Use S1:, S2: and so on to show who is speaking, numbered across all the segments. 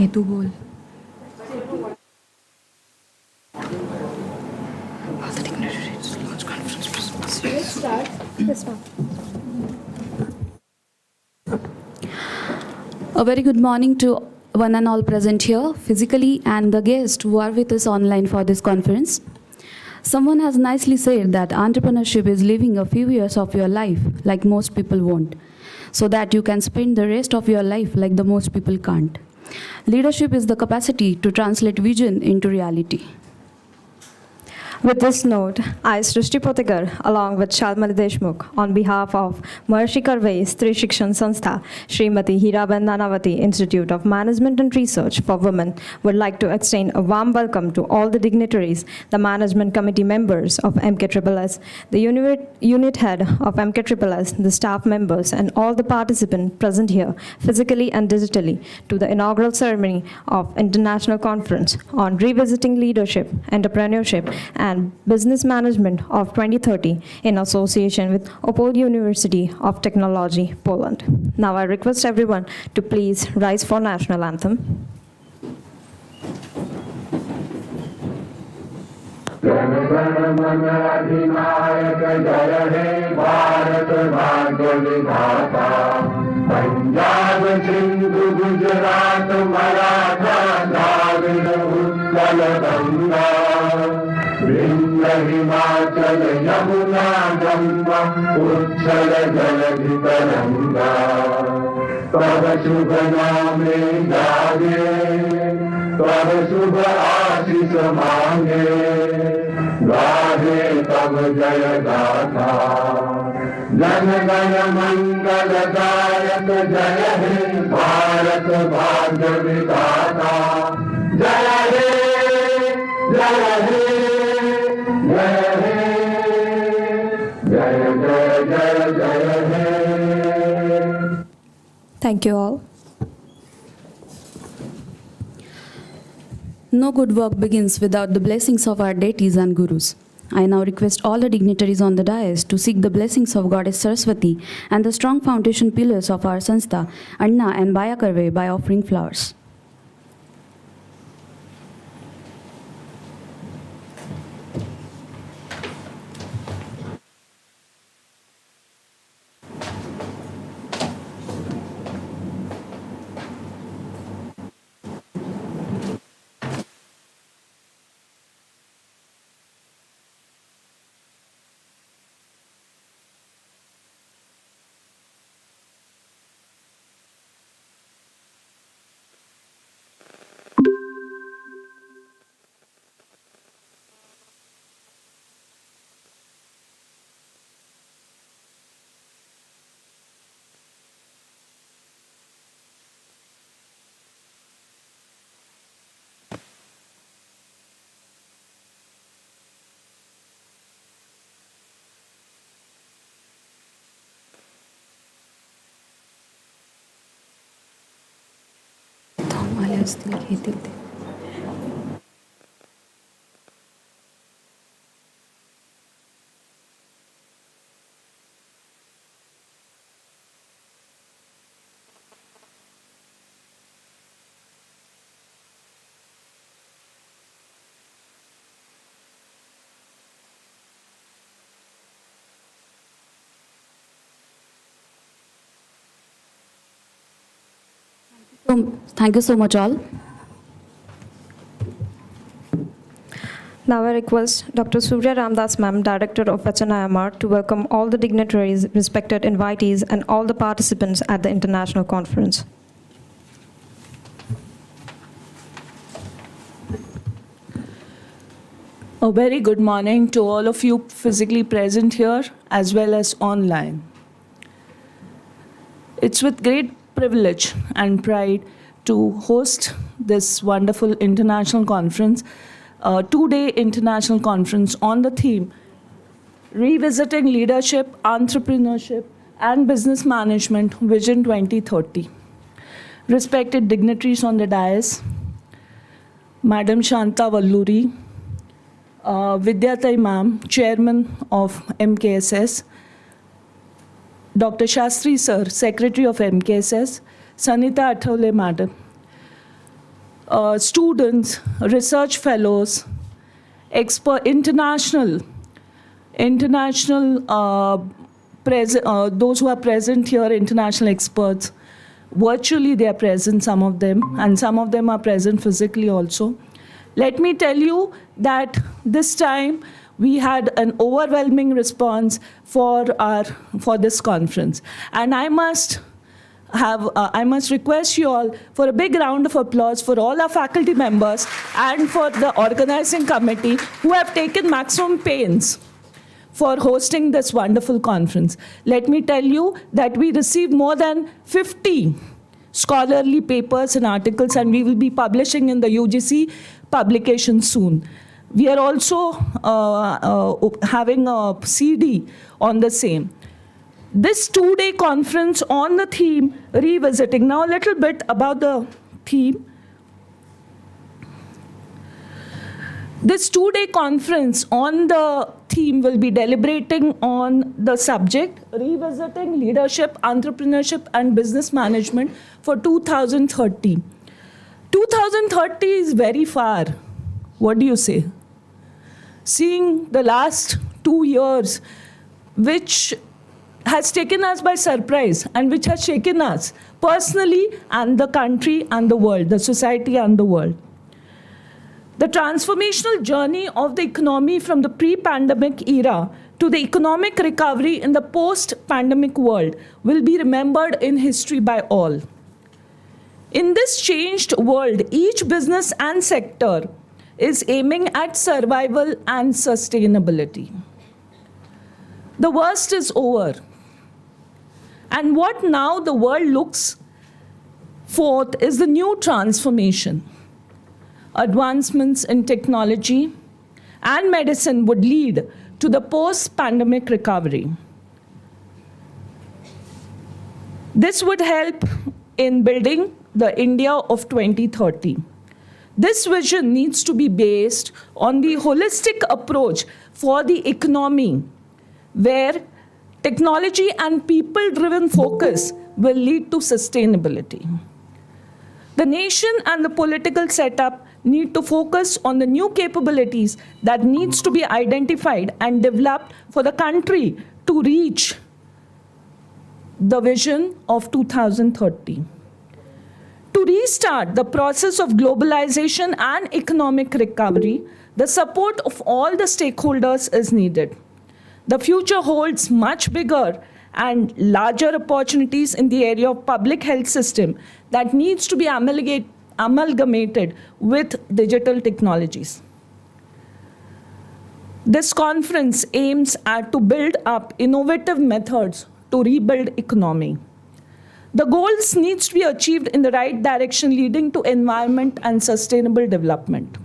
S1: ये तू बोल.
S2: Let's start this one.
S1: A very good morning to one and all present here, physically, and the guests who are with us online for this conference. Someone has nicely said that entrepreneurship is living a few years of your life like most people won't, so that you can spend the rest of your life like the most people can't. Leadership is the capacity to translate vision into reality.
S2: With this note, I, Srishti Potekar, along with Shalmali Deshmukh, on behalf of Maharishi Karve Stri Shikshan Sanstha, Srimati Hiraban Nanavati Institute of Management and Research for Women, would like to extend a warm welcome to all the dignitaries, the management committee members of MKSSS, the unit head of MKSSS, the staff members, and all the participants present here, physically and digitally, to the inaugural ceremony of International Conference on Revisiting Leadership, Entrepreneurship, and Business Management of 2030 in association with Opole University of Technology, Poland. Now I request everyone to please rise for national anthem.
S3: Jana Gana मन अधिनायक जय हे भारत भाग्य विधाता पंजाब सिंधु गुजरात मराठा द्राविड़ उत्कल गंगा विंध्य हिमाचल यमुना गंगा उच्छल जलधि तरंगा तब शुभ नामे जागे तब शुभ आशीष मांगे गाहे तब जय गाथा जन गण मंगलदायक जय हे भारत भाग्य विधाता जय हे जय हे जय हे जय जय जय जय हे.
S2: Thank you all.
S1: No good work begins without the blessings of our deities and gurus. I now request all the dignitaries on the dais to seek the blessings of Goddess Saraswati and the strong foundation pillars of our Sanstha, Anna and Baya Karve, by offering flowers. असतील घेतील ते. Thank you so much all.
S2: Now I request Dr. Surya Ramdas Ma'am, Director of Vachanayamar, to welcome all the dignitaries, respected invitees, and all the participants at the international conference.
S4: A very good morning to all of you physically present here as well as online. It's with great privilege and pride to host this wonderful international conference, a two-day international conference on the theme Revisiting Leadership, Entrepreneurship and Business Management Vision 2030. Respected dignitaries on the dais, Madam Shanta Valluri, Vidyatai Ma'am, Chairman of MKSS, Dr. Shastri Sir, Secretary of MKSS, Sanita Athawale Madam, students, research fellows, international those who are present here, international experts. Virtually they are present, some of them, and some of them are present physically also. Let me tell you that this time we had an overwhelming response for this conference, and I must request you all for a big round of applause for all our faculty members and for the organizing committee who have taken maximum pains for hosting this wonderful conference. Let me tell you that we received more than 50 scholarly papers and articles, and we will be publishing in the UGC publication soon. We are also having a CD on the same. This two-day conference on the theme Revisiting. Now a little bit about the theme. This two-day conference on the theme will be deliberating on the subject Revisiting Leadership, Entrepreneurship and Business Management for 2030. 2030 is very far. What do you say? Seeing the last 2 years, which has taken us by surprise and which has shaken us personally and the country and the world, the society and the world. The transformational journey of the economy from the pre-pandemic era to the economic recovery in the post-pandemic world will be remembered in history by all. In this changed world, each business and sector is aiming at survival and sustainability. The worst is over. And what now the world looks forth is the new transformation. Advancements in technology and medicine would lead to the post-pandemic recovery. This would help in building the India of 2030. This vision needs to be based on the holistic approach for the economy, where technology and people-driven focus will lead to sustainability. The nation and the political setup need to focus on the new capabilities that needs to be identified and developed for the country to reach the vision of 2030. To restart the process of globalization and economic recovery, the support of all the stakeholders is needed. The future holds much bigger and larger opportunities in the area of public health system that needs to be amalgamated with digital technologies. This conference aims to build up innovative methods to rebuild economy. The goals needs to be achieved in the right direction, leading to environment and sustainable development.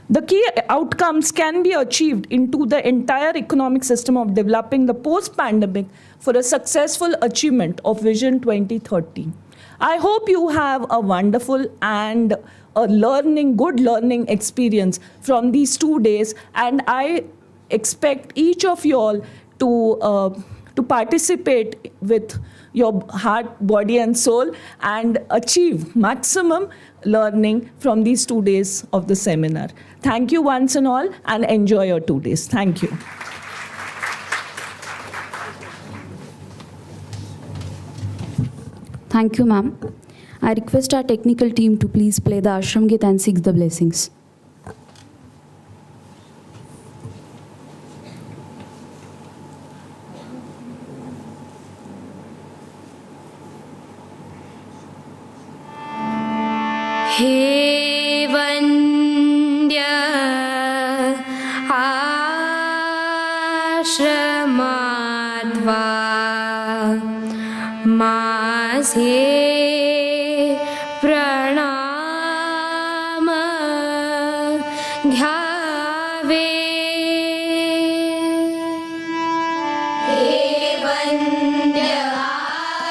S4: The key outcomes can be achieved into the entire economic system of developing the post-pandemic for a successful achievement of Vision 2030. I hope you have a wonderful and good learning experience from these 2 days, and I expect each of you all to participate with your heart, body and soul and achieve maximum learning from these 2 days of the seminar. Thank you once and all, and enjoy your 2 days. Thank you.
S1: Thank you, ma'am. I request our technical team to please play the Ashram Git and seek the blessings.
S5: हे वन्द्य आश्रमाद्वा माझे प्रणाम घ्यावे. हे वन्द्य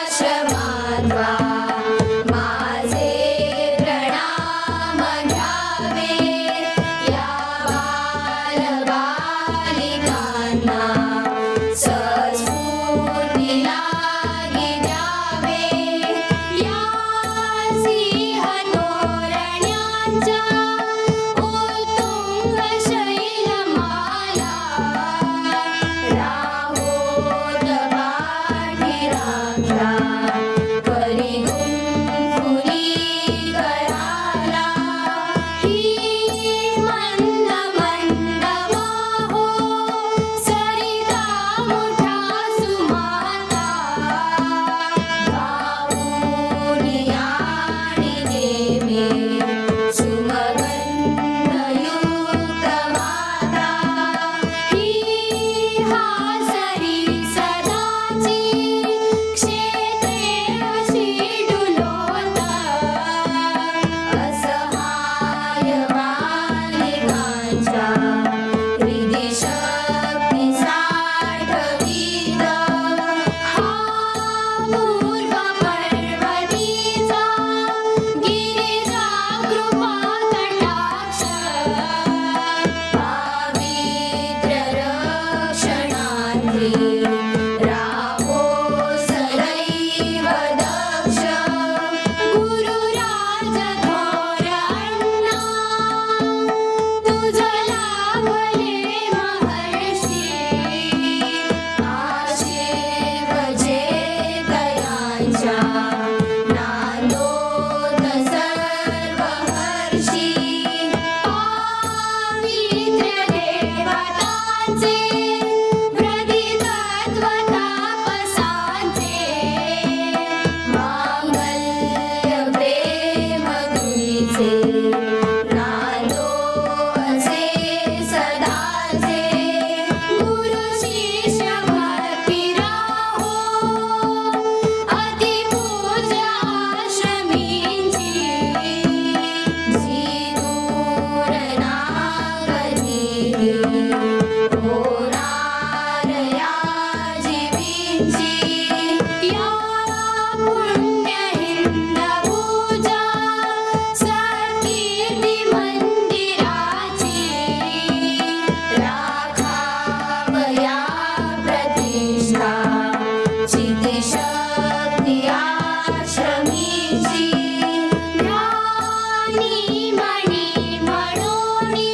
S5: आश्रमाद्वा माझे प्रणाम घ्यावे. या बालबालिकांना सत्स्फूर्ती लागी द्यावे. या सिंहतोरण्यांच्या उत्तुंग शैलमाला राहोत पाठीराख्या करी गुणफुली कराला. ही मंद मंद वाहो सरिता मोठा सुमाता. गाऊनी आणि देवे सुमगंधयुक्त माता. ही हासरी सदाची क्षेत्रे अशी डुलोता. असहाय बालिकांच्या हृदय शक्ती साठवीत. हा पूर्व पर्वतीचा गिरिजा कृपा कटाक्ष. पावित्र्य रक्षणार्थी राहो सदैव दक्ष. गुरुराज थोर अण्णा तुझ लाभले महर्षी. आशीर्व जेतयांच्या नांदोत सर्व हर्षी. पावित्र्य देवतांचे वृद्धितत्व तापसांचे. मांगल्य प्रेम तुझे नांदो असे सदाचे. गुरु शिष्य भक्ती राहो अतिपूज्य आश्रमींची. जी दूर ना कधी होणार या जीवींची. या पुण्य हिंद पूजा सत्कीर्ती मंदिराची. राखावया प्रतिष्ठा चितिशक्ती आश्रमीची. ध्यानी मणी म्हणोनी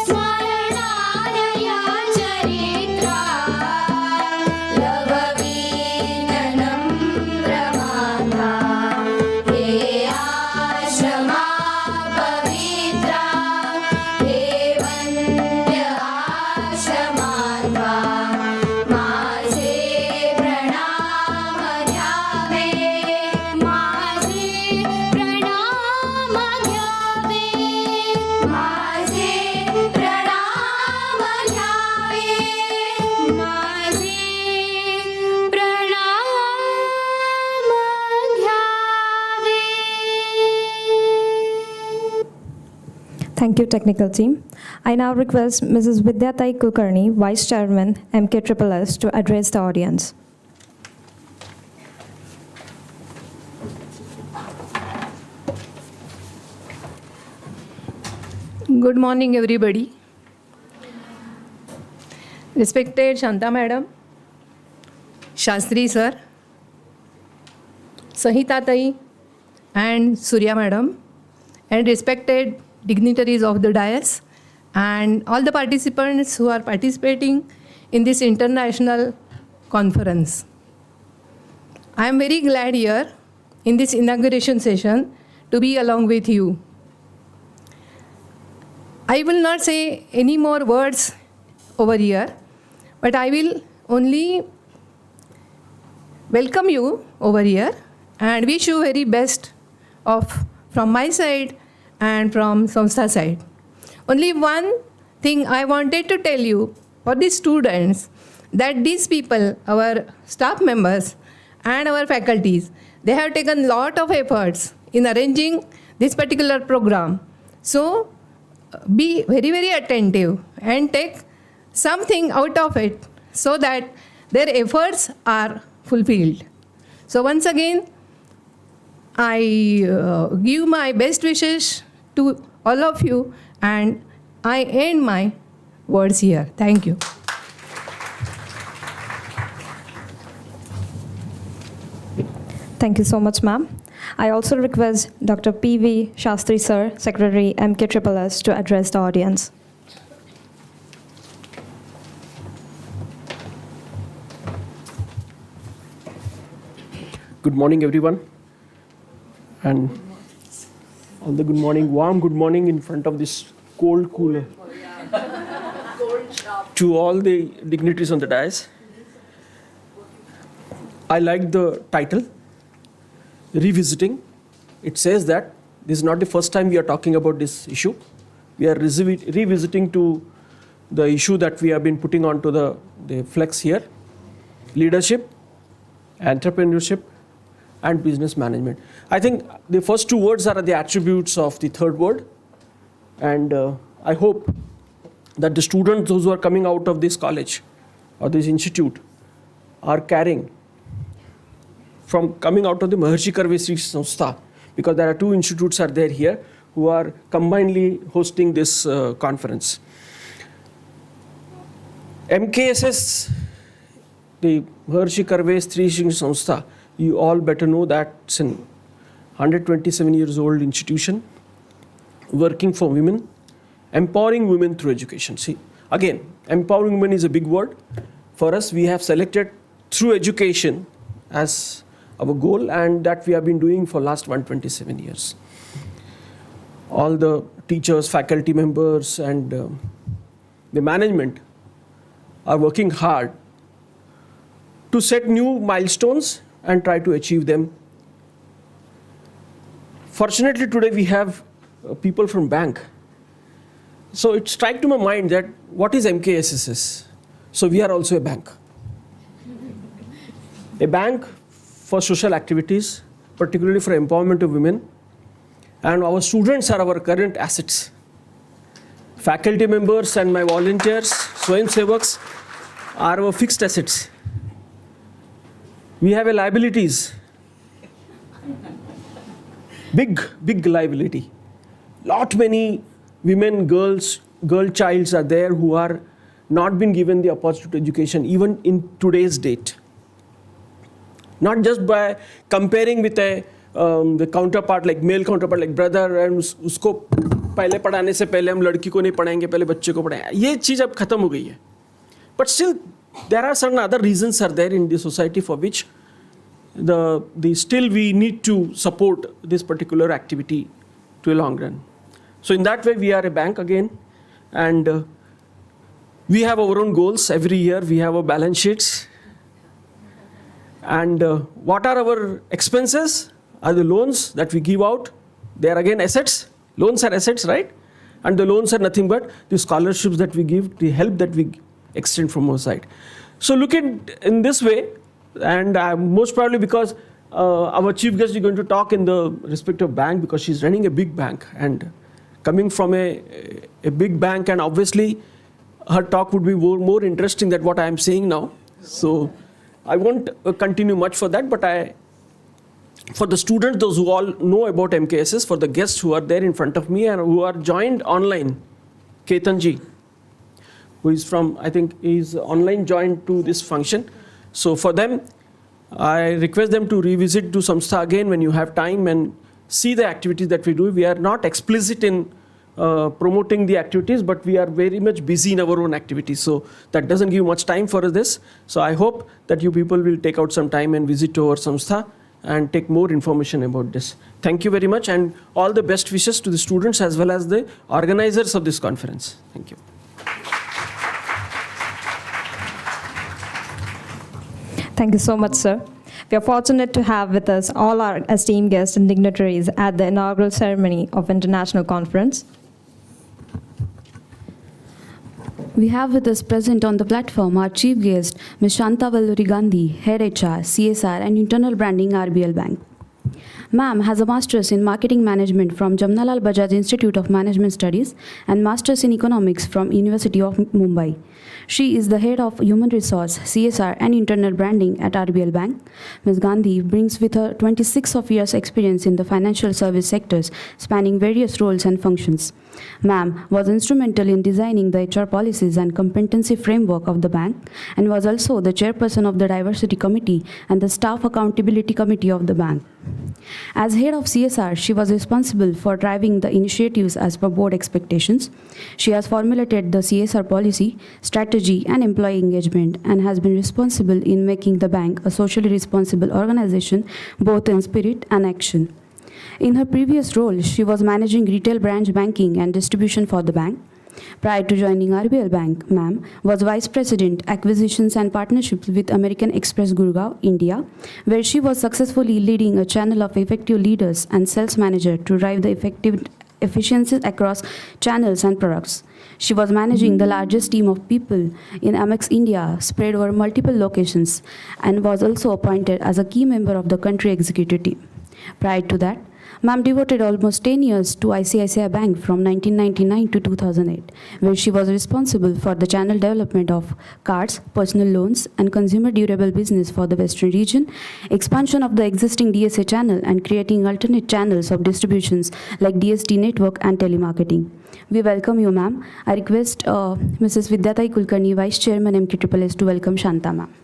S5: स्मरणालया चरित्रा. लववीन नम्र माता हे आश्रमा पवित्रा. हे वन्द्य आश्रमाद्वा माझे प्रणाम घ्यावे. माझे प्रणाम घ्यावे. माझे प्रणाम घ्यावे. माझे प्रणाम घ्यावे.
S2: Thank you, technical team. I now request Mrs. Vidyatai Kulkarni, Vice Chairman, MKSSS, to address the audience.
S6: Good morning, everybody. Respected Shanta Madam, Shastri Sir, Sahita Tai, and Surya Madam, and respected dignitaries of the dais, and all the participants who are participating in this international conference. I am very glad here in this inauguration session to be along with you. I will not say any more words over here, but I will only welcome you over here and wish you very best of from my side and from Samstha side. Only one thing I wanted to tell you for the students, that these people, our staff members and our faculties, they have taken lot of efforts in arranging this particular program. So be very, very attentive and take something out of it so that their efforts are fulfilled. So once again, I give my best wishes to all of you, and I end my words here. Thank you.
S2: Thank you so much, ma'am. I also request Dr. P.V. Shastri sir, Secretary MKSSS, to address the audience.
S7: Good morning, everyone. And all the good morning, warm good morning in front of this cold cooler. To all the dignitaries on the dais. I like the title, Revisiting. It says that this is not the first time we are talking about this issue. We are revisiting to the issue that we have been putting onto the flex here, leadership, entrepreneurship, and business management. I think the first two words are the attributes of the third word. And I hope that the students, those who are coming out of this college or this institute, are carrying from coming out of the Maharshi Karve Sri Samstha, because there are two institutes are there here who are combinedly hosting this conference. MKSS, the Maharshi Karve Sri Samstha, you all better know that it's an 127 years old institution working for women, empowering women through education. See, again, empowering women is a big word. For us, we have selected through education as our goal, and that we have been doing for last 127 years. All the teachers, faculty members, and the management are working hard to set new milestones and try to achieve them. Fortunately, today we have people from bank. So it struck to my mind that what is MKSSS? So we are also a bank. A bank for social activities, particularly for empowerment of women. And our students are our current assets. Faculty members and my volunteers, Swayam Sevaks, are our fixed assets. We have a liabilities. Big liability. Lot many women, girl childs are there who are not been given the opportunity to education, even in today's date. Not just by comparing with the counterpart, like male counterpart, like brother, and उसको पहले पढ़ाने से पहले हम लड़की को नहीं पढ़ाएंगे, पहले बच्चे को पढ़ाएंगे. ये चीज़ अब खत्म हो गई है. But still, there are certain other reasons are there in the society for which still we need to support this particular activity to a long run. So in that way, we are a bank again, and we have our own goals. Every year, we have our balance sheets. And what are our expenses? Are the loans that we give out. They are again assets. Loans are assets, right? And the loans are nothing but the scholarships that we give, the help that we extend from our side. So look at in this way, and most probably because our chief guest is going to talk in the respective bank, because she's running a big bank and coming from a big bank, and obviously her talk would be more interesting than what I am saying now. So I won't continue much for that, but for the students, those who all know about MKSS, for the guests who are there in front of me and who are joined online, Ketanji, who is from, I think is online joined to this function. So for them, I request them to revisit to Samstha again when you have time and see the activities that we do. We are not explicit in promoting the activities, but we are very much busy in our own activities. So that doesn't give much time for this. So I hope that you people will take out some time and visit to our Samstha and take more information about this. Thank you very much, and all the best wishes to the students as well as the organizers of this conference. Thank you.
S2: Thank you so much, sir. We are fortunate to have with us all our esteemed guests and dignitaries at the inaugural ceremony of International Conference.
S1: We have with us present on the platform our chief guest, Ms. Shanta Valluri Gandhi, Head HR, CSR and Internal Branding, RBL Bank. Ma'am has a master's in marketing management from Jamnalal Bajaj Institute of Management Studies and master's in economics from University of Mumbai. She is the head of human resource, CSR and internal branding at RBL Bank. Ms. Gandhi brings with her 26 of years experience in the financial service sectors spanning various roles and functions. Ma'am was instrumental in designing the HR policies and competency framework of the bank and was also the chairperson of the diversity committee and the staff accountability committee of the bank. As head of CSR, she was responsible for driving the initiatives as per board expectations. She has formulated the CSR policy, strategy, and employee engagement and has been responsible in making the bank a socially responsible organization both in spirit and action. In her previous role, she was managing retail branch banking and distribution for the bank. Prior to joining RBL Bank, ma'am was Vice President, Acquisitions and Partnerships with American Express Gurgaon, India, where she was successfully leading a channel of effective leaders and sales manager to drive the efficiencies across channels and products. She was managing the largest team of people in Amex India, spread over multiple locations, and was also appointed as a key member of the country executive team. Prior to that, ma'am devoted almost 10 years to ICICI Bank from 1999 to 2008, where she was responsible for the channel development of cards, personal loans, and consumer durable business for the Western region, expansion of the existing DSA channel, and creating alternate channels of distributions like DST network and telemarketing. We welcome you, ma'am. I request Mrs. Vidyatai Kulkarni, Vice Chairman MKSS, to welcome Shanta, ma'am.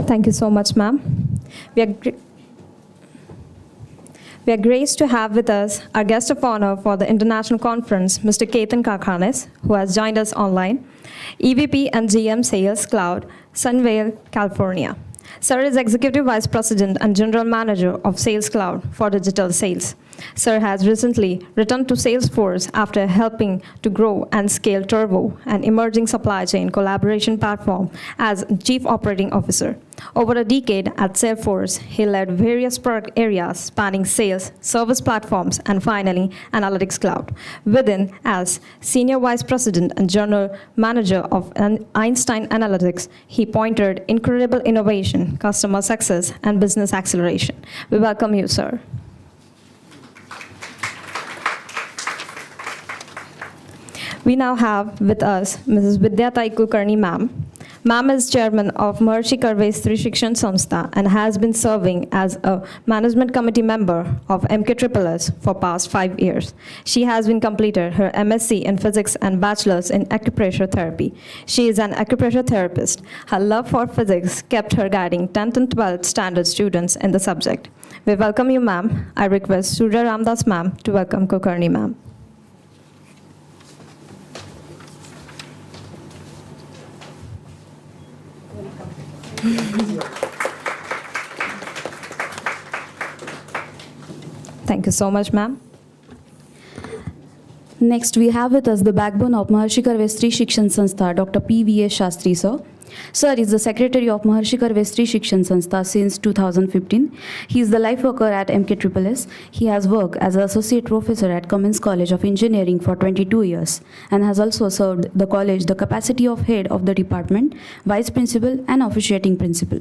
S2: Thank you so much, ma'am. We are graced to have with us our guest of honor for the international conference, Mr. Ketan Karkhanes, who has joined us online, EVP and GM Sales Cloud, Sunnyvale, California. Sir is Executive Vice President and General Manager of Sales Cloud for digital sales. Sir has recently returned to Salesforce after helping to grow and scale Turbo, an emerging supply chain collaboration platform, as Chief Operating Officer. Over a decade at Salesforce, he led various product areas spanning sales, service platforms, and finally, Analytics Cloud. Within, as Senior Vice President and General Manager of Einstein Analytics, he pointed incredible innovation, customer success, and business acceleration. We welcome you, sir. We now have with us Mrs. Vidyatai Kulkarni, ma'am. Ma'am is chairman of Maharshi Karve's Stri Shikshan Sanstha and has been serving as a management committee member of MKSS for past 5 years. She has been completed her MSc in physics and bachelor's in acupressure therapy. She is an acupressure therapist. Her love for physics kept her guiding 10th and 12th standard students in the subject. We welcome you, ma'am. I request Surya Ramdas, ma'am, to welcome Kulkarni, ma'am. Thank you so much, ma'am.
S1: Next, we have with us the backbone of Maharshi Karve Stri Shikshan Sanstha, Dr. P.V.S. Shastri, sir. Sir is the secretary of Maharshi Karve Stri Shikshan Sanstha since 2015. He is the life worker at MKSS. He has worked as an associate professor at Cummins College of Engineering for 22 years and has also served the college the capacity of head of the department, vice principal, and officiating principal.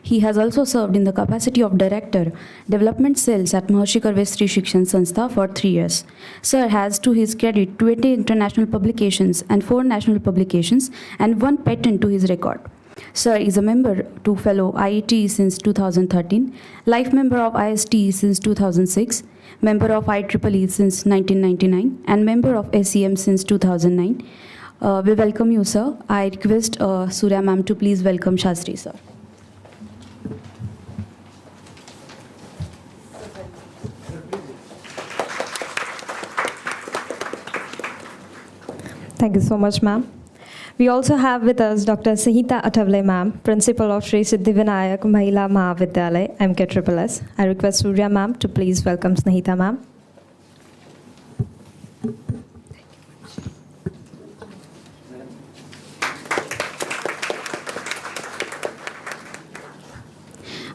S1: He has also served in the capacity of Director, Development Sales at Maharshi Karve Stri Shikshan Sanstha for 3 years. Sir has to his credit 20 international publications and 4 national publications and 1 patent to his record. Sir is a member to fellow IIT since 2013, life member of IST since 2006, member of IEEE since 1999, and member of SEM since 2009. We welcome you, sir. I request Surya ma'am to please welcome Shastri, sir.
S2: Thank you so much, ma'am. We also have with us Dr. Sahita Atavale, ma'am, Principal of Sri Siddhivinayak Mahila Mahavidyalay, MKSSS. I request Surya, ma'am, to please welcome Snehita, ma'am.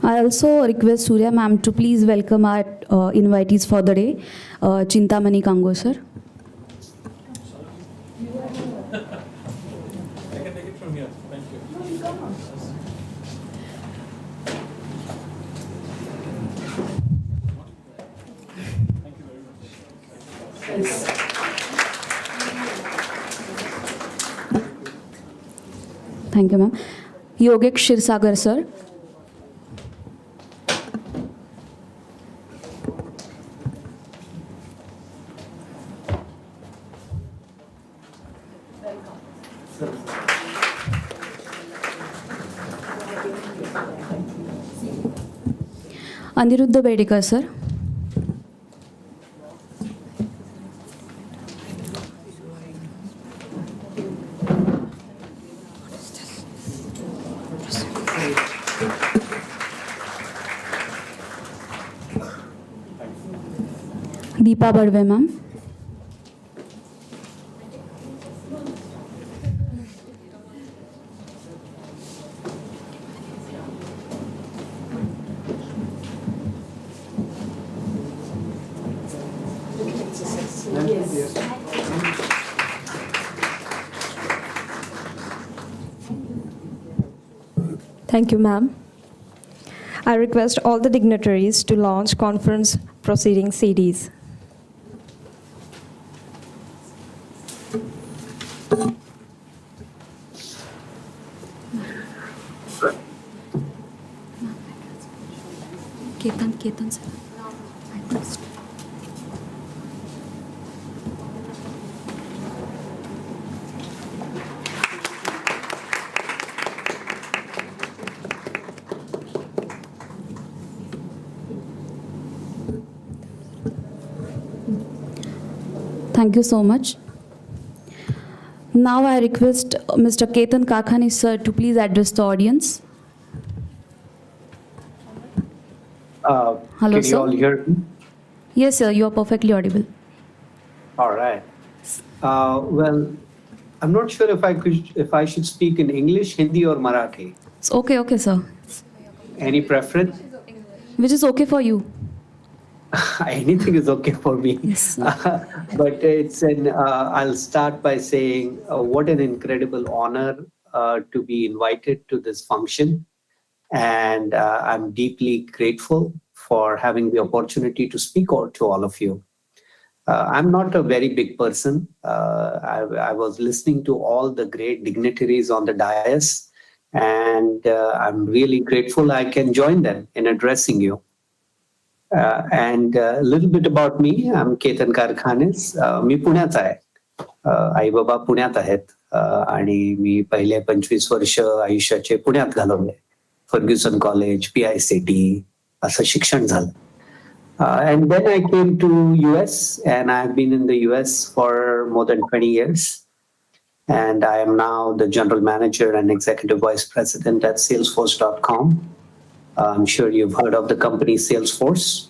S1: I also request Surya ma'am to please welcome our invitees for the day, Chintamani Kango sir. Thank you, ma'am. Yogesh Shirsagar sir. Aniruddha Bedekar sir. Deepa Badve ma'am.
S2: Thank you, ma'am. I request all the dignitaries to launch conference proceeding CDs.
S1: Ketan sir. Thank you so much. Now I request Mr. Ketan Kakhani sir to please address the audience. Hello,
S8: Can you
S1: sir.
S8: all hear me?
S1: Yes, sir, you are perfectly audible.
S8: All right. Well, I'm not sure if I should speak in English, Hindi, or Marathi.
S1: It's okay, sir.
S8: Any preference?
S1: Which is okay for you.
S8: Anything is okay for me.
S1: Yes.
S8: But I'll start by saying what an incredible honor to be invited to this function. And I'm deeply grateful for having the opportunity to speak to all of you. I'm not a very big person. I was listening to all the great dignitaries on the dais, and I'm really grateful I can join them in addressing you. And a little bit about me. I'm Ketan Karkhanis. मी पुण्याचा आहे. आई बाबा पुण्यात आहेत आणि मी पहिले 25 वर्ष आयुष्याचे पुण्यात घालवले. फर्ग्युसन कॉलेज, PICT असं शिक्षण झालं. And then I came to US, and I've been in the US for more than 20 years. And I am now the general manager and executive vice president at Salesforce.com. I'm sure you've heard of the company Salesforce.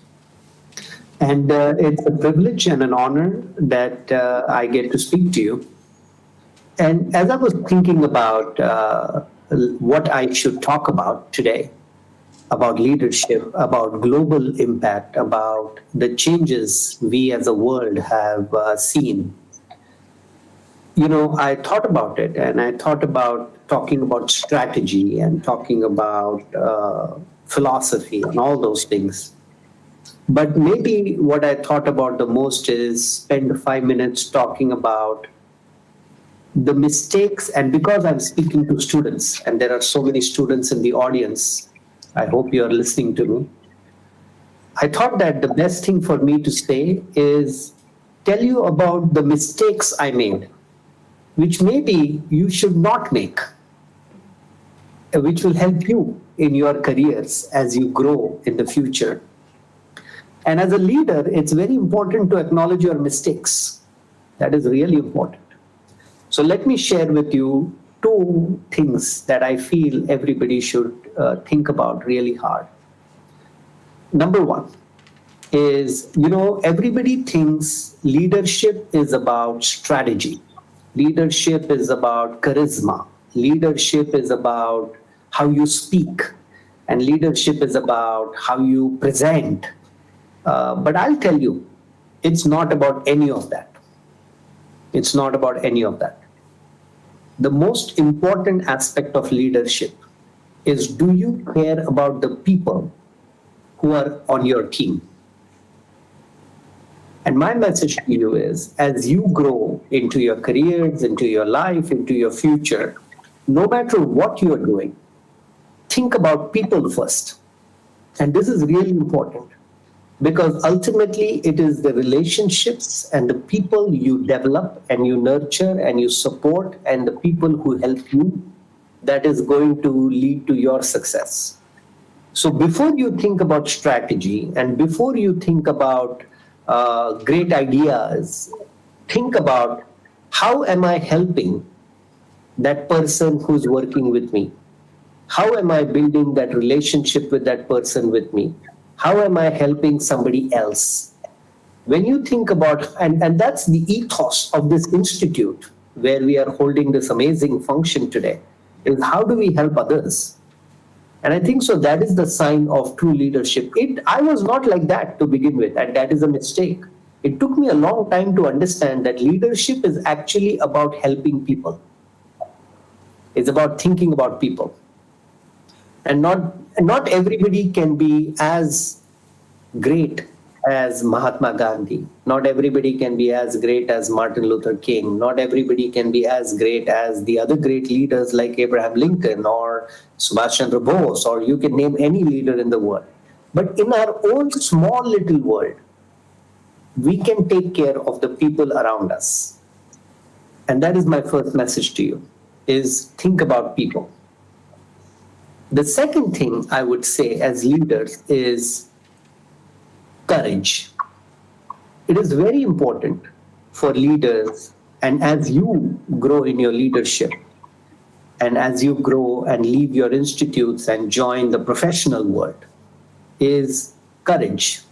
S8: And it's a privilege and an honor that I get to speak to you. And as I was thinking about what I should talk about today, about leadership, about global impact, about the changes we as a world have seen, I thought about it, and I thought about talking about strategy and talking about philosophy and all those things. But maybe what I thought about the most is spend 5 minutes talking about the mistakes. And because I'm speaking to students, and there are so many students in the audience, I hope you are listening to me. I thought that the best thing for me to say is tell you about the mistakes I made, which maybe you should not make, which will help you in your careers as you grow in the future. And as a leader, it's very important to acknowledge your mistakes. That is really important. So let me share with you two things that I feel everybody should think about really hard. Number one is, everybody thinks leadership is about strategy. Leadership is about charisma. Leadership is about how you speak. And leadership is about how you present. But I'll tell you, it's not about any of that. It's not about any of that. The most important aspect of leadership is, do you care about the people who are on your team? And my message to you is, as you grow into your careers, into your life, into your future, no matter what you're doing, think about people first. And this is really important, because ultimately it is the relationships and the people you develop and you nurture and you support and the people who help you that is going to lead to your success. So before you think about strategy and before you think about great ideas, think about, how am I helping that person who's working with me? How am I building that relationship with that person with me? How am I helping somebody else? When you think about, and that's the ethos of this institute, where we are holding this amazing function today, is how do we help others? And I think so that is the sign of true leadership. I was not like that to begin with, and that is a mistake. It took me a long time to understand that leadership is actually about helping people. It's about thinking about people. And not everybody can be as great as Mahatma Gandhi. Not everybody can be as great as Martin Luther King. Not everybody can be as great as the other great leaders like Abraham Lincoln or Subhash Chandra Bose, or you can name any leader in the world. But in our own small little world, we can take care of the people around us. And that is my first message to you, is think about people. The second thing I would say as leaders is courage. It is very important for leaders, and as you grow in your leadership, and as you grow and leave your institutes and join the professional world, is courage.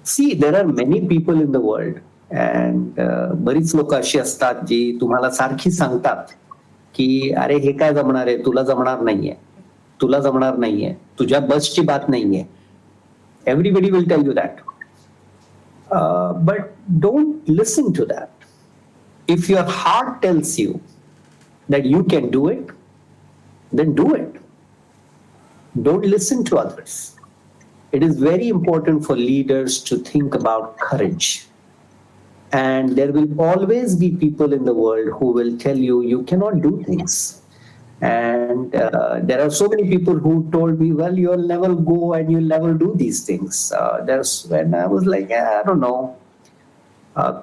S8: See, there are many people in the world, and बरीच लोक अशी असतात जी तुम्हाला सारखी सांगतात की अरे हे काय जमणार आहे, तुला जमणार नाहीये, तुला जमणार नाहीये, तुझ्या बसची बात नाहीये. Everybody will tell you that. But don't listen to that. If your heart tells you that you can do it, then do it. Don't listen to others. It is very important for leaders to think about courage. And there will always be people in the world who will tell you, you cannot do things. And there are so many people who told me, well, you'll never go and you'll never do these things. That's when I was like, I don't know.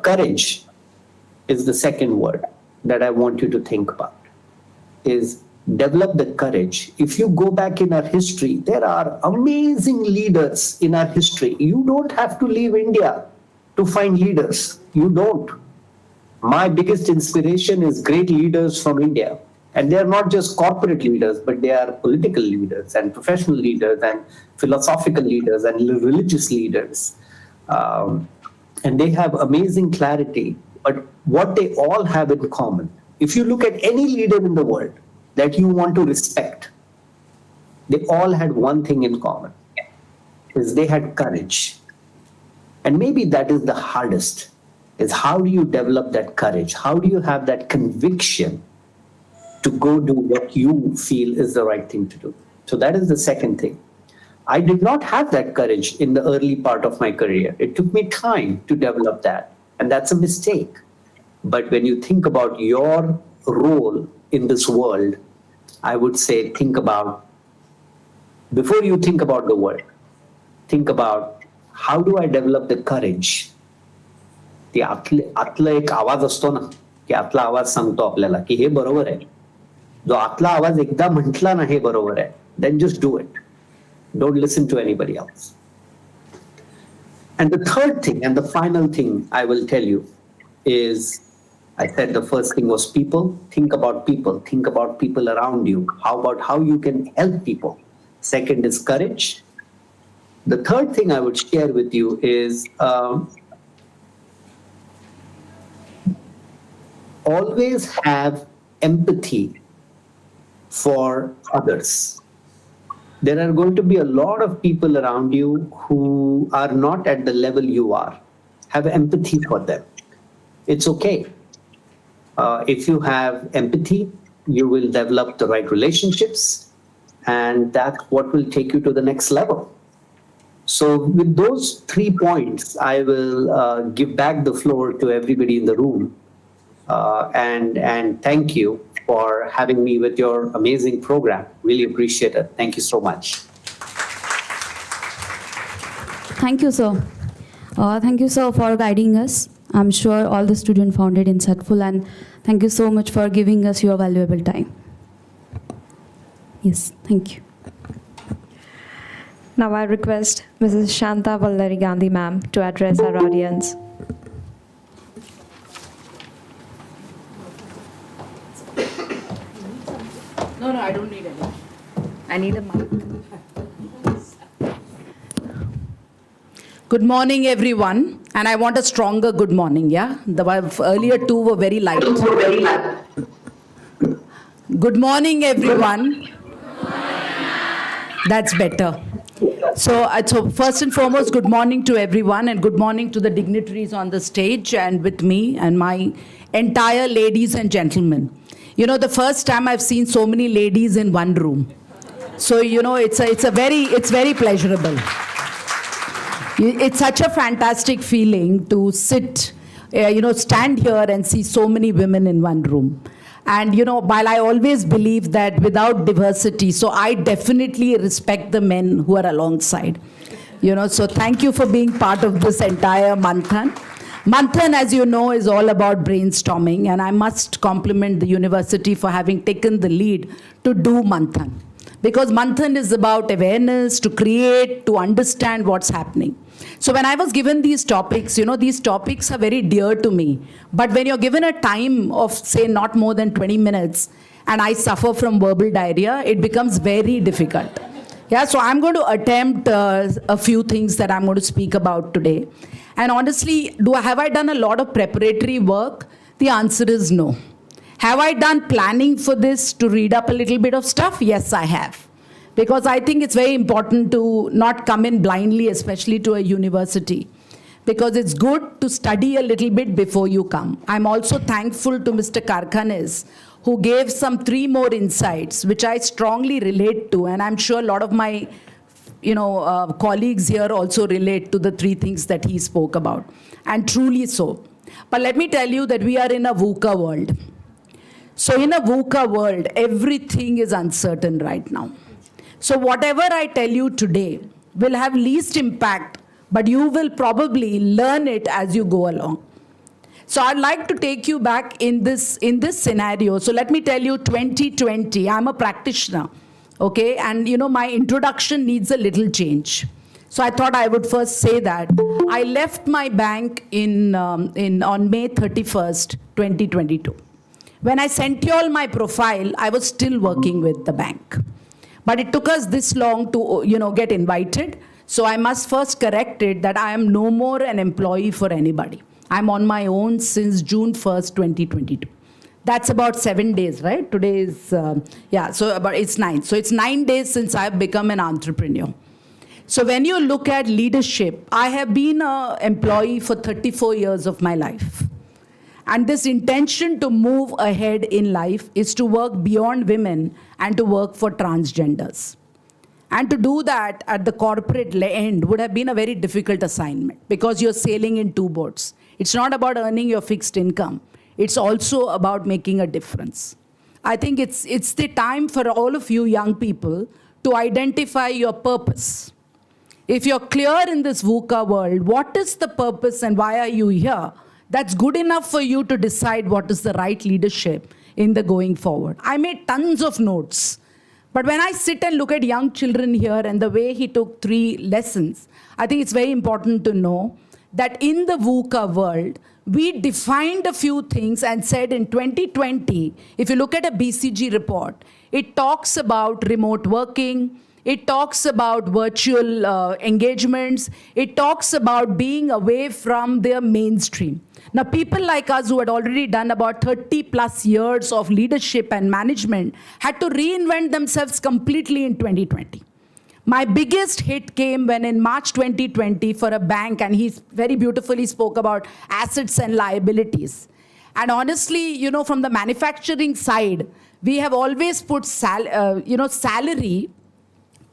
S8: Courage is the second word that I want you to think about, is develop the courage. If you go back in our history, there are amazing leaders in our history. You don't have to leave India to find leaders. You don't. My biggest inspiration is great leaders from India. And they are not just corporate leaders, but they are political leaders and professional leaders and philosophical leaders and religious leaders. And they have amazing clarity. But what they all have in common, if you look at any leader in the world that you want to respect, they all had one thing in common, is they had courage. And maybe that is the hardest, is how do you develop that courage? How do you have that conviction to go do what you feel is the right thing to do? So that is the second thing. I did not have that courage in the early part of my career. It took me time to develop that, and that's a mistake. But when you think about your role in this world, I would say before you think about the world, think about, how do I develop the courage? ती आतला एक आवाज असतो ना, की आतला आवाज सांगतो आपल्याला की हे बरोबर आहे. जो आतला आवाज एकदा म्हटला ना हे बरोबर आहे, then just do it. Don't listen to anybody else. And the third thing and the final thing I will tell you is, I said the first thing was people. Think about people. Think about people around you. How about how you can help people? Second is courage. The third thing I would share with you is always have empathy for others. There are going to be a lot of people around you who are not at the level you are. Have empathy for them. It's okay. If you have empathy, you will develop the right relationships, and that's what will take you to the next level. So with those 3 points, I will give back the floor to everybody in the room. And thank you for having me with your amazing program. Really appreciate it. Thank you so much.
S1: Thank you, sir. Thank you, sir, for guiding us. I'm sure all the students found it insightful, and thank you so much for giving us your valuable time. Yes, thank you.
S2: Now I request Mrs. Shanta Vallari Gandhi ma'am to address our audience.
S9: No, I don't need any. I need a mic. Good morning, everyone. And I want a stronger good morning, yeah? The earlier two were very light. Good morning, everyone. That's better. So first and foremost, good morning to everyone, and good morning to the dignitaries on the stage and with me and my entire ladies and gentlemen. You know, the first time I've seen so many ladies in one room. So, you know, it's very pleasurable. It's such a fantastic feeling to sit, stand here and see so many women in one room. And, you know, while I always believe that without diversity, so I definitely respect the men who are alongside. You know, so thank you for being part of this entire Manthan. Manthan, as you know, is all about brainstorming, and I must compliment the university for having taken the lead to do Manthan. Because Manthan is about awareness, to create, to understand what's happening. So when I was given these topics, you know, these topics are very dear to me. But when you're given a time of, say, not more than 20 minutes, and I suffer from verbal diarrhea, it becomes very difficult. Yeah, so I'm going to attempt a few things that I'm going to speak about today. And honestly, have I done a lot of preparatory work? The answer is no. Have I done planning for this to read up a little bit of stuff? Yes, I have. Because I think it's very important to not come in blindly, especially to a university. Because it's good to study a little bit before you come. I'm also thankful to Mr. Karkhanes, who gave some 3 more insights, which I strongly relate to. And I'm sure a lot of my colleagues here also relate to the 3 things that he spoke about. And truly so. But let me tell you that we are in a VUCA world. So in a VUCA world, everything is uncertain right now. So whatever I tell you today will have least impact, but you will probably learn it as you go along. So I'd like to take you back in this scenario. So let me tell you 2020, I'm a practitioner, okay? And you know, my introduction needs a little change. So I thought I would first say that I left my bank on May 31st, 2022. When I sent you all my profile, I was still working with the bank. But it took us this long to, get invited. So I must first correct it that I am no more an employee for anybody. I'm on my own since June 1st, 2022. That's about 7 days, right? Today is, it's 9. So it's 9 days since I've become an entrepreneur. So when you look at leadership, I have been an employee for 34 years of my life. And this intention to move ahead in life is to work beyond women and to work for transgenders. And to do that at the corporate end would have been a very difficult assignment because you're sailing in 2 boats. It's not about earning your fixed income. It's also about making a difference. I think it's the time for all of you young people to identify your purpose. If you're clear in this VUCA world, what is the purpose and why are you here? That's good enough for you to decide what is the right leadership in the going forward. I made tons of notes. But when I sit and look at young children here and the way he took 3 lessons, I think it's very important to know that in the VUCA world, we defined a few things and said in 2020, if you look at a BCG report, it talks about remote working, it talks about virtual engagements, it talks about being away from their mainstream. Now, people like us who had already done about 30 plus years of leadership and management had to reinvent themselves completely in 2020. My biggest hit came when in March 2020 for a bank, and he very beautifully spoke about assets and liabilities. And honestly, you know, from the manufacturing side, we have always put salary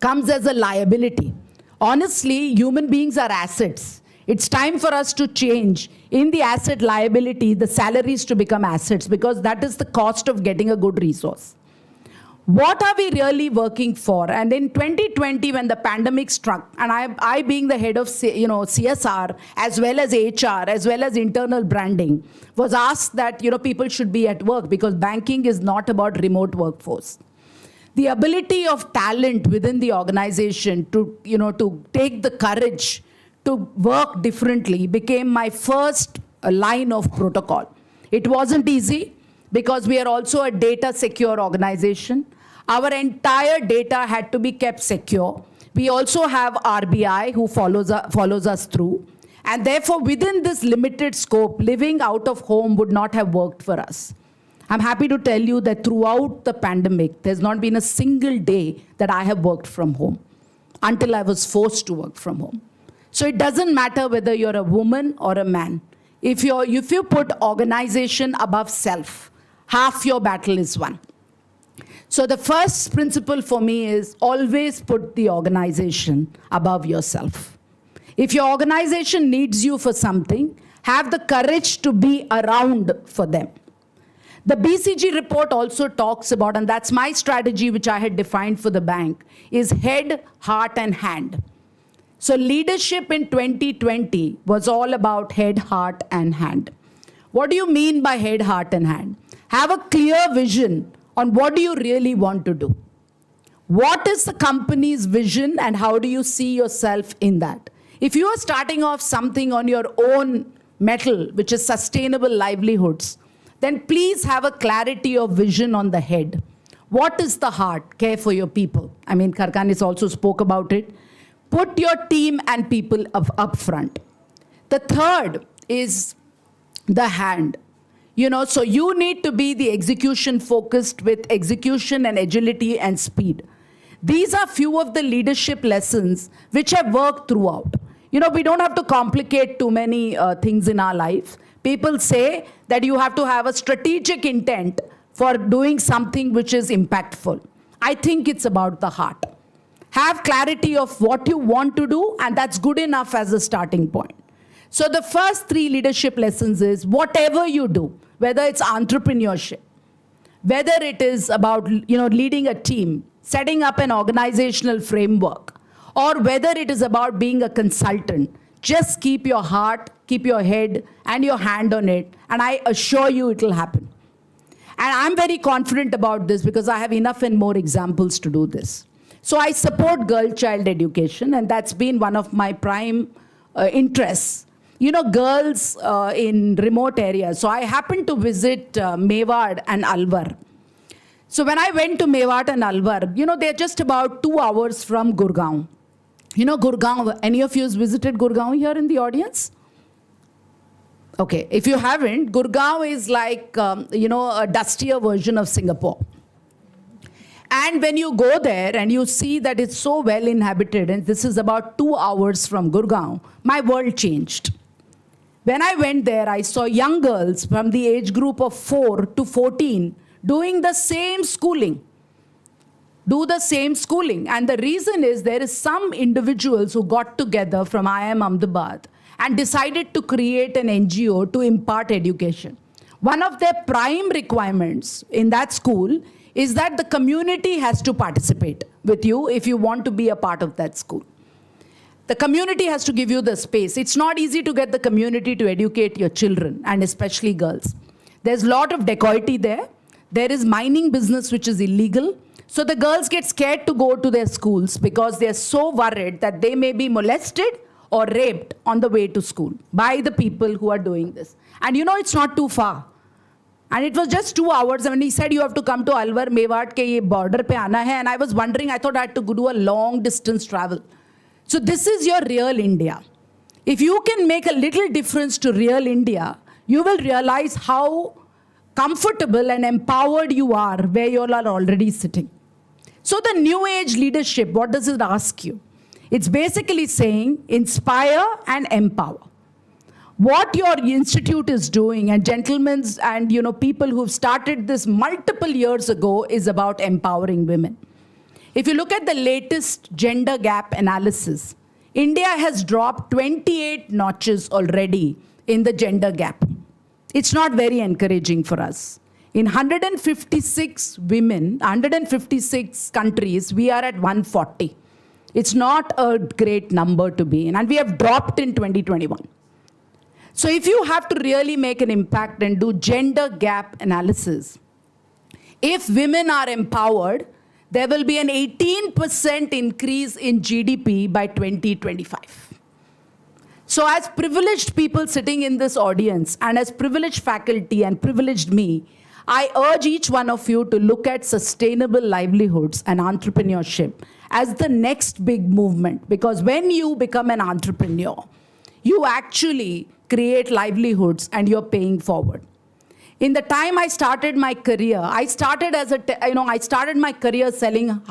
S9: comes as a liability. Honestly, human beings are assets. It's time for us to change in the asset liability, the salaries to become assets, because that is the cost of getting a good resource. What are we really working for? And in 2020, when the pandemic struck, and I being the head of CSR, as well as HR, as well as internal branding, was asked that people should be at work because banking is not about remote workforce. The ability of talent within the organization to take the courage to work differently became my first line of protocol. It wasn't easy because we are also a data secure organization. Our entire data had to be kept secure. We also have RBI who follows us through. And therefore, within this limited scope, living out of home would not have worked for us. I'm happy to tell you that throughout the pandemic, there's not been a single day that I have worked from home until I was forced to work from home. So it doesn't matter whether you're a woman or a man. If you put organization above self, half your battle is won. So the first principle for me is always put the organization above yourself. If your organization needs you for something, have the courage to be around for them. The BCG report also talks about, and that's my strategy which I had defined for the bank, is head, heart, and hand. So leadership in 2020 was all about head, heart, and hand. What do you mean by head, heart, and hand? Have a clear vision on what do you really want to do. What is the company's vision and how do you see yourself in that? If you are starting off something on your own metal, which is sustainable livelihoods, then please have a clarity of vision on the head. What is the heart? Care for your people. I mean, Karkanis also spoke about it. Put your team and people up front. The third is the hand. So you need to be the execution focused with execution and agility and speed. These are few of the leadership lessons which have worked throughout. We don't have to complicate too many things in our life. People say that you have to have a strategic intent for doing something which is impactful. I think it's about the heart. Have clarity of what you want to do, and that's good enough as a starting point. So the first 3 leadership lessons is whatever you do, whether it's entrepreneurship, whether it is about leading a team, setting up an organizational framework, or whether it is about being a consultant, just keep your heart, keep your head and your hand on it, and I assure you it will happen. And I'm very confident about this because I have enough and more examples to do this. So I support girl-child education, and that's been one of my prime interests. Girls in remote areas. So I happened to visit Mewad and Alwar. So when I went to Mewad and Alwar, they're just about 2 hours from Gurgaon. Gurgaon, any of you has visited Gurgaon here in the audience? Okay, if you haven't, Gurgaon is like, a dustier version of Singapore. And when you go there and you see that it's so well inhabited, and this is about 2 hours from Gurgaon, my world changed. When I went there, I saw young girls from the age group of 4 to 14 doing the same schooling. And the reason is there is some individuals who got together from IIM Ahmedabad and decided to create an NGO to impart education. One of their prime requirements in that school is that the community has to participate with you if you want to be a part of that school. The community has to give you the space. It's not easy to get the community to educate your children, and especially girls. There's a lot of dacoity there. There is mining business which is illegal. So the girls get scared to go to their schools because they're so worried that they may be molested or raped on the way to school by the people who are doing this. And you know, it's not too far. And it was just 2 hours. And he said, you have to come to Alwar, Mewat, ke ye border pe aana hai. And I was wondering, I thought I had to do a long distance travel. So this is your real India. If you can make a little difference to real India, you will realize how comfortable and empowered you are where you all are already sitting. So the new age leadership, what does it ask you? It's basically saying inspire and empower. What your institute is doing, and gentlemen and people who've started this multiple years ago, is about empowering women. If you look at the latest gender gap analysis, India has dropped 28 notches already in the gender gap. It's not very encouraging for us. In 156 countries, we are at 140. It's not a great number to be in, and we have dropped in 2021. So if you have to really make an impact and do gender gap analysis, if women are empowered, there will be an 18% increase in GDP by 2025. So as privileged people sitting in this audience, and as privileged faculty and privileged me, I urge each one of you to look at sustainable livelihoods and entrepreneurship as the next big movement. Because when you become an entrepreneur, you actually create livelihoods and you're paying forward. In the time I started my career, I started my career selling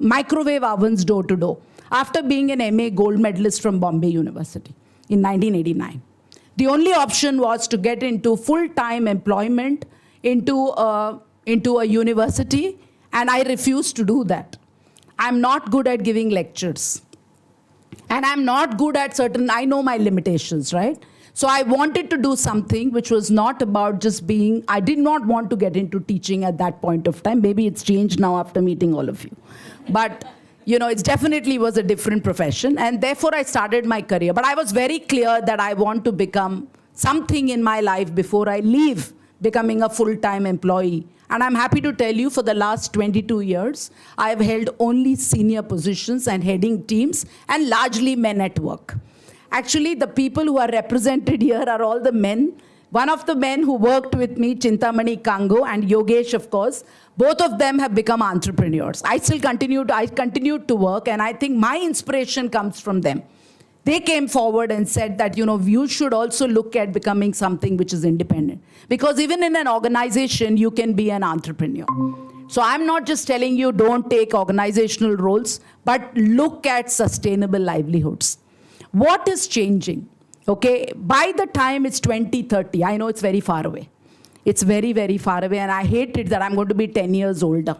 S9: microwave ovens door to door after being an MA gold medalist from Bombay University in 1989. The only option was to get into full-time employment into a university, and I refused to do that. I'm not good at giving lectures. And I'm not good at I know my limitations, right? So I wanted to do something which was not about just I did not want to get into teaching at that point of time. Maybe it's changed now after meeting all of you. But, it definitely was a different profession. And therefore, I started my career. But I was very clear that I want to become something in my life before I leave becoming a full-time employee. And I'm happy to tell you, for the last 22 years, I have held only senior positions and heading teams, and largely men at work. Actually, the people who are represented here are all the men. One of the men who worked with me, Chintamani Kango, and Yogesh, of course, both of them have become entrepreneurs. I continued to work, and I think my inspiration comes from them. They came forward and said that, you should also look at becoming something which is independent. Because even in an organization, you can be an entrepreneur. So I'm not just telling you don't take organizational roles, but look at sustainable livelihoods. What is changing? Okay, by the time it's 2030, I know it's very far away. It's very, very far away, and I hate it that I'm going to be 10 years older.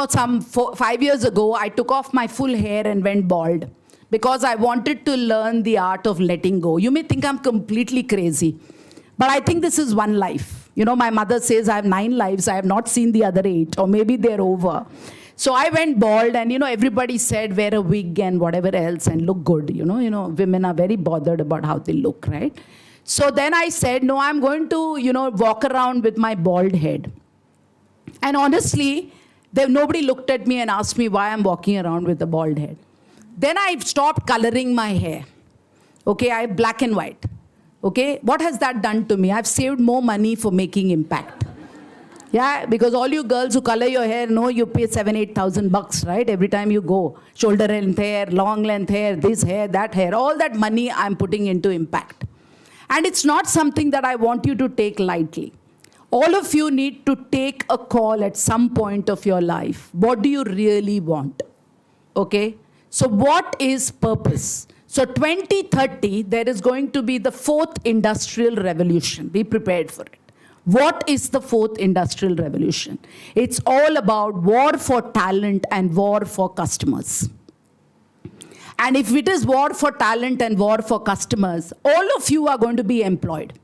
S9: Some 5 years ago, I took off my full hair and went bald because I wanted to learn the art of letting go. You may think I'm completely crazy, but I think this is one life. My mother says I have 9 lives. I have not seen the other 8, or maybe they're over. So I went bald, and everybody said wear a wig and whatever else and look good. Women are very bothered about how they look, right? So then I said, no, I'm going to, walk around with my bald head. And honestly, nobody looked at me and asked me why I'm walking around with a bald head. Then I stopped coloring my hair. Okay, I have black and white. Okay, what has that done to me? I've saved more money for making impact. Yeah, because all you girls who color your hair know you pay $7,000-8,000, right? Every time you go, shoulder length hair, long length hair, this hair, that hair, all that money I'm putting into impact. And it's not something that I want you to take lightly. All of you need to take a call at some point of your life. What do you really want? Okay? So what is purpose? So 2030, there is going to be the 4th industrial revolution. Be prepared for it. What is the 4th industrial revolution? It's all about war for talent and war for customers. And if it is war for talent and war for customers, all of you are going to be employed.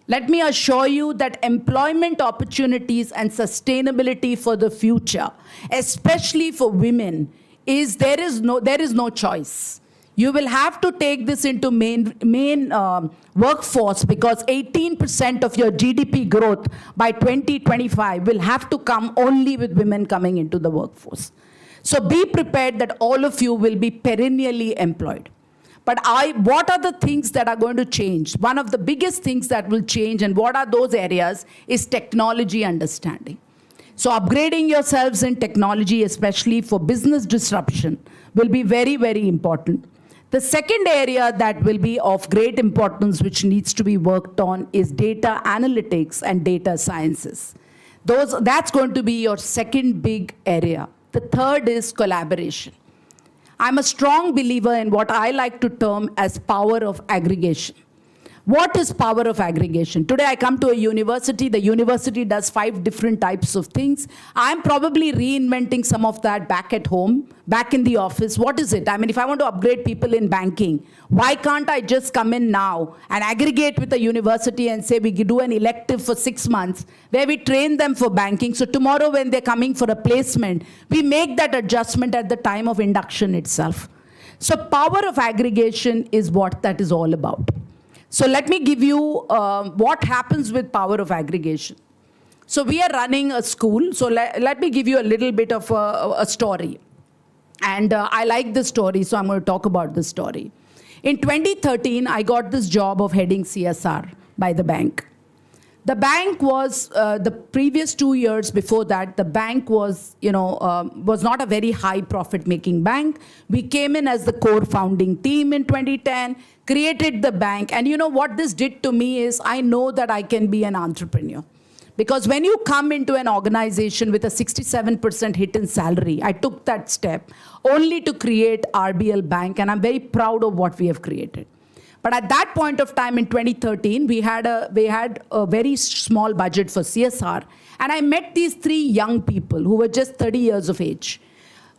S9: Let me assure you that employment opportunities and sustainability for the future, especially for women, there is no choice. You will have to take this into main workforce, because 18% of your GDP growth by 2025 will have to come only with women coming into the workforce. So be prepared that all of you will be perennially employed. But what are the things that are going to change? One of the biggest things that will change, and what are those areas, is technology understanding. So upgrading yourselves in technology, especially for business disruption, will be very, very important. The second area that will be of great importance, which needs to be worked on, is data analytics and data sciences. That's going to be your second big area. The third is collaboration. I'm a strong believer in what I like to term as power of aggregation. What is power of aggregation? Today I come to a university, the university does 5 different types of things. I'm probably reinventing some of that back at home, back in the office. What is it? I mean, if I want to upgrade people in banking, why can't I just come in now and aggregate with a university and say we do an elective for 6 months where we train them for banking, so tomorrow when they're coming for a placement, we make that adjustment at the time of induction itself. So power of aggregation is what that is all about. So let me give you what happens with power of aggregation. So we are running a school. So let me give you a little bit of a story. And I like this story, so I'm going to talk about this story. In 2013, I got this job of heading CSR by the bank. The bank was, the previous 2 years before that, the bank was, was not a very high profit-making bank. We came in as the core founding team in 2010, created the bank. And you know what this did to me is, I know that I can be an entrepreneur. Because when you come into an organization with a 67% hit in salary, I took that step only to create RBL Bank, and I'm very proud of what we have created. But at that point of time in 2013, we had a very small budget for CSR. And I met these 3 young people who were just 30 years of age.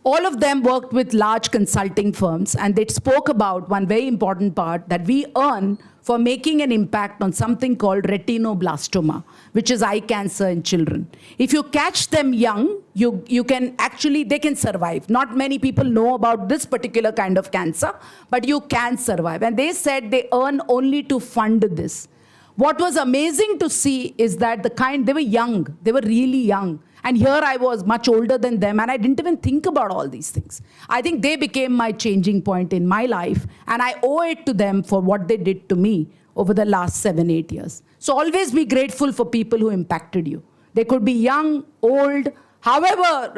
S9: All of them worked with large consulting firms, and they spoke about one very important part that we earn for making an impact on something called retinoblastoma, which is eye cancer in children. If you catch them young, you can actually, they can survive. Not many people know about this particular kind of cancer, but you can survive. And they said they earn only to fund this. What was amazing to see is that they were young, they were really young. And here I was much older than them, and I didn't even think about all these things. I think they became my changing point in my life, and I owe it to them for what they did to me over the last 7-8 years. So always be grateful for people who impacted you. They could be young, old, however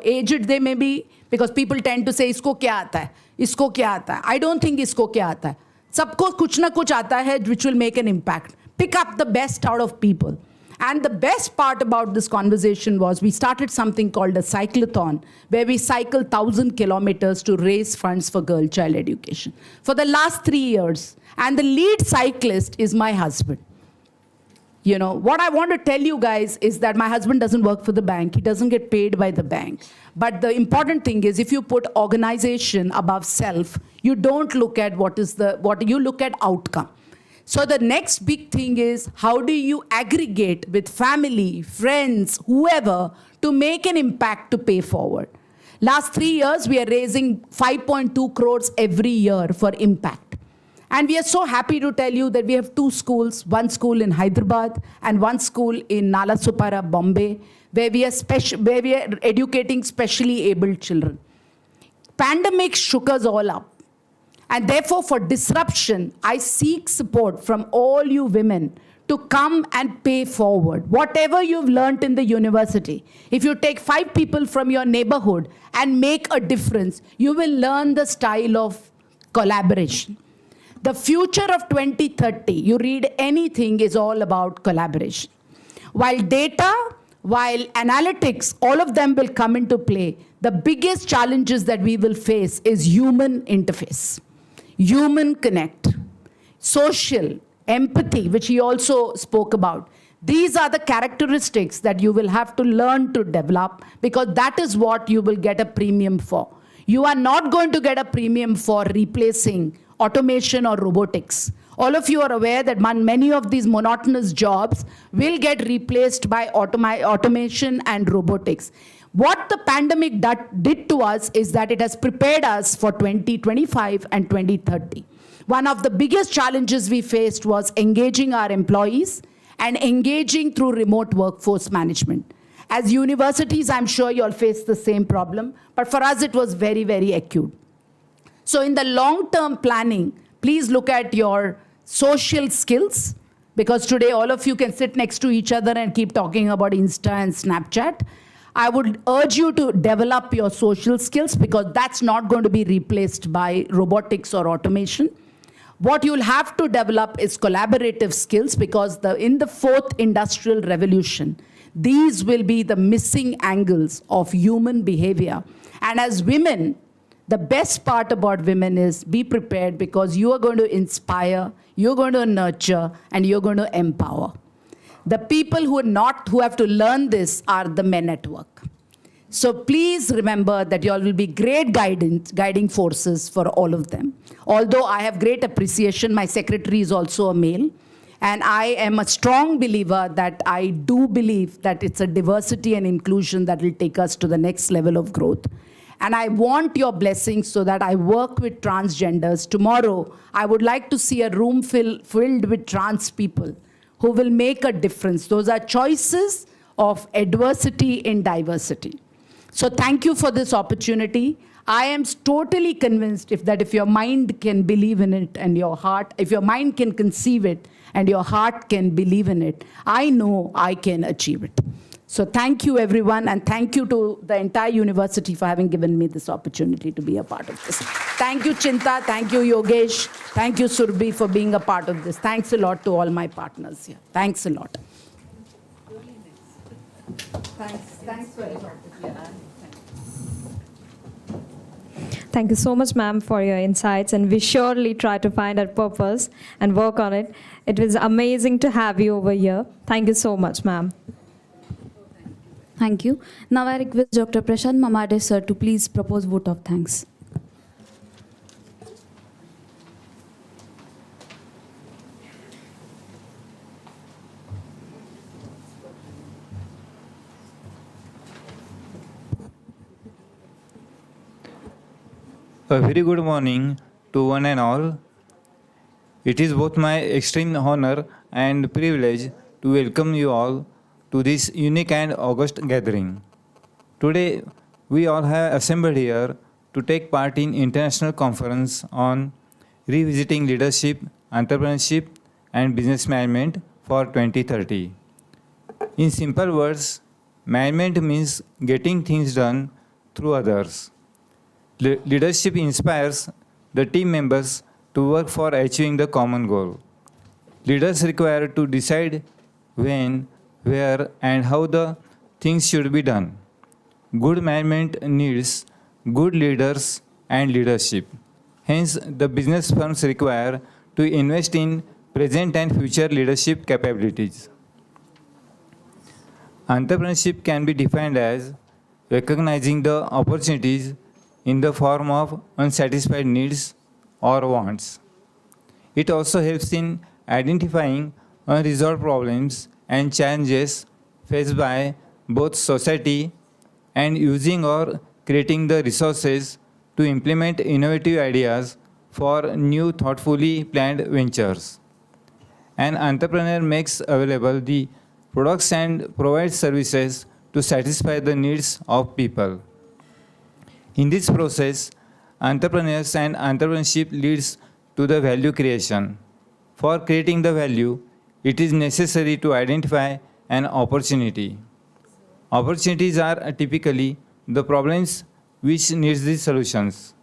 S9: aged they may be, because people tend to say, isko kya aata hai? Isko kya aata hai? I don't think isko kya aata hai. Sabko kuch na kuch aata hai which will make an impact. Pick up the best out of people. And the best part about this conversation was we started something called a cyclothon, where we cycle 1,000 kilometers to raise funds for girl child education for the last 3 years. And the lead cyclist is my husband. You know, what I want to tell you guys is that my husband doesn't work for the bank. He doesn't get paid by the bank. But the important thing is, if you put organization above self, you don't look at what you look at outcome. So the next big thing is, how do you aggregate with family, friends, whoever, to make an impact to pay forward? Last 3 years, we are raising 5.2 crores every year for impact. And we are so happy to tell you that we have 2 schools, one school in Hyderabad and one school in Nalasopara, Bombay, where we are educating specially abled children. Pandemic shook us all up. And therefore, for disruption, I seek support from all you women to come and pay forward. Whatever you've learned in the university, if you take 5 people from your neighborhood and make a difference, you will learn the style of collaboration. The future of 2030, you read anything, is all about collaboration. While data, while analytics, all of them will come into play, the biggest challenges that we will face is human interface. Human connect, social, empathy, which he also spoke about. These are the characteristics that you will have to learn to develop, because that is what you will get a premium for. You are not going to get a premium for replacing automation or robotics. All of you are aware that many of these monotonous jobs will get replaced by automation and robotics. What the pandemic did to us is that it has prepared us for 2025 and 2030. One of the biggest challenges we faced was engaging our employees and engaging through remote workforce management. As universities, I'm sure you all face the same problem, but for us it was very, very acute. So in the long-term planning, please look at your social skills, because today all of you can sit next to each other and keep talking about Insta and Snapchat. I would urge you to develop your social skills, because that's not going to be replaced by robotics or automation. What you'll have to develop is collaborative skills, because in the fourth industrial revolution, these will be the missing angles of human behavior. And as women, the best part about women is be prepared, because you are going to inspire, you're going to nurture, and you're going to empower. The people who have to learn this are the men at work. So please remember that you all will be great guiding forces for all of them. Although I have great appreciation, my secretary is also a male. And I am a strong believer that I do believe that it's a diversity and inclusion that will take us to the next level of growth. And I want your blessings so that I work with transgenders. Tomorrow, I would like to see a room filled with trans people who will make a difference. Those are choices of adversity in diversity. So thank you for this opportunity. I am totally convinced if your mind can believe in it and your heart, if your mind can conceive it and your heart can believe in it, I know I can achieve it. So thank you, everyone, and thank you to the entire university for having given me this opportunity to be a part of this. Thank you, Chinta. Thank you, Yogesh. Thank you, Surbhi, for being a part of this. Thanks a lot to all my partners here. Thanks a lot. Thanks very much.
S2: Thank you so much, ma'am, for your insights, and we surely try to find our purpose and work on it. It was amazing to have you over here. Thank you so much, ma'am.
S1: Thank you. Now I request Dr. Prashant Mamade sir to please propose vote of thanks.
S10: A very good morning to one and all. It is both my extreme honor and privilege to welcome you all to this unique and august gathering. Today, we all have assembled here to take part in international conference on revisiting leadership, entrepreneurship, and business management for 2030. In simple words, management means getting things done through others. Leadership inspires the team members to work for achieving the common goal. Leaders require to decide when, where, and how the things should be done. Good management needs good leaders and leadership. Hence, the business firms require to invest in present and future leadership capabilities. Entrepreneurship can be defined as recognizing the opportunities in the form of unsatisfied needs or wants. It also helps in identifying unresolved problems and challenges faced by both society and using or creating the resources to implement innovative ideas for new thoughtfully planned ventures. An entrepreneur makes available the products and provides services to satisfy the needs of people. In this process, entrepreneurs and entrepreneurship leads to the value creation. For creating the value, it is necessary to identify an opportunity. Opportunities are typically the problems which needs the solutions.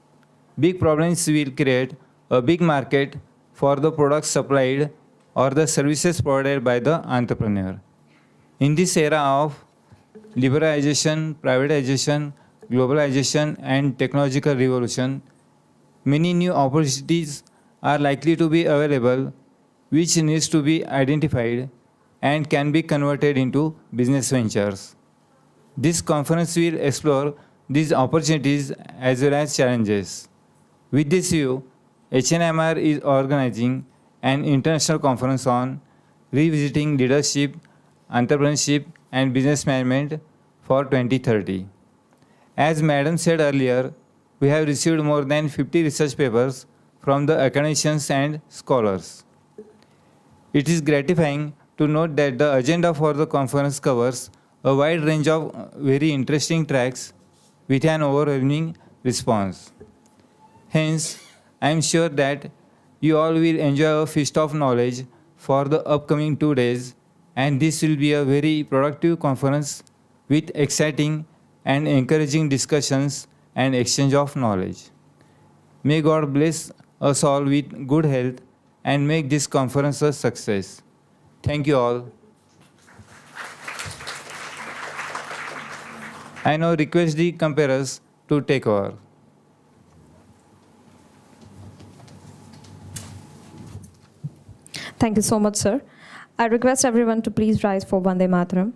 S10: Big problems will create a big market for the products supplied or the services provided by the entrepreneur. In this era of liberalization, privatization, globalization, and technological revolution, many new opportunities are likely to be available, which needs to be identified and can be converted into business ventures. This conference will explore these opportunities as well as challenges. With this view, HNMR is organizing an international conference on revisiting leadership, entrepreneurship, and business management for 2030. As Madam said earlier, we have received more than 50 research papers from the academicians and scholars. It is gratifying to note that the agenda for the conference covers a wide range of very interesting tracks with an overwhelming response. Hence, I am sure that you all will enjoy a feast of knowledge for the upcoming 2 days, and this will be a very productive conference with exciting and encouraging discussions and exchange of knowledge. May God bless us all with good health and make this conference a success. Thank you all. I now request the comparers to take over.
S2: Thank you so much, sir. I request everyone to please rise for Vande Mataram.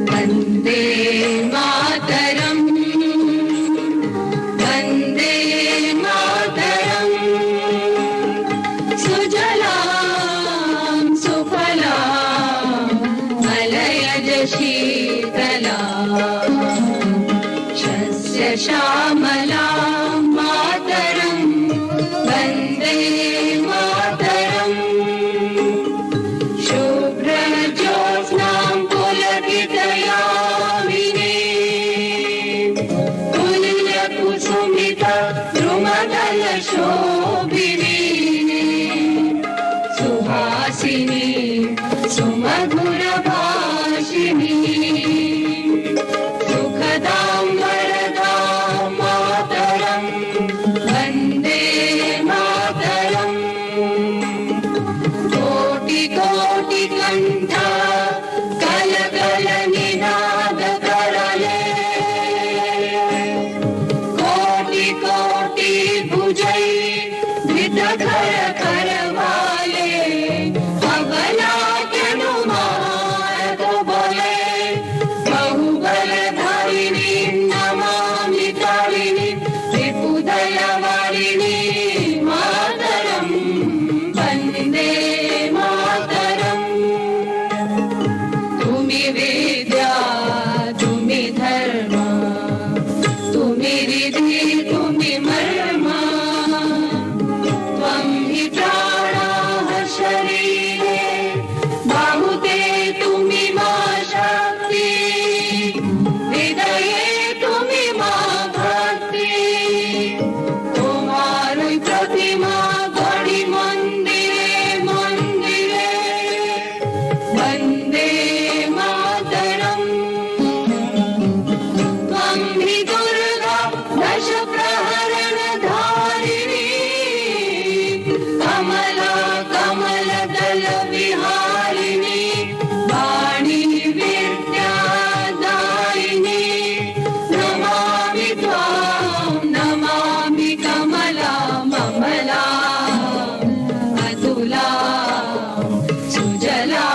S5: Vande Mataram Vande Mataram सुजलां सुफलां मलयज शीतलां शस्य श्यामलां मातरं वन्दे मातरम् शुभ्रज्योत्स्नां पुलकितयामिनी तुल्यकुसुमिता द्रुमदलशोभिनी सुहासिनी सुमधुरभाषिणी सुखदां वरदां मातरं वन्दे मातरम् कोटि कोटि कंठ कल कल निनाद करले कोटि कोटि भुजै विद खर कर वाले अबला के नुमार को बोले बहुबल धारिणी नमामि तारिणी त्रिपुदल वारिणी मातरं वन्दे मातरम् तुमि विद्या तुमि धर्म तुमि रिधि तुमि मर्म त्वं हि प्राणाः शरीरे बाहुते तुमि मा शक्ति हृदये तुमि मा भक्ति তোমারই প্রতিমা গড়ি মন্দিরে মন্দিরে বন্দে মাতরম ত্বং হি দুর্গা দশ প্রহরণ ধারিণী কমলা কমল দল বিহারিণী বাণী বিদ্যা দায়িনী নমামি ত্বাং नमामि कमला ममला अतुला सुजला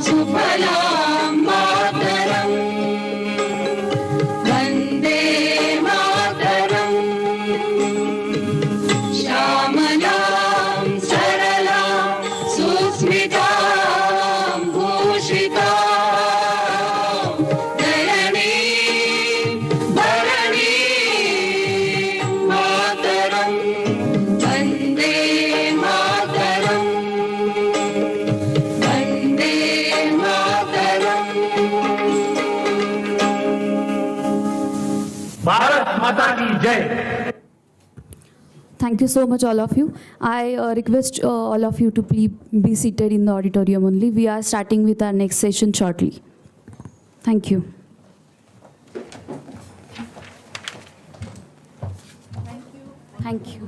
S5: सुफला मातरं वन्दे मातरम् श्यामलां सरलां सुस्मितां भूषितां धरणीं भरणीं मातरं वन्दे मातरम् वन्दे मातरम्
S3: भारत माता की जय।
S1: Thank you so much, all of you. I request all of you to please be seated in the auditorium only. We are starting with our next session shortly. Thank you. Thank you.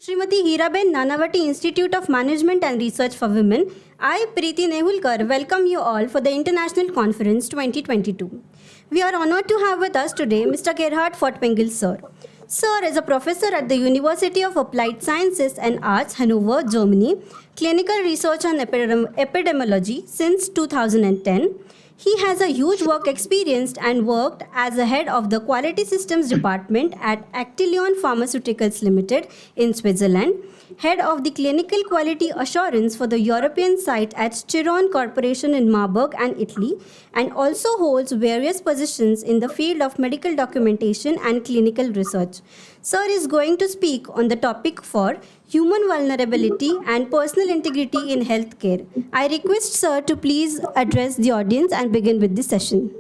S11: Srimati Hiraben Nanavati Institute of Management and Research for Women, I, Preeti Nehulkar, welcome you all for the International Conference 2022. We are honored to have with us today Mr. Gerhard Fortpengel, sir. Sir is a professor at the University of Applied Sciences and Arts, Hanover, Germany, clinical research on epidemiology since 2010. He has a huge work experience and worked as the head of the Quality Systems Department at Actelion Pharmaceuticals Limited in Switzerland, head of the Clinical Quality Assurance for the European site at Chiron Corporation in Marburg and Italy, and also holds various positions in the field of medical documentation and clinical research. Sir is going to speak on the topic for human vulnerability and personal integrity in healthcare. I request Sir to please address the audience and begin with the session.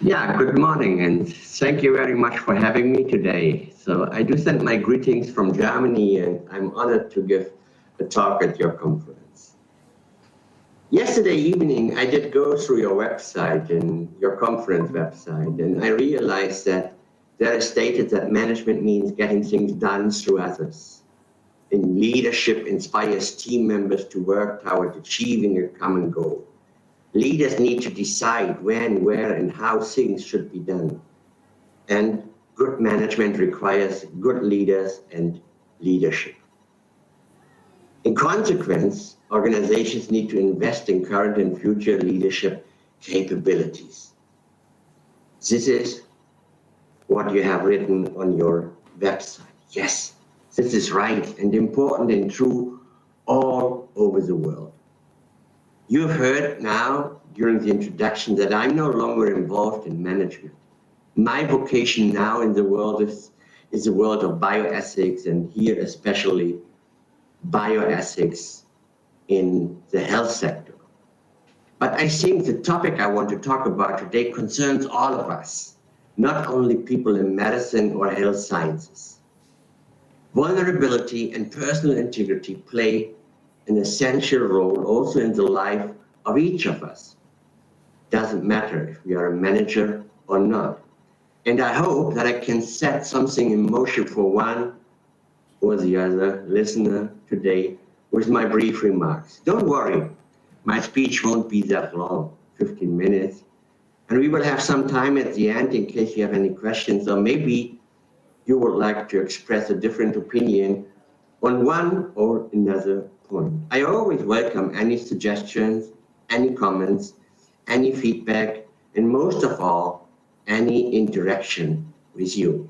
S12: Yeah, good morning, and thank you very much for having me today. So I do send my greetings from Germany, and I'm honored to give a talk at your conference. Yesterday evening, I did go through your website and your conference website, and I realized that there is stated that management means getting things done through others. And leadership inspires team members to work toward achieving a common goal. Leaders need to decide when, where, and how things should be done. And good management requires good leaders and leadership. In consequence, organizations need to invest in current and future leadership capabilities. This is what you have written on your website. Yes, this is right and important and true all over the world. You've heard now during the introduction that I'm no longer involved in management. My vocation now in the world is the world of bioethics, and here especially bioethics in the health sector. But I think the topic I want to talk about today concerns all of us, not only people in medicine or health sciences. Vulnerability and personal integrity play an essential role also in the life of each of us. Doesn't matter if we are a manager or not. And I hope that I can set something in motion for one or the other listener today with my brief remarks. Don't worry, my speech won't be that long, 15 minutes. And we will have some time at the end in case you have any questions, or maybe you would like to express a different opinion on one or another point. I always welcome any suggestions, any comments, any feedback, and most of all, any interaction with you.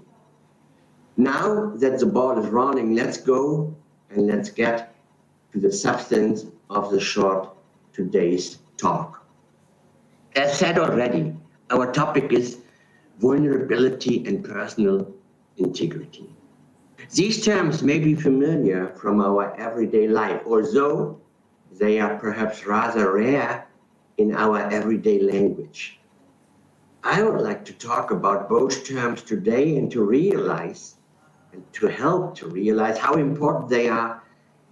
S12: Now that the ball is rolling, let's go and let's get to the substance of the short today's talk. As said already, our topic is vulnerability and personal integrity. These terms may be familiar from our everyday life, although they are perhaps rather rare in our everyday language. I would like to talk about both terms today and to realize, and to help to realize how important they are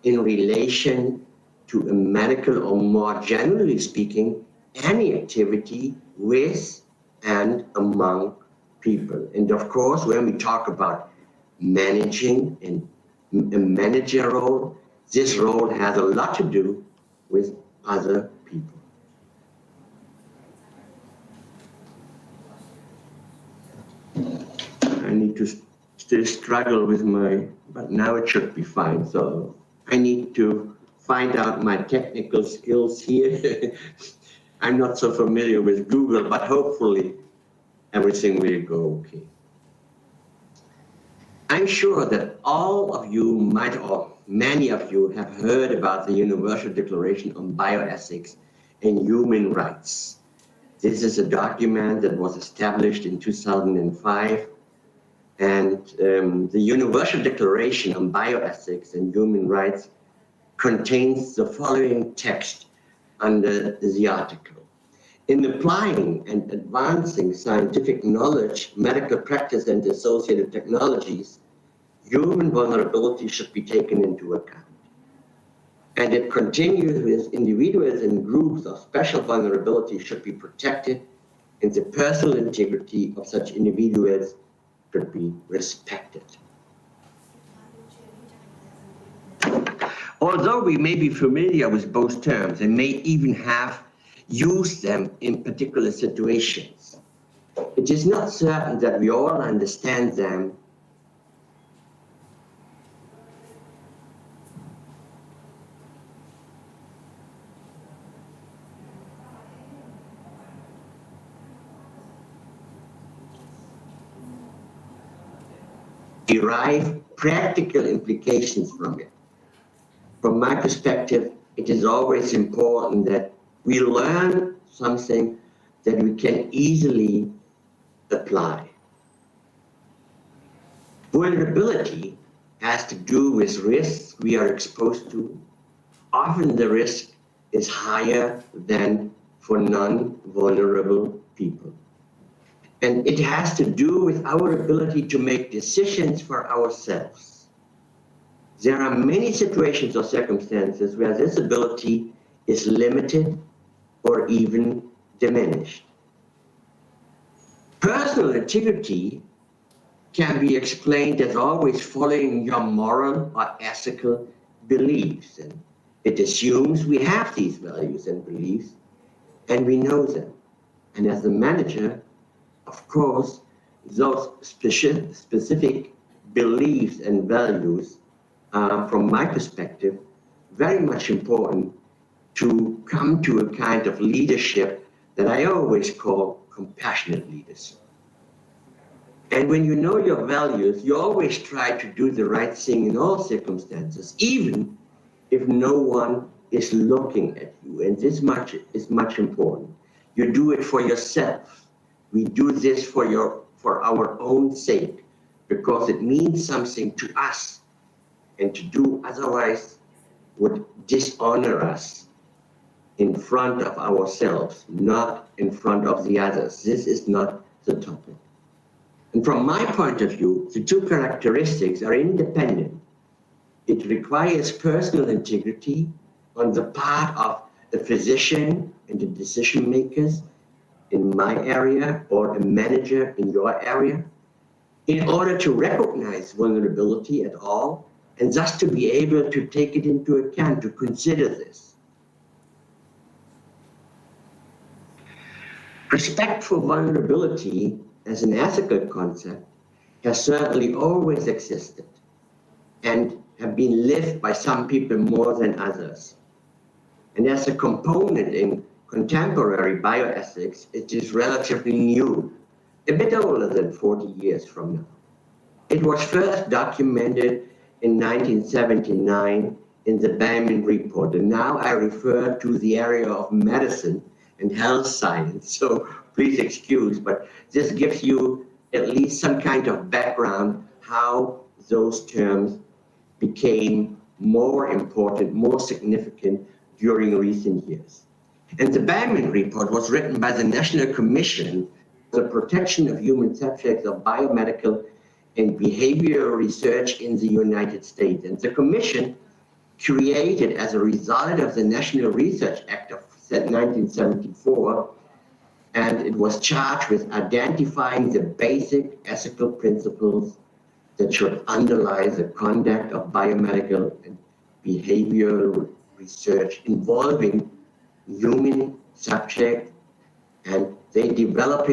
S12: in relation to a medical, or more generally speaking, any activity with and among people. And of course, when we talk about managing and a manager role, this role has a lot to do with other people. I need to still struggle with but now it should be fine. So I need to find out my technical skills here. I'm not so familiar with Google, but hopefully everything will go okay. I'm sure that all of you might, or many of you, have heard about the Universal Declaration on Bioethics and Human Rights. This is a document that was established in 2005, and the Universal Declaration on Bioethics and Human Rights contains the following text under the article. In applying and advancing scientific knowledge, medical practice, and associated technologies, human vulnerability should be taken into account. And it continues with individuals and groups of special vulnerability should be protected, and the personal integrity of such individuals should be respected. Although we may be familiar with both terms and may even have used them in particular situations, it is not certain that we all understand them derive practical implications from it. From my perspective, it is always important that we learn something that we can easily apply. Vulnerability has to do with risks we are exposed to. Often the risk is higher than for non-vulnerable people. And it has to do with our ability to make decisions for ourselves. There are many situations or circumstances where this ability is limited or even diminished. Personal integrity can be explained as always following your moral or ethical beliefs. And it assumes we have these values and beliefs and we know them. And as a manager, of course, those specific beliefs and values are, from my perspective, very much important to come to a kind of leadership that I always call compassionate leadership. And when you know your values, you always try to do the right thing in all circumstances, even if no one is looking at you. And this much is much important. You do it for yourself. We do this for our own sake, because it means something to us, and to do otherwise would dishonor us in front of ourselves, not in front of the others. This is not the topic. And from my point of view, the two characteristics are independent. It requires personal integrity on the part of the physician and the decision makers in my area, or a manager in your area, in order to recognize vulnerability at all, and thus to be able to take it into account, to consider this. Respect for vulnerability as an ethical concept has certainly always existed and have been lived by some people more than others. And as a component in contemporary bioethics, it is relatively new, a bit older than 40 years from now. It was first documented in 1979 in the Bauman Report, and now I refer to the area of medicine and health science, so please excuse, but this gives you at least some kind of background how those terms became more important, more significant during recent years. And the Bauman Report was written by the National Commission for the Protection of Human Subjects of Biomedical and Behavioral Research in the United States. And the Commission, created as a result of the National Research Act of 1974, and it was charged with identifying the basic ethical principles that should underlie the conduct of biomedical and behavioral research involving human subjects, and they develop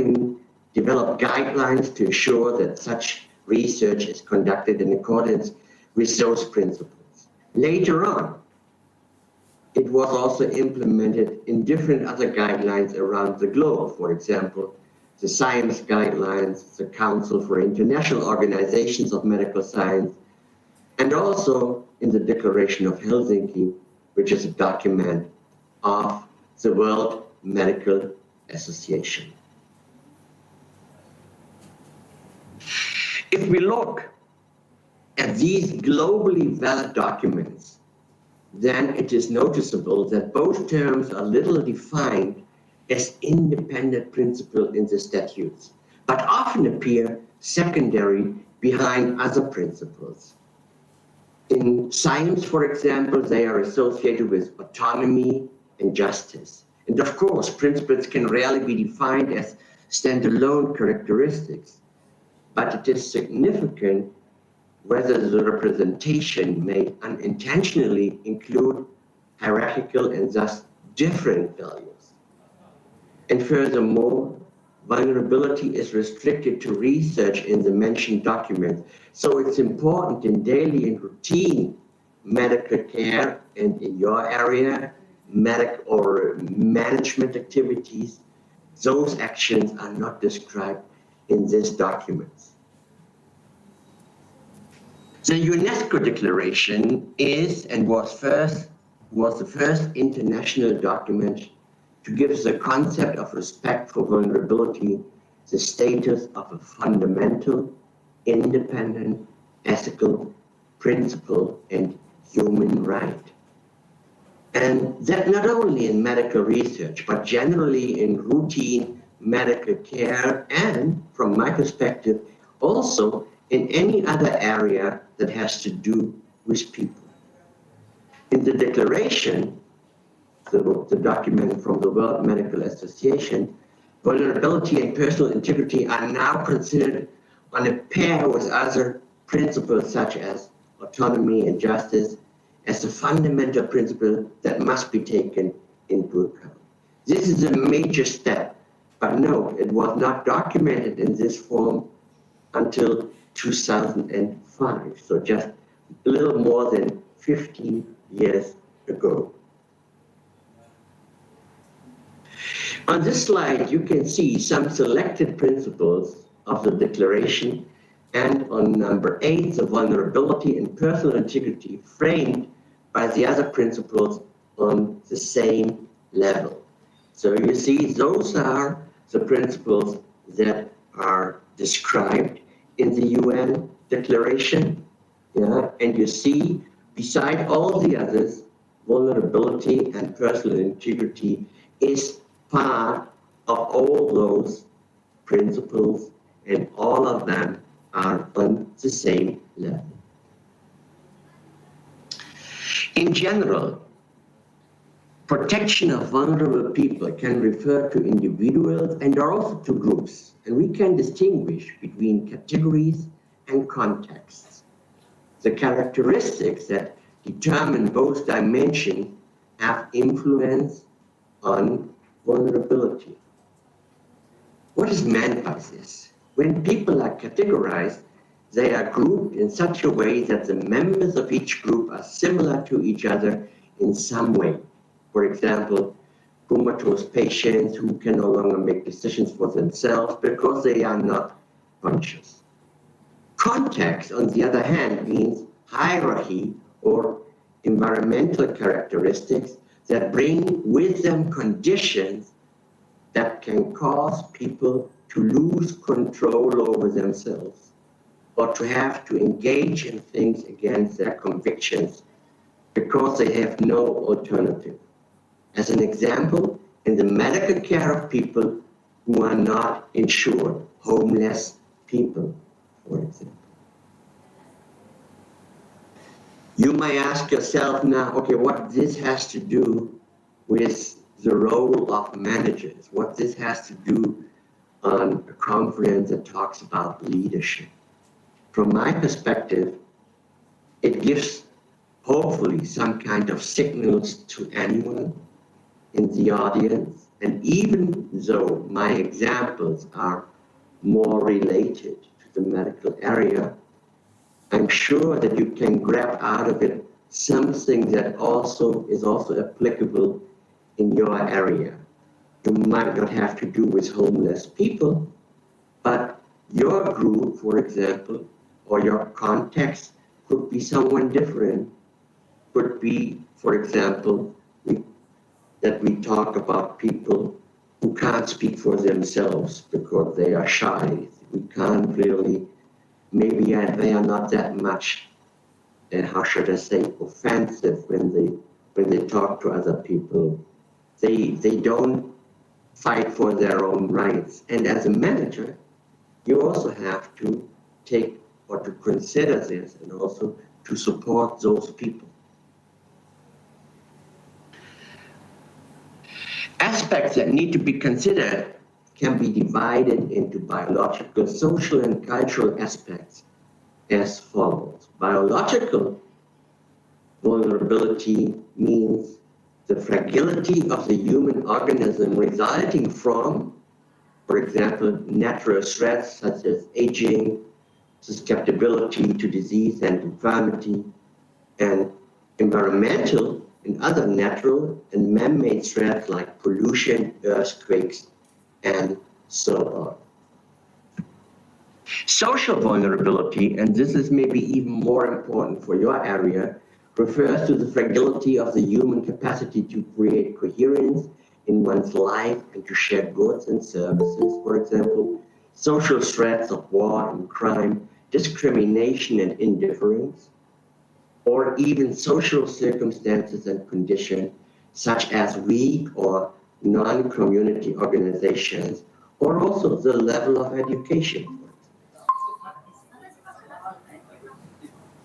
S12: guidelines to ensure that such research is conducted in accordance with those principles. Later on, it was also implemented in different other guidelines around the globe. For example, the Science Guidelines, the Council for International Organizations of Medical Science, and also in the Declaration of Helsinki, which is a document of the World Medical Association. If we look at these globally valid documents, then it is noticeable that both terms are little defined as independent principles in the statutes, but often appear secondary behind other principles. In science, for example, they are associated with autonomy and justice. And of course, principles can rarely be defined as standalone characteristics. but it is significant whether the representation may unintentionally include hierarchical and thus different values. And furthermore, vulnerability is restricted to research in the mentioned documents. So it's important in daily and routine medical care and in your area, medical or management activities, those actions are not described in these documents. The UNESCO Declaration is and was the first international document to give the concept of respect for vulnerability the status of a fundamental, independent, ethical principle and human right. And that not only in medical research, but generally in routine medical care and, from my perspective, also in any other area that has to do with people. In the declaration, the document from the World Medical Association, vulnerability and personal integrity are now considered on a pair with other principles such as autonomy and justice as a fundamental principle that must be taken into account. This is a major step, but no, it was not documented in this form until 2005, so just a little more than 15 years ago. On this slide, you can see some selected principles of the declaration, and on number 8, the vulnerability and personal integrity framed by the other principles on the same level. So you see, those are the principles that are described in the UN Declaration, and you see, beside all the others, vulnerability and personal integrity is part of all those principles, and all of them are on the same level. In general, protection of vulnerable people can refer to individuals and also to groups, and we can distinguish between categories and contexts. The characteristics that determine both dimensions have influence on vulnerability. What is meant by this? When people are categorized, they are grouped in such a way that the members of each group are similar to each other in some way. For example, comatose patients who can no longer make decisions for themselves because they are not conscious. Context, on the other hand, means hierarchy or environmental characteristics that bring with them conditions that can cause people to lose control over themselves or to have to engage in things against their convictions because they have no alternative. As an example, in the medical care of people who are not insured, homeless people, for example. You might ask yourself now, okay, what this has to do with the role of managers, what this has to do on a conference that talks about leadership. From my perspective, it gives hopefully some kind of signals to anyone in the audience. And even though my examples are more related to the medical area, I'm sure that you can grab out of it something that is also applicable in your area. You might not have to do with homeless people, but your group, for example, or your context could be someone different. Could be, for example, that we talk about people who can't speak for themselves because they are shy. We can't really, maybe they are not that much, how should I say, offensive when they talk to other people. They don't fight for their own rights. And as a manager, you also have to take or to consider this and also to support those people. Aspects that need to be considered can be divided into biological, social, and cultural aspects as follows. Biological vulnerability means the fragility of the human organism resulting from, for example, natural threats such as aging, susceptibility to disease and infirmity, and environmental and other natural and man-made threats like pollution, earthquakes, and so on. Social vulnerability, and this is maybe even more important for your area, refers to the fragility of the human capacity to create coherence in one's life and to share goods and services, for example, social threats of war and crime, discrimination and indifference, or even social circumstances and conditions such as weak or non-community organizations, or also the level of education.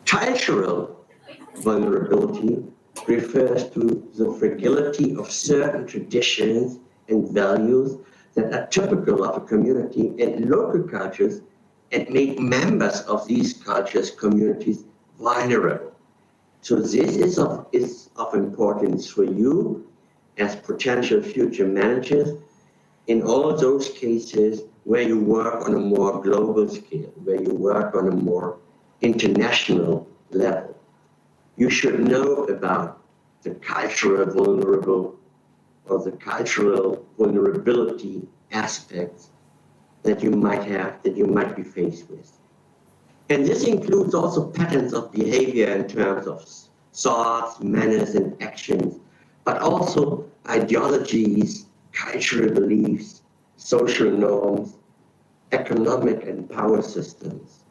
S12: Cultural vulnerability refers to the fragility of certain traditions and values that are typical of a community and local cultures and make members of these cultures, communities, vulnerable. So this is of importance for you as potential future managers in all those cases where you work on a more global scale, where you work on a more international level. You should know about the cultural vulnerability aspects that you might have, that you might be faced with. And this includes also patterns of behavior in terms of thoughts, manners, and actions, but also ideologies, cultural beliefs, social norms, economic and power systems,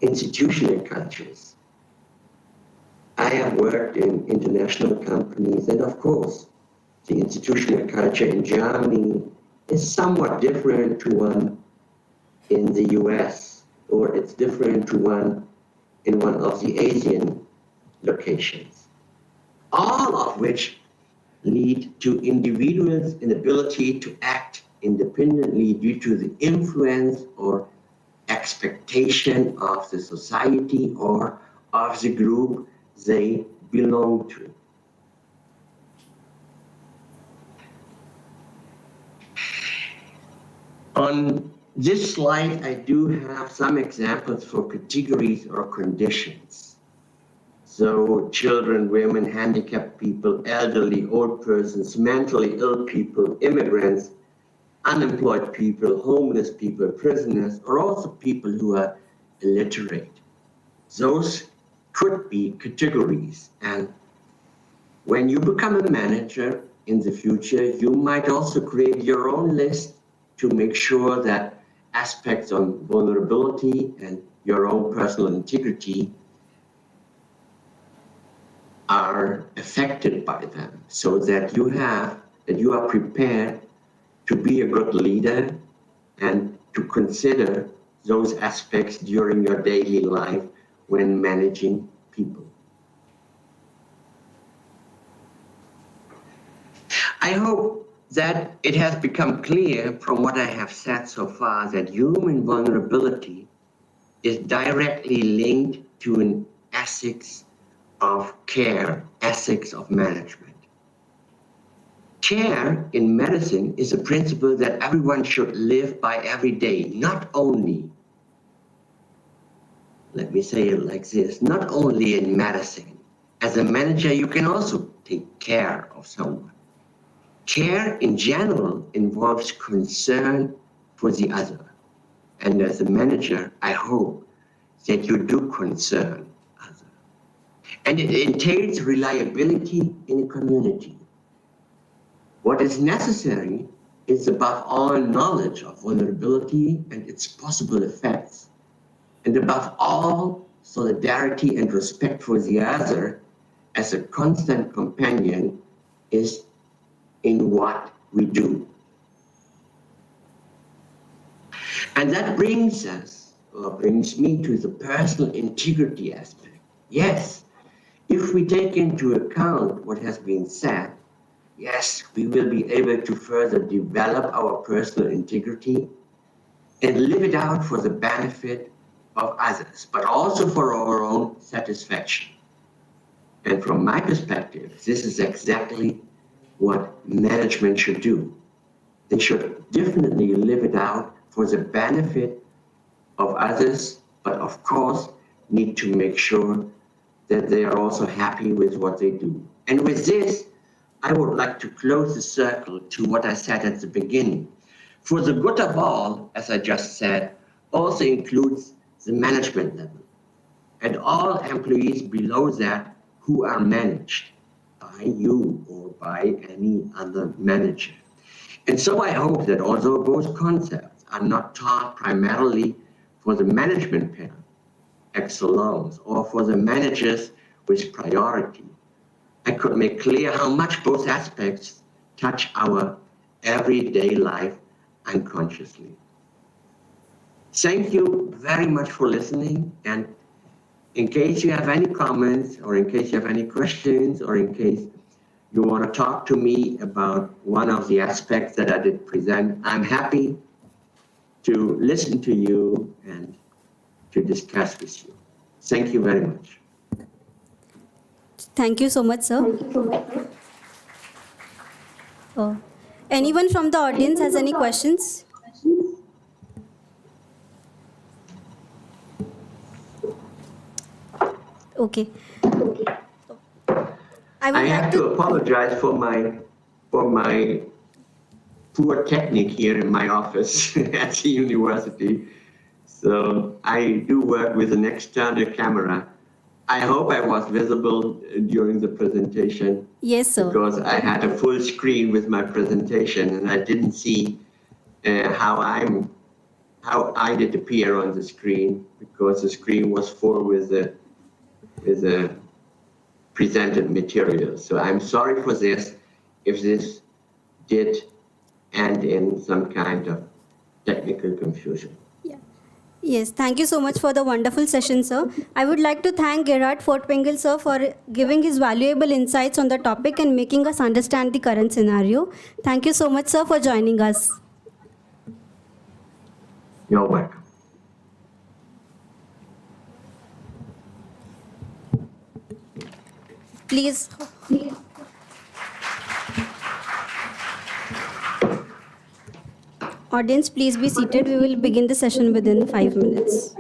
S12: institutional cultures. I have worked in international companies, and of course, the institutional culture in Germany is somewhat different to one in the US, or it's different to one in one of the Asian locations. All of which lead to individuals' inability to act independently due to the influence or expectation of the society or of the group they belong to. On this slide, I do have some examples for categories or conditions. So children, women, handicapped people, elderly, old persons, mentally ill people, immigrants, unemployed people, homeless people, prisoners, or also people who are illiterate. Those could be categories. And when you become a manager in the future, you might also create your own list to make sure that aspects on vulnerability and your own personal integrity are affected by them, so that you are prepared to be a good leader and to consider those aspects during your daily life when managing people. I hope that it has become clear from what I have said so far that human vulnerability is directly linked to an ethics of care, ethics of management. Care in medicine is a principle that everyone should live by every day, not only, let me say it like this, not only in medicine. As a manager, you can also take care of someone. Care in general involves concern for the other. And as a manager, I hope that you do concern others. And it entails reliability in a community. What is necessary is above all knowledge of vulnerability and its possible effects. And above all, solidarity and respect for the other as a constant companion is in what we do. And that brings me to the personal integrity aspect. Yes, if we take into account what has been said, yes, we will be able to further develop our personal integrity and live it out for the benefit of others, but also for our own satisfaction. And from my perspective, this is exactly what management should do. They should definitely live it out for the benefit of others, but of course need to make sure that they are also happy with what they do. And with this, I would like to close the circle to what I said at the beginning. For the good of all, as I just said, also includes the management level and all employees below that who are managed by you or by any other manager. And so I hope that although both concepts are not taught primarily for the management panel, excellence, or for the managers with priority, I could make clear how much both aspects touch our everyday life unconsciously. Thank you very much for listening, and in case you have any comments, or in case you have any questions, or in case you want to talk to me about one of the aspects that I did present, I'm happy to listen to you and to discuss with you. Thank you very much.
S11: Thank you so much, sir. Anyone from the audience has any questions? Okay.
S12: I have to apologize for my poor technique here in my office at the university. So I do work with an external camera. I hope I was visible during the presentation.
S11: Yes, sir.
S12: Because I had a full screen with my presentation and I didn't see how I did appear on the screen, because the screen was full with the presented material. So I'm sorry for this, if this did end in some kind of technical confusion.
S11: Yes, thank you so much for the wonderful session, sir. I would like to thank Gerhard Fortwinkel, sir, for giving his valuable insights on the topic and making us understand the current scenario. Thank you so much, sir, for joining us.
S12: You're welcome.
S11: Please. Audience, please be seated. We will begin the session within 5 minutes.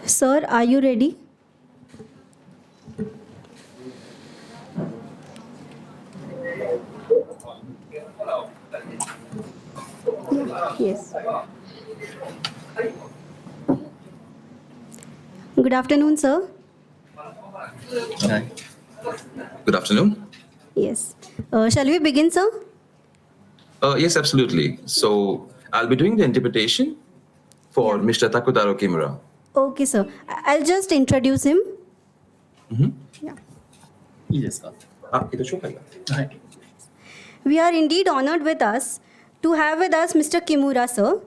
S11: Sir, are you ready? Yes. Good afternoon, sir.
S13: Hi. Good afternoon.
S11: Yes. Shall we begin, sir?
S13: Yes, absolutely. So I'll be doing the interpretation for Mr. Takutaro Kimura.
S11: Okay, sir. I'll just introduce him. Yeah. We are indeed honored with us to have with us Mr. Kimura, sir.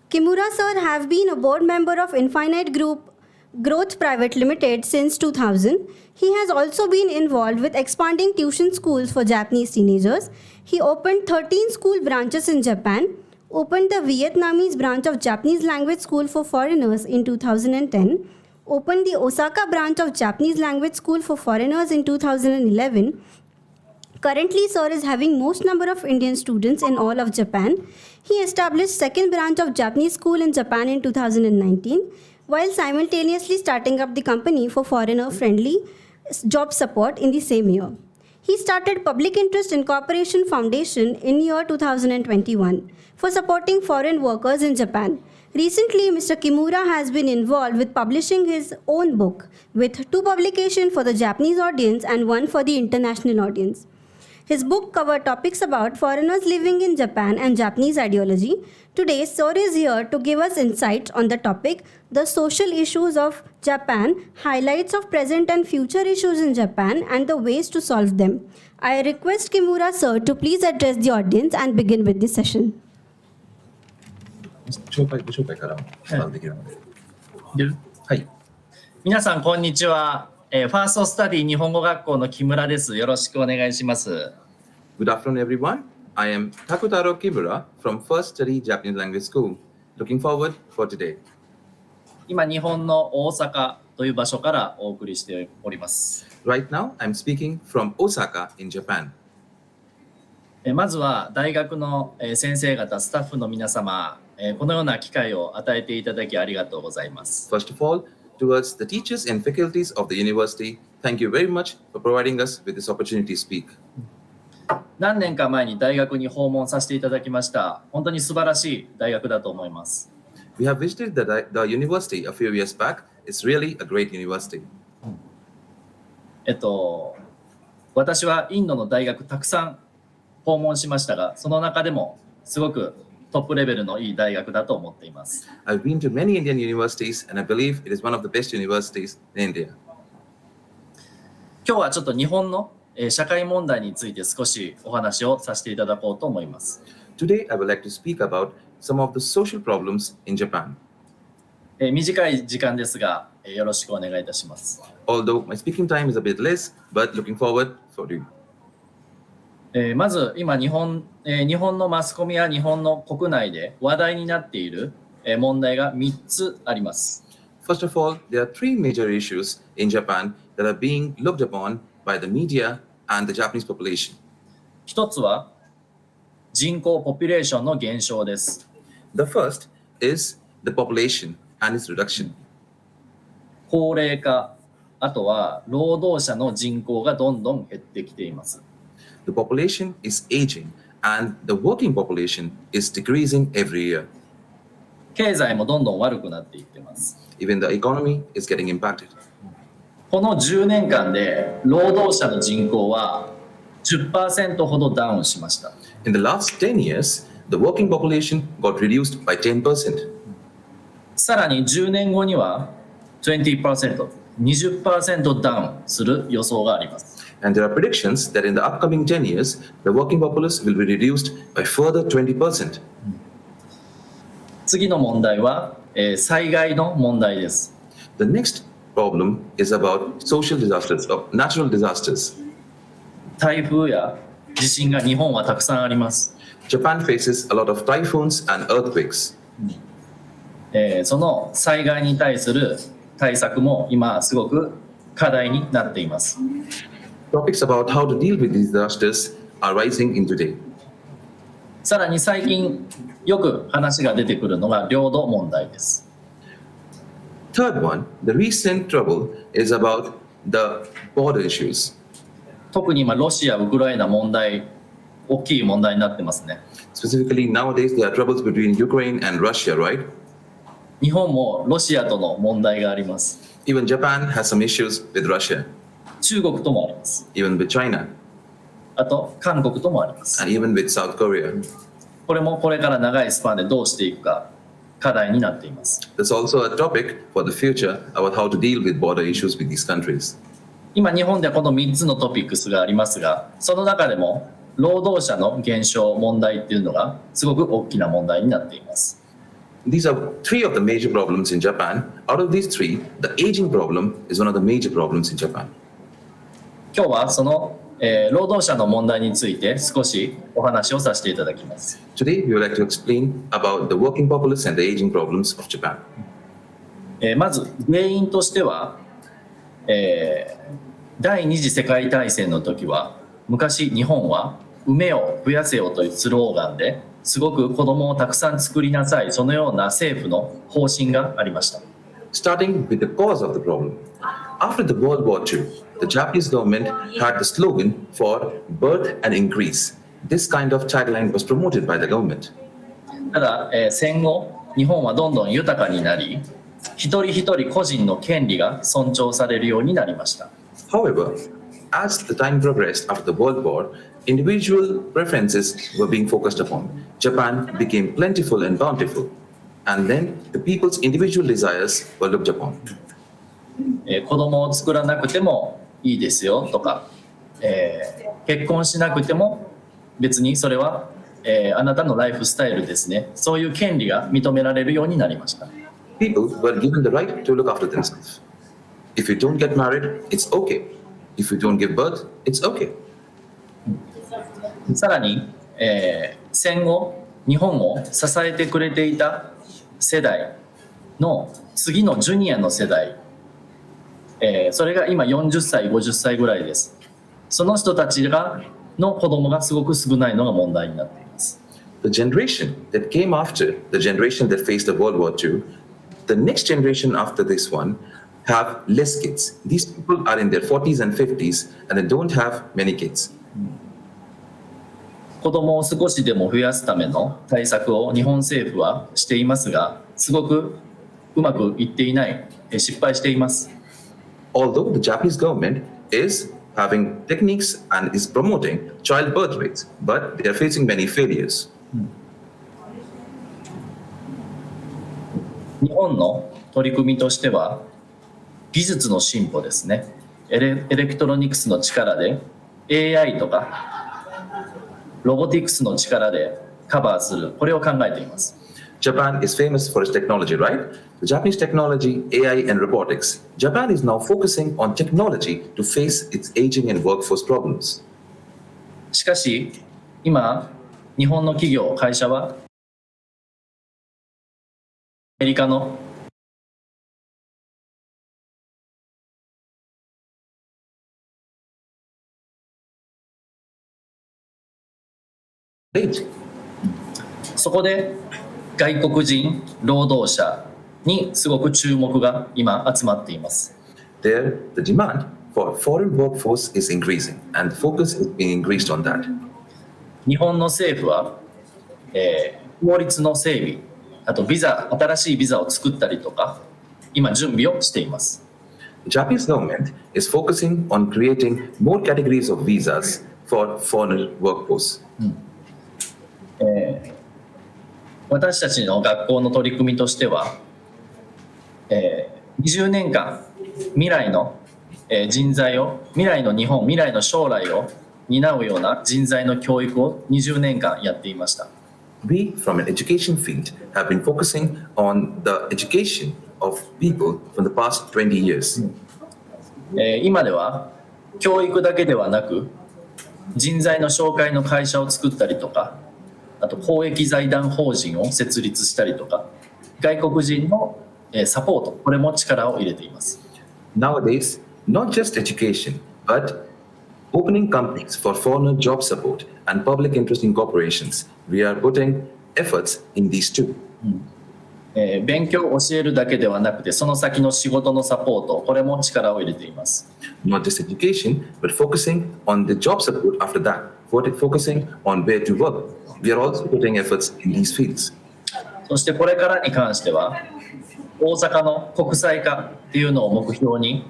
S11: Kimura, sir, have been a board member of Infinite Group Growth Private Limited since 2000. He has also been involved with expanding tuition schools for Japanese teenagers. He opened 13 school branches in Japan, opened the Vietnamese branch of Japanese language school for foreigners in 2010, opened the Osaka branch of Japanese language school for foreigners in 2011. Currently, sir is having most number of Indian students in all of Japan. He established second branch of Japanese school in Japan in 2019, while simultaneously starting up the company for foreigner-friendly job support in the same year. He started Public Interest Incorporation Foundation in year 2021 for supporting foreign workers in Japan. Recently, Mr. Kimura has been involved with publishing his own book, with 2 publications for the Japanese audience and 1 for the international audience. His book covered topics about foreigners living in Japan and Japanese ideology. Today, Sir is here to give us insights on the topic, the social issues of Japan, highlights of present and future issues in Japan, and the ways to solve them. I request Kimura Sir to please address the audience and begin with the session.
S13: ご紹介からスタートできるので。はい。
S3: 皆さん、こんにちは。ファーストスタディ日本語学校の木村です。よろしくお願いします。
S13: Good afternoon, everyone. I am Takutaro Kimura from First Study Japanese Language School. Looking forward for today.
S3: 今、日本の大阪という場所からお送りしております。
S13: Right now, I'm speaking from Osaka in Japan.
S3: まずは大学の先生方、スタッフの皆様、このような機会を与えていただきありがとうございます。
S13: First of all, towards the teachers and faculties of the university, thank you very much for providing us with this opportunity to speak.
S3: 何年か前に大学に訪問させていただきました。本当に素晴らしい大学だと思います。
S13: We have visited the university a few years back. It's really a great university.
S3: 私はインドの大学たくさん訪問しましたが、その中でもすごくトップレベルのいい大学だと思っています。
S13: I've been to many Indian universities and I believe it is one of the best universities in India.
S3: 今日はちょっと日本の社会問題について少しお話をさせていただこうと思います。
S13: Today, I would like to speak about some of the social problems in Japan.
S3: 短い時間ですが、よろしくお願いいたします。
S13: Although my speaking time is a bit less, but looking forward for you.
S3: まず今日本のマスコミや日本の国内で話題になっている問題が3つあります。
S13: First of all, there are 3 major issues in Japan that are being looked upon by the media and the Japanese population.
S3: 一つは人口ポピュレーションの減少です。
S13: The first is the population and its reduction.
S3: 高齢化、あとは労働者の人口がどんどん減ってきています。
S13: The population is aging and the working population is decreasing every year.
S3: 経済もどんどん悪くなっていっています。
S13: Even the economy is getting impacted.
S3: この10年間で労働者の人口は 10% ほどダウンしました。
S13: In the last 10 years, the working population got reduced by 10%.
S3: さらに10年後には 20%、20% ダウンする予想があります。
S13: And there are predictions that in the upcoming 10 years, the working populace will be reduced by further 20%.
S3: 次の問題は、災害の問題です。
S13: The next problem is about social disasters, or natural disasters.
S3: 台風や地震が日本はたくさんあります。
S13: Japan faces a lot of typhoons and earthquakes.
S3: その災害に対する対策も今すごく課題になっています。
S13: Topics about how to deal with these disasters are rising in today.
S3: さらに最近よく話が出てくるのが領土問題です。
S13: Third one, the recent trouble is about the border issues.
S3: 特に今ロシア・ウクライナ問題、大きい問題になってますね。
S13: Specifically nowadays there are troubles between Ukraine and Russia, right?
S3: 日本もロシアとの問題があります。
S13: Even Japan has some issues with Russia.
S3: 中国ともあります。
S13: Even with China.
S3: あと韓国ともあります。
S13: And even with South Korea.
S3: これもこれから長いスパンでどうしていくか課題になっています。
S13: There's also a topic for the future about how to deal with border issues with these countries.
S3: 今日本ではこの3つのトピックスがありますが、その中でも労働者の減少問題っていうのがすごく大きな問題になっています。
S13: These are 3 of the major problems in Japan. Out of these 3, the aging problem is one of the major problems in Japan.
S3: 今日はその労働者の問題について少しお話をさせていただきます。
S13: Today, we would like to explain about the working populace and the aging problems of Japan.
S3: まず原因としては、第二次世界大戦の時は昔日本は産めよ増やせよというスローガンですごく子供をたくさん作りなさい、そのような政府の方針がありました。
S13: Starting with the cause of the problem. After the World War II, the Japanese government had the slogan for birth and increase. This kind of tagline was promoted by the government.
S3: ただ、戦後日本はどんどん豊かになり、一人一人個人の権利が尊重されるようになりました。
S13: However, as the time progressed after the World War, individual preferences were being focused upon. Japan became plentiful and bountiful, and then the people's individual desires were looked upon.
S3: 子供を作らなくてもいいですよとか、結婚しなくても別にそれは、あなたのライフスタイルですね、そういう権利が認められるようになりました。
S13: People were given the right to look after themselves. If you don't get married, it's okay. If you don't give birth, it's okay.
S3: さらに、戦後日本を支えてくれていた世代の次のジュニアの世代、それが今40歳50歳ぐらいです。その人たちの子供がすごく少ないのが問題になっています。
S13: The generation that came after the generation that faced the World War II, the next generation after this one have less kids. These people are in their 40s and 50s and they don't have many kids.
S3: 子供を少しでも増やすための対策を日本政府はしていますが、すごくうまくいっていない、失敗しています。
S13: Although the Japanese government is having techniques and is promoting child birth rates, but they are facing many failures.
S3: 日本の取り組みとしては技術の進歩ですね。エレクトロニクスの力で AI とかロボティクスの力でカバーする、これを考えています。
S13: Japan is famous for its technology, right? The Japanese technology, AI, and robotics. Japan is now focusing on technology to face its aging and workforce problems.
S3: しかし今日本の企業会社はアメリカのそこで外国人労働者にすごく注目が今集まっています。
S13: There, the demand for foreign workforce is increasing, and focus is being increased on that.
S3: 日本の政府は、法律の整備、あと新しいビザを作ったりとか、今準備をしています。
S13: The Japanese government is focusing on creating more categories of visas for foreign workforce.
S3: 私たちの学校の取り組みとしては、20年間未来の人材を、未来の日本、未来の将来を担うような人材の教育を20年間やっていました。
S13: We, from an education field, have been focusing on the education of people for the past 20 years.
S3: 今では教育だけではなく、人材の紹介の会社を作ったりとか、あと公益財団法人を設立したりとか、外国人のサポート、これも力を入れています。
S13: Nowadays, not just education, but opening companies for foreigner job support and public interest in corporations. We are putting efforts in these two.
S3: 勉強を教えるだけではなくて、その先の仕事のサポート、これも力を入れています。
S13: Not just education, but focusing on the job support after that, focusing on where to work. We are also putting efforts in these fields.
S3: そしてこれからに関しては、大阪の国際化っていうのを目標に、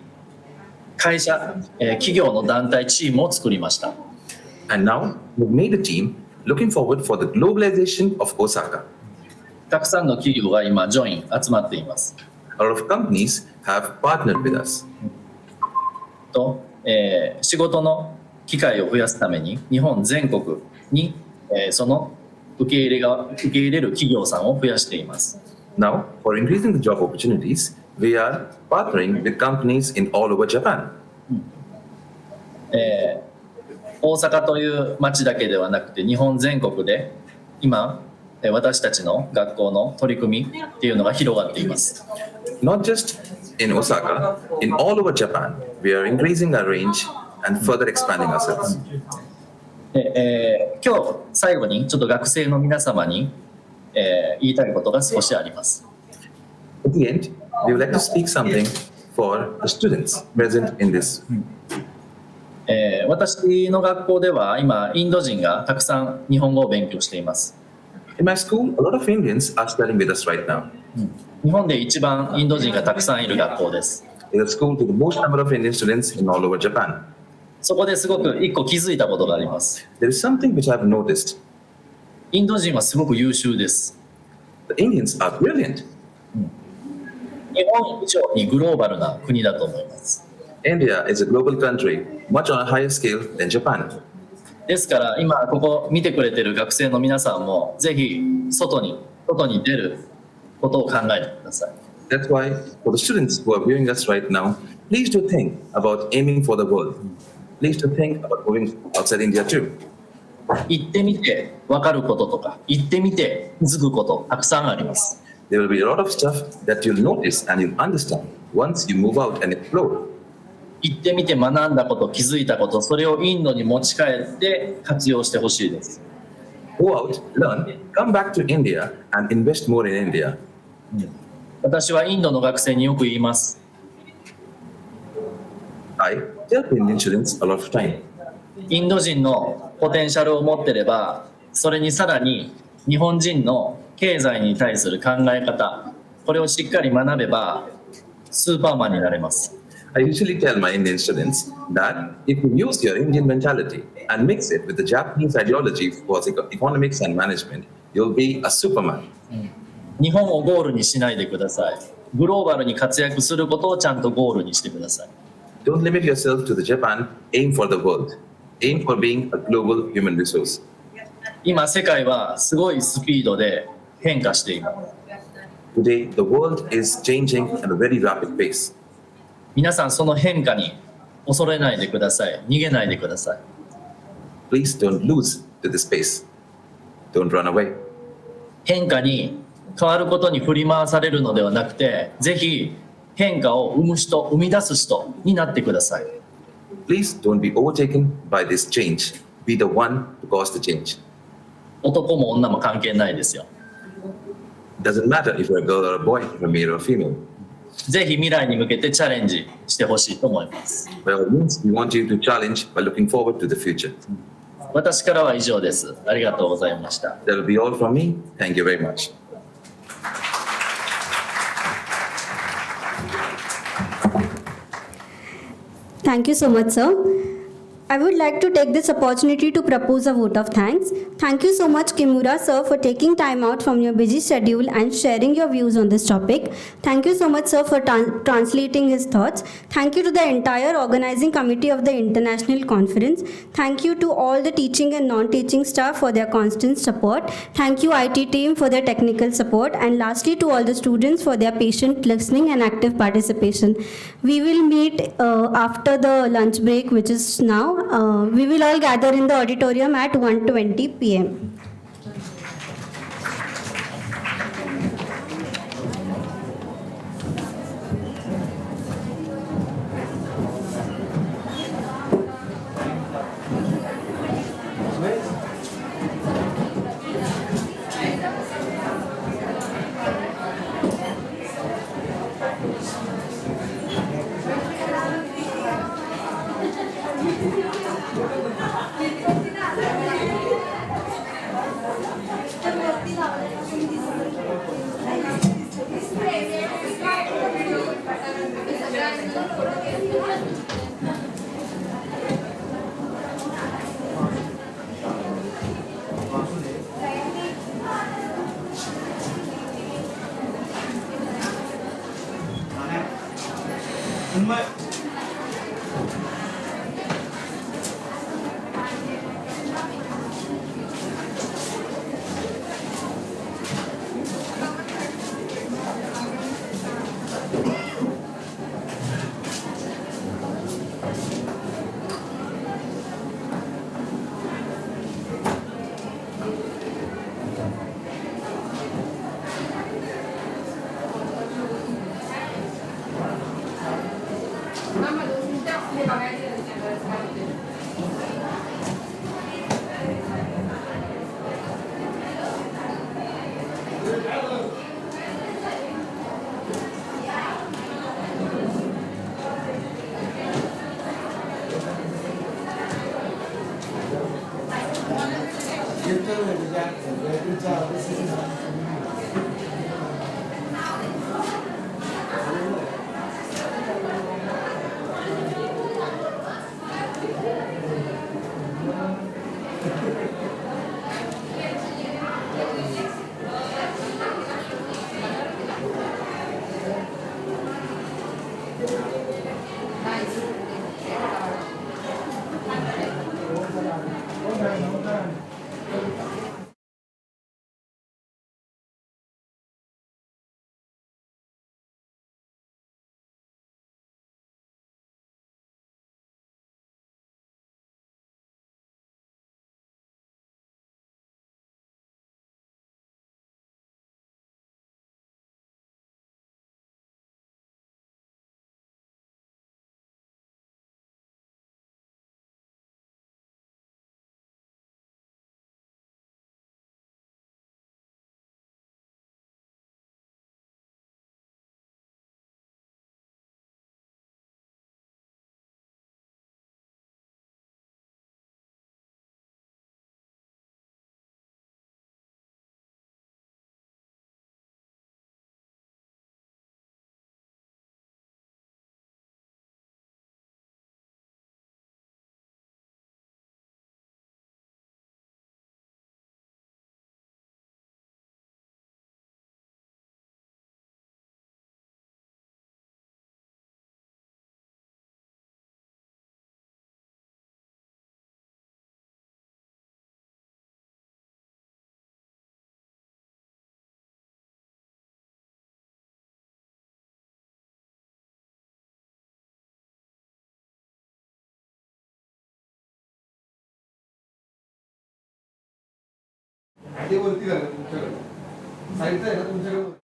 S3: 会社、企業の団体チームを作りました。
S13: And now we've made a team looking forward for the globalization of Osaka.
S3: たくさんの企業が今ジョイン集まっています。
S13: A lot of companies have partnered with us.
S3: と、仕事の機会を増やすために日本全国に、その受け入れる企業さんを増やしています。
S13: Now, for increasing the job opportunities, we are partnering with companies in all over Japan.
S3: 大阪という町だけではなくて日本全国で今私たちの学校の取り組みっていうのが広がっています。
S13: Not just in Osaka, in all over Japan, we are increasing our range and further expanding ourselves.
S3: で今日最後にちょっと学生の皆様に、言いたいことが少しあります。
S13: At the end, we would like to speak something for the students present in this.
S3: 私の学校では今インド人がたくさん日本語を勉強しています。
S13: In my school, a lot of Indians are studying with us right now.
S3: 日本で一番インド人がたくさんいる学校です。
S13: It's a school with the most number of Indian students in all over Japan.
S3: そこですごく一個気づいたことがあります。
S13: There is something which I've noticed.
S3: インド人はすごく優秀です。
S13: The Indians are brilliant.
S3: 日本以上にグローバルな国だと思います。
S13: India is a global country, much on a higher scale than Japan.
S3: ですから今ここ見てくれてる学生の皆さんもぜひ外に出ることを考えてください。
S13: That's why, for the students who are viewing us right now, please do think about aiming for the world. Please do think about moving outside India too.
S3: 行ってみて分かることとか行ってみて気づくことたくさんあります。
S13: There will be a lot of stuff that you'll notice and you'll understand once you move out and explore.
S3: 行ってみて学んだこと気づいたことそれをインドに持ち帰って活用してほしいです。
S13: Go out, learn, come back to India and invest more in India.
S3: 私はインドの学生によく言います。
S13: I tell Indian students a lot of time.
S3: インド人のポテンシャルを持ってればそれにさらに日本人の経済に対する考え方これをしっかり学べばスーパーマンになれます。
S13: I usually tell my Indian students that if you use your Indian mentality and mix it with the Japanese ideology for economics and management, you'll be a superman.
S3: 日本をゴールにしないでください。グローバルに活躍することをちゃんとゴールにしてください。
S13: Don't limit yourself to the Japan, aim for the world. Aim for being a global human resource.
S3: 今世界はすごいスピードで変化しています。
S13: Today, the world is changing at a very rapid pace.
S3: 皆さんその変化に恐れないでください。逃げないでください。
S13: Please don't lose to this pace. Don't run away.
S3: 変化に変わることに振り回されるのではなくて、ぜひ変化を生む人、生み出す人になってください。
S13: Please don't be overtaken by this change. Be the one to cause the change.
S3: 男も女も関係ないですよ。
S13: It doesn't matter if you're a girl or a boy, if you're male or female.
S3: ぜひ未来に向けてチャレンジしてほしいと思います。
S13: By all means, we want you to challenge by looking forward to the future.
S3: 私からは以上です。ありがとうございました。
S13: That will be all from me. Thank you very much.
S11: Thank you so much, sir. I would like to take this opportunity to propose a vote of thanks. Thank you so much, Kimura sir, for taking time out from your busy schedule and sharing your views on this topic. Thank you so much, sir, for translating his thoughts. Thank you to the entire organizing committee of the international conference. Thank you to all the teaching and non-teaching staff for their constant support. Thank you, IT team, for their technical support. And lastly, to all the students for their patient listening and active participation. We will meet after the lunch break, which is now. We will all gather in the auditorium at 1:20 p.m.
S14: ते वरती करा तुमच्याकडे साईडचा आहे ना तुमच्याकडे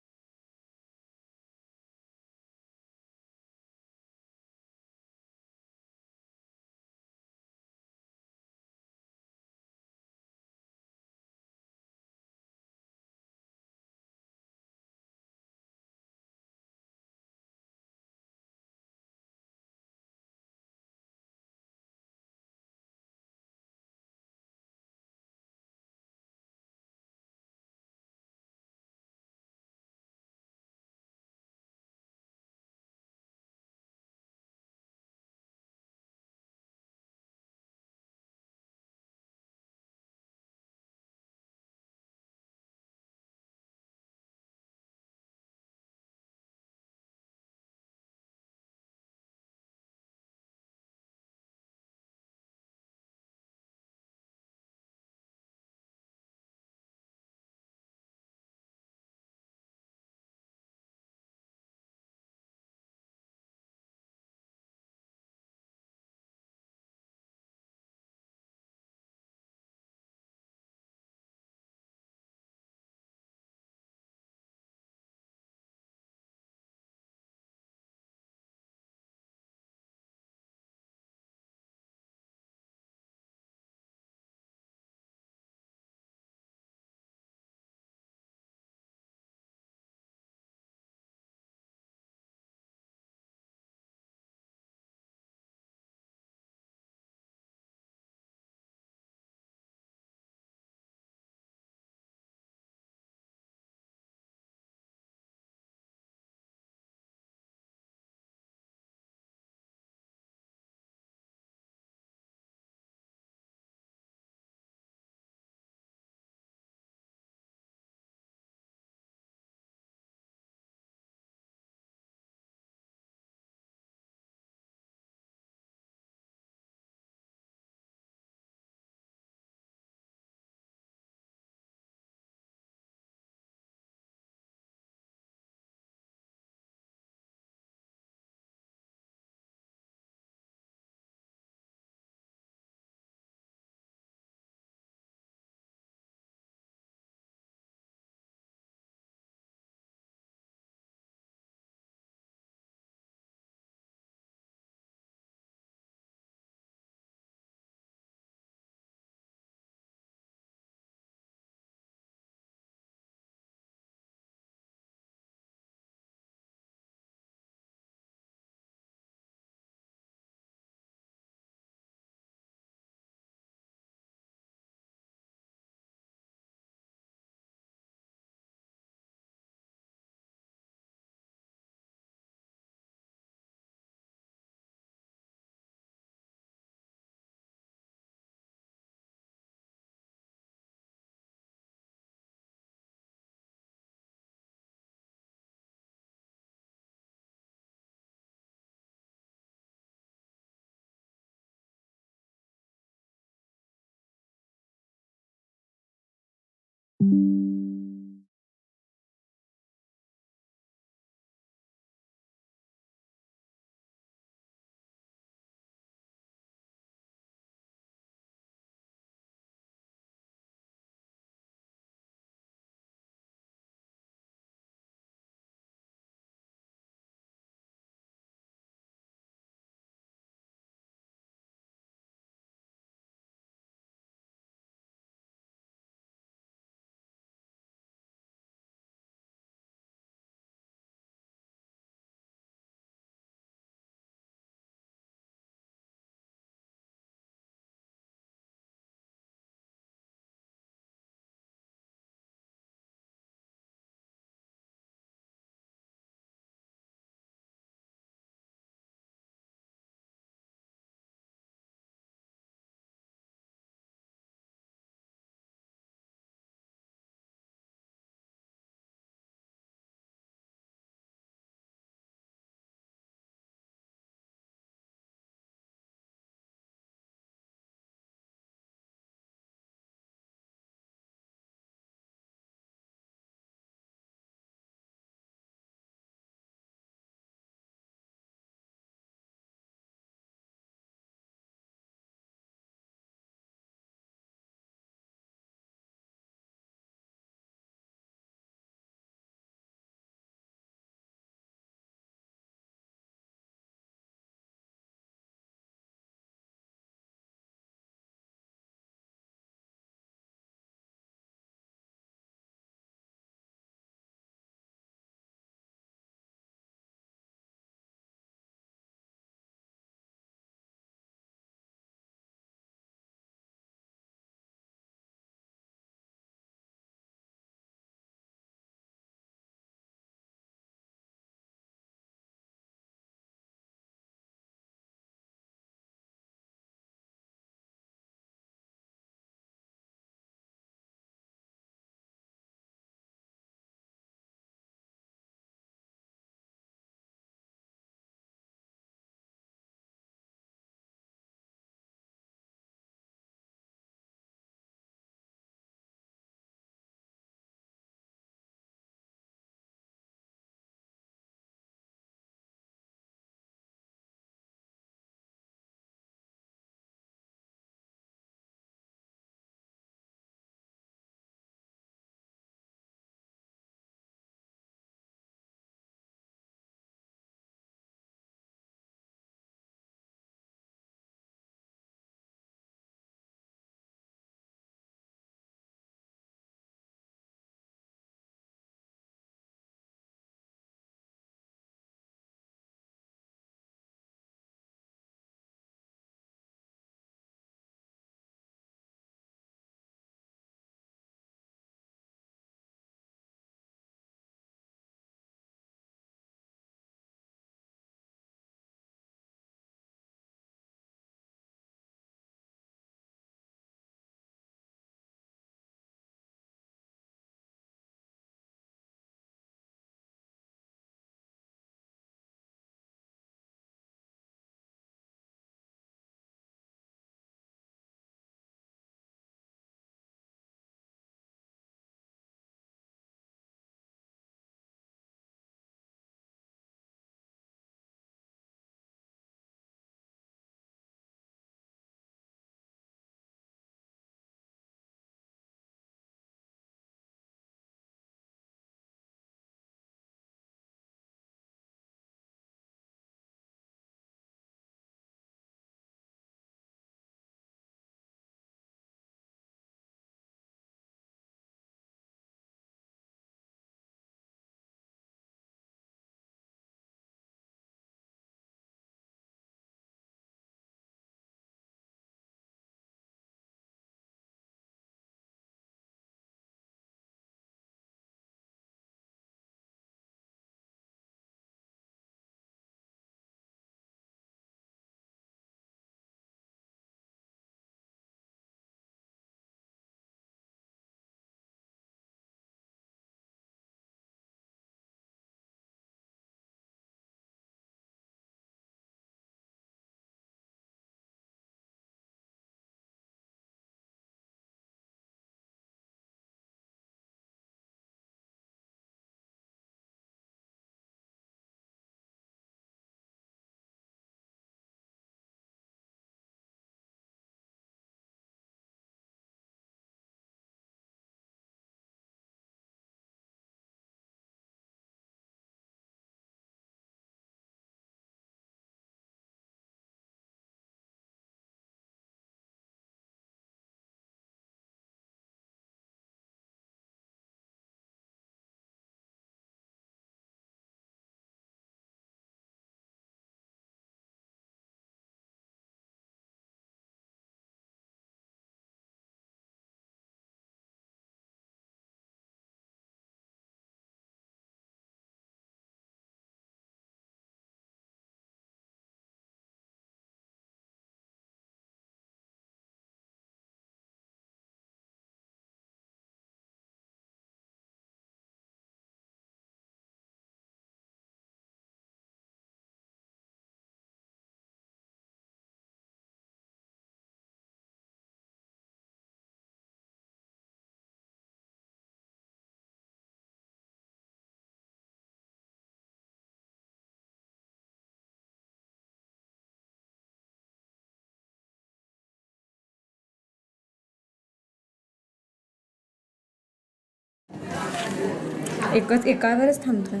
S2: एकावरच थांबतोय.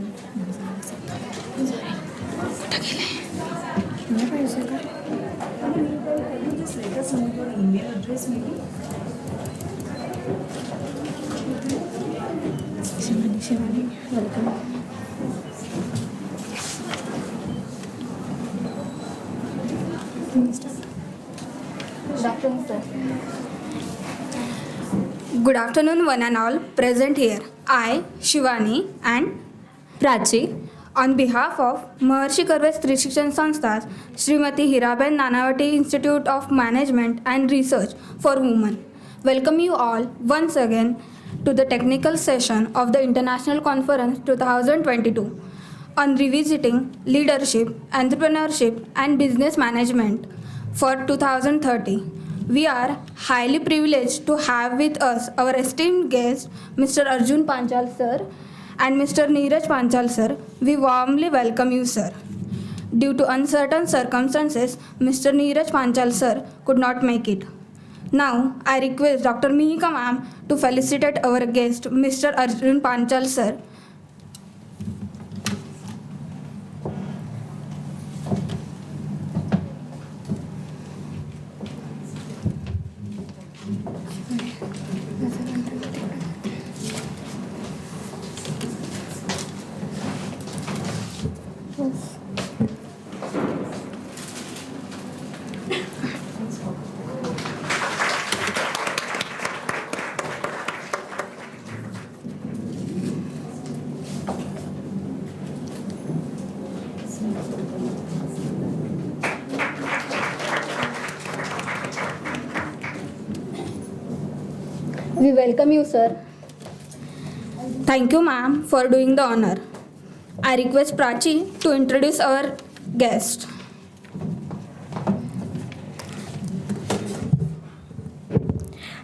S2: नाही पाहिजे का? Shivani welcome.
S15: Good afternoon, one and all present here. I, Shivani and Prachi, on behalf of Maharshi Karve Stri Shikshan Sanstha, Srimati Hiraben Nanavati Institute of Management and Research for Women, welcome you all once again to the technical session of the International Conference 2022 on revisiting leadership, entrepreneurship and business management for 2030. We are highly privileged to have with us our esteemed guest, Mr. Arjun Panchal sir and Mr. Neeraj Panchal sir. We warmly welcome you, sir. Due to uncertain circumstances, Mr. Neeraj Panchal sir could not make it. Now, I request Dr. Mihika ma'am to felicitate our guest, Mr. Arjun Panchal sir. We welcome you, sir. Thank you, ma'am, for doing the honor. I request Prachi to introduce our guest.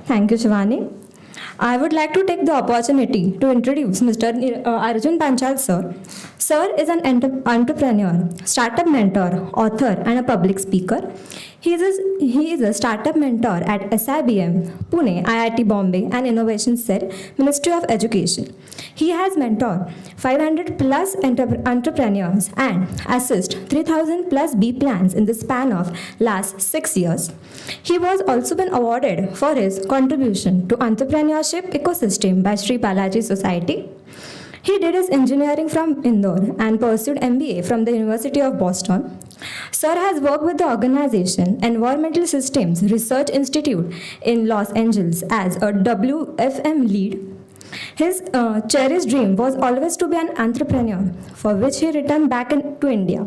S2: Thank you, Shivani. I would like to take the opportunity to introduce Mr. Arjun Panchal sir. Sir is an entrepreneur, startup mentor, author, and a public speaker. He is a startup mentor at SIBM, Pune, IIT Bombay, and Innovation Cell, Ministry of Education. He has mentored 500 plus entrepreneurs and assist 3000 plus B plans in the span of last 6 years. He was also been awarded for his contribution to entrepreneurship ecosystem by Sri Balaji Society. He did his engineering from Indore and pursued MBA from the University of Boston. Sir has worked with the organization Environmental Systems Research Institute in Los Angeles as a WFM lead. His cherished dream was always to be an entrepreneur, for which he returned back to India.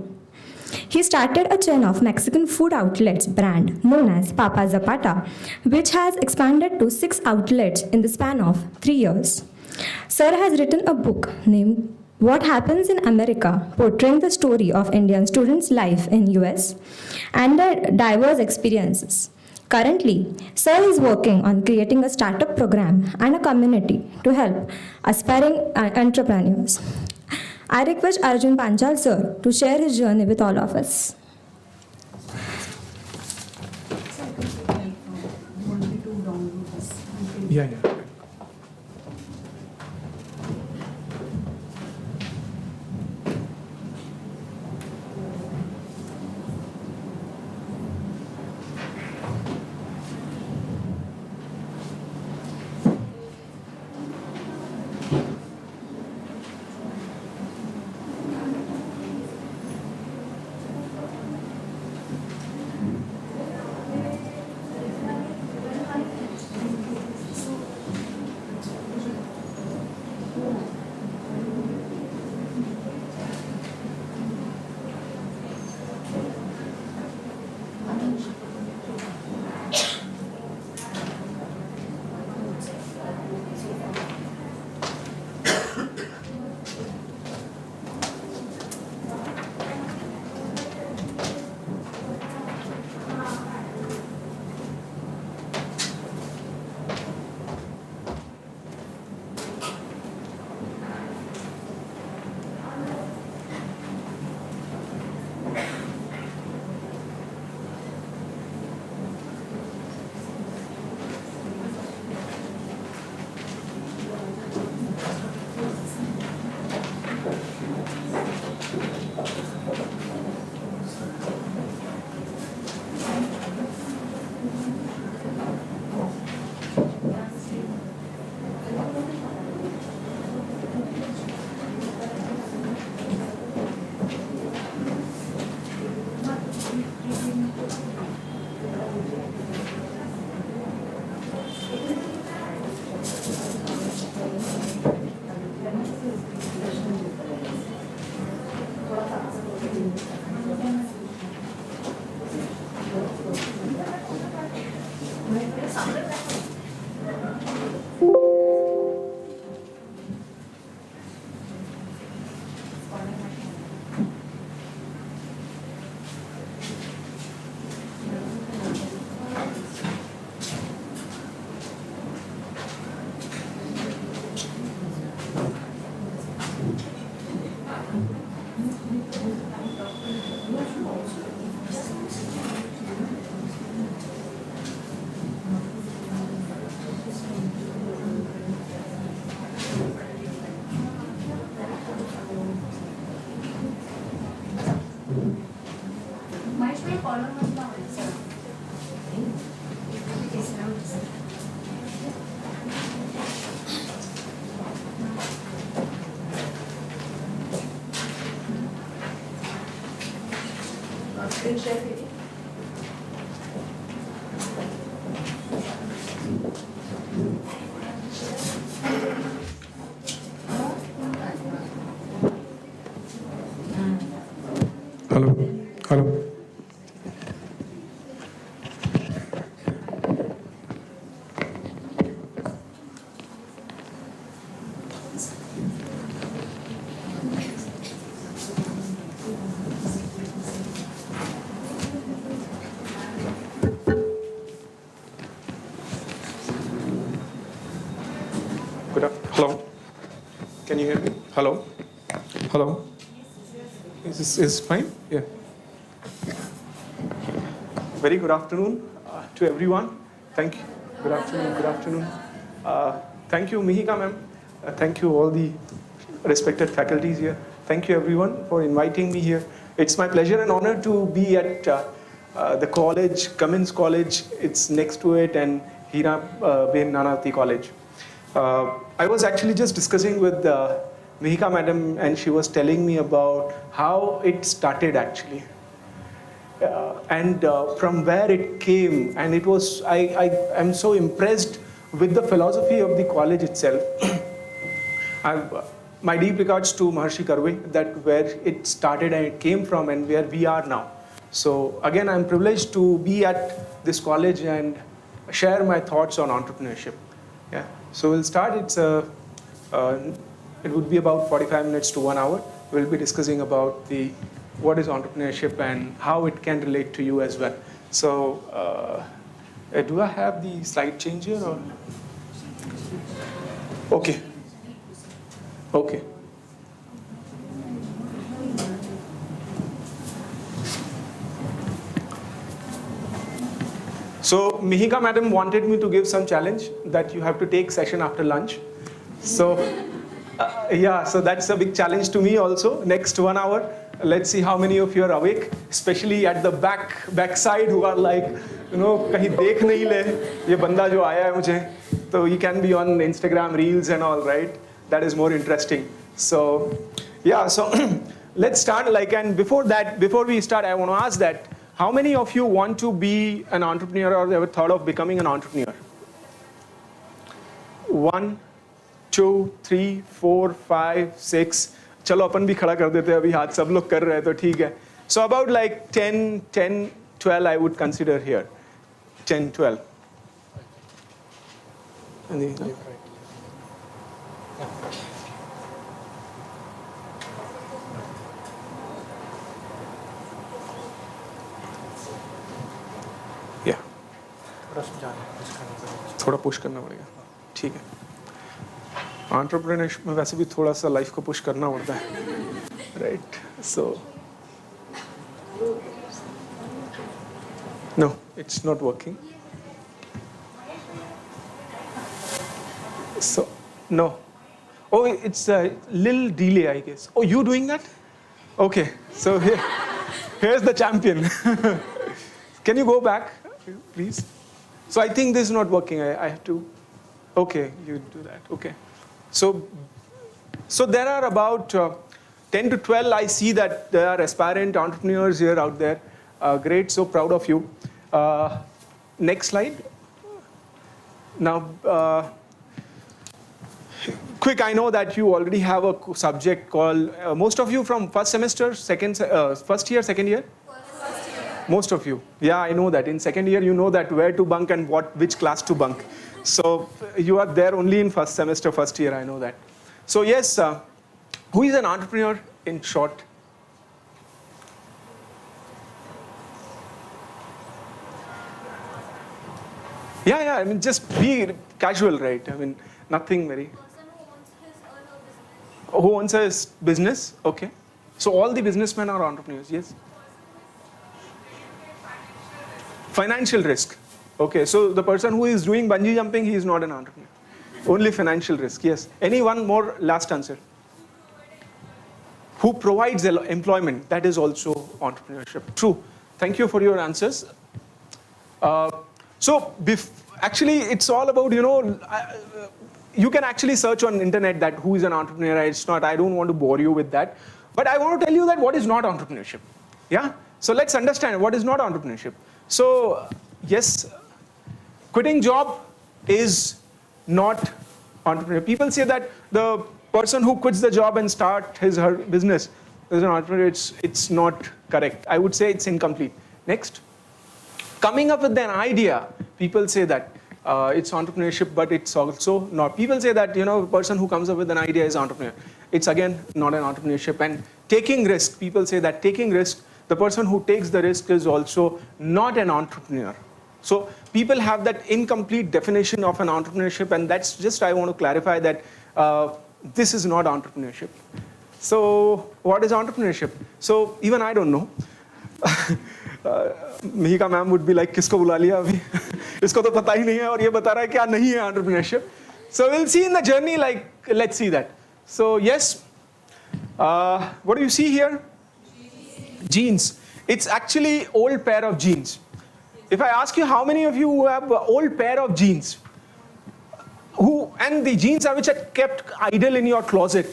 S2: He started a chain of Mexican food outlets brand known as Papa Zapata, which has expanded to 6 outlets in the span of 3 years. Sir has written a book named What Happens in America, portraying the story of Indian students' life in US and their diverse experiences. Currently, Sir is working on creating a startup program and a community to help aspiring entrepreneurs. I request Arjun Panchal sir to share his journey with all of us.
S7: Yeah.
S14: Hello. Hello. Hello. Can you hear me? Hello. Hello. Is this fine? Yeah. Very good afternoon to everyone. Thank you. Good afternoon. Good afternoon. Thank you, Mihika ma'am. Thank you, all the respected faculties here. Thank you, everyone, for inviting me here. It's my pleasure and honor to be at the college, Cummins College. It's next to it, and Hira Ben Nanavati College. I was actually just discussing with Mihika madam, and she was telling me about how it started actually. And from where it came, and it was, I am so impressed with the philosophy of the college itself. My deep regards to Maharshi Karve, that where it started and it came from and where we are now. So again, I'm privileged to be at this college and share my thoughts on entrepreneurship. Yeah. So we'll start. It would be about 45 minutes to 1 hour. We'll be discussing about what is entrepreneurship and how it can relate to you as well. So do I have the slide changer or? Okay. Okay. So Mihika madam wanted me to give some challenge that you have to take session after lunch. So yeah, so that's a big challenge to me also. Next 1 hour, let's see how many of you are awake, especially at the back side who are like, kahin dekh nahi le, ye banda jo aaya hai mujhe. So you can be on Instagram Reels and all, right? That is more interesting. So yeah, so let's start. And before we start, I want to ask that, how many of you want to be an entrepreneur or ever thought of becoming an entrepreneur? 1, 2, 3, 4, 5, 6. चलो अपन भी खड़ा कर देते हैं अभी हाथ सब लोग कर रहे हैं तो ठीक है. So about like 10, 12 I would consider here. 10, 12. Yeah. थोड़ा पुश करना पड़ेगा. ठीक है. Entrepreneurship में वैसे भी थोड़ा सा लाइफ को पुश करना पड़ता है. Right. So no, it's not working. So no. Oh, it's a little delay, I guess. Oh, you doing that? Okay, so here's the champion. Can you go back, please? So I think this is not working. I have to. Okay, you do that. Okay. So there are about 10 to 12. I see that there are aspirant entrepreneurs here out there. Great, so proud of you. Next slide. Now, quick, I know that you already have a subject called, most of you from first semester, first year, second year? First year. Most of you. Yeah, I know that. In second year, you know that where to bunk and which class to bunk. So you are there only in first semester, first year, I know that. So yes, who is an entrepreneur in short? Yeah, I mean, just be casual, right? I mean, nothing very. Who owns his business? Okay. So all the businessmen are entrepreneurs, yes? Financial risk. Okay, so the person who is doing bungee jumping, he is not an entrepreneur. Only financial risk, yes. Any one more last answer? Who provides employment? That is also entrepreneurship. True. Thank you for your answers. Actually, it's all about, you can actually search on internet that who is an entrepreneur. It's not, I don't want to bore you with that. But I want to tell you that what is not entrepreneurship. Yeah? So let's understand what is not entrepreneurship. So, yes, quitting job is not entrepreneur. People say that the person who quits the job and start his her business is an entrepreneur. It's not correct. I would say it's incomplete. Next. Coming up with an idea, people say that it's entrepreneurship, but it's also not. People say that, a person who comes up with an idea is entrepreneur. It's again not an entrepreneurship. And taking risk, people say that taking risk, the person who takes the risk is also not an entrepreneur. So people have that incomplete definition of an entrepreneurship, and that's just, I want to clarify that this is not entrepreneurship. So what is entrepreneurship? So even I don't know. Mihika ma'am would be like, किसको बुला लिया अभी? इसको तो पता ही नहीं है और ये बता रहा है क्या नहीं है entrepreneurship. So we'll see in the journey, like, let's see that. So yes, what do you see here? Jeans. It's actually old pair of jeans. If I ask you how many of you have an old pair of jeans, and the jeans are which are kept idle in your closet,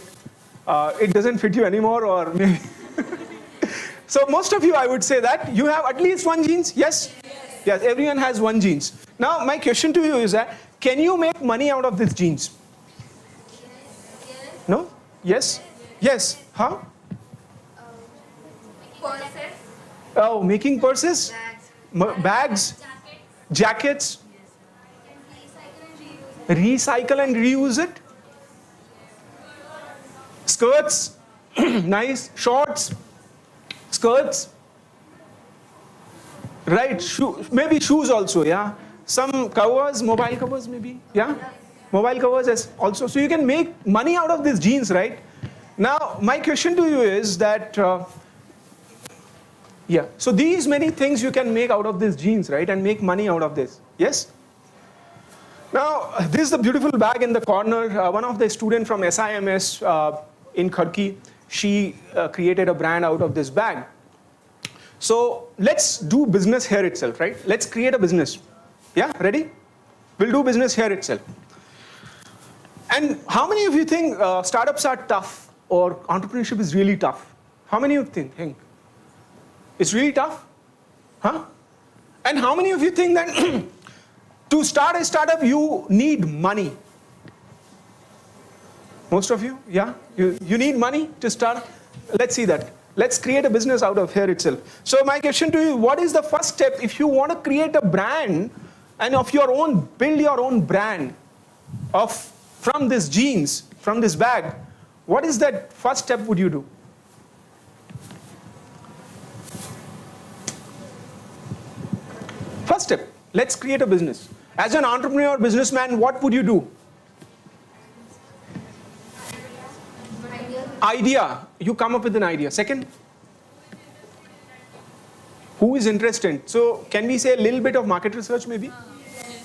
S14: it doesn't fit you anymore, or maybe. So most of you, I would say that you have at least one jeans. Yes? Yes, everyone has one jeans. Now my question to you is that, can you make money out of these jeans? No? Yes? Yes. How? Oh, making purses? Bags? Jackets? Recycle and reuse it? Skirts? Nice. Shorts? Skirts? Right, maybe shoes also, yeah. Some covers, mobile covers maybe, yeah. Mobile covers also. So you can make money out of these jeans, right? Now, my question to you is that, yeah. So these many things you can make out of these jeans, right? And make money out of this, yes? Now, this is the beautiful bag in the corner. One of the students from SIMS in Kharki, she created a brand out of this bag. So let's do business here itself, right? Let's create a business. Yeah, ready? We'll do business here itself. And how many of you think startups are tough or entrepreneurship is really tough? How many of you think it's really tough? Huh? And how many of you think that to start a startup you need money? Most of you, yeah? You need money to start? Let's see that. Let's create a business out of here itself. So my question to you, what is the first step if you want to create a brand and of your own, build your own brand from these jeans, from this bag? What is that first step would you do? First step, let's create a business. As an entrepreneur, businessman, what would you do? Idea. You come up with an idea. Second, who is interested? So can we say a little bit of market research maybe?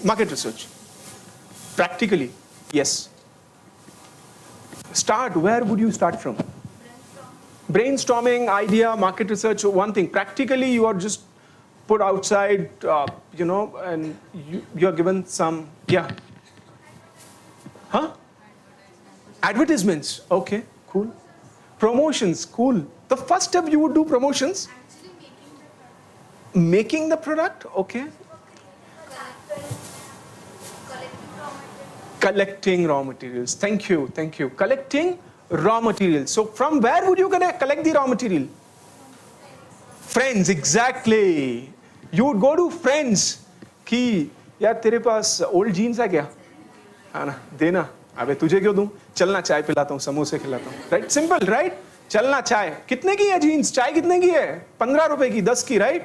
S14: Market research. Practically, yes. Start. Where would you start from? brainstorming, idea, market research, one thing. Practically, you are just put outside, and you're given some, yeah. Huh? Advertisements, okay, cool. Promotions, cool. The first step you would do promotions. Making the product, okay. Collecting raw materials. Thank you. Collecting raw materials. So from where would you collect the raw material? Friends, exactly. You would go to friends. कि यार तेरे पास old jeans है क्या? है ना, देना. अबे तुझे क्यों दूं? चलना चाय पिलाता हूँ, समोसे खिलाता हूँ. Right? Simple, right? चलना चाय. कितने की है jeans? चाय कितने की है? 15 रुपए की, 10 की, right?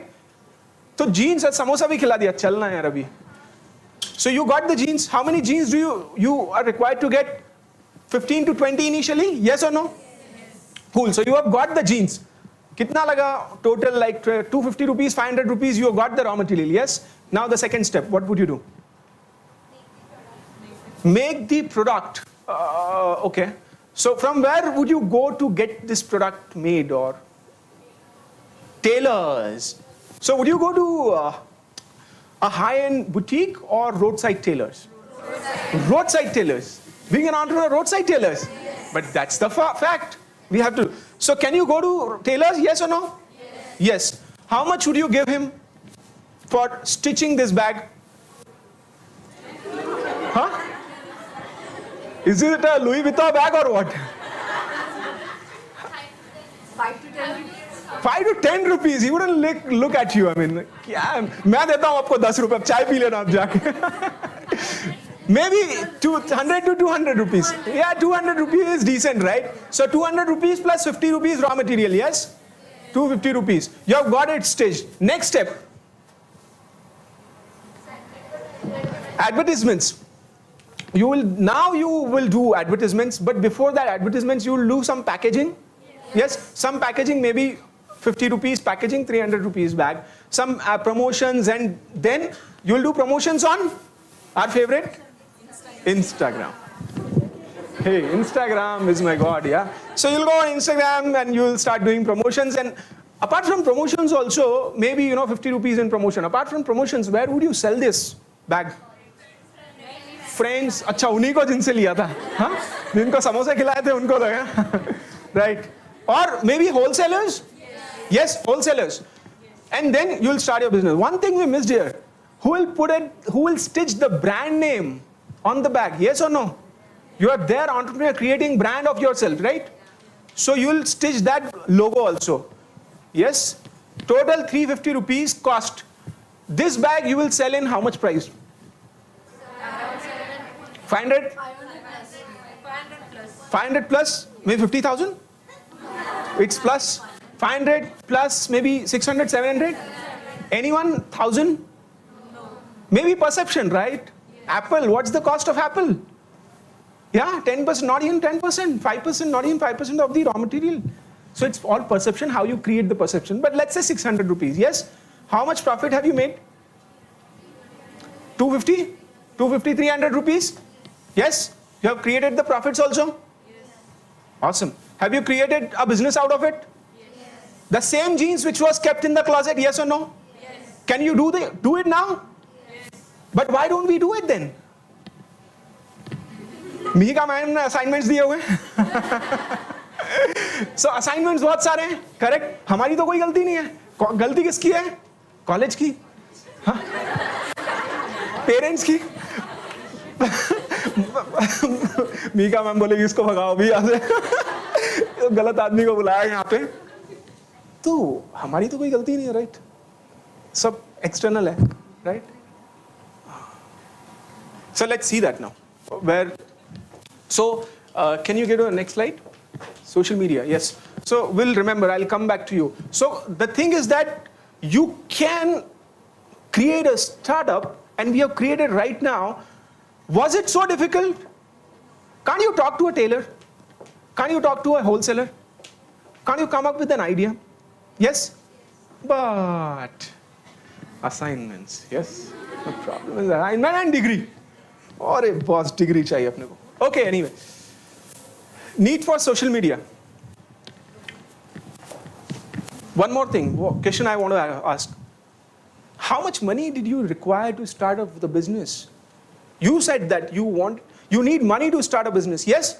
S14: तो jeans और समोसा भी खिला दिया. चलना यार अभी. So you got the jeans. How many jeans do you are required to get? 15 to 20 initially? Yes or no? Yes. Cool. So you have got the jeans. Kitna laga total, like 250 rupees, 500 rupees, you have got the raw material. Yes. Now the second step, what would you do? Make the product. Okay. So from where would you go to get this product made? Or tailors. So would you go to a high-end boutique or roadside tailors? Roadside tailors. Being an entrepreneur, roadside tailors. Yes. But that's the fact. We have to. So can you go to tailors? Yes or no? Yes. Yes. How much would you give him for stitching this bag? Huh? Is it a Louis Vuitton bag or what?
S5: 5 to 10 rupees.
S14: 5 to 10 rupees. He wouldn't look at you. I mean, क्या मैं देता हूँ आपको 10 रुपए, चाय P लेना आप जाके. Maybe 100 to 200 rupees. Yeah, 200 rupees is decent, right? So 200 rupees plus 50 rupees raw material, yes? 250 rupees. You have got it staged. Next step. Advertisements. You will do advertisements, but before that advertisements, you will do some packaging. Yes, some packaging, maybe 50 rupees packaging, 300 rupees bag. Some promotions, and then you will do promotions on our favorite? Instagram. Hey, Instagram is my God, yeah. So you'll go on Instagram and you'll start doing promotions. And apart from promotions also, maybe 50 rupees in promotion. Apart from promotions, where would you sell this bag? Friends. अच्छा उन्हीं को जिनसे लिया था, हाँ? जिनको समोसे खिलाए थे उनको लगा, right? Or maybe wholesalers? Yes, wholesalers. And then you'll start your business. One thing we missed here. Who will stitch the brand name on the bag? Yes or no? You are there, entrepreneur, creating brand of yourself, right? So you'll stitch that logo also. Yes? Total 350 rupees cost. This bag you will sell in how much price? 500? 500 plus? Maybe 50,000? It's plus. 500 plus maybe 600, 700? Anyone? 1,000? Maybe perception, right? Apple, what's the cost of Apple? Yeah, 10%, not even 10%, 5%, not even 5% of the raw material. So it's all perception, how you create the perception. But let's say 600 rupees, yes? How much profit have you made? 250? 250, 300 rupees? Yes? You have created the profits also? Yes. Awesome. Have you created a business out of it? Yes. The same jeans which was kept in the closet, yes or no? Yes. Can you do it now? But why don't we do it then? Mihika ma'am ने assignments दिए हुए. So assignments बहुत सारे हैं, correct? हमारी तो कोई गलती नहीं है. गलती किसकी है? College की? हाँ? Parents की? मीका मैम बोलेगी इसको भगाओ भी यहाँ से. गलत आदमी को बुलाया यहाँ पे. तो हमारी तो कोई गलती नहीं है, right? सब external है, right? So let's see that now. Can you get to the next slide? Social media, yes. So we'll remember, I'll come back to you. So the thing is that you can create a startup, and we have created right now. Was it so difficult? Can't you talk to a tailor? Can't you talk to a wholesaler? Can't you come up with an idea? Yes? But assignments, yes? The problem is assignment and degree. और एक boss degree चाहिए अपने को. Okay, anyway. Need for social media. One more thing, question I want to ask. How much money did you require to start up the business? You said that you need money to start a business, yes?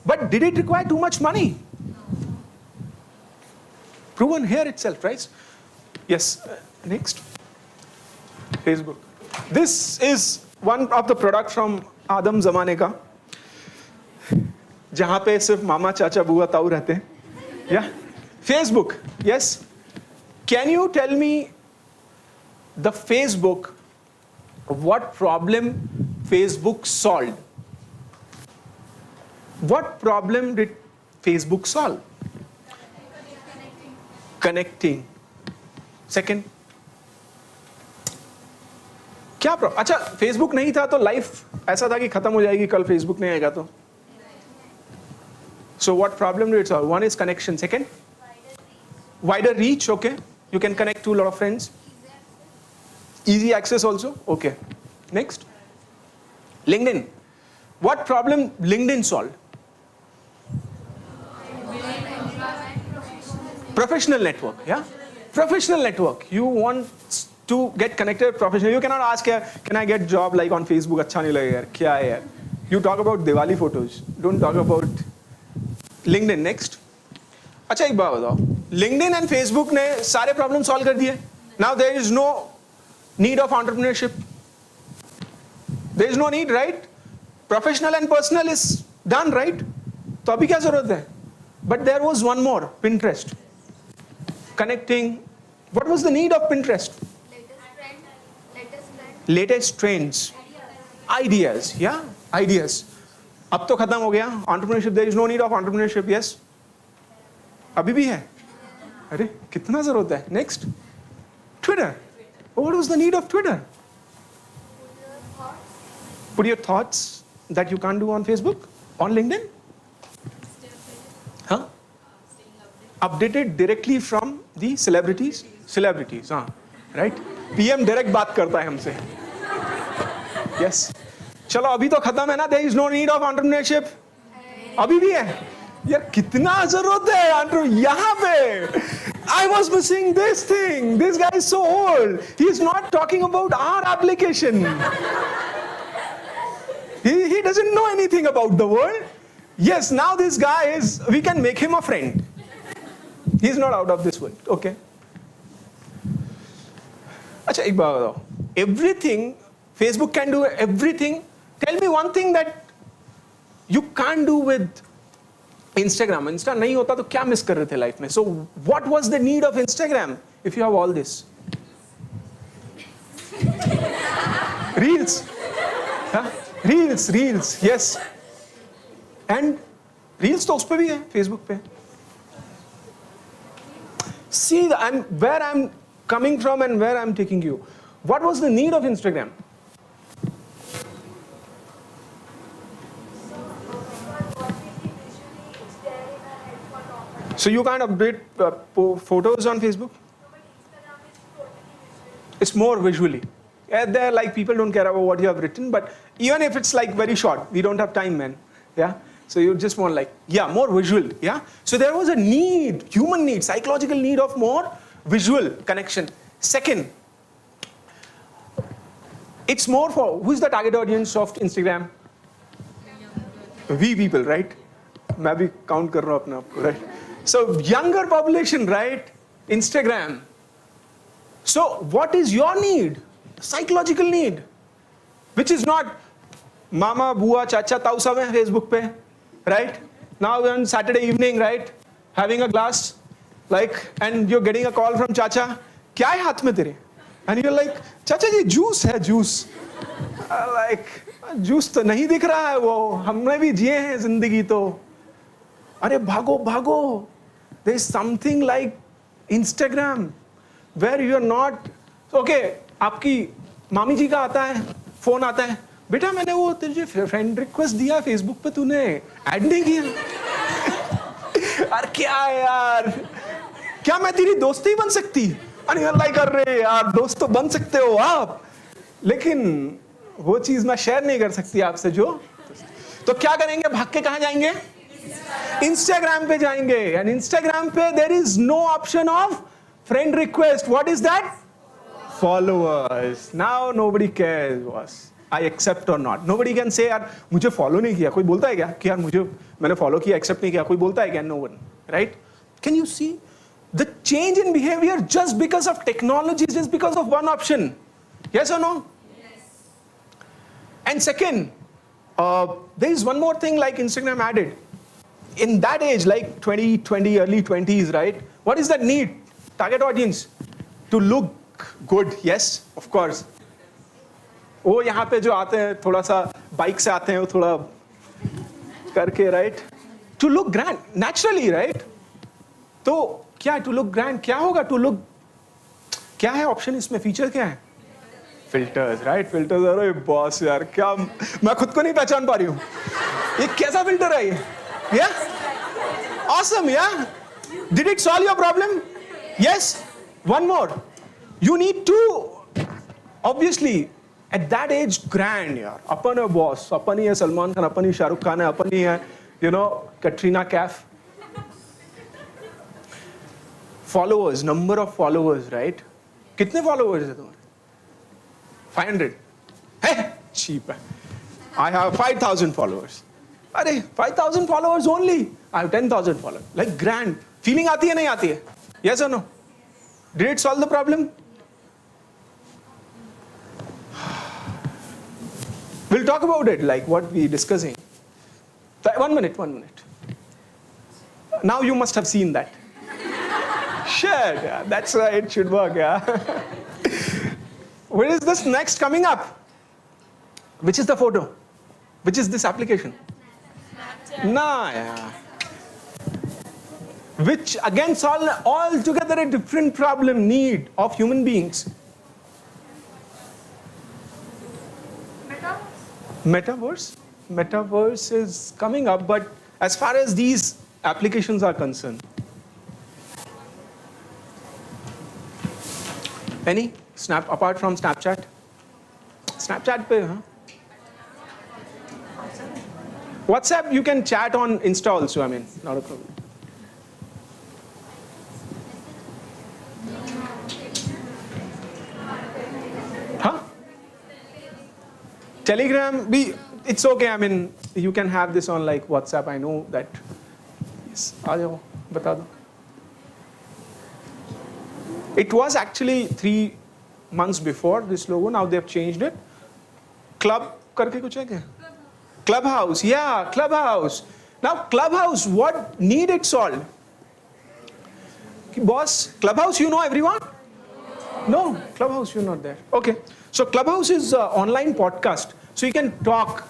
S14: But did it require too much money? Proven here itself, right? Yes, next. Facebook. This is one of the product from Adam Zamane ka, जहाँ पे सिर्फ मामा चाचा बुआ ताऊ रहते हैं. Yeah? Facebook, yes? Can you tell me the Facebook, what problem Facebook solved? What problem did Facebook solve? Connecting. Second. क्या problem? अच्छा, फेसबुक नहीं था तो लाइफ ऐसा था कि खत्म हो जाएगी कल फेसबुक नहीं आएगा तो. So what problem did it solve? One is connection. Second, wider reach. Okay, you can connect to a lot of friends. Easy access also. Okay. Next, LinkedIn. What problem LinkedIn solved? Professional network. Yeah, professional network. You want to get connected professionally. You cannot ask here, can I get job like on Facebook? अच्छा नहीं लगेगा यार, क्या है यार? You talk about Diwali photos. Don't talk about LinkedIn. Next. अच्छा एक बात बताओ, LinkedIn and Facebook ने सारे प्रॉब्लम सॉल्व कर दिए. Now there is no need of entrepreneurship. There is no need, right? Professional and personal is done, right? तो अभी क्या जरूरत है? But there was one more, Pinterest. Connecting. What was the need of Pinterest? Latest trends. Ideas. Yeah, ideas. अब तो खत्म हो गया. Entrepreneurship, there is no need of entrepreneurship, yes? अभी भी है. अरे कितना जरूरत है? Next. Twitter. What was the need of Twitter? Put your thoughts that you can't do on Facebook, on LinkedIn. Huh? Updated directly from the celebrities. Celebrities, हाँ, right? PM direct बात करता है हमसे. Yes. चलो अभी तो खत्म है ना. There is no need of entrepreneurship. अभी भी है. यार कितना जरूरत है यहाँ पे. I was missing this thing. This guy is so old. He is not talking about our application. He doesn't know anything about the world. Yes, now this guy is, we can make him a friend. He's not out of this world. Okay. अच्छा एक बात बताओ. Everything, Facebook can do everything. Tell me one thing that you can't do with Instagram. Insta नहीं होता तो क्या miss कर रहे थे लाइफ में? So what was the need of Instagram if you have all this? Reels. Huh? Reels. Yes. And Reels तो उस पे भी है, Facebook पे. See, where I'm coming from and where I'm taking you. What was the need of Instagram? So you can't update photos on Facebook? It's more visually. They're like, people don't care about what you have written, but even if it's like very short, we don't have time, man. Yeah. So you just want like, yeah, more visual. Yeah. So there was a need, human need, psychological need of more visual connection. Second, it's more for, who's the target audience of Instagram? We people, right? मैं भी count कर रहा हूँ अपने आप को, right? So younger population, right? Instagram. So what is your need? Psychological need, which is not mama, bua, chacha, tau sab hai Facebook pe, right? Now on Saturday evening, right? Having a glass, like, and you're getting a call from chacha. क्या है हाथ में तेरे? And you're like, चाचा जी juice है juice. Like, juice तो नहीं दिख रहा है वो. हमने भी जिए हैं जिंदगी तो. अरे भागो भागो. There is something like Instagram where you are not. Okay, आपकी मामी जी का आता है, फोन आता है. बेटा मैंने वो तुझे फ्रेंड रिक्वेस्ट दिया फेसबुक पे, तूने ऐड नहीं किया. अरे क्या है यार, क्या मैं तेरी दोस्ती बन सकती? अरे यार लाइक कर रहे यार, दोस्त तो बन सकते हो आप, लेकिन वो चीज मैं शेयर नहीं कर सकती आपसे जो. तो क्या करेंगे, भाग के कहाँ जाएंगे? Instagram पे जाएंगे, and Instagram पे there is no option of friend request. What is that? Followers. Now nobody cares, boss. I accept or not. Nobody can say यार मुझे follow नहीं किया. कोई बोलता है क्या कि यार मैंने follow किया, accept नहीं किया. कोई बोलता है क्या? No one. Right? Can you see the change in behavior just because of technology, just because of one option? Yes or no? Yes. And second, there is one more thing like Instagram added. In that age, like 20, early 20s, right? What is that need? Target audience. To look good, yes, of course. वो यहाँ पे जो आते हैं थोड़ा सा bike से आते हैं वो थोड़ा करके, right? To look grand, naturally, right? तो क्या to look grand क्या होगा? To look क्या है ऑप्शन इसमें? फीचर क्या है? Filters, right? फिल्टर्स. अरे बॉस यार क्या मैं खुद को नहीं पहचान पा रही हूँ. ये कैसा फिल्टर है ये? Yeah? Awesome, yeah? Did it solve your problem? Yes? One more. You need to, obviously, at that age, grand, yaar. अपन है boss, अपन ही है सलमान खान, अपन ही शाहरुख खान है, अपन ही है, you know, Katrina Kaif. Followers, number of followers, right? कितने followers है तुम्हारे? 500. Hey, cheap है. I have 5,000 followers. अरे 5,000 followers only. I have 10,000 followers. Like grand. Feeling आती है नहीं आती है? Yes or no? Did it solve the problem? We'll talk about it, like what we're discussing. 1 minute. Now you must have seen that. Shared, yeah, that's right, it should work, yeah. Where is this next coming up? Which is the photo? Which is this application? Nah, yeah. Which again solve altogether a different problem, need of human beings. Metaverse? Metaverse is coming up, but as far as these applications are concerned. Any? Apart from Snapchat? Snapchat pe, huh? WhatsApp, you can chat on Insta also, I mean, not a problem. Huh? Telegram, it's okay, I mean, you can have this on like WhatsApp, I know that. Yes, aa jao, bata do. It was actually 3 months before this logo, now they've changed it. Club karke kuch hai kya? Clubhouse, yeah, Clubhouse. Now Clubhouse, what need it solved? Boss, Clubhouse, you know everyone? No, Clubhouse, you're not there. Okay, so Clubhouse is an online podcast. So you can talk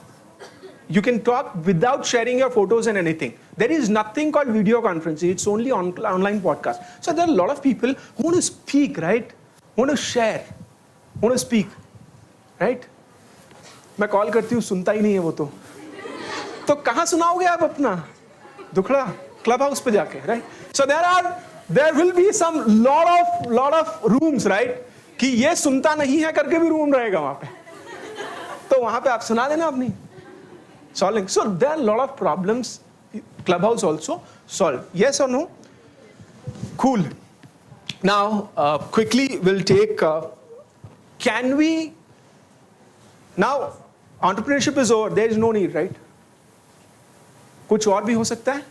S14: without sharing your photos and anything. There is nothing called video conferencing. It's only online podcast. So there are a lot of people who want to speak, right? Want to share, want to speak, right? मैं call करती हूँ सुनता ही नहीं है वो तो कहाँ सुनाओगे आप अपना दुखड़ा? क्लब हाउस पे जाके, right? So there will be some lot of rooms, right? कि ये सुनता नहीं है करके भी रूम रहेगा वहाँ पे, तो वहाँ पे आप सुना देना अपनी solving. So there are a lot of problems Clubhouse also solve. Yes or no? Cool. Now quickly we'll take can we now entrepreneurship is over, there is no need, right? कुछ और भी हो सकता है.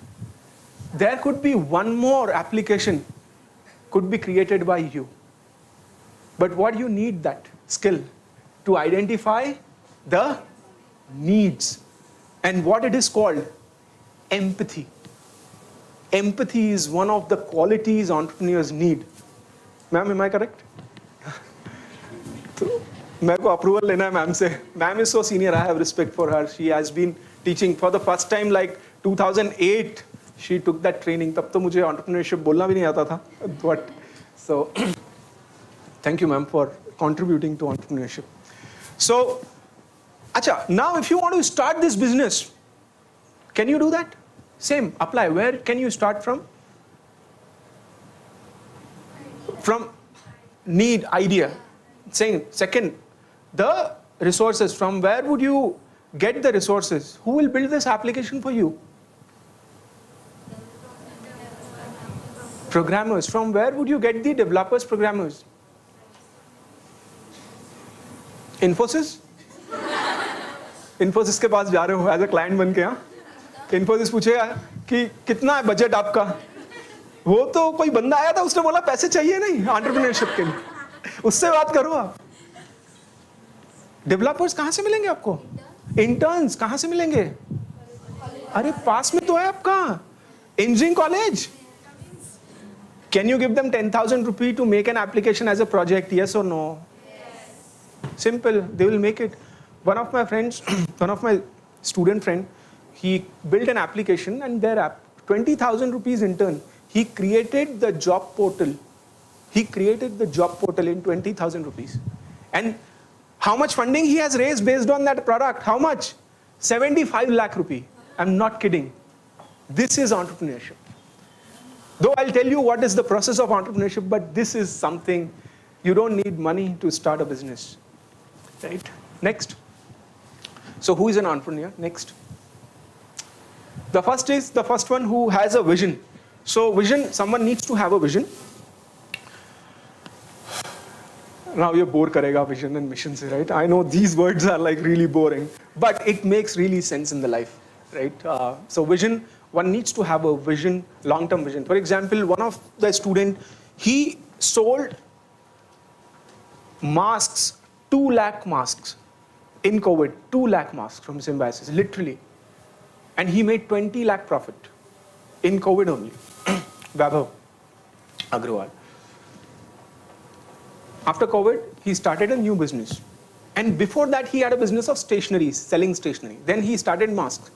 S14: There could be one more application could be created by you, but what you need that skill to identify the needs and what it is called empathy. Empathy is one of the qualities entrepreneurs need. Ma'am, am I correct? मेरे को approval लेना है ma'am से. Ma'am is so senior, I have respect for her. She has been teaching for the first time like 2008. She took that training. तब तो मुझे entrepreneurship बोलना भी नहीं आता था. But so thank you ma'am for contributing to entrepreneurship. So अच्छा, now if you want to start this business, can you do that? Same, apply. Where can you start from? From need, idea. Saying second, the resources. From where would you get the resources? Who will build this application for you? Programmers. From where would you get the developers, programmers? Infosys? Infosys के पास जा रहे हो as a client बन के, हाँ? Infosys पूछेगा कि कितना है बजट आपका? वो तो कोई बंदा आया था, उसने बोला पैसे चाहिए नहीं एंटरप्रेन्योरशिप के लिए, उससे बात करो आप. डेवलपर्स कहाँ से मिलेंगे आपको? इंटर्न्स कहाँ से मिलेंगे? अरे पास में तो है आपका engineering college. Can you give them 10,000 rupees to make an application as a project? Yes or no? Simple. They will make it. One of my friends, one of my student friend, he built an application and their app, 20,000 rupees intern. He created the job portal. He created the job portal in 20,000 rupees. And how much funding he has raised based on that product? How much? 75 lakh rupee. I'm not kidding. This is entrepreneurship. Though I'll tell you what is the process of entrepreneurship, but this is something you don't need money to start a business. Right? Next. So who is an entrepreneur? Next. The first one who has a vision. So vision, someone needs to have a vision. Now you're bore karega vision and mission se, right? I know these words are like really boring, but it makes really sense in the life, right? So vision, one needs to have a vision, long-term vision. For example, one of the student, he sold masks, 2 lakh masks in COVID, 2 lakh masks from Symbiosis, literally. And he made 20 lakh profit in COVID only. Vaibhav Agrawal. After COVID, he started a new business. And before that, he had a business of stationery, selling stationery. Then he started masks.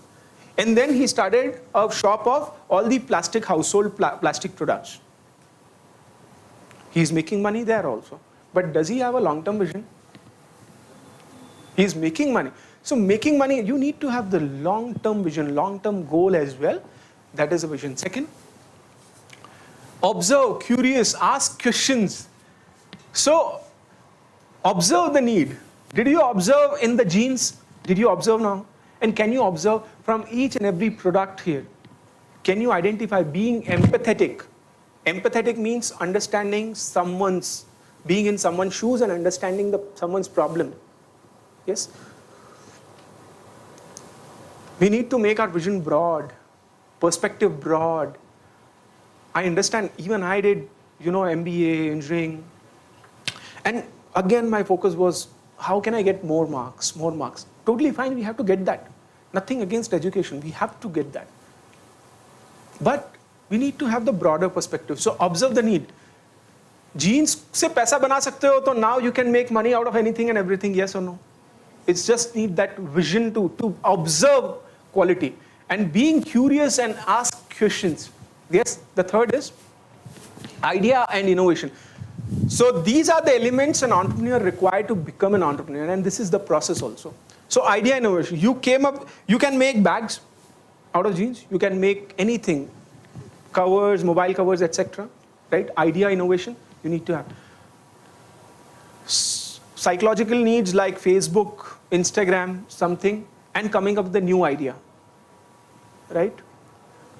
S14: And then he started a shop of all the plastic household plastic products. He's making money there also. But does he have a long-term vision? He's making money. So making money, you need to have the long-term vision, long-term goal as well. That is a vision. Second, observe, curious, ask questions. So observe the need. Did you observe in the genes? Did you observe now? And can you observe from each and every product here? Can you identify being empathetic? Empathetic means understanding someone's, being in someone's shoes and understanding someone's problem. Yes? We need to make our vision broad, perspective broad. I understand, even I did, MBA, engineering. And again, my focus was, how can I get more marks, more marks? Totally fine, we have to get that. Nothing against education, we have to get that. But we need to have the broader perspective. So observe the need. Genes se paisa bana sakte ho, so now you can make money out of anything and everything, yes or no? It's just need that vision to observe quality. And being curious and ask questions. Yes, the third is idea and innovation. So these are the elements an entrepreneur required to become an entrepreneur, and this is the process also. So idea innovation, you can make bags out of jeans, you can make anything, covers, mobile covers, etc. Right? Idea innovation, you need to have. Psychological needs like Facebook, Instagram, something, and coming up with a new idea. Right?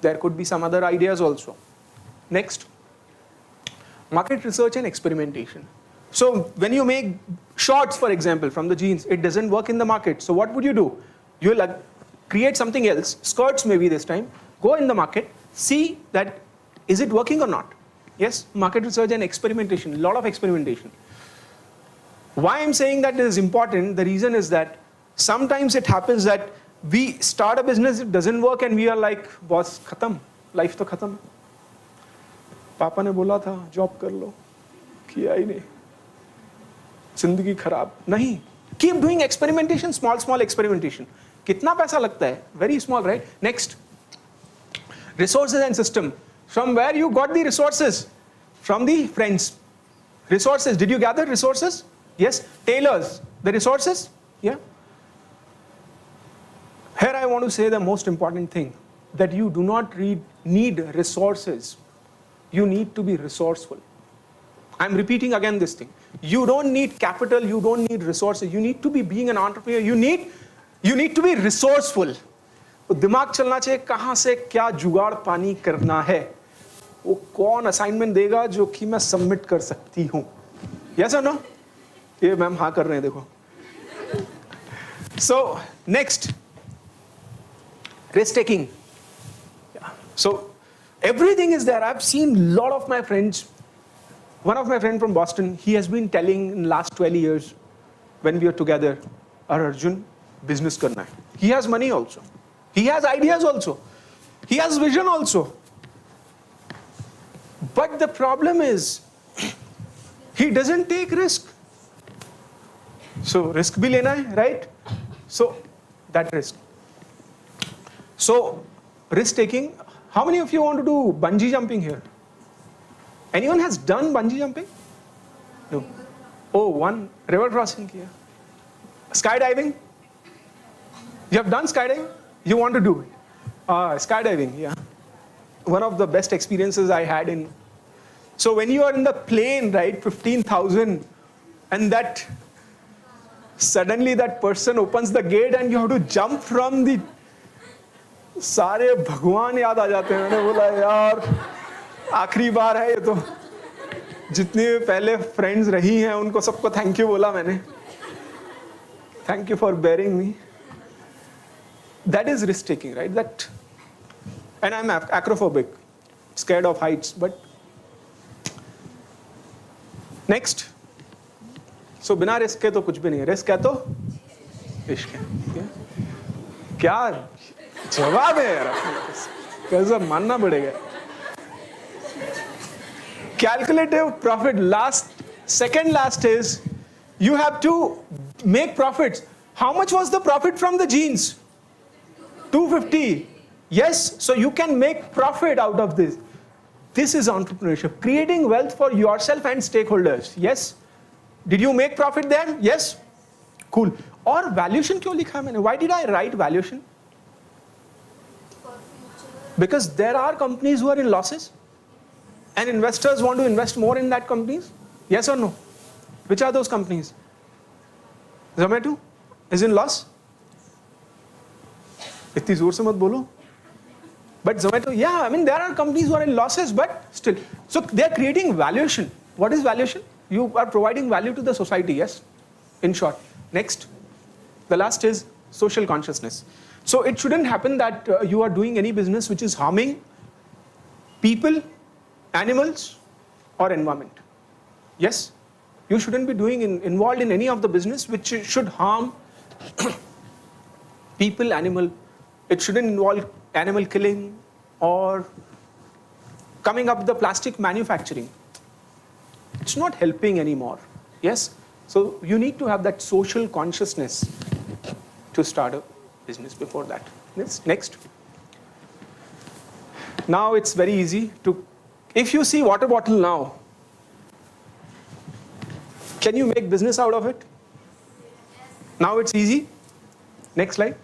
S14: There could be some other ideas also. Next. Market research and experimentation. So when you make shorts, for example, from the jeans, it doesn't work in the market. So what would you do? You'll create something else, skirts maybe this time, go in the market, see that is it working or not? Yes, market research and experimentation, a lot of experimentation. Why I'm saying that is important, the reason is that sometimes it happens that we start a business, it doesn't work, and we are like, boss, khatam, life to khatam. पापा ने बोला था job कर लो, किया ही नहीं, जिंदगी खराब नहीं. Keep doing experimentation, small experimentation. कितना पैसा लगता है? Very small, right? Next, resources and system. From where you got the resources? From the friends. Resources. Did you gather resources? Yes. Tailors. The resources? Yeah. Here I want to say the most important thing, that you do not need resources. You need to be resourceful. I'm repeating again this thing. You don't need capital, you don't need resources. You need to be being an entrepreneur. You need to be resourceful. दिमाग चलना चाहिए कहाँ से क्या जुगाड़ पानी करना है. वो कौन असाइनमेंट देगा जो कि मैं सबमिट कर सकती हूँ? यस और नो? ये मैम हाँ कर रहे हैं, देखो. So next, risk taking. Yeah. So everything is there. I've seen a lot of my friends. One of my friends from Boston, he has been telling in the last 12 years when we are together, Arjun, business karna hai. He has money also. He has ideas also. He has vision also. But the problem is, he doesn't take risk. So risk bhi lena hai, right? So that risk. So risk taking. How many of you want to do bungee jumping here? Anyone has done bungee jumping? No. Oh, one river crossing here. Skydiving? You have done skydiving? You want to do it? Skydiving, yeah. One of the best experiences I had in. So when you are in the plane, right, 15,000, and that suddenly that person opens the gate and you have to jump from the. सारे भगवान याद आ जाते हैं. मैंने बोला यार आखिरी बार है ये तो. जितने पहले फ्रेंड्स रही हैं उनको सबको थैंक यू बोला मैंने. Thank you for bearing me. That is risk taking, right? That, and I'm acrophobic, scared of heights. But next, so बिना रिस्क के तो कुछ भी नहीं है. रिस्क है तो इश्क है. क्या जवाब है यार? कैसे मानना पड़ेगा. Calculative profit. Second last is you have to make profits. How much was the profit from the jeans? 250. Yes, so you can make profit out of this. This is entrepreneurship, creating wealth for yourself and stakeholders. Yes. Did you make profit there? Yes. Cool. और valuation क्यों लिखा है मैंने? Why did I write valuation? Because there are companies who are in losses, and investors want to invest more in that companies. Yes or no? Which are those companies? Zomato is in loss. इतनी जोर से मत बोलो. But Zomato, yeah, I mean there are companies who are in losses, but still. So they are creating valuation. What is valuation? You are providing value to the society. Yes. In short. Next, the last is social consciousness. So it shouldn't happen that you are doing any business which is harming people, animals, or environment. Yes, you shouldn't be doing involved in any of the business which should harm people, animal. It shouldn't involve animal killing or coming up with the plastic manufacturing. It's not helping anymore. Yes, so you need to have that social consciousness to start a business before that. Next. Now it's very easy to, if you see water bottle now, can you make business out of it? Now it's easy. Next slide.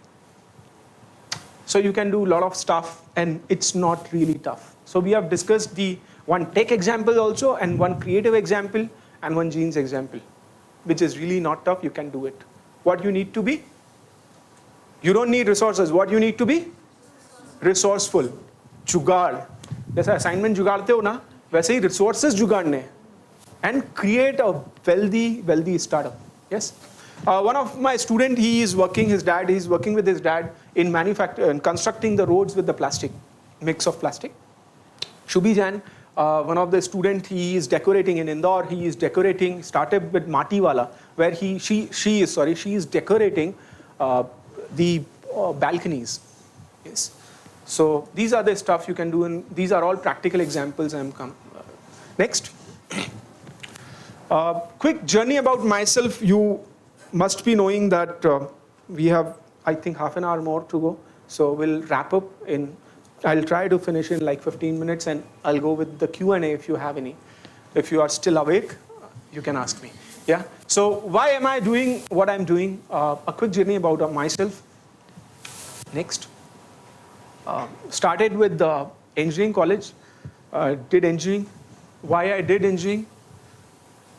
S14: So you can do a lot of stuff and it's not really tough. So we have discussed the one tech example also and one creative example and one jeans example, which is really not tough. You can do it. What you need to be? You don't need resources. What you need to be? Resourceful. जुगाड़. जैसे assignment जुगाड़ते हो ना, वैसे ही resources जुगाड़ने and create a wealthy startup. Yes. One of my student, he's working with his dad in constructing the roads with the plastic, mix of plastic. Shubhi Jain, one of the student, he is decorating in Indore. He is decorating, started with Mati Wala, where she is decorating the balconies. Yes. So these are the stuff you can do, and these are all practical examples. Next. Quick journey about myself. You must be knowing that we have, I think, half an hour more to go. So we'll wrap up I'll try to finish in like 15 minutes, and I'll go with the Q&A if you have any. If you are still awake, you can ask me. Yeah. So why am I doing what I'm doing? A quick journey about myself. Next. Started with the engineering college. Did engineering. Why I did engineering,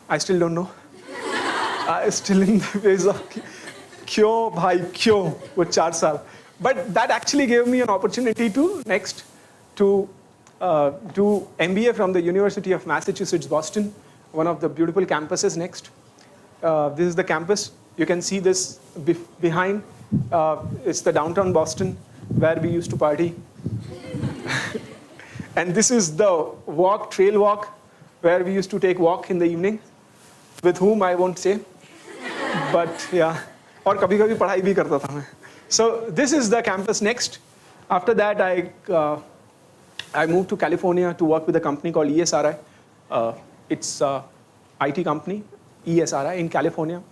S14: I still don't know. Still in the phase of क्यों भाई क्यों वो 4 साल. But that actually gave me an opportunity to do MBA from the University of Massachusetts, Boston, one of the beautiful campuses next. This is the campus. You can see this behind. It's the downtown Boston where we used to party. And this is the trail walk, where we used to take walk in the evening, with whom I won't say. But yeah, और कभी-कभी पढ़ाई भी करता था मैं. So this is the campus next. After that, I moved to California to work with a company called ESRI. It's a IT company, ESRI, in California,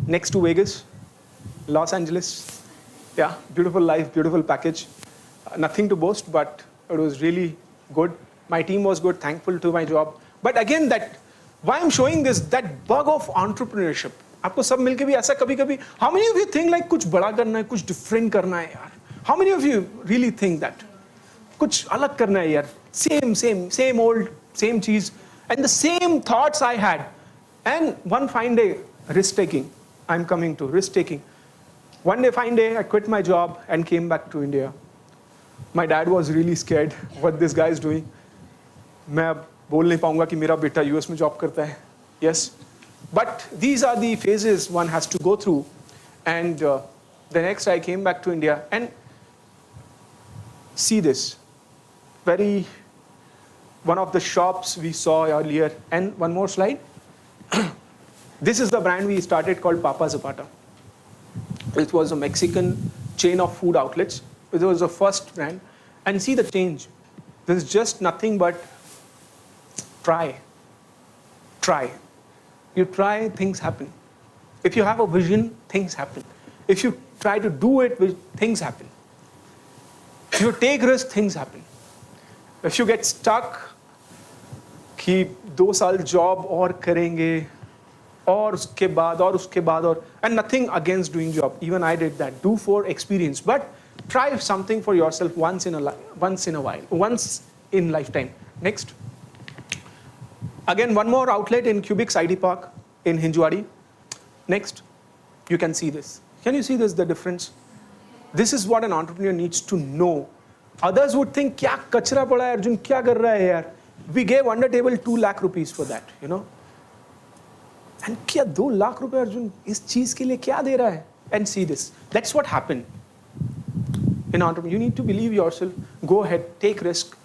S14: next to Vegas, Los Angeles. Yeah, beautiful life, beautiful package. Nothing to boast, but it was really good. My team was good, thankful to my job. But again, why I'm showing this, that bug of entrepreneurship. आपको सब मिलके भी ऐसा कभी-कभी, how many of you think like कुछ बड़ा करना है, कुछ different करना है यार? How many of you really think that? कुछ अलग करना है यार? Same old, same cheese. And the same thoughts I had. And one fine day, risk-taking. I'm coming to risk-taking. One day, fine day, I quit my job and came back to India. My dad was really scared what this guy is doing. मैं बोल नहीं पाऊंगा कि मेरा बेटा US में job करता है. Yes. But these are the phases one has to go through. And the next I came back to India and see this. One of the shops we saw earlier. And one more slide. This is the brand we started called Papa Zapata. It was a Mexican chain of food outlets. It was the first brand. And see the change. This is just nothing but try. You try, things happen. If you have a vision, things happen. If you try to do it, things happen. If you take risks, things happen. If you get stuck, कि 2 साल job और करेंगे, और उसके बाद और, and nothing against doing job. Even I did that. Do for experience, but try something for yourself once in a while, once in lifetime. Next. Again, one more outlet in Cubics ID Park in Hinjwadi. Next, you can see this. Can you see this, the difference? This is what an entrepreneur needs to know. Others would think, क्या कचरा पड़ा है अर्जुन, क्या कर रहा है यार? We gave under table 2 lakh rupees for that, you know. And क्या 2 lakh रुपए अर्जुन इस चीज के लिए क्या दे रहा है? And see this. That's what happened. In entrepreneur, you need to believe yourself. Go ahead, take risk.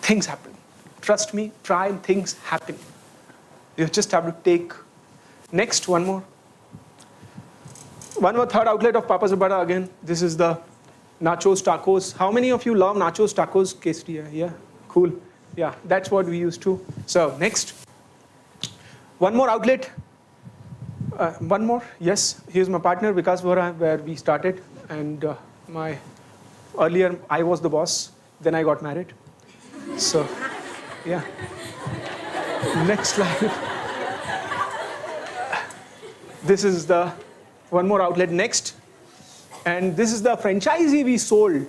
S14: Things happen. Trust me, try and things happen. You just have to take. Next, one more third outlet of Papa Zapata again. This is the nachos, tacos. How many of you love nachos, tacos, quesadilla? Yeah, cool. Yeah, that's what we used to. So next, one more outlet. One more. Yes, here's my partner Vikas Vora, where we started. And earlier I was the boss. Then I got married. So. Yeah. Next slide. This is the one more outlet next. And this is the franchisee we sold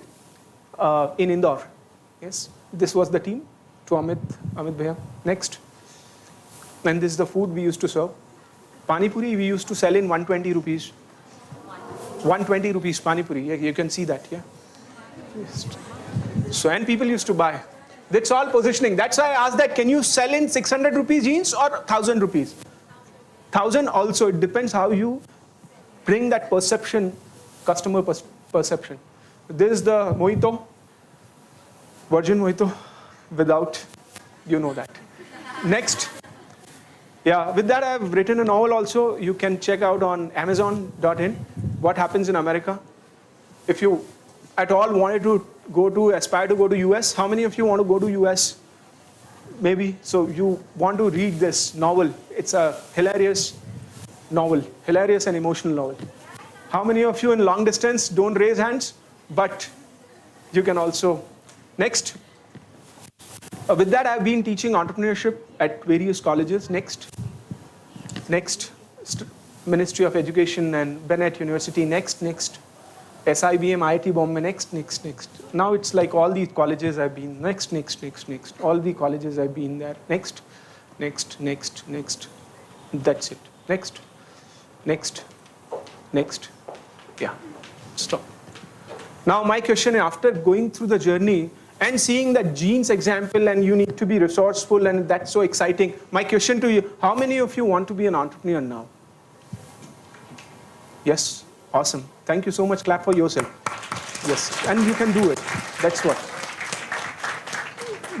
S14: in Indore. Yes. This was the team to Amit Bhaiya. Next. And this is the food we used to serve. Pani Puri we used to sell in 120 rupees. 120 rupees Pani Puri. You can see that, yeah. So, and people used to buy. That's all positioning. That's why I asked that, can you sell in 600 rupees jeans or 1000 rupees? 1000 also, it depends how you bring that perception, customer perception. This is the mojito, virgin mojito, without, you know that. Next. Yeah, with that I have written a novel also. You can check out on Amazon.in what happens in America. If you at all wanted to aspire to go to US, how many of you want to go to US? Maybe. So you want to read this novel. It's a hilarious novel, hilarious and emotional novel. How many of you in long distance? Don't raise hands, but you can also. Next. With that, I've been teaching entrepreneurship at various colleges. Next. Ministry of Education and Bennett University. Next. SIBM, IIT Bombay. Next. Now it's like all these colleges I've been. Next. All the colleges I've been there. Next. That's it. Next. Yeah. Stop. Now my question, after going through the journey and seeing that Gene's example, and you need to be resourceful, and that's so exciting. My question to you, how many of you want to be an entrepreneur now? Yes, awesome. Thank you so much. Clap for yourself. Yes, and you can do it. That's what.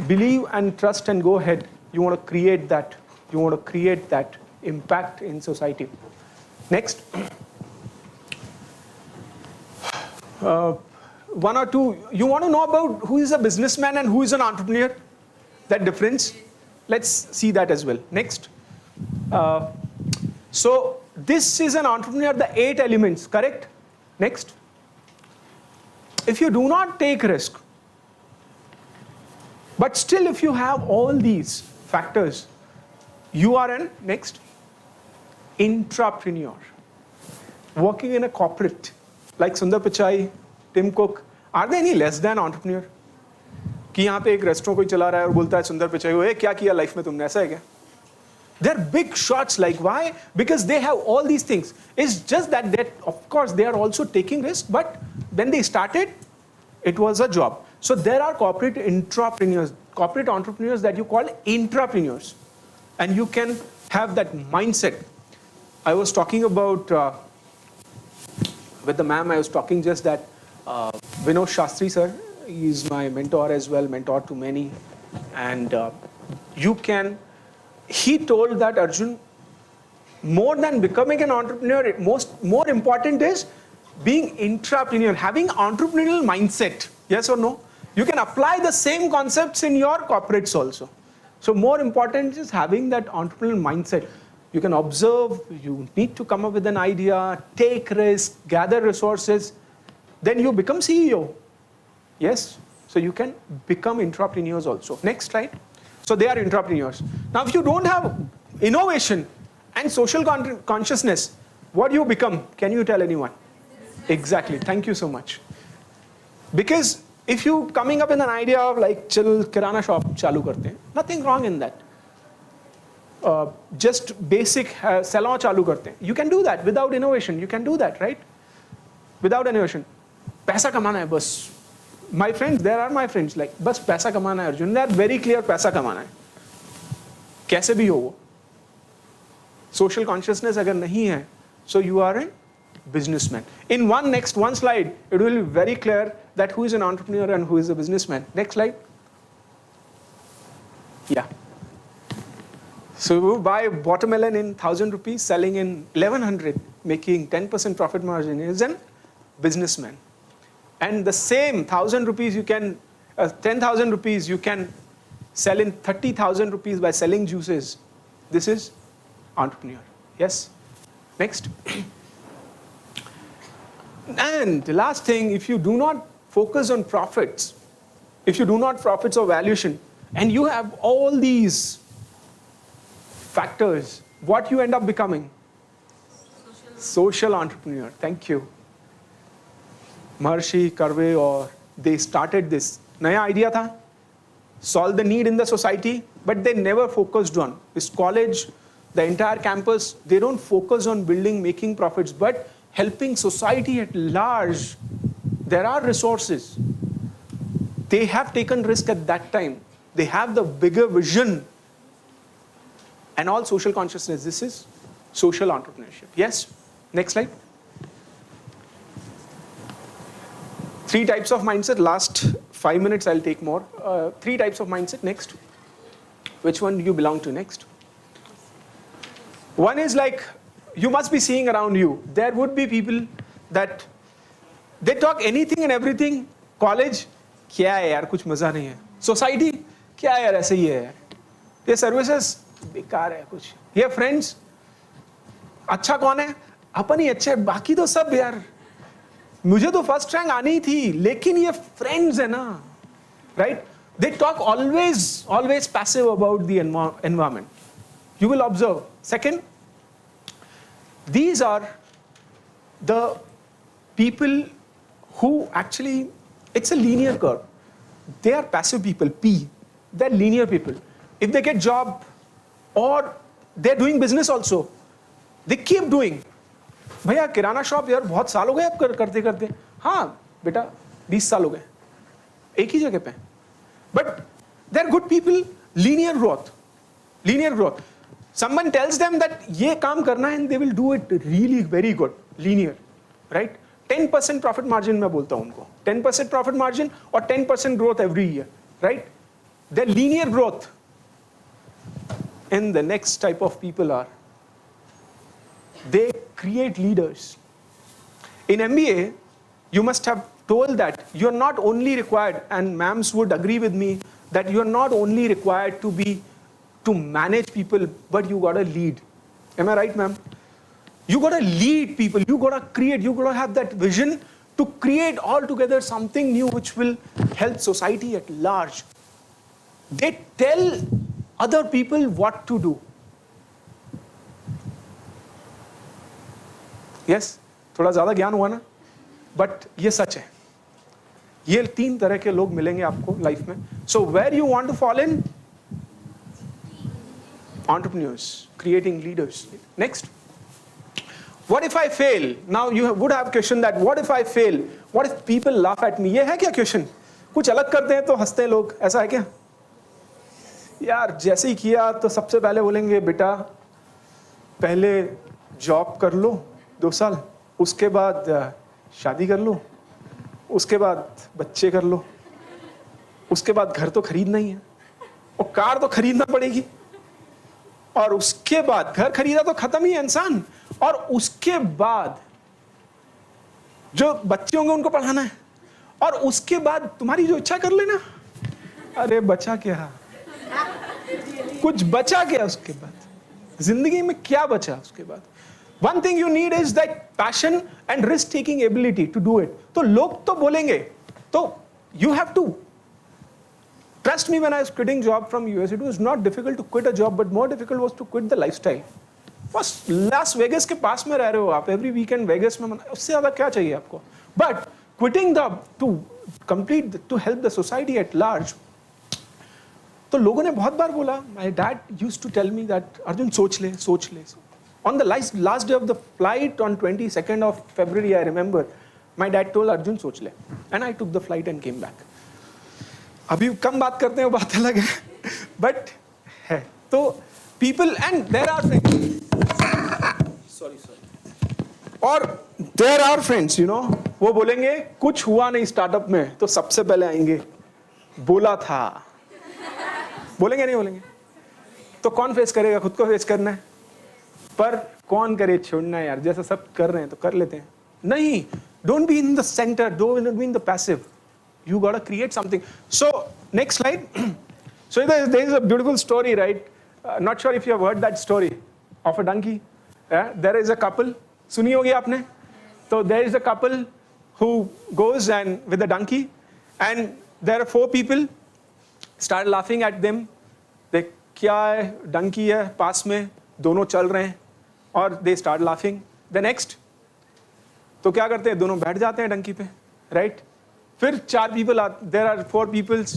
S14: Believe and trust and go ahead. You want to create that. You want to create that impact in society. Next. One or two, you want to know about who is a businessman and who is an entrepreneur? That difference? Let's see that as well. Next. So this is an entrepreneur, the 8 elements, correct? Next. If you do not take risk, but still if you have all these factors, you are an, next, intrapreneur. Working in a corporate, like Sundar Pichai, Tim Cook, are they any less than entrepreneur? कि यहाँ पे एक restaurant कोई चला रहा है और बोलता है सुंदर पिचाई को, क्या किया लाइफ में तुमने, ऐसा है क्या? They're big shots. Like, why? Because they have all these things. It's just that of course they are also taking risk, but when they started, it was a job. So there are corporate entrepreneurs that you call intrapreneurs, and you can have that mindset. I was talking about with the ma'am. I was talking just that Vinod Shastri sir, he is my mentor as well, mentor to many, and you can. He told that, Arjun, more than becoming an entrepreneur, more important is being intrapreneur, having entrepreneurial mindset. Yes or no? You can apply the same concepts in your corporates also. So more important is having that entrepreneurial mindset. You can observe, you need to come up with an idea, take risk, gather resources, then you become CEO. Yes? So you can become intrapreneurs also. Next slide. So they are intrapreneurs. Now if you don't have innovation and social consciousness, what do you become? Can you tell anyone? Exactly. Thank you so much. Because if you coming up with an idea of like, chal kirana shop chalu karte hain, nothing wrong in that. Just basic salon chalu karte hain. You can do that without innovation. You can do that, right? Without innovation. Paisa kamana hai bas. My friends, there are my friends, like, बस पैसा कमाना है Arjun, they are very clear, पैसा कमाना है, कैसे भी हो वो, social consciousness अगर नहीं है, so you are a businessman. In one slide, it will be very clear that who is an entrepreneur and who is a businessman. Next slide. Yeah. So you buy watermelon in 1,000 rupees, selling in 1,100, making 10% profit margin, is a businessman. And the same 1,000 rupees you can, 10,000 rupees you can sell in 30,000 rupees by selling juices. This is entrepreneur. Yes? Next. And the last thing, if you do not focus on profits, if you do not profits or valuation, and you have all these factors, what you end up becoming? Social entrepreneur. Thank you. Maharishi Karve, or they started this. Naya idea tha, solve the need in the society, but they never focused on this college, the entire campus. They don't focus on building, making profits, but helping society at large. There are resources. They have taken risk at that time. They have the bigger vision and all social consciousness. This is social entrepreneurship. Yes? Next slide. 3 types of mindset. Last 5 minutes, I'll take more. 3 types of mindset. Next. Which one do you belong to next? One is like, you must be seeing around you. There would be people that they talk anything and everything. College, क्या है यार, कुछ मजा नहीं है. Society, क्या है यार, ऐसे ही है. ये services, बेकार है कुछ. ये friends, अच्छा कौन है? अपन ही अच्छे, बाकी तो सब यार. मुझे तो फर्स्ट रैंक आनी थी, लेकिन ये फ्रेंड्स है ना, right? They talk always passive about the environment. You will observe. Second, these are the people who actually, it's a linear curve. They are passive people, P. They are linear people. If they get job और they are doing business also, they keep doing. भैया kirana shop यार बहुत साल हो गए आप करते करते. हाँ बेटा 20 साल हो गए, एक ही जगह पे. But they're good people, linear growth. Someone tells them that ये काम करना है and they will do it really very good, linear, right? 10% profit margin मैं बोलता हूँ उनको, 10% profit margin और 10% growth every year, right? They're linear growth. And the next type of people are, they create leaders. In MBA, you must have told that you're not only required, and ma'ams would agree with me, that you're not only required to manage people, but you gotta lead. Am I right, ma'am? You gotta lead people, you gotta create, you gotta have that vision to create altogether something new which will help society at large. They tell other people what to do. Yes? थोड़ा ज़्यादा ज्ञान हुआ ना? But ये सच है. ये 3 तरह के लोग मिलेंगे आपको लाइफ में. So where you want to fall in? Entrepreneurs, creating leaders. Next. What if I fail? Now you would have question that what if I fail? What if people laugh at me? ये है क्या question? कुछ अलग करते हैं तो हंसते हैं लोग. ऐसा है क्या? यार जैसे ही किया तो सबसे पहले बोलेंगे बेटा पहले जॉब कर लो 2 साल, उसके बाद शादी कर लो, उसके बाद बच्चे कर लो, उसके बाद घर तो खरीदना ही है और कार तो खरीदना पड़ेगी, और उसके बाद घर खरीदा तो खत्म ही है इंसान, और उसके बाद जो बच्चे होंगे उनको पढ़ाना है, और उसके बाद तुम्हारी जो इच्छा कर लेना. अरे बचा क्या? कुछ बचा क्या उसके बाद? जिंदगी में क्या बचा उसके बाद? One thing you need is that passion and risk-taking ability to do it. तो लोग तो बोलेंगे, तो you have to trust me. When I was quitting job from US, it was not difficult to quit a job, but more difficult was to quit the lifestyle. बस Las Vegas के पास में रह रहे हो आप, every weekend वेगस में, उससे ज़्यादा क्या चाहिए आपको? But quitting to help the society at large. तो लोगों ने बहुत बार बोला, my dad used to tell me that Arjun सोच ले. On the last day of the flight on 22nd of February, I remember, my dad told Arjun सोच ले, and I took the flight and came back. अभी कम बात करते हैं, वो बात अलग है, but है. तो people, and there are friends. Sorry. और there are friends, you know, वो बोलेंगे कुछ हुआ नहीं स्टार्टअप में तो सबसे पहले आएंगे, बोला था. बोलेंगे नहीं बोलेंगे? तो कौन फेस करेगा? खुद को फेस करना है. पर कौन करे छोड़ना है यार, जैसा सब कर रहे हैं तो कर लेते हैं. नहीं, don't be in the center, don't be in the passive. You gotta create something. So next slide. So there is a beautiful story, right? Not sure if you have heard that story of a donkey. There is a couple. सुनी होगी आपने? So there is a couple who goes and with a donkey, and there are 4 people. Start laughing at them. they क्या है, donkey है पास में, दोनों चल रहे हैं, और they start laughing. The next, तो क्या करते हैं, दोनों बैठ जाते हैं डंकी पे, राइट? फिर 4 पीपल, देयर आर 4 पीपल्स,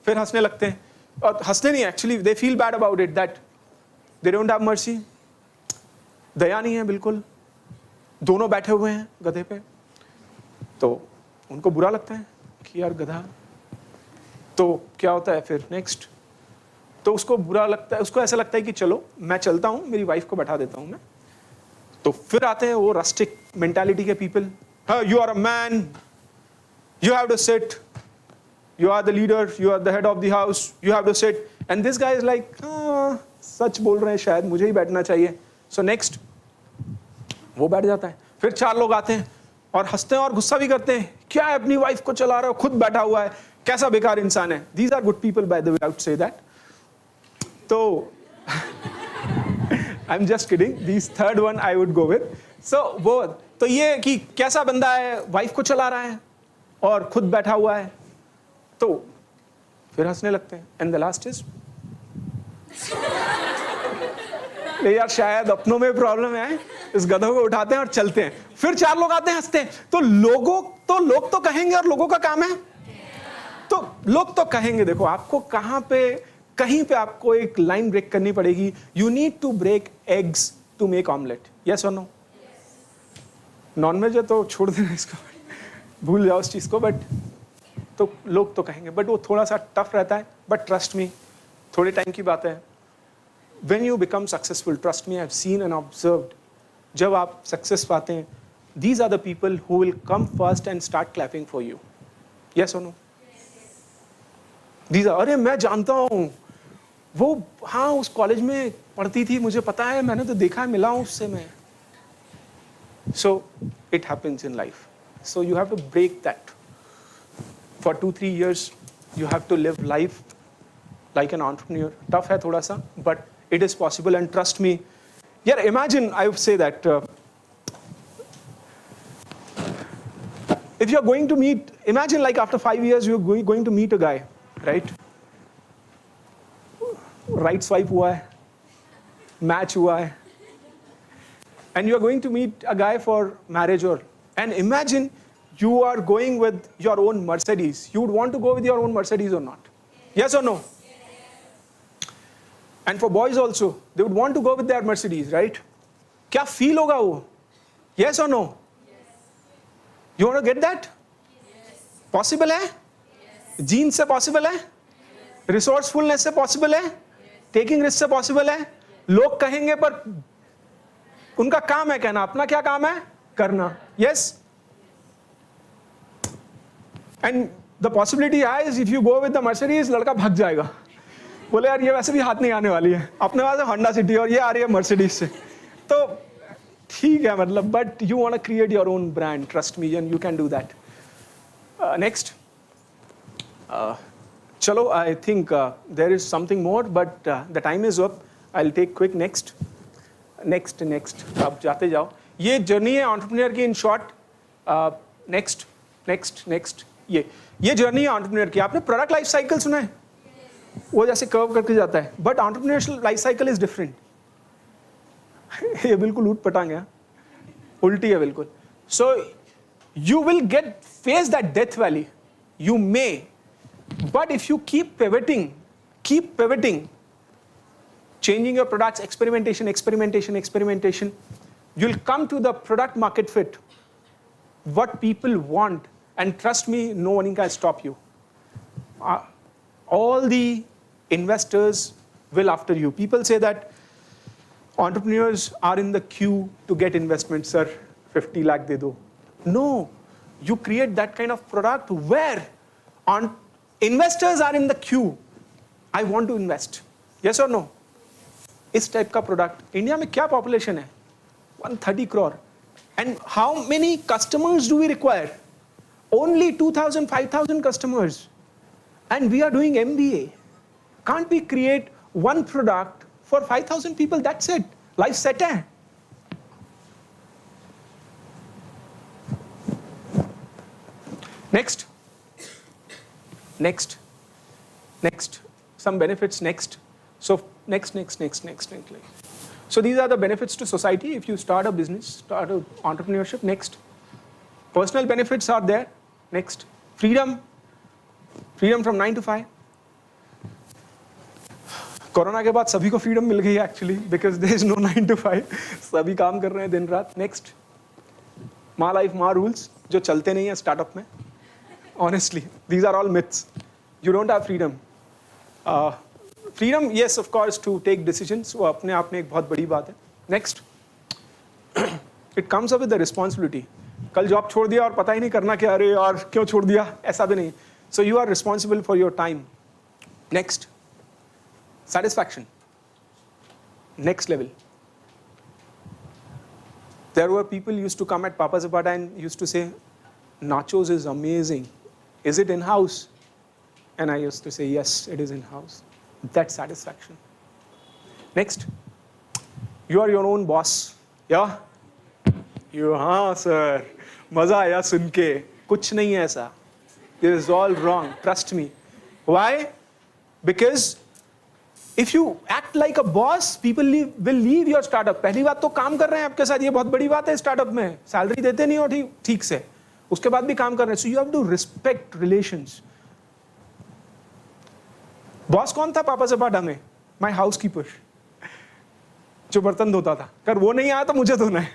S14: फिर हंसने लगते हैं. और हंसने नहीं, actually they feel bad about it, that they don't have mercy. दया नहीं है बिल्कुल, दोनों बैठे हुए हैं गधे पे, तो उनको बुरा लगता है कि यार गधा. तो क्या होता है फिर नेक्स्ट, तो उसको बुरा लगता है, उसको ऐसा लगता है कि चलो मैं चलता हूँ, मेरी वाइफ को बैठा देता हूँ मैं. तो फिर आते हैं वो रस्टिक मेंटालिटी के people. You are a man, you have to sit, you are the leader, you are the head of the house, you have to sit. And this guy is like, सच बोल रहे हैं, शायद मुझे ही बैठना चाहिए. So next, वो बैठ जाता है. फिर 4 लोग आते हैं और हंसते हैं और गुस्सा भी करते हैं, क्या है अपनी वाइफ को चला रहा हो, खुद बैठा हुआ है, कैसा बेकार इंसान है. These are good people by the way, I would say that. तो I am just kidding, this third one I would go with. So वो तो ये कि कैसा बंदा है, वाइफ को चला रहा है और खुद बैठा हुआ है, तो फिर हंसने लगते हैं. एंड द लास्ट इज, यार शायद अपनों में प्रॉब्लम है, इस गधों को उठाते हैं और चलते हैं. फिर 4 लोग आते हैं, हंसते हैं. तो लोग तो कहेंगे, और लोगों का काम है, तो लोग तो कहेंगे. देखो आपको कहीं पे आपको एक लाइन ब्रेक करनी पड़ेगी. You need to break eggs to make omelette. Yes और नो? नॉनवेज है तो छोड़ देना इसको, भूल जाओ उस चीज को. बट तो लोग तो कहेंगे, बट वो थोड़ा सा टफ रहता है. बट ट्रस्ट मी, थोड़े टाइम की बात है. When you become successful, trust me, I've seen and observed, जब आप सक्सेस पाते हैं, these are the people who will come first and start clapping for you. Yes or no? These are, अरे मैं जानता हूँ वो, हाँ उस कॉलेज में पढ़ती थी, मुझे पता है, मैंने तो देखा है, मिला हूँ उससे मैं. So it happens in life. So you have to break that. For 2-3 years, you have to live life like an entrepreneur. Tough है थोड़ा सा, but it is possible, and trust me. Yeah, imagine, I would say that if you're going to meet, imagine like after 5 years you're going to meet a guy, right? Right swipe हुआ है, match हुआ है, and you're going to meet a guy for marriage, and imagine you are going with your own Mercedes. You would want to go with your own Mercedes or not? Yes or no? And for boys also, they would want to go with their Mercedes, right? क्या feel होगा वो? Yes or no? Yes. You want to get that? Yes. Possible है? Yes. Genes से possible है? Yes. Resourcefulness से possible है? Yes. Taking risk से possible है? Yes. लोग कहेंगे पर उनका काम है कहना, अपना क्या काम है? करना. Yes? And the possibility is if you go with the Mercedes, लड़का भाग जाएगा. बोले यार ये वैसे भी हाथ नहीं आने वाली है, अपने पास है होंडा सिटी और ये आ रही है मर्सिडीज से, तो ठीक है मतलब, but you want to create your own brand, trust me, and you can do that. Next, चलो, I think there is something more, but the time is up. I will take quick. Next आप जाते जाओ. ये journey है entrepreneur की, in short. Next ये journey है entrepreneur की. आपने प्रोडक्ट लाइफ साइकिल सुना है? वो जैसे कर्व करके जाता है, but entrepreneurship life cycle is different. ये बिल्कुल ऊट पटांग है, उल्टी है बिल्कुल. So you will get face that death valley, you may, but if you keep pivoting, changing your products, experimentation, you'll come to the product market fit, what people want, and trust me, no one can stop you. All the investors will after you. People say that entrepreneurs are in the queue to get investment. Sir, 50 lakh de do. No, you create that kind of product where investors are in the queue. I want to invest. Yes or no? इस type का product. India में क्या population है? 130 crore. And how many customers do we require? Only 2,000, 5,000 customers. And we are doing MBA. Can't we create one product for 5,000 people? That's it. Life set hai. Next. Some benefits next. So next. So these are the benefits to society if you start a business, start an entrepreneurship. Next. Personal benefits are there. Next. Freedom from 9 to 5. Corona के बाद सभी को freedom मिल गई actually, because there is no 9 to 5. सभी काम कर रहे हैं दिन रात. नेक्स्ट, माँ लाइफ माँ रूल्स जो चलते नहीं है स्टार्टअप में. Honestly these are all myths. You don't have freedom. Freedom, yes of course, to take decisions, वो अपने आप में एक बहुत बड़ी बात है. Next, it comes up with the responsibility. कल जॉब छोड़ दिया और पता ही नहीं करना क्या, अरे और क्यों छोड़ दिया, ऐसा भी नहीं. So you are responsible for your time. Next, satisfaction, next level. There were people used to come at Papa Zapata and used to say, nachos is amazing, is it in house? And I used to say, yes, it is in house. That's satisfaction. Next, you are your own boss. Yeah, you, हाँ sir, मजा आया सुन के. कुछ नहीं है ऐसा. This is all wrong, trust me. Why? Because if you act like a boss, people will leave your startup. पहली बात तो काम कर रहे हैं आपके साथ, ये बहुत बड़ी बात है. स्टार्टअप में सैलरी देते नहीं हो ठीक से, उसके बाद भी काम कर रहे हैं. So you have to respect relations. Boss कौन था पापा ज़पाटा में? माय हाउसकीपर, जो बर्तन धोता था. अगर वो नहीं आया तो मुझे धोना है.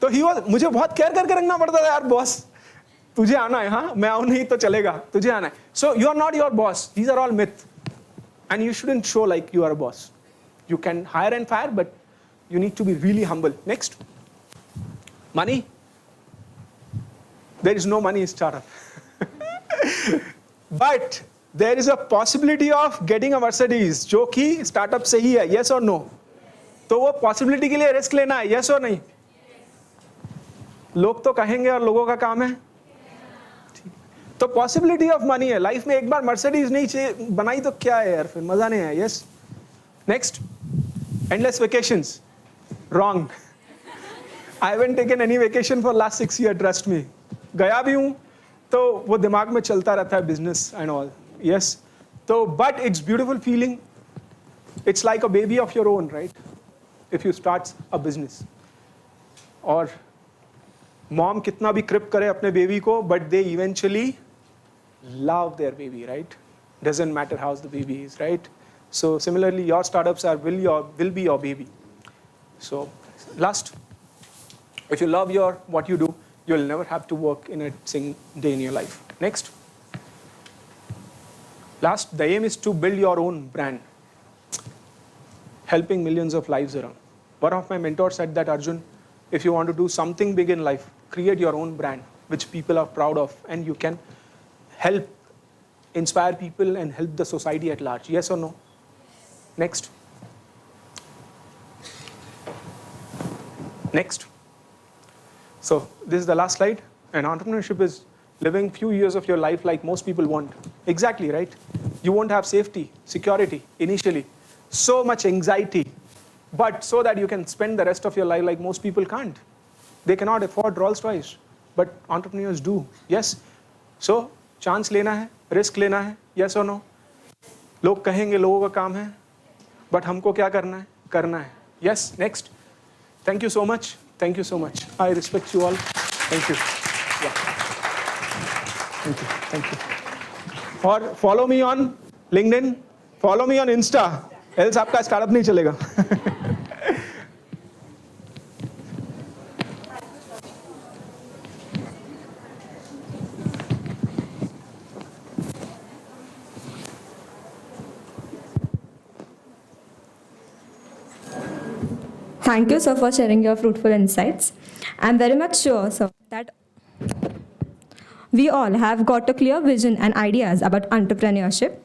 S14: तो ही वाज, मुझे बहुत केयर करके रखना पड़ता था यार बॉस. तुझे आना है, हाँ मैं आऊँ नहीं तो चलेगा, तुझे आना है. So you are not your boss. These are all myth. And you shouldn't show like you are a boss. You can hire and fire, but you need to be really humble. Next. Money. There is no money in startup. But there is a possibility of getting a Mercedes, जो कि startup से ही है, yes or no? तो वो possibility के लिए risk लेना है, yes or नहीं? लोग तो कहेंगे और लोगों का काम है. तो possibility of money है. Life में एक बार Mercedes नहीं बनाई तो क्या है यार, फिर मजा नहीं है, yes? Next. Endless vacations. Wrong. I haven't taken any vacation for last 6 years, trust me. गया भी हूँ तो वो दिमाग में चलता रहता है business and all. Yes. So, but it's beautiful feeling. It's like a baby of your own, right? If you start a business. और mom कितना भी crib करे अपने baby को, but they eventually love their baby, right? Doesn't matter how the baby is, right? So similarly, your startups will be your baby. So last, if you love what you do, you'll never have to work in a single day in your life. Next. Last, the aim is to build your own brand, helping millions of lives around. One of my mentors said that, Arjun, if you want to do something big in life, create your own brand, which people are proud of, and you can help inspire people and help the society at large. Yes or no? Next. Next. So this is the last slide. And entrepreneurship is living few years of your life like most people want. Exactly, right? You won't have safety, security initially, so much anxiety, but so that you can spend the rest of your life like most people can't. They cannot afford Rolls Royce, but entrepreneurs do. Yes? So chance लेना है, risk लेना है, yes or no? लोग कहेंगे लोगों का काम है, but हमको क्या करना है? करना है. Yes, next. Thank you so much. Thank you so much. I respect you all. Thank you. Yeah. Thank you. Thank you. और follow me on LinkedIn, follow me on Insta, else आपका startup नहीं चलेगा.
S2: Thank you, sir, for sharing your fruitful insights. I'm very much sure, sir, that we all have got a clear vision and ideas about entrepreneurship.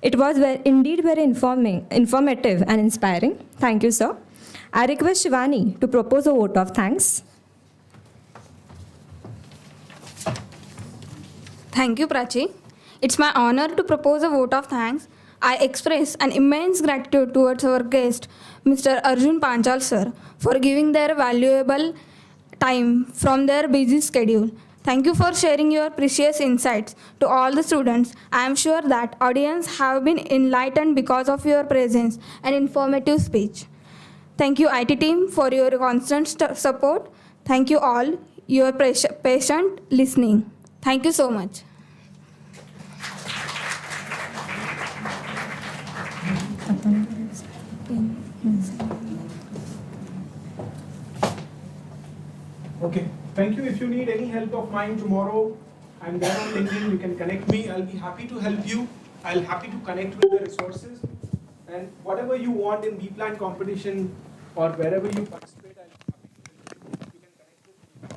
S2: It was indeed very informative and inspiring. Thank you, sir. I request Shivani to propose a vote of thanks.
S15: Thank you, Prachi. It's my honor to propose a vote of thanks. I express an immense gratitude towards our guest, Mr. Arjun Panchal sir, for giving their valuable time from their busy schedule. Thank you for sharing your precious insights to all the students. I am sure that audience have been enlightened because of your presence and informative speech. Thank you, IT team, for your constant support. Thank you all, your patient listening. Thank you so much.
S14: Okay, thank you. If you need any help of mine tomorrow, I'm there on LinkedIn. You can connect me. I'll be happy to help you. I'll happy to connect with the resources. And whatever you want in B-Plan competition or wherever you participate, I'll be happy to help you. You can connect with me.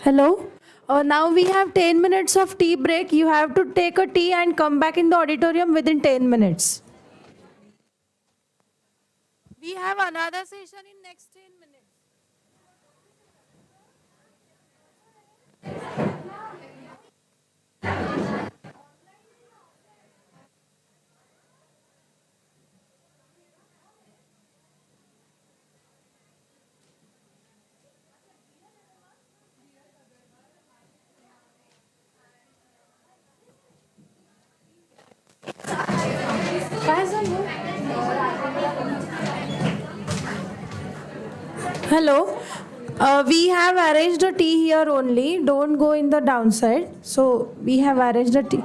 S2: Hello. Now we have 10 minutes of tea break. You have to take a tea and come back in the auditorium within 10 minutes. We have another session in next 10 minutes. Hello. We have arranged a tea here only. Don't go in the downside. So we have arranged a tea.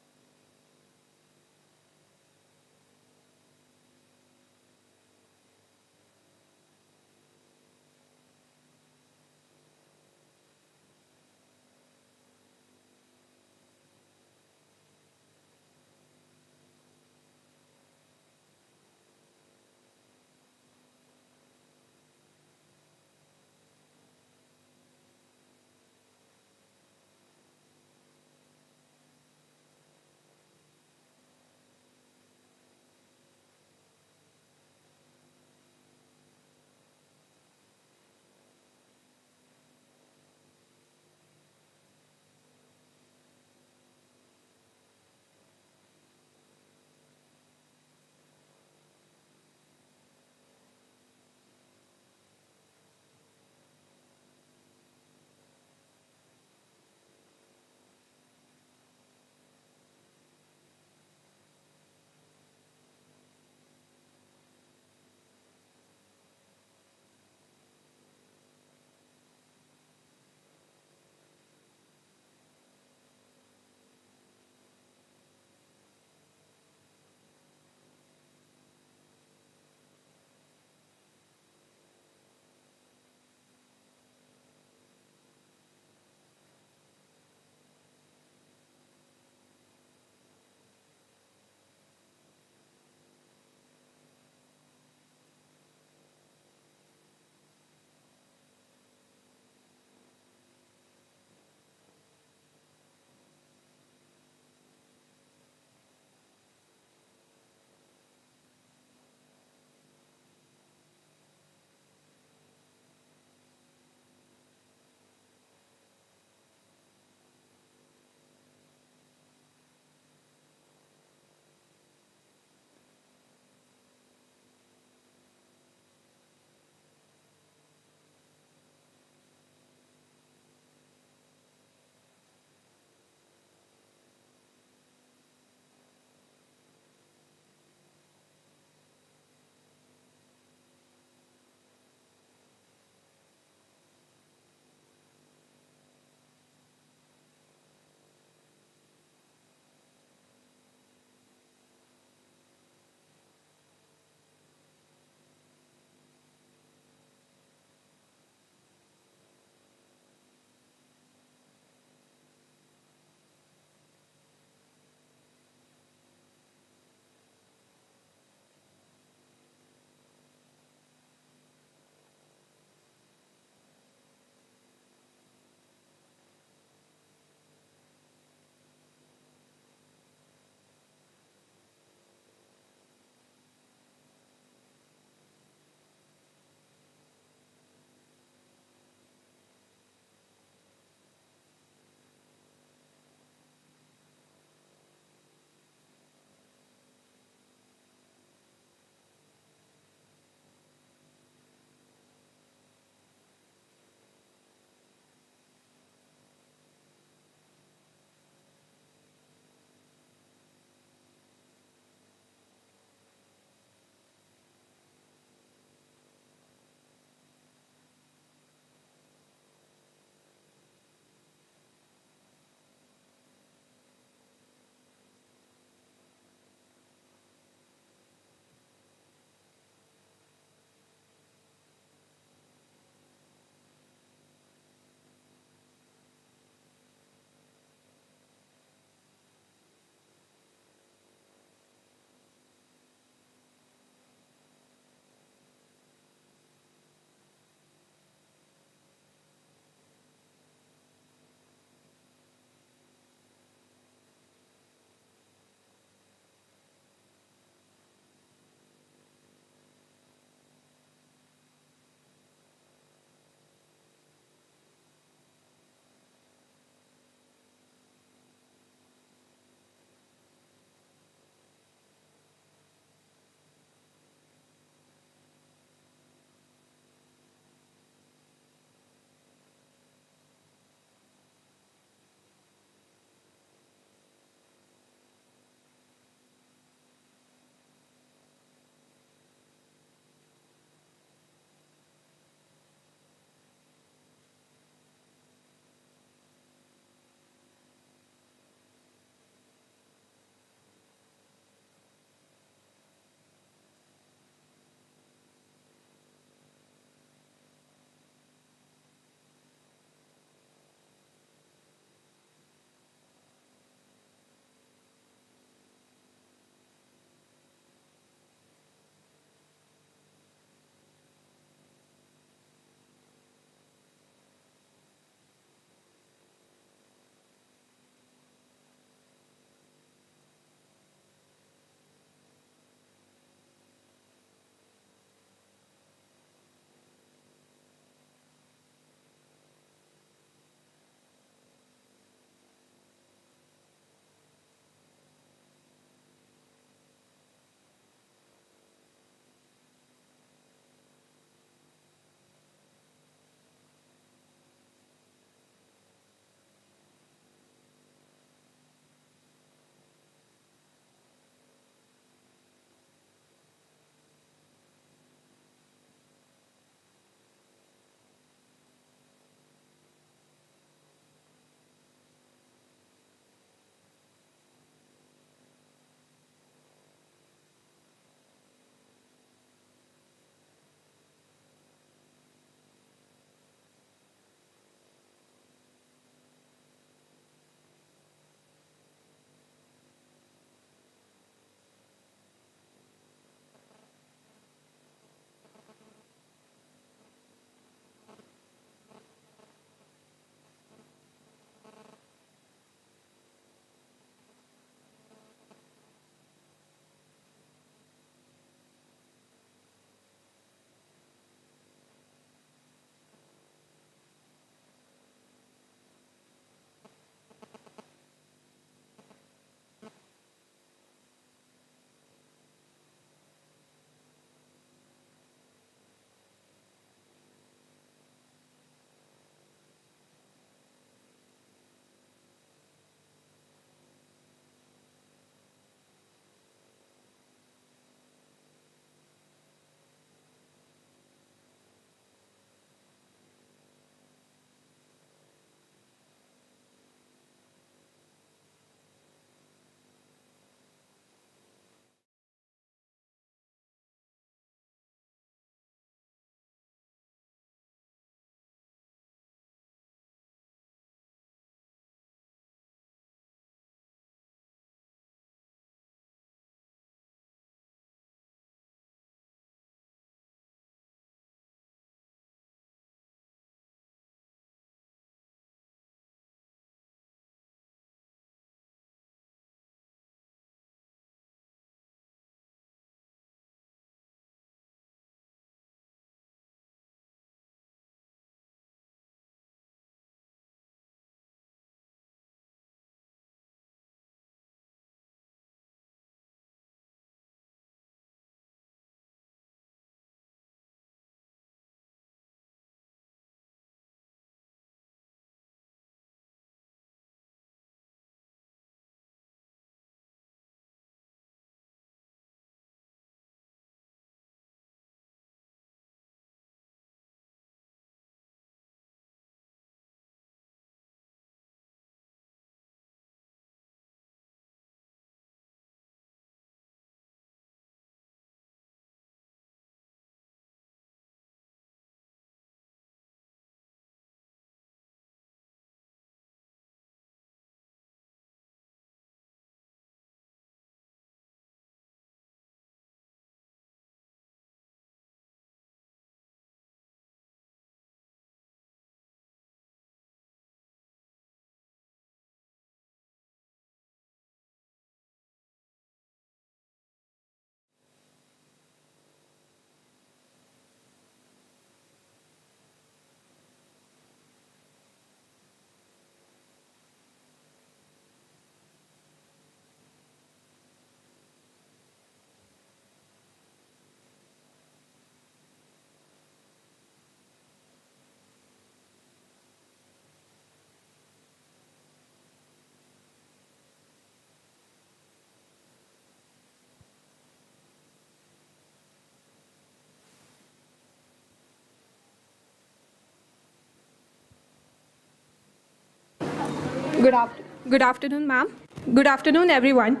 S16: Good afternoon, ma'am. Good afternoon, everyone.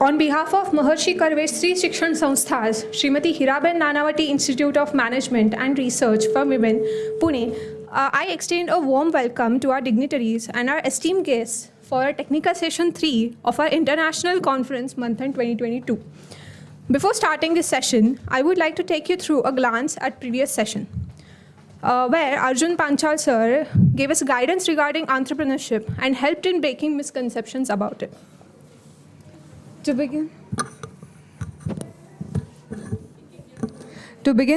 S16: On behalf of Maharshi Karve Sri Shikshan Sanstha's Srimati Hiraben Nanavati Institute of Management and Research for Women, Pune, I extend a warm welcome to our dignitaries and our esteemed guests for Technica Session 3 of our International Conference Manthan 2022. Before starting this session, I would like to take you through a glance at previous session, where Arjun Panchal sir gave us guidance regarding entrepreneurship and helped in breaking misconceptions about it. To begin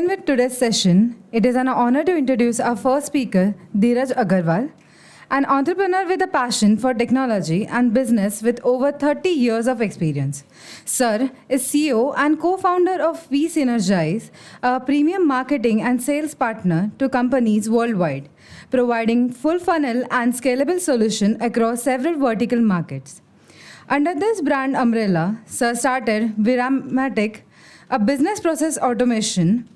S17: with today's session, it is an honor to introduce our first speaker, Dheeraj Agarwal, an entrepreneur with a passion for technology and business with over 30 years of experience. Sir is CEO and co-founder of We Synergize, a premium marketing and sales partner to companies worldwide, providing full funnel and scalable solution across several vertical markets. Under this brand umbrella, Sir started Viramatic, a business process automation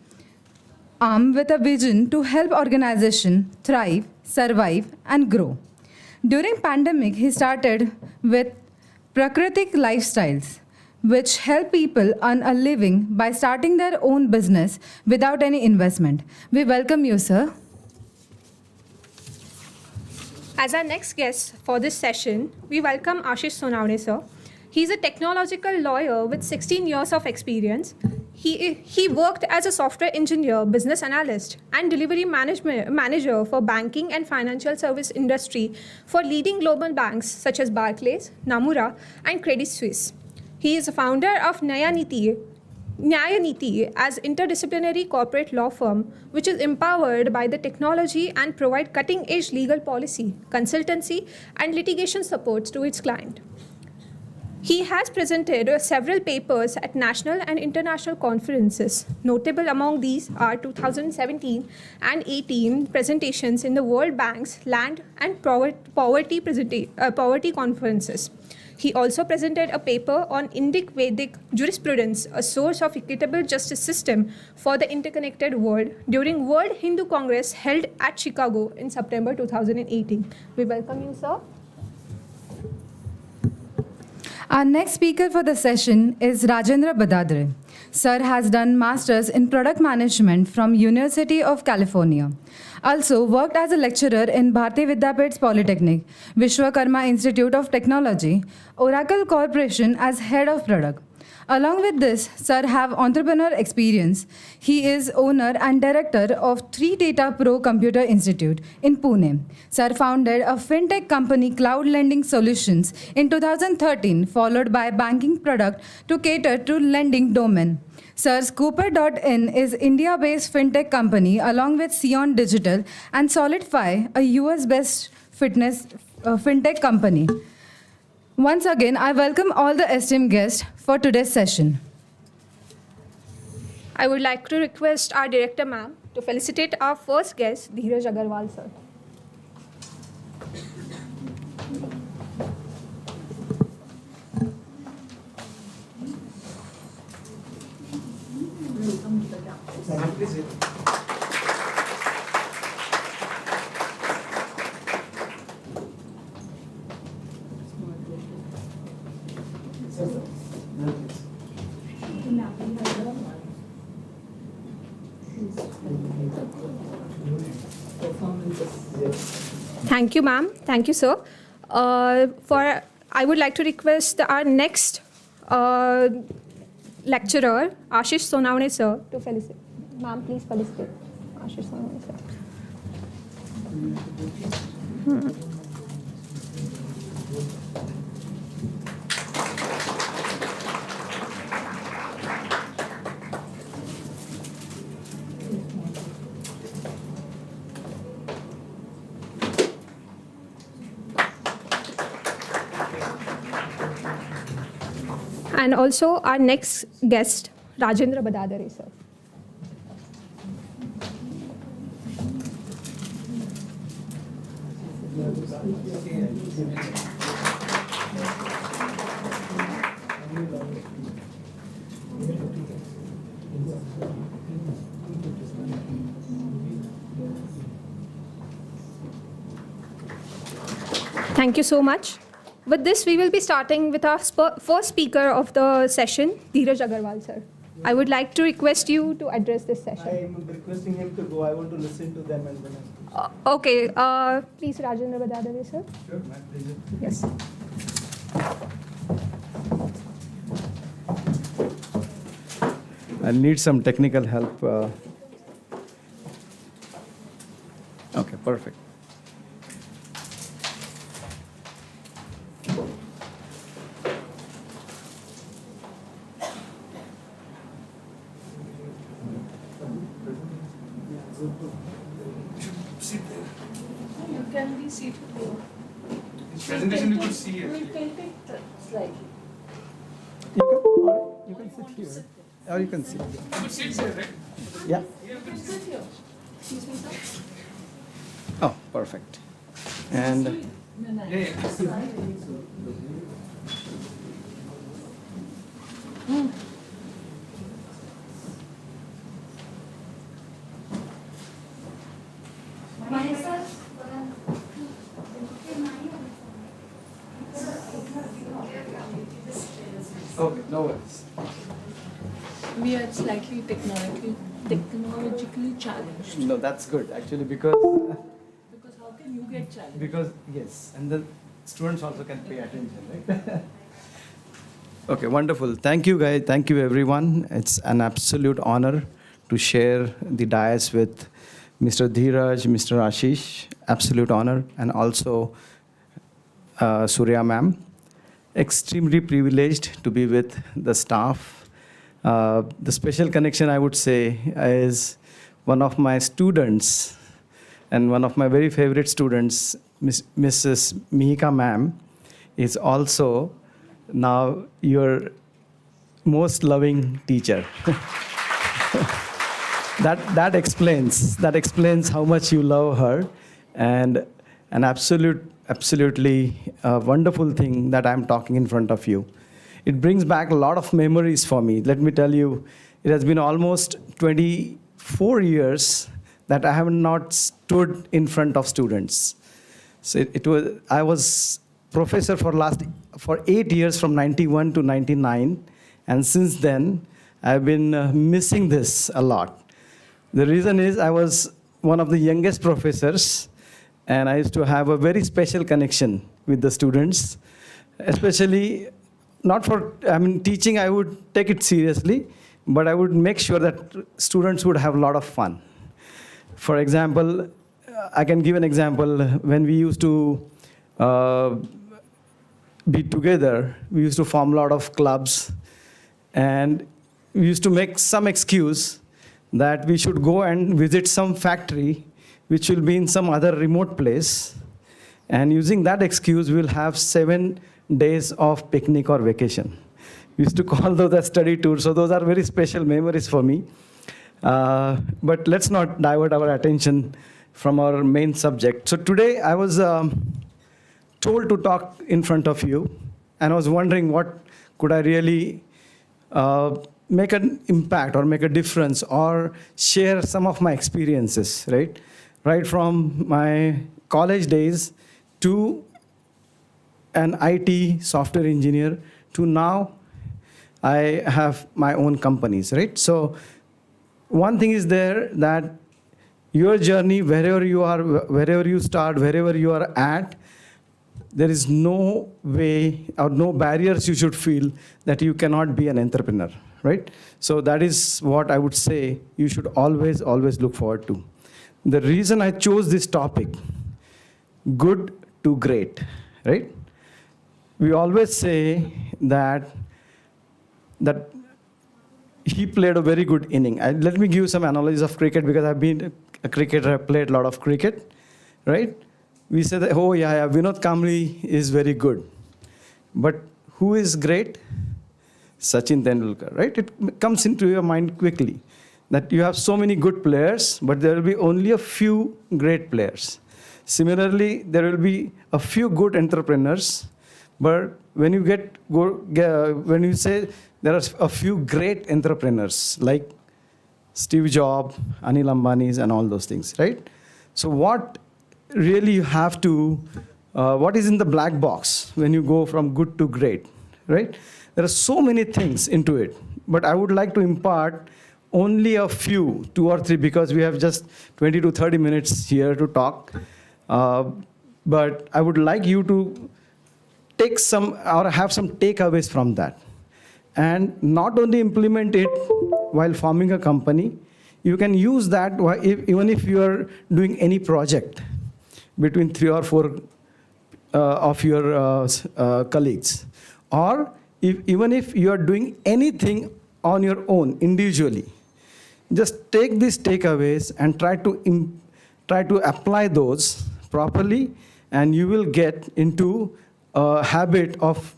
S17: arm with a vision to help organizations thrive, survive, and grow. During pandemic, he started with Prakritik Lifestyles, which help people earn a living by starting their own business without any investment. We welcome you, sir.
S16: As our next guest for this session, we welcome Ashish Sonawne sir. He's a technological lawyer with 16 years of experience. He worked as a software engineer, business analyst, and delivery manager for banking and financial service industry for leading global banks such as Barclays, Nomura, and Credit Suisse. He is a founder of Nyaya Niti as interdisciplinary corporate law firm, which is empowered by the technology and provide cutting-edge legal policy, consultancy, and litigation supports to its client. He has presented several papers at national and international conferences. Notable among these are 2017 and 18 presentations in the World Bank's Land and Poverty conferences. He also presented a paper on Indic Vedic jurisprudence, a source of equitable justice system for the interconnected world, during World Hindu Congress held at Chicago in September 2018. We welcome you, sir.
S17: Our next speaker for the session is Rajendra Badadre. Sir has done Masters in Product Management from University of California. Also worked as a lecturer in Bharati Vidyapit's Polytechnic, Vishwakarma Institute of Technology, Oracle Corporation as Head of Product. Along with this, Sir have entrepreneur experience. He is owner and director of 3 Data Pro Computer Institute in Pune. Sir founded a fintech company, Cloud Lending Solutions, in 2013, followed by banking product to cater to lending domain. Sir's Cooper.in is India-based fintech company along with Sion Digital and Solidify, a US-based fintech company. Once again, I welcome all the esteemed guests for today's session.
S16: I would like to request our director, ma'am, to felicitate our first guest, Dheeraj Agarwal, sir. Thank you, ma'am. Thank you, sir. I would like to request our next lecturer, Ashish Sonawne, sir, to felicitate. Ma'am, please felicitate Ashish Sonawne, sir. And also our next guest, Rajendra Badadare, sir. Thank you so much. With this, we will be starting with our first speaker of the session, Dheeraj Agarwal, sir. I would like to request you to address this session.
S18: I am requesting him to go. I want to listen to them and then
S16: Okay, please, Rajendra Badadave, sir.
S18: Sure, my pleasure.
S16: Yes.
S18: I need some technical help. Okay, perfect.
S4: You can be seated here.
S18: This presentation you could see it.
S4: We will tilt it slightly.
S18: You can sit here. Or you can sit here.
S4: You could sit here, right?
S18: Yeah.
S4: You could sit here. Excuse me, sir.
S18: Oh, perfect. And okay, no worries.
S4: We are slightly technologically challenged.
S18: No, that's good actually because
S4: Because how can you get challenged?
S18: because yes, and the students also can pay attention, right? Okay, wonderful. Thank you, guys. Thank you, everyone. It's an absolute honor to share the dais with Mr. Dheeraj, Mr. Ashish. Absolute honor, and also Surya ma'am. Extremely privileged to be with the staff. The special connection, I would say, is one of my students and one of my very favorite students, Mrs. Mihika ma'am, is also now your most loving teacher. that explains how much you love her, and an absolutely wonderful thing that I'm talking in front of you. It brings back a lot of memories for me. Let me tell you, it has been almost 24 years that I have not stood in front of students. So I was professor for 8 years from 91 to 99, and since then I've been missing this a lot. The reason is I was one of the youngest professors, and I used to have a very special connection with the students, especially not for, teaching I would take it seriously, but I would make sure that students would have a lot of fun. For example, I can give an example. When we used to be together, we used to form a lot of clubs, and we used to make some excuse that we should go and visit some factory which will be in some other remote place, and using that excuse, we'll have 7 days of picnic or vacation. We used to call those as study tours, so those are very special memories for me. But let's not divert our attention from our main subject. So today I was told to talk in front of you, and I was wondering what could I really make an impact or make a difference or share some of my experiences, right? Right from my college days to an IT software engineer to now I have my own companies, right? So one thing is there that your journey, wherever you are, wherever you start, wherever you are at, there is no way or no barriers you should feel that you cannot be an entrepreneur, right? So that is what I would say you should always look forward to. The reason I chose this topic, good to great, right? We always say that he played a very good inning. Let me give you some analogies of cricket because I've been a cricketer, I've played a lot of cricket, right? We say that, oh yeah, Vinod Kamli is very good. But who is great? Sachin Tendulkar, right? It comes into your mind quickly that you have so many good players, but there will be only a few great players. Similarly, there will be a few good entrepreneurs, but when you when you say there are a few great entrepreneurs like Steve Jobs, Anil Ambani's, and all those things, right? So what really you have to what is in the black box when you go from good to great, right? There are so many things into it, but I would like to impart only a few, 2 or 3, because we have just 20 to 30 minutes here to talk. But I would like you to take some or have some takeaways from that. And not only implement it while forming a company, you can use that even if you are doing any project between 3 or 4 of your colleagues. Or even if you are doing anything on your own individually, just take these takeaways and try to apply those properly, and you will get into a habit of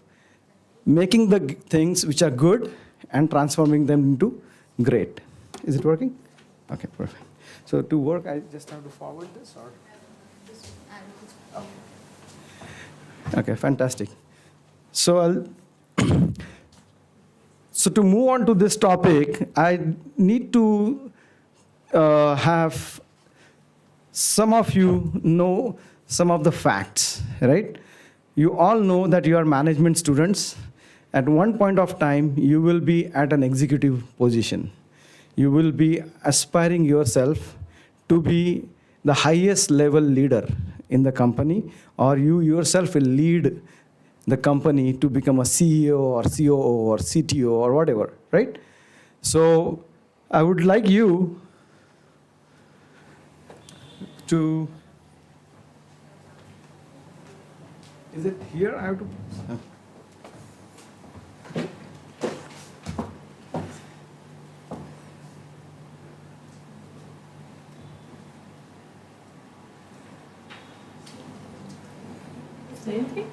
S18: making the things which are good and transforming them into great. Is it working? Okay, perfect. So to work, I just have to forward this, or? Okay, fantastic. So so to move on to this topic, I need to have some of you know some of the facts, right? You all know that you are management students. At one point of time, you will be at an executive position. You will be aspiring yourself to be the highest level leader in the company, or you yourself will lead the company to become a CEO or COO or CTO or whatever, right? So I would like you to, is it here? I have to.
S5: Same thing?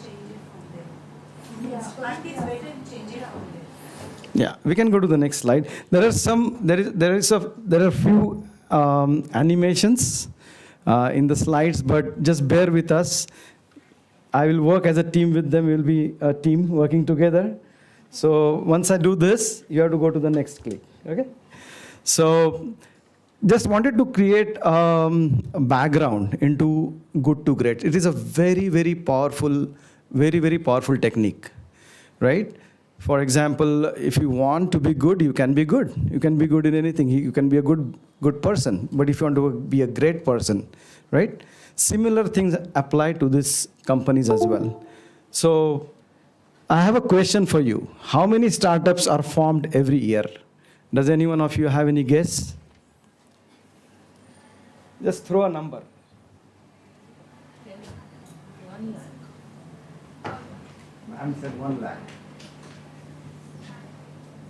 S18: Yeah, we can go to the next slide. There are a few animations in the slides, but just bear with us. I will work as a team with them. We'll be a team working together. So once I do this, you have to go to the next click. Okay. So just wanted to create a background into good to great. It is a very, very powerful technique, right? For example, if you want to be good, you can be good. You can be good in anything. You can be a good person. But if you want to be a great person, right? Similar things apply to these companies as well. So I have a question for you. How many startups are formed every year? Does any one of you have any guess? Just throw a number.
S5: 1 lakh.
S18: Man said 1 lakh.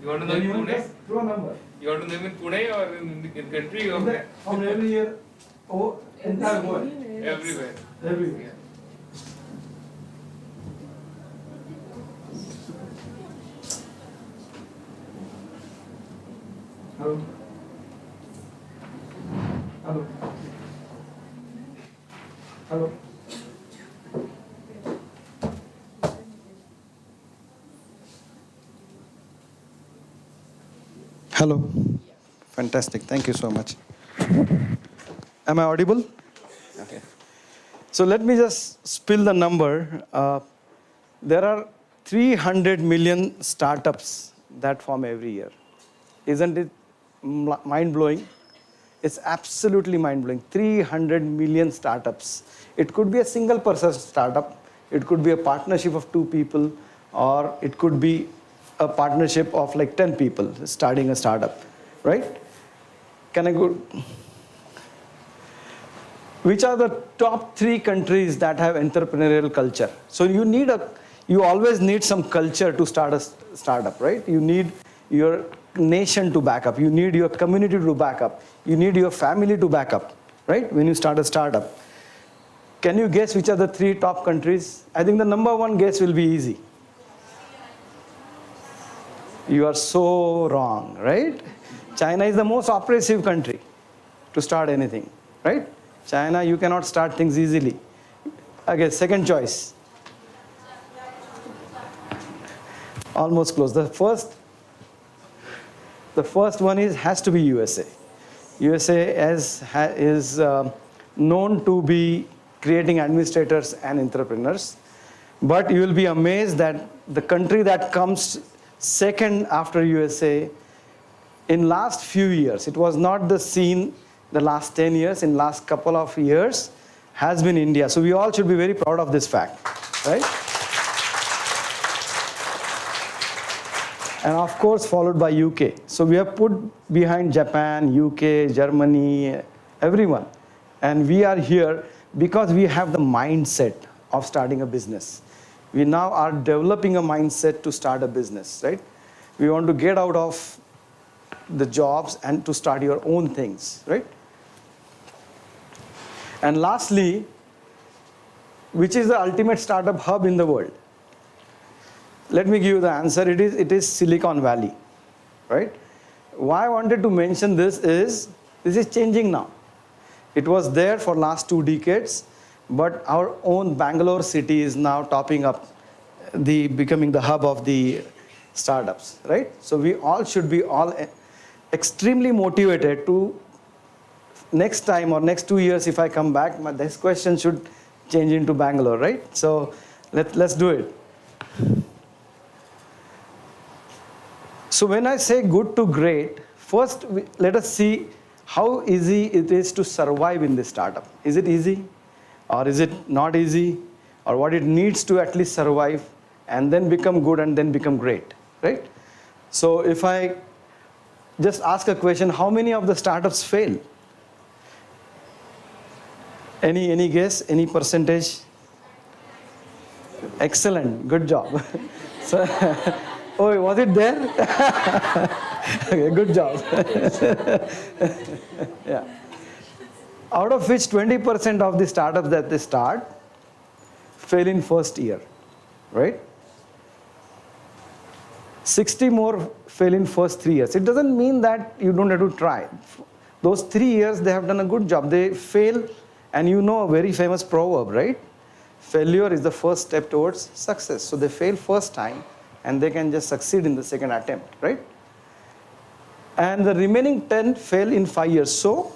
S19: You want to know in Pune?
S18: Just throw a number.
S19: You want to know in Pune or in the country? Or
S18: From every year, entire world.
S19: Everywhere.
S18: Everywhere. Hello. Hello. Hello. Hello. Fantastic. Thank you so much. Am I audible? Okay. So let me just spill the number. There are 300 million startups that form every year. Isn't it mind-blowing? It's absolutely mind-blowing. 300 million startups. It could be a single person startup. It could be a partnership of 2 people, or it could be a partnership of like 10 people starting a startup, right? Can I go? Which are the top 3 countries that have entrepreneurial culture? So you always need some culture to start a startup, right? You need your nation to back up. You need your community to back up. You need your family to back up, right? When you start a startup. Can you guess which are the 3 top countries? I think the number 1 guess will be easy. You are so wrong, right? China is the most oppressive country to start anything, right? China, you cannot start things easily. Okay, second choice. Almost close. The first one has to be USA. USA is known to be creating administrators and entrepreneurs. But you will be amazed that the country that comes second after USA in last few years, it was not the scene the last 10 years, in last couple of years, has been India. So we all should be very proud of this fact, right? And of course, followed by UK. So we have put behind Japan, UK, Germany, everyone. And we are here because we have the mindset of starting a business. We now are developing a mindset to start a business, right? We want to get out of the jobs and to start your own things, right? And lastly, which is the ultimate startup hub in the world? Let me give you the answer. It is Silicon Valley, right? Why I wanted to mention this is changing now. It was there for last 2 decades, but our own Bangalore city is now topping up, becoming the hub of the startups, right? So we all should be extremely motivated to next time or next 2 years if I come back, this question should change into Bangalore, right? So let's do it. So when I say good to great, first let us see how easy it is to survive in this startup. Is it easy or is it not easy, or what it needs to at least survive and then become good and then become great, right? So if I just ask a question, how many of the startups fail? Any guess, any percentage? Excellent, good job. So, oh, was it there? Okay, good job. Yeah. Out of which 20% of the startups that they start fail in first year, right? 60 more fail in first 3 years. It doesn't mean that you don't have to try. Those 3 years they have done a good job. They fail, and you know a very famous proverb, right? Failure is the first step towards success. So they fail first time and they can just succeed in the second attempt, right? And the remaining 10 fail in 5 years. So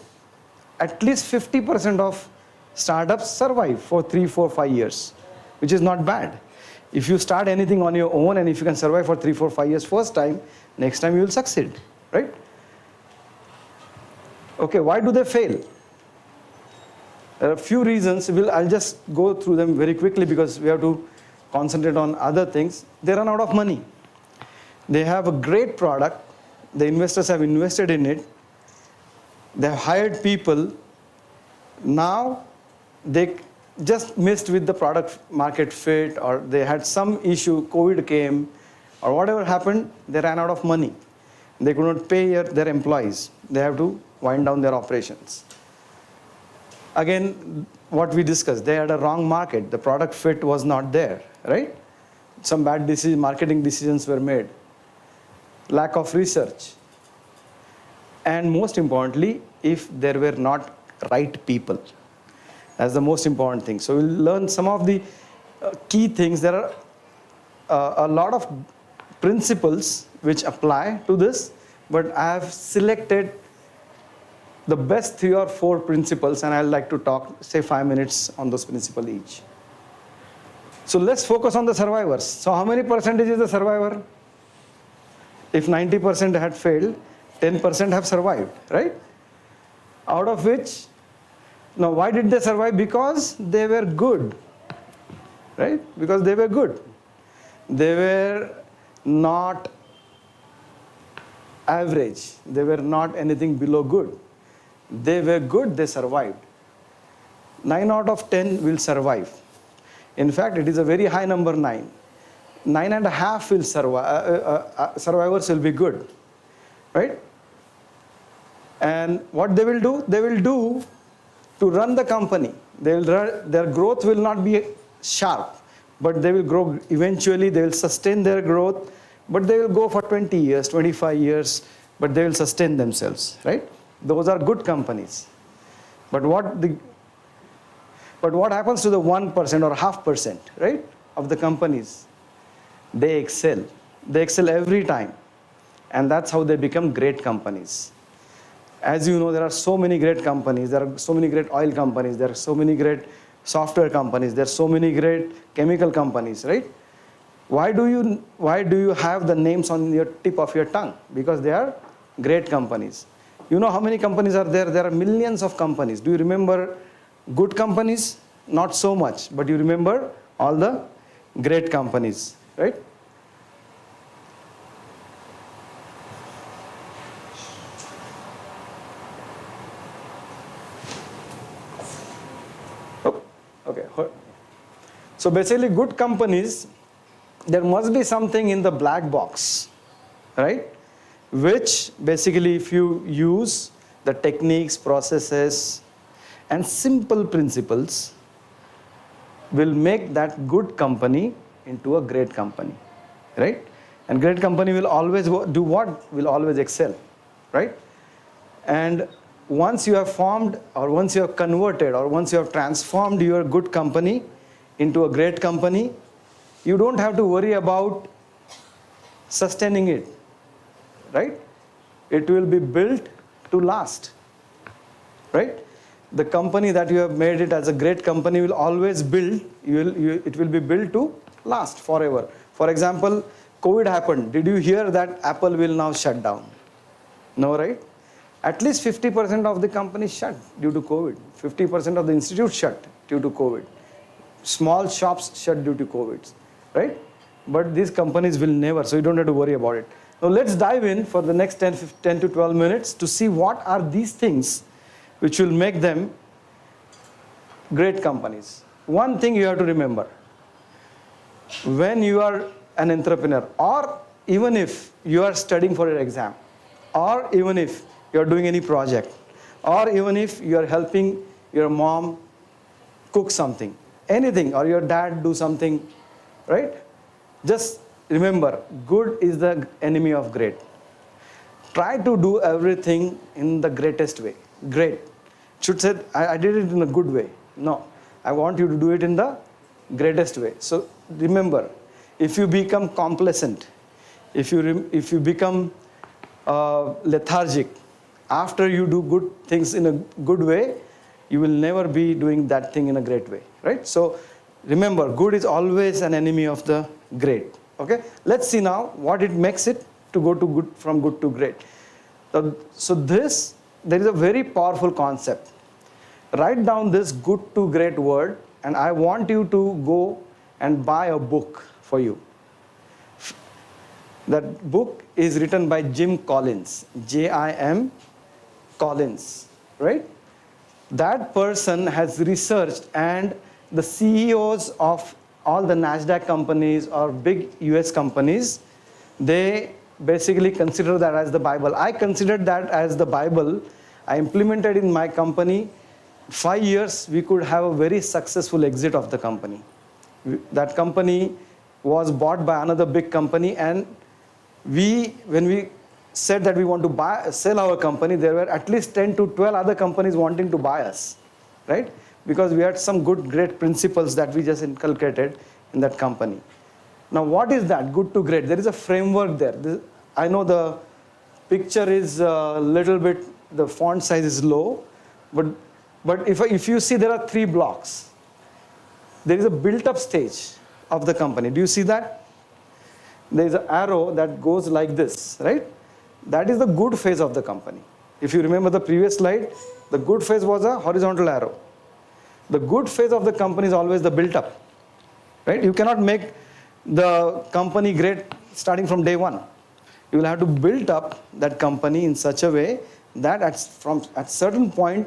S18: at least 50% of startups survive for 3, 4, 5 years, which is not bad. If you start anything on your own and if you can survive for 3, 4, 5 years first time, next time you will succeed, right? Okay, why do they fail? There are a few reasons. I'll just go through them very quickly because we have to concentrate on other things. They run out of money. They have a great product. The investors have invested in it. They have hired people. Now they just missed with the product market fit, or they had some issue, COVID came, or whatever happened, they ran out of money. They could not pay their employees. They have to wind down their operations. Again, what we discussed, they had a wrong market. The product fit was not there, right? Some bad marketing decisions were made. Lack of research. And most importantly, if there were not right people. That's the most important thing. So we'll learn some of the key things. There are a lot of principles which apply to this, but I have selected the best 3 or 4 principles, and I'd like to talk, say 5 minutes on those principles each. So let's focus on the survivors. So how many percentage is the survivor? If 90% had failed, 10% have survived, right? Out of which, now why did they survive? Because they were good, right? Because they were good. They were not average. They were not anything below good. They were good, they survived. 9 out of 10 will survive. In fact, it is a very high number, 9. 9.5 will survive. Survivors will be good, right? And what they will do? They will do to run the company. Their growth will not be sharp, but they will grow eventually. They will sustain their growth, but they will go for 20 years, 25 years, but they will sustain themselves, right? Those are good companies. But what happens to the 1% or 0.5%, right, of the companies? They excel. They excel every time. And that's how they become great companies. As you know, there are so many great companies. There are so many great oil companies. There are so many great software companies. There are so many great chemical companies, right? Why do you have the names on your tip of your tongue? Because they are great companies. You know how many companies are there? There are millions of companies. Do you remember good companies? Not so much, but you remember all the great companies, right? Oh, okay. So basically, good companies, there must be something in the black box, right? Which basically, if you use the techniques, processes, and simple principles, will make that good company into a great company, right? And great company will always do what? Will always excel, right? And once you have formed, or once you have converted, or once you have transformed your good company into a great company, you don't have to worry about sustaining it, right? It will be built to last, right? The company that you have made it as a great company will always build, it will be built to last forever. For example, COVID happened. Did you hear that Apple will now shut down? No, right? At least 50% of the companies shut due to COVID. 50% of the institutes shut due to COVID. Small shops shut due to COVID, right? But these companies will never, so you don't have to worry about it. Now let's dive in for the next 10 to 12 minutes to see what are these things which will make them great companies. One thing you have to remember, when you are an entrepreneur, or even if you are studying for your exam, or even if you are doing any project, or even if you are helping your mom cook something, anything, or your dad do something, right? Just remember, good is the enemy of great. Try to do everything in the greatest way. Great. Should say, I did it in a good way. No, I want you to do it in the greatest way. So remember, if you become complacent, if you become lethargic, after you do good things in a good way, you will never be doing that thing in a great way, right? So remember, good is always an enemy of the great. Okay, let's see now what it makes it to go to good, from good to great. So there is a very powerful concept. Write down this good to great word, and I want you to go and buy a book for you. That book is written by Jim Collins, Jim Collins, right? That person has researched, and the CEOs of all the NASDAQ companies or big US companies, they basically consider that as the Bible. I considered that as the Bible. I implemented in my company. 5 years, we could have a very successful exit of the company. That company was bought by another big company, and when we said that we want to sell our company, there were at least 10 to 12 other companies wanting to buy us, right? Because we had some great principles that we just inculcated in that company. Now, what is that, good to great? There is a framework there. I know the picture is a little bit, the font size is low, but if you see, there are 3 blocks. There is a built-up stage of the company. Do you see that? There is an arrow that goes like this, right? That is the good phase of the company. If you remember the previous slide, the good phase was a horizontal arrow. The good phase of the company is always the built-up, right? You cannot make the company great starting from day one. You will have to build up that company in such a way that at certain point,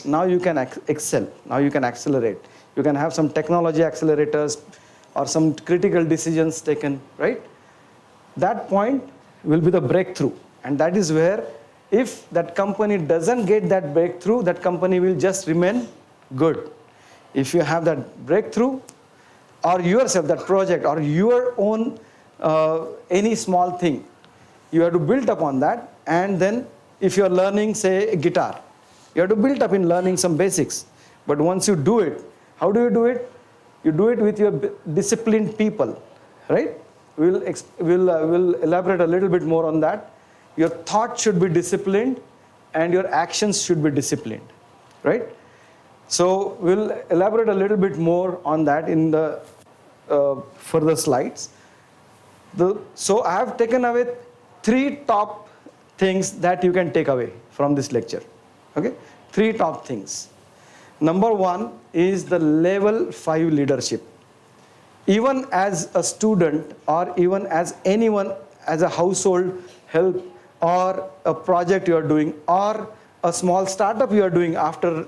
S18: now you can excel, now you can accelerate. You can have some technology accelerators or some critical decisions taken, right? That point will be the breakthrough. And that is where, if that company doesn't get that breakthrough, that company will just remain good. If you have that breakthrough, or yourself, that project, or your own any small thing, you have to build up on that. And then if you are learning, say, guitar, you have to build up in learning some basics. But once you do it, how do you do it? You do it with your disciplined people, right? We'll elaborate a little bit more on that. Your thought should be disciplined, and your actions should be disciplined, right? So we'll elaborate a little bit more on that in the further slides. So I have taken away 3 top things that you can take away from this lecture. Okay, 3 top things. Number 1 is the level 5 leadership. Even as a student, or even as anyone, as a household help, or a project you are doing, or a small startup you are doing after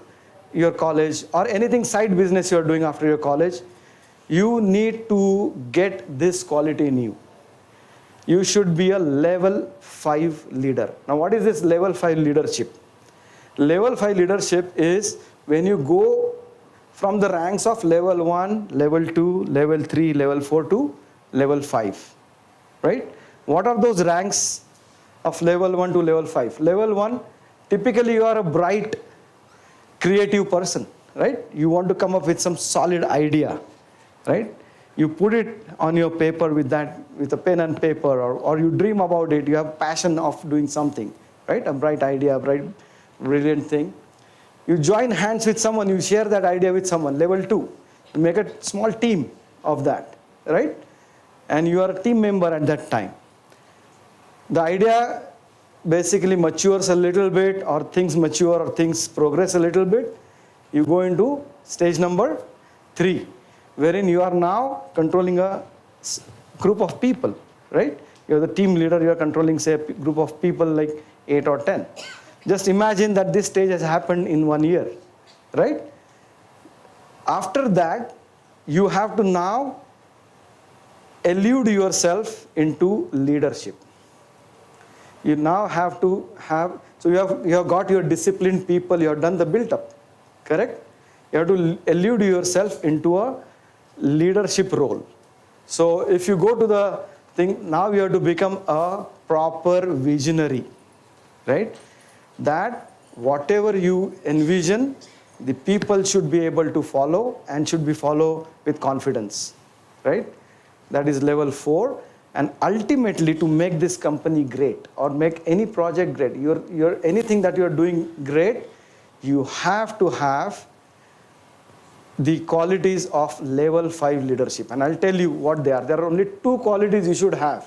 S18: your college, or anything side business you are doing after your college, you need to get this quality in you. You should be a level 5 leader. Now, what is this level 5 leadership? Level 5 leadership is when you go from the ranks of level 1, level 2, level 3, level 4 to level 5, right? What are those ranks of level 1 to level 5? Level 1, typically you are a bright, creative person, right? You want to come up with some solid idea, right? You put it on your paper with a pen and paper, or you dream about it, you have passion of doing something, right? A bright idea, a bright, brilliant thing. You join hands with someone, you share that idea with someone. Level 2, you make a small team of that, right? And you are a team member at that time. The idea basically matures a little bit, or things mature, or things progress a little bit. You go into stage number 3, wherein you are now controlling a group of people, right? You're the team leader, you're controlling, say, a group of people like 8 or 10. Just imagine that this stage has happened in 1 year, right? After that, you have to now elude yourself into leadership. You now have to have, so you have got your disciplined people, you have done the build-up, correct? You have to elude yourself into a leadership role. So if you go to the thing, now you have to become a proper visionary, right? That whatever you envision, the people should be able to follow, and should be follow with confidence, right? That is level 4. And ultimately, to make this company great, or make any project great, anything that you are doing great, you have to have the qualities of level 5 leadership. And I'll tell you what they are. There are only 2 qualities you should have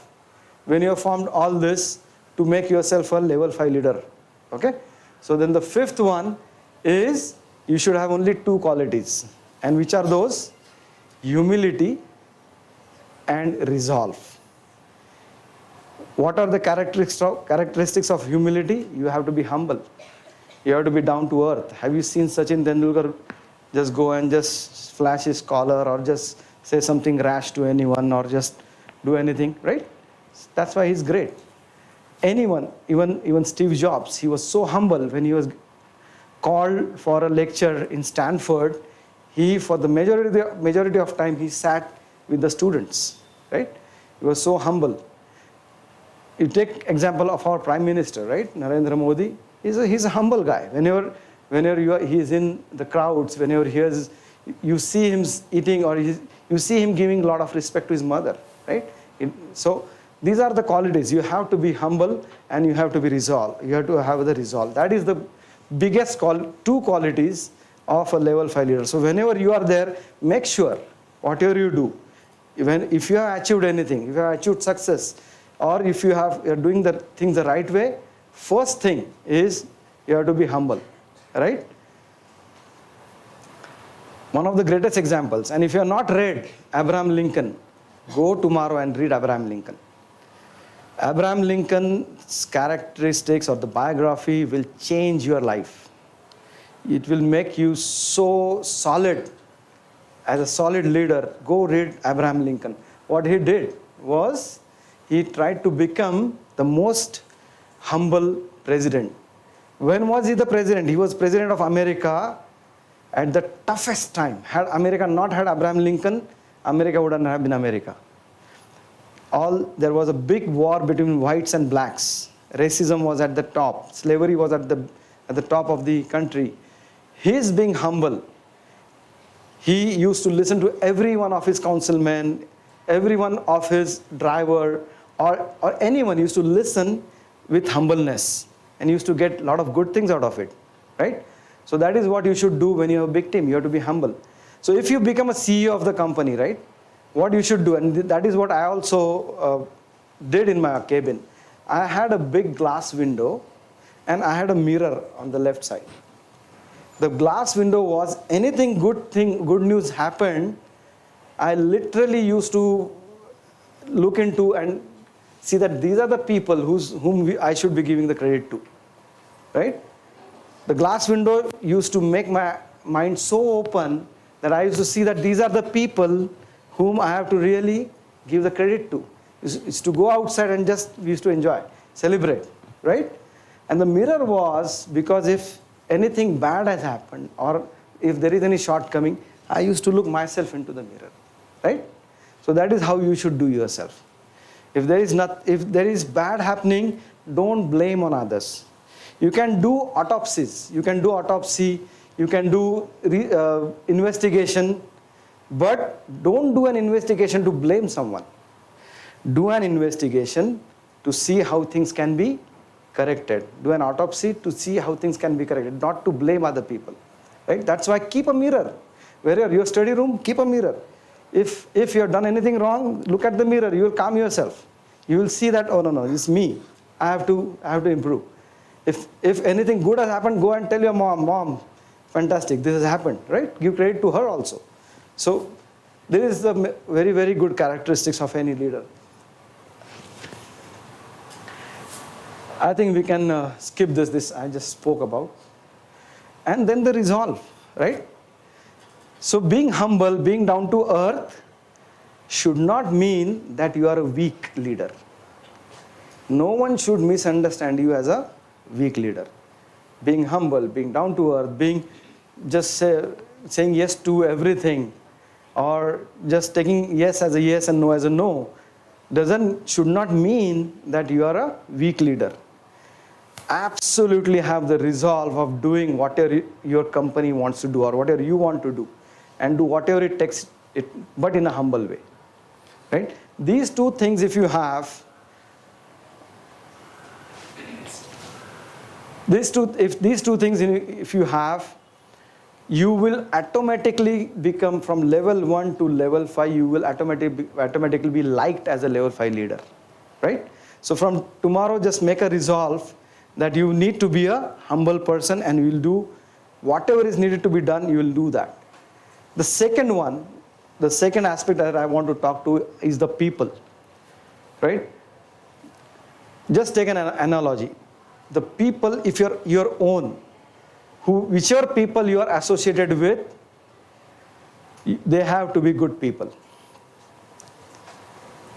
S18: when you have formed all this to make yourself a level 5 leader. Okay? So then the 5th one is you should have only 2 qualities. And which are those? Humility and resolve. What are the characteristics of humility? You have to be humble. You have to be down to earth. Have you seen Sachin Tendulkar just go and just flash his collar, or just say something rash to anyone, or just do anything, right? That's why he's great. Anyone, even Steve Jobs, he was so humble when he was called for a lecture in Stanford. He, for the majority of time, he sat with the students, right? He was so humble. You take example of our Prime Minister, right? Narendra Modi. He's a humble guy. Whenever he is in the crowds, whenever you see him eating, or you see him giving a lot of respect to his mother, right? So these are the qualities. You have to be humble, and you have to be resolved. You have to have the resolve. That is the biggest 2 qualities of a level 5 leader. So whenever you are there, make sure whatever you do, if you have achieved anything, if you have achieved success, or if you're doing the things the right way, first thing is you have to be humble, right? One of the greatest examples, and if you have not read Abraham Lincoln, go tomorrow and read Abraham Lincoln. Abraham Lincoln's characteristics, or the biography, will change your life. It will make you so solid. As a solid leader, go read Abraham Lincoln. What he did was, he tried to become the most humble president. When was he the president? He was president of America at the toughest time. Had America not had Abraham Lincoln, America wouldn't have been America. There was a big war between whites and blacks. Racism was at the top. Slavery was at the top of the country. His being humble, he used to listen to every one of his councilmen, every one of his driver, or anyone used to listen with humbleness, and used to get a lot of good things out of it, right? So that is what you should do when you have a big team. You have to be humble. So if you become a CEO of the company, right, what you should do, and that is what I also did in my cabin. I had a big glass window and I had a mirror on the left side. The glass window was anything good news happened, I literally used to look into and see that these are the people whom I should be giving the credit to, right? The glass window used to make my mind so open that I used to see that these are the people whom I have to really give the credit to. It's to go outside and just we used to enjoy, celebrate, right? And the mirror was because if anything bad has happened or if there is any shortcoming, I used to look myself into the mirror, right? So that is how you should do yourself. If there is bad happening, don't blame on others. You can do autopsies, you can do autopsy, you can do investigation, but don't do an investigation to blame someone. Do an investigation to see how things can be corrected. Do an autopsy to see how things can be corrected, not to blame other people, right? That's why keep a mirror. Where you're your study room, keep a mirror. If you have done anything wrong, look at the mirror. You will calm yourself. You will see that, oh no, it's me. I have to improve. If anything good has happened, go and tell your mom, fantastic, this has happened, right? Give credit to her also. So there is the very, very good characteristics of any leader. I think we can skip this I just spoke about. And then the resolve, right? So being humble, being down to earth should not mean that you are a weak leader. No one should misunderstand you as a weak leader. Being humble, being down to earth, being just saying yes to everything, or just taking yes as a yes and no as a no, should not mean that you are a weak leader. Absolutely have the resolve of doing whatever your company wants to do or whatever you want to do, and do whatever it takes, but in a humble way, right? These two things, if you have, if these two things, if you have, you will automatically become from level 1 to level 5. You will automatically be liked as a level 5 leader, right? So from tomorrow, just make a resolve that you need to be a humble person, and you will do whatever is needed to be done. You will do that. The second one, the second aspect that I want to talk to is the people, right? Just take an analogy. The people, if you're your own, whichever people you are associated with, they have to be good people.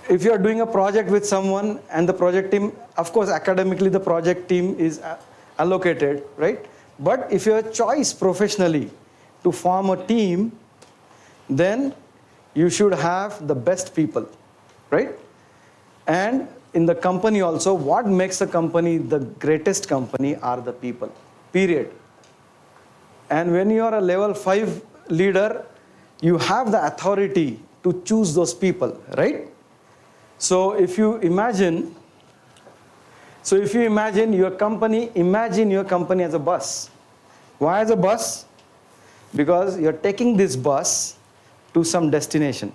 S18: If you are doing a project with someone and the project team, of course, academically the project team is allocated, right? But if you have a choice professionally to form a team, then you should have the best people, right? And in the company also, what makes a company the greatest company are the people, period. And when you are a level 5 leader, you have the authority to choose those people, right? So if you imagine your company, imagine your company as a bus. Why as a bus? Because you're taking this bus to some destination,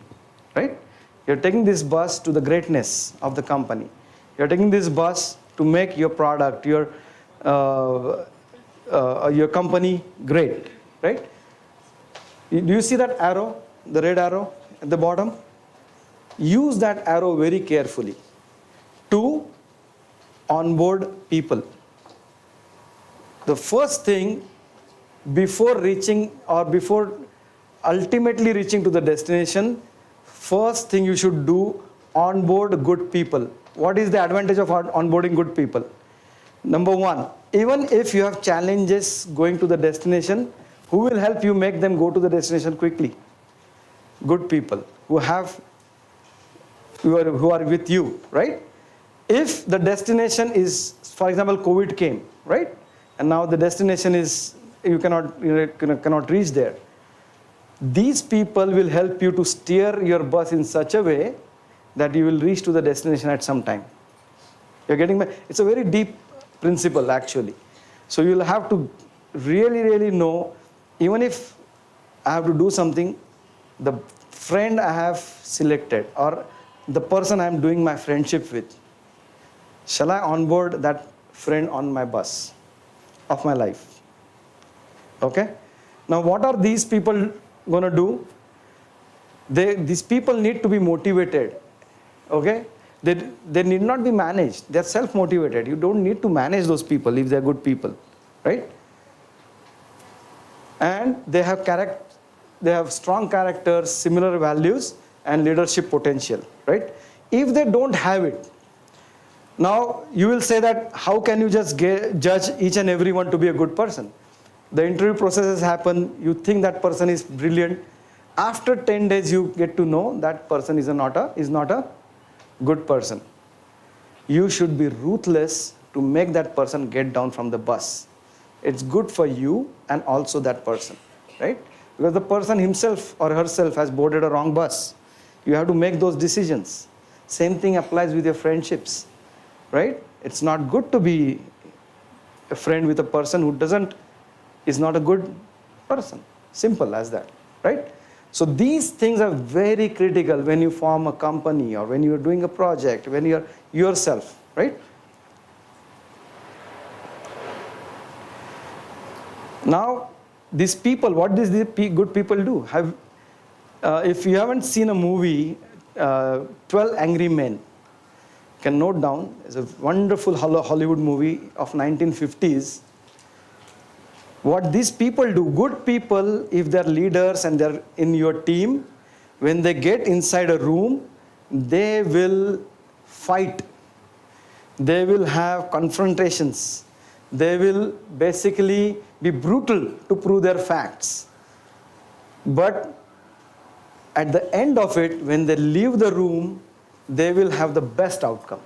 S18: right? You're taking this bus to the greatness of the company. You're taking this bus to make your product, your company great, right? Do you see that arrow, the red arrow at the bottom? Use that arrow very carefully to onboard people. The first thing before ultimately reaching to the destination, first thing you should do, onboard good people. What is the advantage of onboarding good people? Number one, even if you have challenges going to the destination, who will help you make them go to the destination quickly? Good people who are with you, right? If the destination is, for example, COVID came, right? And now the destination is, you cannot reach there. These people will help you to steer your bus in such a way that you will reach to the destination at some time. You're getting me? It's a very deep principle actually. So you'll have to really know, even if I have to do something, the friend I have selected or the person I am doing my friendship with, shall I onboard that friend on my bus of my life? Okay? Now, what are these people going to do? These people need to be motivated. Okay? They need not be managed. They're self-motivated. You don't need to manage those people if they're good people. Right? And they have strong characters, similar values, and leadership potential. Right? If they don't have it, now you will say that how can you just judge each and everyone to be a good person? The interview processes happen, you think that person is brilliant. After 10 days, you get to know that person is not a good person. You should be ruthless to make that person get down from the bus. It's good for you and also that person, right? Because the person himself or herself has boarded a wrong bus. You have to make those decisions. Same thing applies with your friendships, right? It's not good to be a friend with a person who is not a good person. Simple as that, right? So these things are very critical when you form a company or when you're doing a project, when you're yourself, right? Now, these people, what does these good people do? If you haven't seen a movie, 12 Angry Men, you can note down, it's a wonderful Hollywood movie of 1950s. What these people do, good people, if they're leaders and they're in your team, when they get inside a room, they will fight. They will have confrontations. They will basically be brutal to prove their facts. But at the end of it, when they leave the room, they will have the best outcome,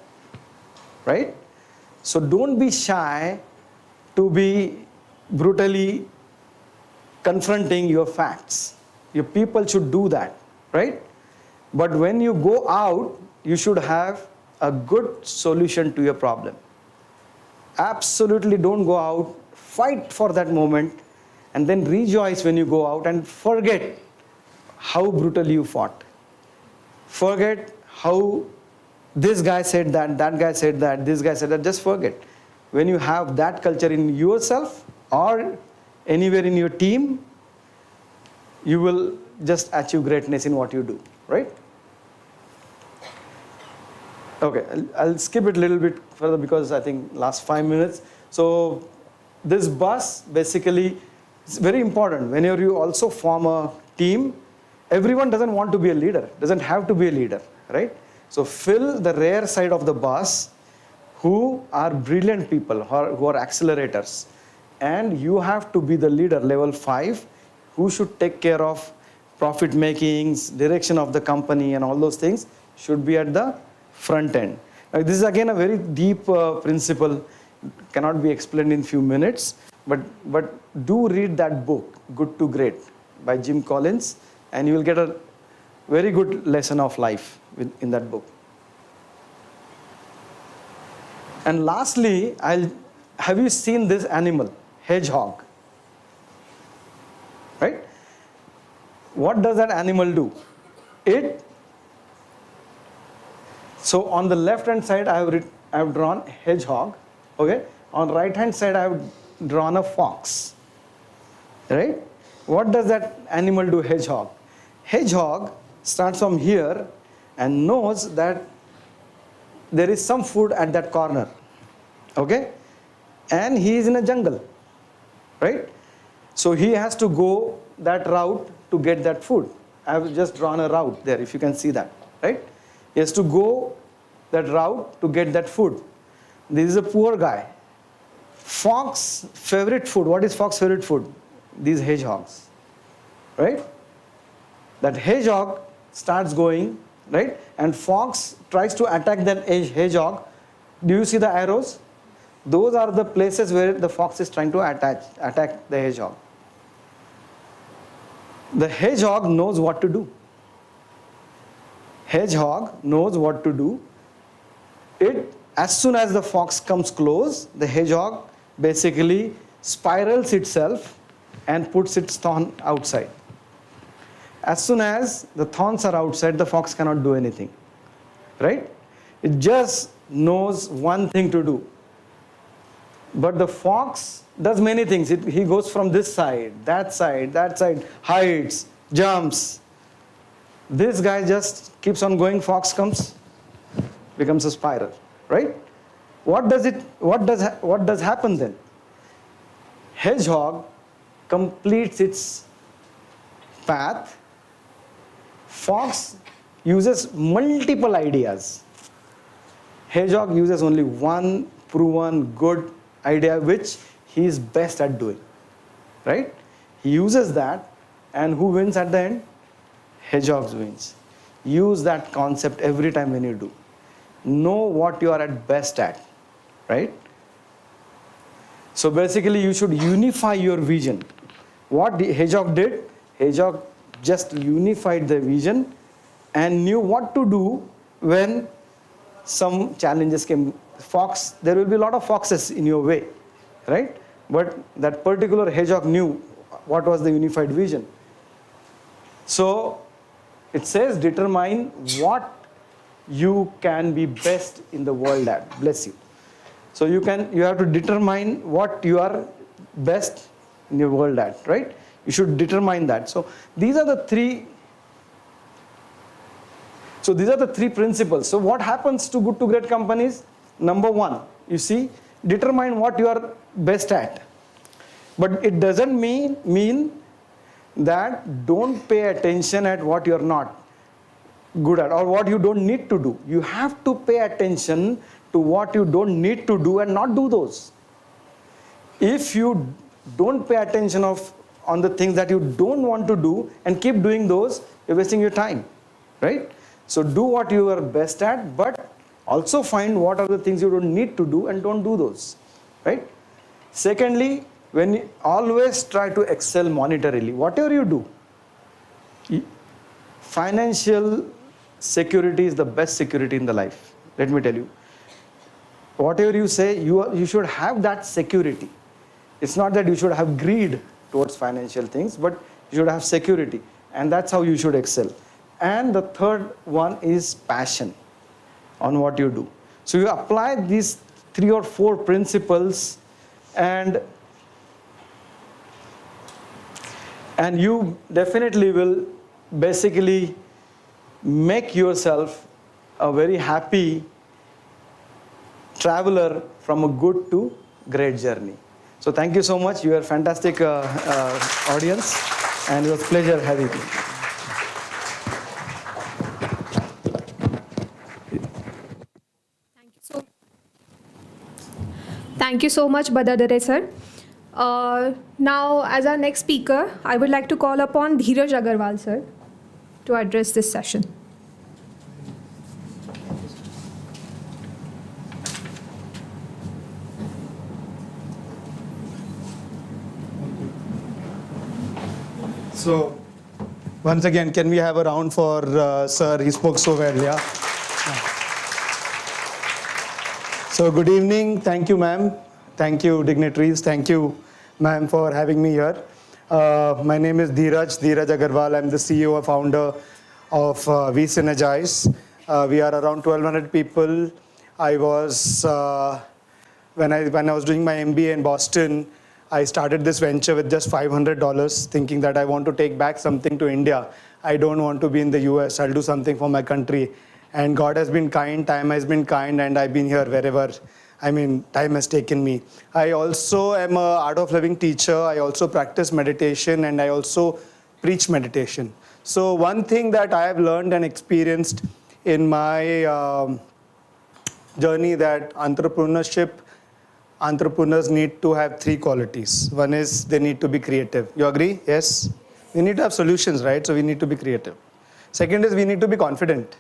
S18: right? So don't be shy to be brutally confronting your facts. Your people should do that, right? But when you go out, you should have a good solution to your problem. Absolutely don't go out, fight for that moment, and then rejoice when you go out and forget how brutally you fought. Forget how this guy said that guy said that, this guy said that, just forget. When you have that culture in yourself or anywhere in your team, you will just achieve greatness in what you do, right? Okay, I'll skip it a little bit further because I think last 5 minutes. So this bus basically is very important. Whenever you also form a team, everyone doesn't want to be a leader, doesn't have to be a leader, right? So fill the rare side of the bus who are brilliant people, who are accelerators. And you have to be the leader, level 5, who should take care of profit makings, direction of the company and all those things should be at the front end. Now, this is again a very deep principle, cannot be explained in few minutes, but do read that book, Good to Great by Jim Collins, and you will get a very good lesson of life in that book. And lastly, have you seen this animal, hedgehog? Right? What does that animal do? So on the left hand side, I have drawn hedgehog. Okay. On right hand side, I have drawn a fox. Right? What does that animal do, hedgehog? Hedgehog starts from here and knows that there is some food at that corner. Okay? And he is in a jungle. Right? So he has to go that route to get that food. I have just drawn a route there, if you can see that. Right? He has to go that route to get that food. This is a poor guy. Fox favorite food. What is fox favorite food? These hedgehogs. Right? That hedgehog starts going, right? And fox tries to attack that hedgehog. Do you see the arrows? Those are the places where the fox is trying to attack the hedgehog. The hedgehog knows what to do. Hedgehog knows what to do. As soon as the fox comes close, the hedgehog basically spirals itself and puts its thorn outside. As soon as the thorns are outside, the fox cannot do anything, right? It just knows one thing to do. But the fox does many things. He goes from this side, that side, hides, jumps. This guy just keeps on going, fox comes, becomes a spiral, right? What does happen then? Hedgehog completes its path. Fox uses multiple ideas. Hedgehog uses only one proven good idea which he is best at doing, right? He uses that, and who wins at the end? Hedgehog wins. Use that concept every time when you do. Know what you are at best at, right? So basically you should unify your vision. What the Hedgehog did, Hedgehog just unified the vision and knew what to do when some challenges came. Fox, there will be a lot of foxes in your way, right? But that particular hedgehog knew what was the unified vision. So it says determine what you can be best in the world at. Bless you. So you have to determine what you are best in your world at, right? You should determine that. So these are the three principles. So what happens to good to great companies? Number one, you see, determine what you are best at. But it doesn't mean that don't pay attention at what you're not good at or what you don't need to do. You have to pay attention to what you don't need to do and not do those. If you don't pay attention on the things that you don't want to do and keep doing those, you're wasting your time, right? So do what you are best at, but also find what are the things you don't need to do and don't do those, right? Secondly, when you always try to excel monetarily, whatever you do, financial security is the best security in the life. Let me tell you. Whatever you say, you should have that security. It's not that you should have greed towards financial things, but you should have security. And that's how you should excel. And the third one is passion on what you do. So you apply these 3 or 4 principles and you definitely will basically make yourself a very happy traveler from a good to great journey. So thank you so much. You are a fantastic audience, and it was a pleasure having you.
S16: Thank you so much, Badadare sir. Now, as our next speaker, I would like to call upon Dheeraj Agarwal sir to address this session.
S20: So, once again, can we have a round for sir? He spoke so well, yeah? So, good evening. Thank you, ma'am. Thank you, dignitaries. Thank you, ma'am, for having me here. My name is Dheeraj Agarwal. I'm the CEO and founder of We Synergize. We are around 1,200 people. I was, when I was doing my MBA in Boston, I started this venture with just $500, thinking that I want to take back something to India. I don't want to be in the US. I'll do something for my country. And God has been kind, time has been kind, and I've been here wherever, time has taken me. I also am an art of living teacher. I also practice meditation, and I also preach meditation. So one thing that I have learned and experienced in my journey, that entrepreneurs need to have 3 qualities. One is they need to be creative. You agree? Yes? We need to have solutions, right? So we need to be creative. Second is we need to be confident.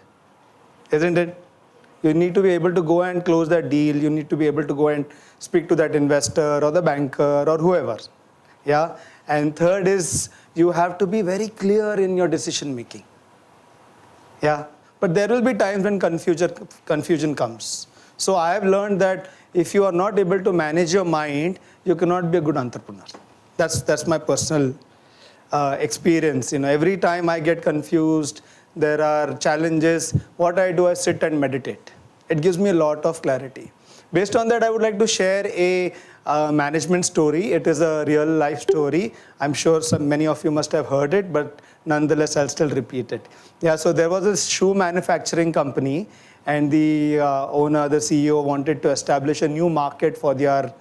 S20: Isn't it? You need to be able to go and close that deal. You need to be able to go and speak to that investor or the banker or whoever. Yeah? And third is you have to be very clear in your decision making. Yeah? But there will be times when confusion comes. So I have learned that if you are not able to manage your mind, you cannot be a good entrepreneur. That's my personal experience. Every time I get confused, there are challenges. What I do, I sit and meditate. It gives me a lot of clarity. Based on that, I would like to share a management story. It is a real life story. I'm sure many of you must have heard it, but nonetheless, I'll still repeat it. Yeah, so there was a shoe manufacturing company, and the owner, the CEO, wanted to establish a new market for their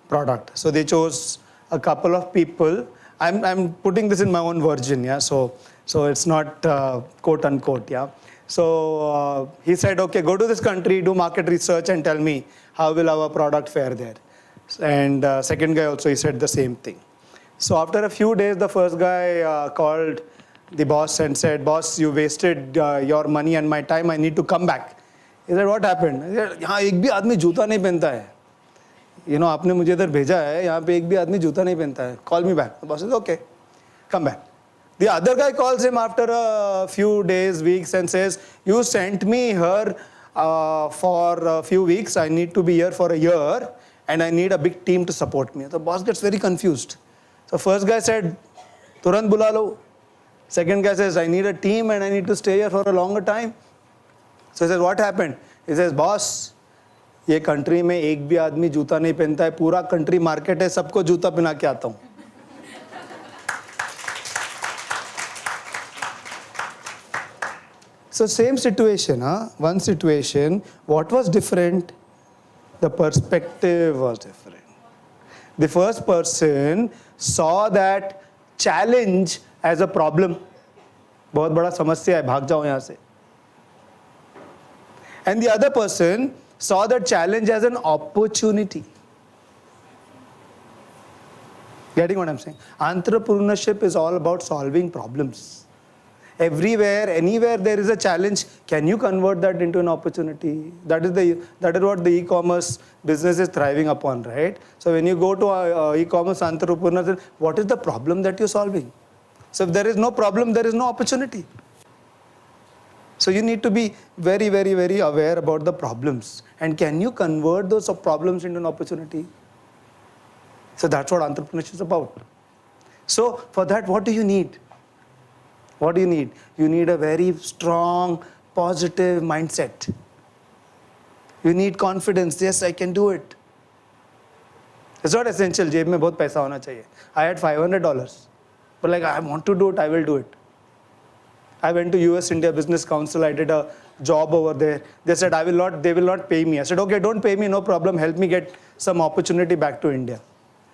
S20: product. So they chose a couple of people. I'm putting this in my own version, yeah. So it's not quote unquote, yeah. So he said, okay, go to this country, do market research, and tell me how will our product fare there. And second guy also, he said the same thing. So after a few days, the first guy called the boss and said, boss, you wasted your money and my time. I need to come back. He said, what happened? He said, यहाँ एक भी आदमी जूता नहीं पहनता है. आपने मुझे इधर भेजा है, यहाँ पे एक भी आदमी जूता नहीं पहनता है. Call me back. The boss says, okay, come back. The other guy calls him after a few days, weeks, and says, you sent me here for a few weeks. I need to be here for a year, and I need a big team to support me. The boss gets very confused. So first guy said, Turant bula lo. Second guy says, I need a team and I need to stay here for a longer time. So he says, what happened? He says, boss, ये country में एक भी आदमी जूता नहीं पहनता है. पूरा country market है, सबको जूता पहना के आता हूँ. So same situation, one situation. What was different? The perspective was different. The first person saw that challenge as a problem. बहुत बड़ा समस्या है, भाग जाओ यहाँ से. And the other person saw that challenge as an opportunity. Getting what I'm saying? Entrepreneurship is all about solving problems. Everywhere, anywhere there is a challenge, can you convert that into an opportunity? That is what the e-commerce business is thriving upon, right? So when you go to e-commerce entrepreneurs, what is the problem that you're solving? So if there is no problem, there is no opportunity. So you need to be very, very, very aware about the problems. And can you convert those problems into an opportunity? So that's what entrepreneurship is about. So for that, what do you need? What do you need? You need a very strong, positive mindset. You need confidence. Yes, I can do it. It's not essential. जेब में बहुत पैसा होना चाहिए. I had $500, but like I want to do it, I will do it. I went to US India Business Council. I did a job over there. They said they will not pay me. I said, okay, don't pay me, no problem. Help me get some opportunity back to India.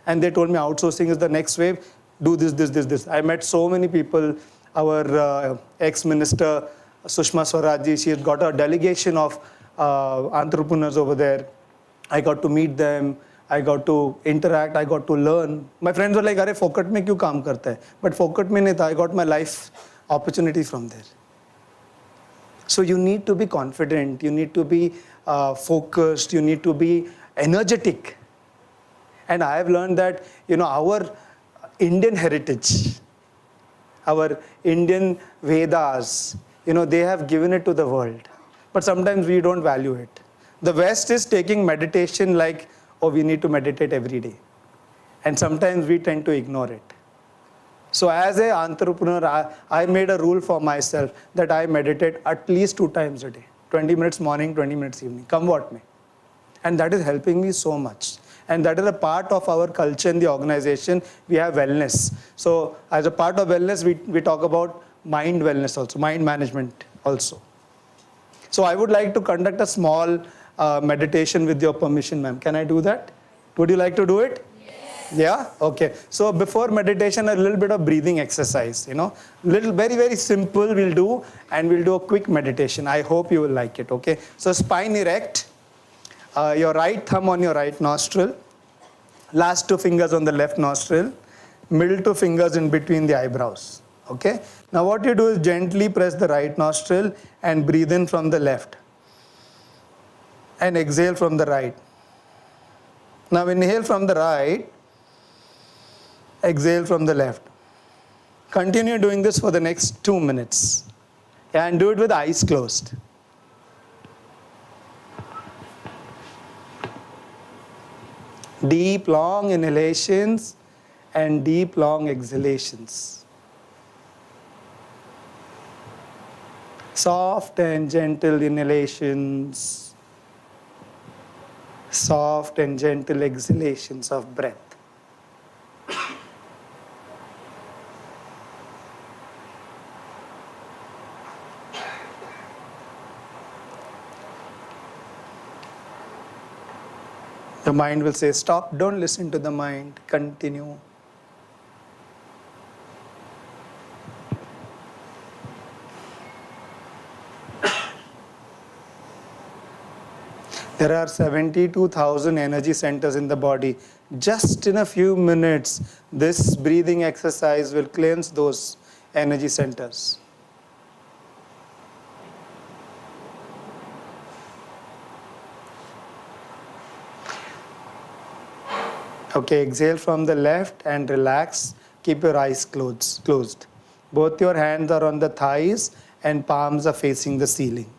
S20: And they told me outsourcing is the next wave. Do this, this, this, this. I met so many people. Our ex-minister, Sushma Swaraj, she has got a delegation of entrepreneurs over there. I got to meet them. I got to interact. I got to learn. My friends were like, "Arey, फोकट में क्यों काम करता है?" But फोकट में नहीं था. I got my life opportunity from there. So you need to be confident. You need to be focused. You need to be energetic. And I have learned that, our Indian heritage, our Indian Vedas, they have given it to the world. But sometimes we don't value it. The West is taking meditation like, oh, we need to meditate every day. And sometimes we tend to ignore it. So as an entrepreneur, I made a rule for myself that I meditate at least 2 times a day. 20 minutes morning, 20 minutes evening. Come what may. And that is helping me so much. And that is a part of our culture in the organization. We have wellness. So as a part of wellness, we talk about mind wellness also, mind management also. So I would like to conduct a small meditation with your permission, ma'am. Can I do that? Would you like to do it? Yes. Yeah? Okay. So before meditation, a little bit of breathing exercise, very, very simple we'll do, and we'll do a quick meditation. I hope you will like it, okay? So spine erect. Your right thumb on your right nostril, last 2 fingers on the left nostril, middle 2 fingers in between the eyebrows. Okay? Now what you do is gently press the right nostril and breathe in from the left. And exhale from the right. Now inhale from the right, exhale from the left. Continue doing this for the next 2 minutes. And do it with eyes closed. Deep, long inhalations and deep, long exhalations. Soft and gentle inhalations. Soft and gentle exhalations of breath. The mind will say, stop, don't listen to the mind, continue. There are 72,000 energy centers in the body. Just in a few minutes, this breathing exercise will cleanse those energy centers. Okay, exhale from the left and relax. Keep your eyes closed. Both your hands are on the thighs and palms are facing the ceiling.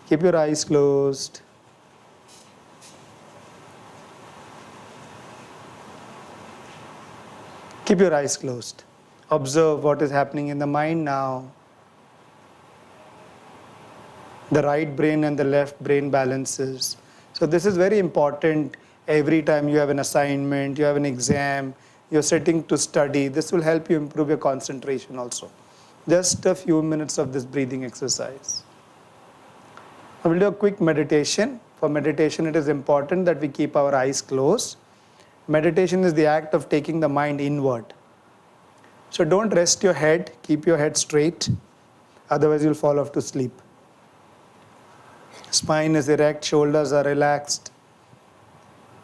S20: Keep your eyes closed. Keep your eyes closed. Observe what is happening in the mind now. The right brain and the left brain balances. So this is very important. Every time you have an assignment, you have an exam, you're sitting to study, this will help you improve your concentration also. Just a few minutes of this breathing exercise. I will do a quick meditation. For meditation, it is important that we keep our eyes closed. Meditation is the act of taking the mind inward. So don't rest your head, keep your head straight, otherwise you'll fall off to sleep. Spine is erect, shoulders are relaxed.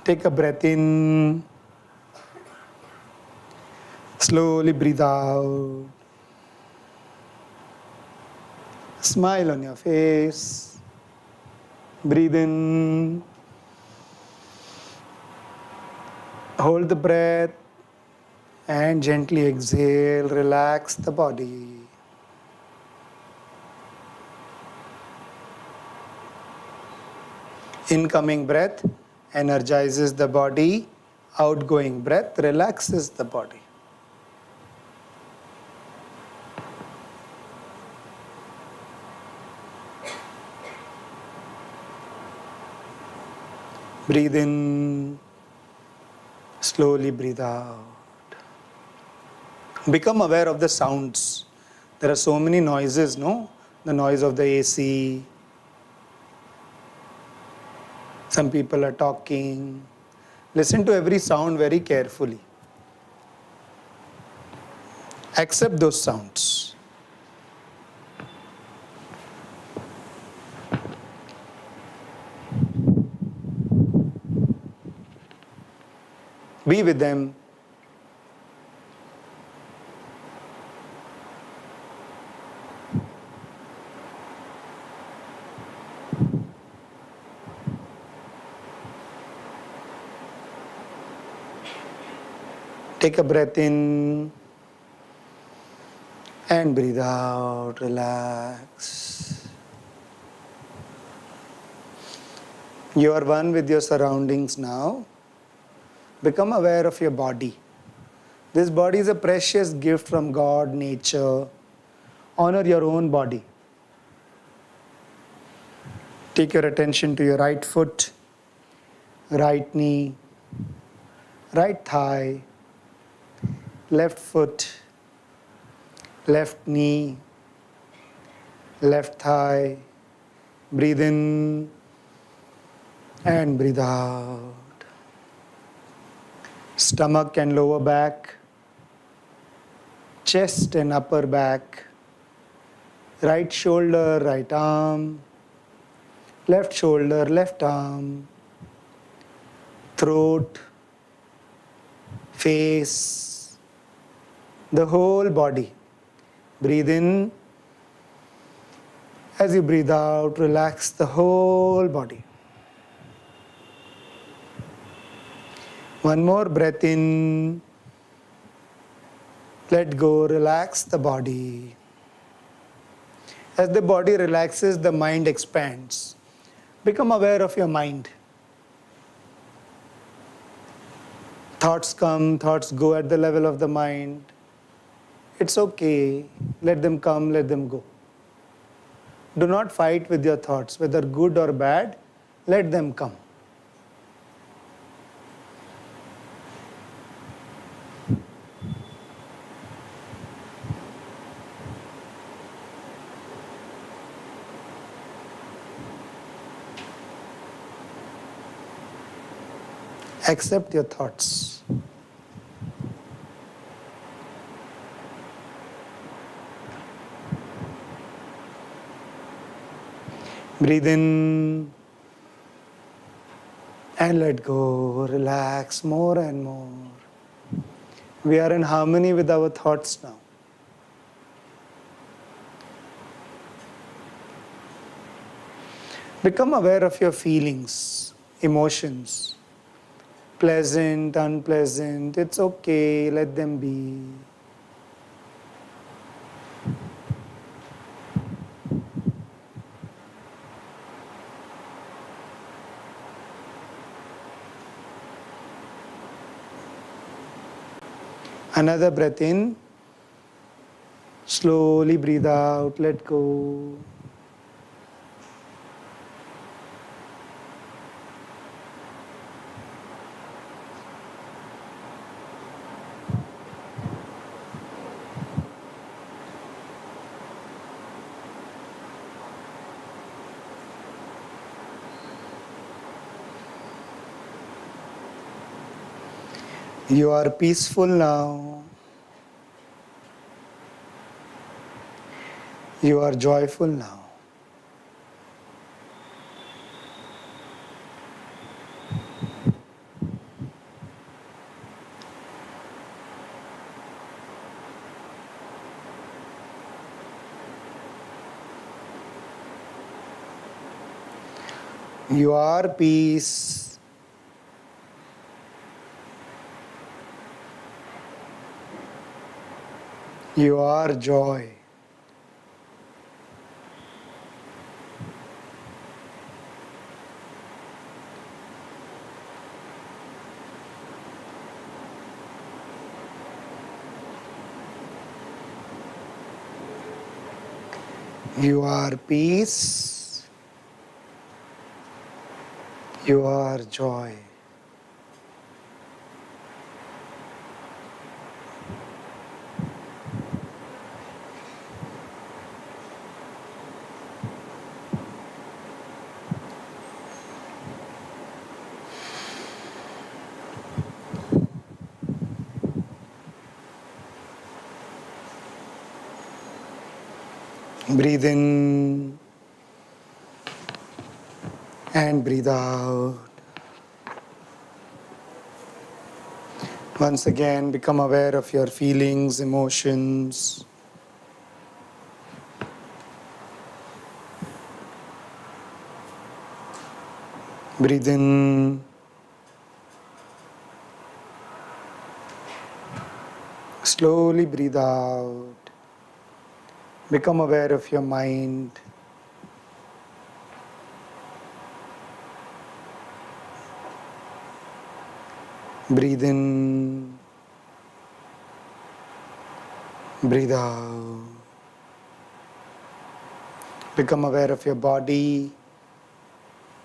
S20: Take a breath in. Slowly breathe out. Smile on your face. Breathe in. Hold the breath and gently exhale. Relax the body. Incoming breath energizes the body. Outgoing breath relaxes the body. Breathe in. Slowly breathe out. Become aware of the sounds. There are so many noises, no? The noise of the AC. Some people are talking. Listen to every sound very carefully. Accept those sounds. Be with them. Take a breath in and breathe out. Relax. You are one with your surroundings now. Become aware of your body. This body is a precious gift from God, nature. Honor your own body. Take your attention to your right foot, right knee, right thigh, left foot, left knee, left thigh. Breathe in and breathe out. Stomach and lower back, chest and upper back, right shoulder, right arm, left shoulder, left arm, throat, face, the whole body. Breathe in. As you breathe out, relax the whole body. One more breath in. Let go, relax the body. As the body relaxes, the mind expands. Become aware of your mind. Thoughts come, thoughts go at the level of the mind. It's okay. Let them come, let them go. Do not fight with your thoughts, whether good or bad, let them come. Accept your thoughts. Breathe in and let go. Relax more and more. We are in harmony with our thoughts now. Become aware of your feelings, emotions. Pleasant, unpleasant, it's okay, let them be. Another breath in. Slowly breathe out, let go. You are peaceful now. You are joyful now. You are peace. You are joy. You are peace. You are joy. Breathe in and breathe out. Once again, become aware of your feelings, emotions. Breathe in. Slowly breathe out. Become aware of your mind. Breathe in. Breathe out. Become aware of your body.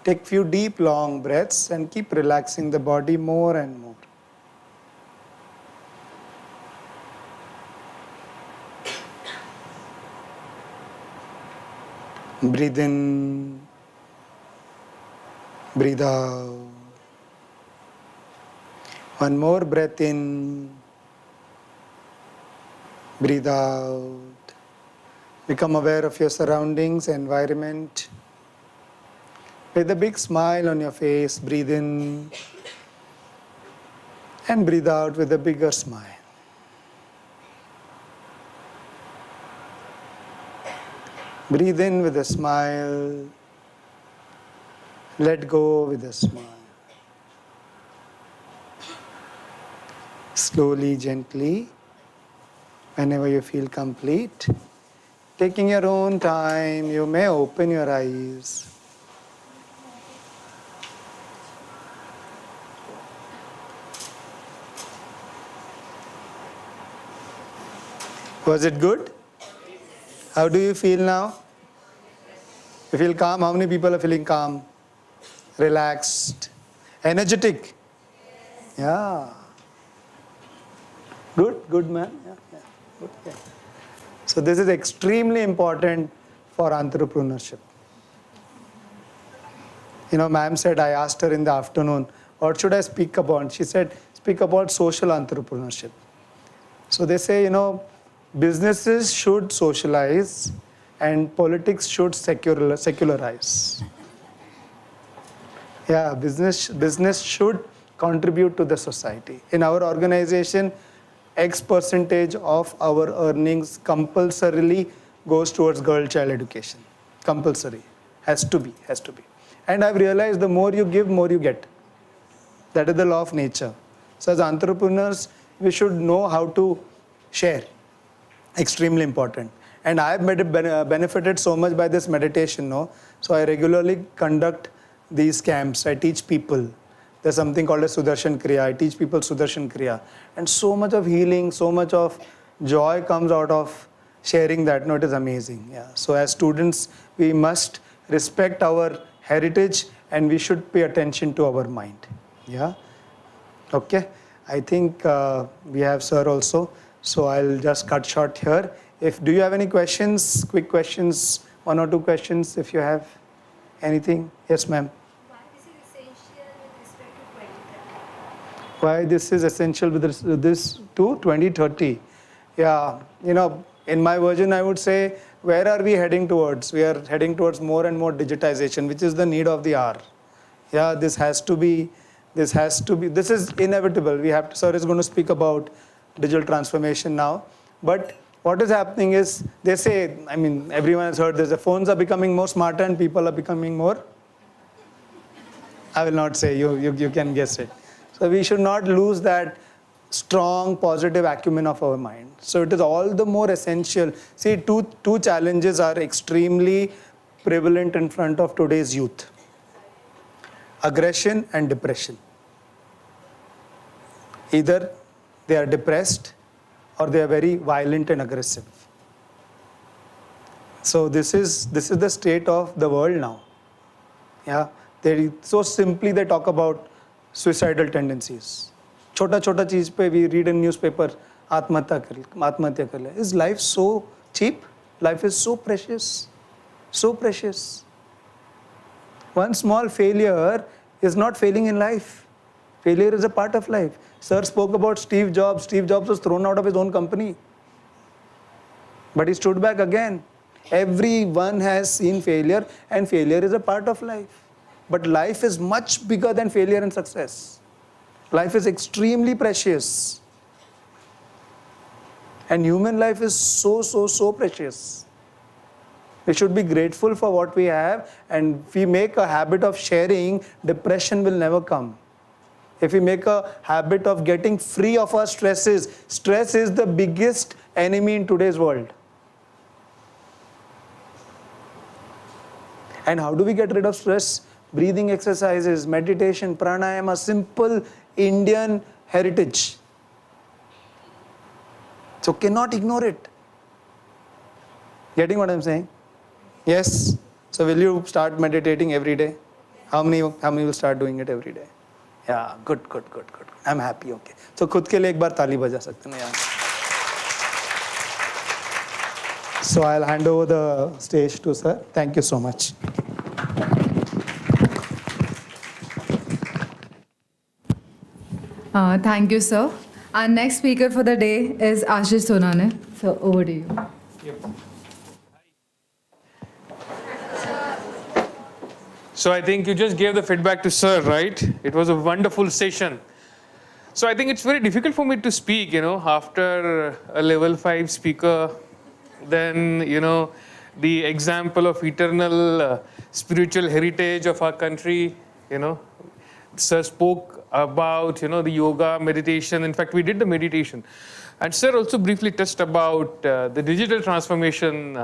S20: Take few deep, long breaths and keep relaxing the body more and more. Breathe in, breathe out. One more breath in, breathe out. Become aware of your surroundings, environment. With a big smile on your face, breathe in and breathe out with a bigger smile. Breathe in with a smile. Let go with a smile. Slowly, gently, whenever you feel complete, taking your own time, you may open your eyes. Was it good? How do you feel now? You feel calm? How many people are feeling calm? Relaxed? Energetic? Yeah. Good man. Yeah. Good. Yeah. So this is extremely important for entrepreneurship. Ma'am said, I asked her in the afternoon, what should I speak about? She said, speak about social entrepreneurship. So they say, businesses should socialize and politics should secularize. Yeah, business should contribute to the society. In our organization, X percentage of our earnings compulsorily goes towards girl child education. Compulsory. Has to be. And I've realized the more you give, more you get. That is the law of nature. So as entrepreneurs, we should know how to share. Extremely important. And I've benefited so much by this meditation, no? So I regularly conduct these camps. I teach people. There's something called a Sudarshan Kriya. I teach people Sudarshan Kriya. And so much of healing, so much of joy comes out of sharing that. No, it is amazing. Yeah. So as students, we must respect our heritage and we should pay attention to our mind. Yeah. Okay. I think we have sir also. So I'll just cut short here. Do you have any questions, quick questions, 1 or 2 questions if you have anything? Yes, ma'am. Why this is essential with this to 2030? Yeah, in my version, I would say, where are we heading towards? We are heading towards more and more digitization, which is the need of the hour. Yeah, this is inevitable. Sir is going to speak about digital transformation now. But what is happening is, they say, everyone has heard this, the phones are becoming more smarter and people are becoming more, I will not say, you can guess it. So we should not lose that strong positive acumen of our mind. So it is all the more essential. See, two challenges are extremely prevalent in front of today's youth. Aggression and depression. Either they are depressed or they are very violent and aggressive. So this is the state of the world now. Yeah, so simply they talk about suicidal tendencies. Chota cheez pe we read in newspaper, Atmatya kar le. Is life so cheap? Life is so precious. So precious. One small failure is not failing in life. Failure is a part of life. Sir spoke about Steve Jobs. Steve Jobs was thrown out of his own company. But he stood back again. Everyone has seen failure, and failure is a part of life. But life is much bigger than failure and success. Life is extremely precious. And human life is so precious. We should be grateful for what we have, and if we make a habit of sharing, depression will never come. If we make a habit of getting free of our stresses, stress is the biggest enemy in today's world. And how do we get rid of stress? Breathing exercises, meditation, pranayama, simple Indian heritage. So cannot ignore it. Getting what I'm saying? Yes. So will you start meditating every day? How many will start doing it every day? Yeah, good. I'm happy, okay. So खुद के लिए एक बार ताली बजा सकते हैं यार. So I'll hand over the stage to sir. Thank you so much.
S17: Thank you, sir. Our next speaker for the day is Ashish Sonane. So over to you.
S19: Yep. So I think you just gave the feedback to sir, right? It was a wonderful session. So I think it's very difficult for me to speak, after a level 5 speaker, then, the example of eternal spiritual heritage of our country, Sir spoke about, the yoga, meditation. In fact, we did the meditation. And sir also briefly touched about the digital transformation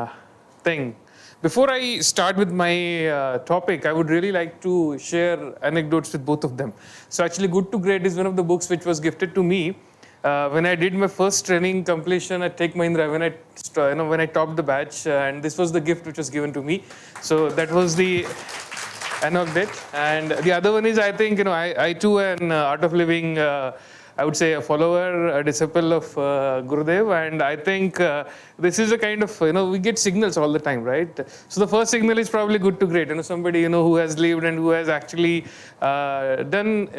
S19: thing. Before I start with my topic, I would really like to share anecdotes with both of them. So actually, Good to Great is one of the books which was gifted to me when I did my first training completion at Tech Mahindra, when I topped the batch, and this was the gift which was given to me. So that was the anecdote. And the other one is, I think, I too am Art of Living, I would say a follower, a disciple of Gurudev, and I think this is a kind of, we get signals all the time, right? So the first signal is probably good to great, somebody, who has lived and who has actually done,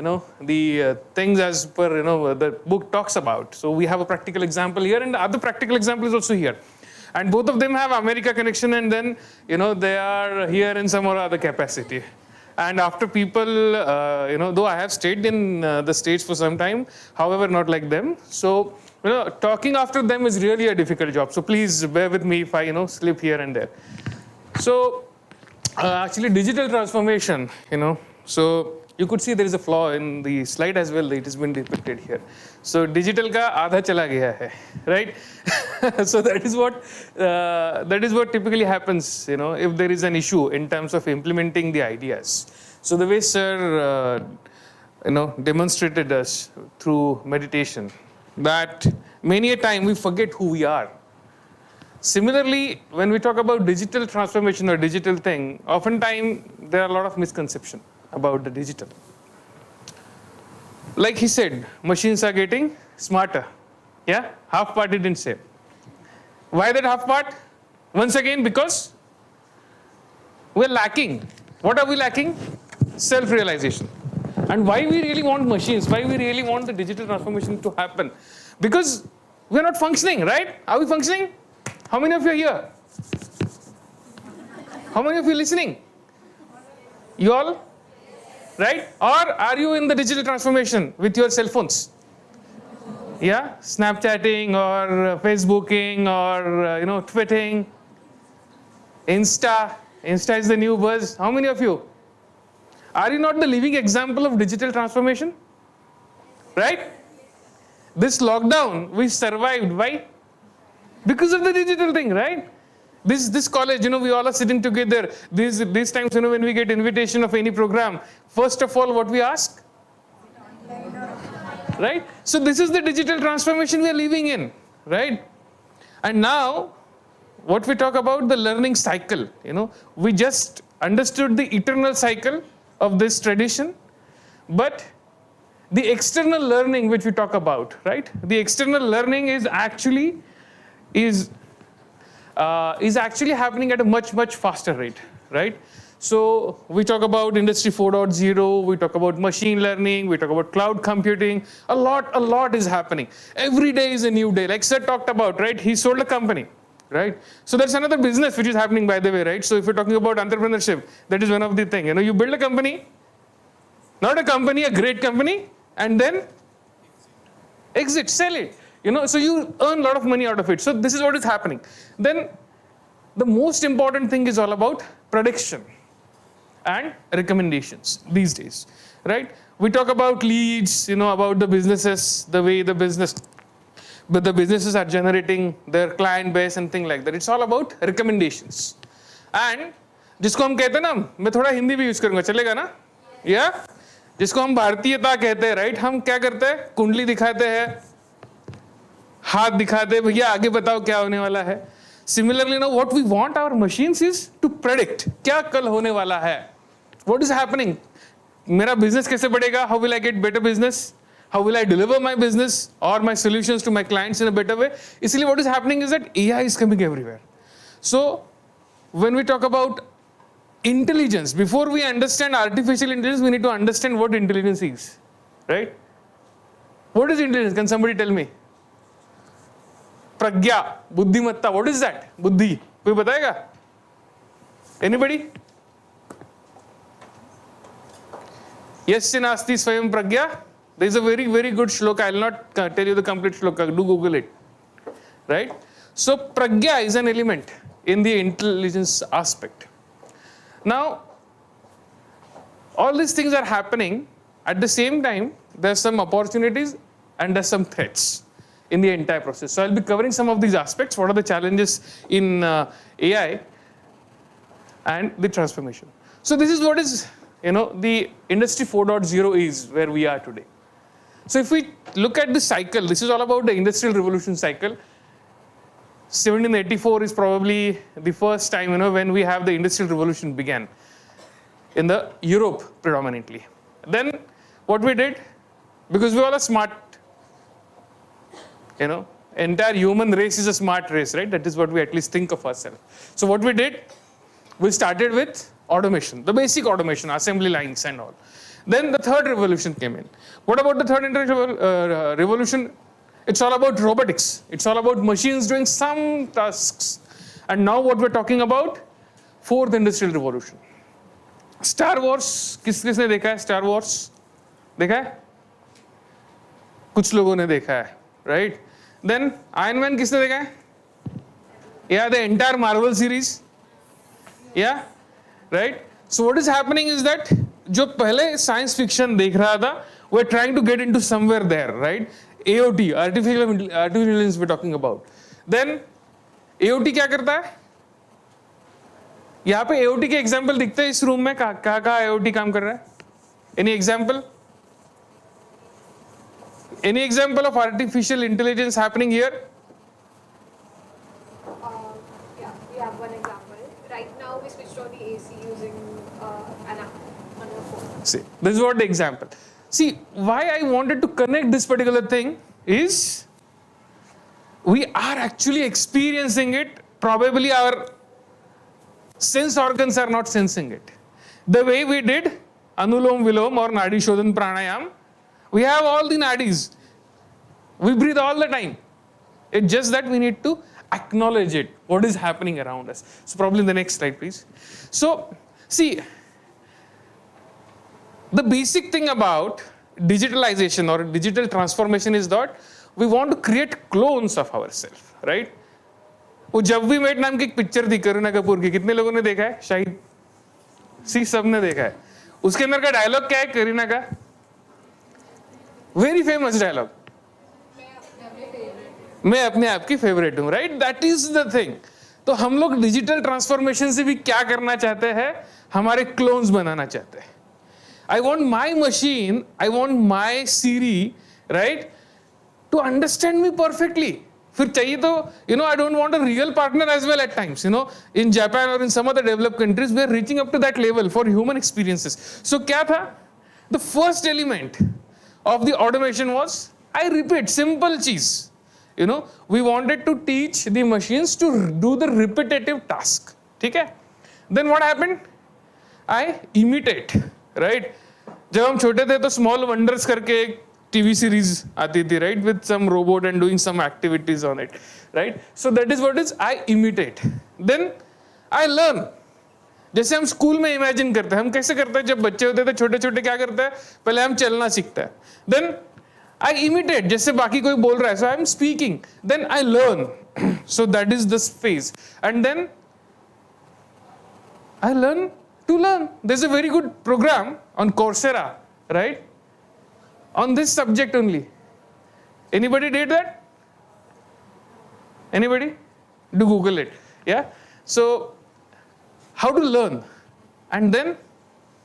S19: the things as per, the book talks about. So we have a practical example here, and the other practical example is also here. And both of them have America connection, and then, they are here in some or other capacity. And after people, though I have stayed in the States for some time, however, not like them. So, talking after them is really a difficult job. So please bear with me if I, slip here and there. So, actually digital transformation, so you could see there is a flaw in the slide as well. It has been depicted here. So digital ka आधा चला गया है, right? So that is what typically happens, if there is an issue in terms of implementing the ideas. So the way sir, demonstrated us through meditation, that many a time we forget who we are. Similarly, when we talk about digital transformation or digital thing, oftentimes there are a lot of misconceptions about the digital. Like he said, machines are getting smarter. Yeah, half part he didn't say. Why that half part? Once again, because we're lacking. What are we lacking? Self-realization. And why we really want machines, why we really want the digital transformation to happen? Because we're not functioning, right? Are we functioning? How many of you are here? How many of you listening? You all? Right? Or are you in the digital transformation with your cell phones? Yeah? Snapchatting or Facebooking or, tweeting. Insta. Insta is the new buzz. How many of you? Are you not the living example of digital transformation? Right? This lockdown, we survived. Why? Because of the digital thing, right? This college, we all are sitting together. These times, when we get invitation of any program, first of all, what we ask? Right? So this is the digital transformation we are living in, right? And now, what we talk about, the learning cycle, we just understood the eternal cycle of this tradition, but the external learning which we talk about, right? The external learning is actually happening at a much, much faster rate, right? So we talk about Industry 4.0, we talk about machine learning, we talk about cloud computing. A lot is happening. Every day is a new day. Like Sir talked about, right? He sold a company, right? So that's another business which is happening, by the way, right? So if you're talking about entrepreneurship, that is one of the things. You build a company, not a company, a great company, and then exit, sell it. So you earn a lot of money out of it. So this is what is happening. Then the most important thing is all about prediction and recommendations these days, right? We talk about leads, about the businesses, the way the businesses are generating their client base and things like that. It's all about recommendations. And जिसको हम कहते हैं ना, मैं थोड़ा हिंदी भी use करूंगा, चलेगा ना? या जिसको हम भारतीयता कहते हैं, राइट? हम क्या करते हैं? कुंडली दिखाते हैं, हाथ दिखाते हैं, भैया आगे बताओ क्या होने वाला है. Similarly, what we want our machines is to predict क्या कल होने वाला है. What is happening? मेरा business कैसे बढ़ेगा? How will I get better business? How will I deliver my business or my solutions to my clients in a better way? इसलिए what is happening is that AI is coming everywhere. So when we talk about intelligence, before we understand artificial intelligence, we need to understand what intelligence is, right? What is intelligence? Can somebody tell me? प्रज्ञा, बुद्धिमत्ता, what is that? बुद्धि, कोई बताएगा? Anybody? Yes, नास्ति स्वयं प्रज्ञा. There is a very, very good shloka. I will not tell you the complete shloka. Do Google it. Right? So pragya is an element in the intelligence aspect. Now, all these things are happening at the same time. There are some opportunities and there are some threats in the entire process. So I'll be covering some of these aspects. What are the challenges in AI and the transformation? So this is what is, the Industry 4.0 is where we are today. So if we look at the cycle, this is all about the industrial revolution cycle. 1784 is probably the first time, when we have the industrial revolution began in the Europe predominantly. Then what we did, because we all are smart, entire human race is a smart race, right? That is what we at least think of ourselves. So what we did, we started with automation, the basic automation, assembly lines and all. Then the third revolution came in. What about the third industrial revolution? It's all about robotics. It's all about machines doing some tasks. And now what we're talking about, fourth industrial revolution. Star Wars, किसने देखा है? Star Wars देखा है? कुछ लोगों ने देखा है, right? Then Iron Man किसने देखा है? Yeah, the entire Marvel series. Yeah, right? So what is happening is that जो पहले science fiction देख रहा था, we're trying to get into somewhere there, right? AOT, artificial intelligence we're talking about. Then AOT क्या करता है? यहाँ पे AOT के एग्जाम्पल दिखते हैं इस रूम में, कहाँ AOT काम कर रहा है? Any example? Any example of artificial intelligence happening here?
S16: Yeah, we have one example. Right now, we switched on the AC using an app on our phone.
S19: See, this is what the example. See, why I wanted to connect this particular thing is we are actually experiencing it. Probably our sense organs are not sensing it. The way we did Anulom Vilom or Nadi Shodhan Pranayam, we have all the nadis. We breathe all the time. It's just that we need to acknowledge it, what is happening around us. So probably the next slide, please. So, see, the basic thing about digitalization or digital transformation is that we want to create clones of ourselves, right? वो जब भी met नाम की एक picture थी करीना कपूर की, कितने लोगों ने देखा है? शायद सी सबने देखा है. उसके अंदर का डायलॉग क्या है करीना का? वेरी फेमस डायलॉग, मैं अपने आप की फेवरेट हूं, right? That is the thing. तो हम लोग डिजिटल ट्रांसफॉर्मेशन से भी क्या करना चाहते हैं? हमारे क्लोन्स बनाना चाहते हैं. I want my machine, I want my Siri, right, to understand me perfectly. फिर चाहिए तो, I don't want a real partner as well at times. In Japan or in some other developed countries, we are reaching up to that level for human experiences. So क्या था? The first element of the automation was, I repeat, simple cheese. We wanted to teach the machines to do the repetitive task. ठीक है? Then what happened? I imitate, right? जब हम छोटे थे तो small wonders करके एक टीवी सीरीज आती थी, right, with some robot and doing some activities on it, right? So that is what is I imitate. Then I learn. जैसे हम स्कूल में इमेजिन करते हैं, हम कैसे करते हैं? जब बच्चे होते थे छोटे छोटे, क्या करते हैं? पहले हम चलना सीखते हैं. देन आई इमिटेट, जैसे बाकी कोई बोल रहा है, so I am speaking. Then I learn. So that is this phase. And then I learn to learn. There's a very good program on Coursera, right? On this subject only. Anybody did that? Anybody? Do Google it. Yeah? So, how to learn? And then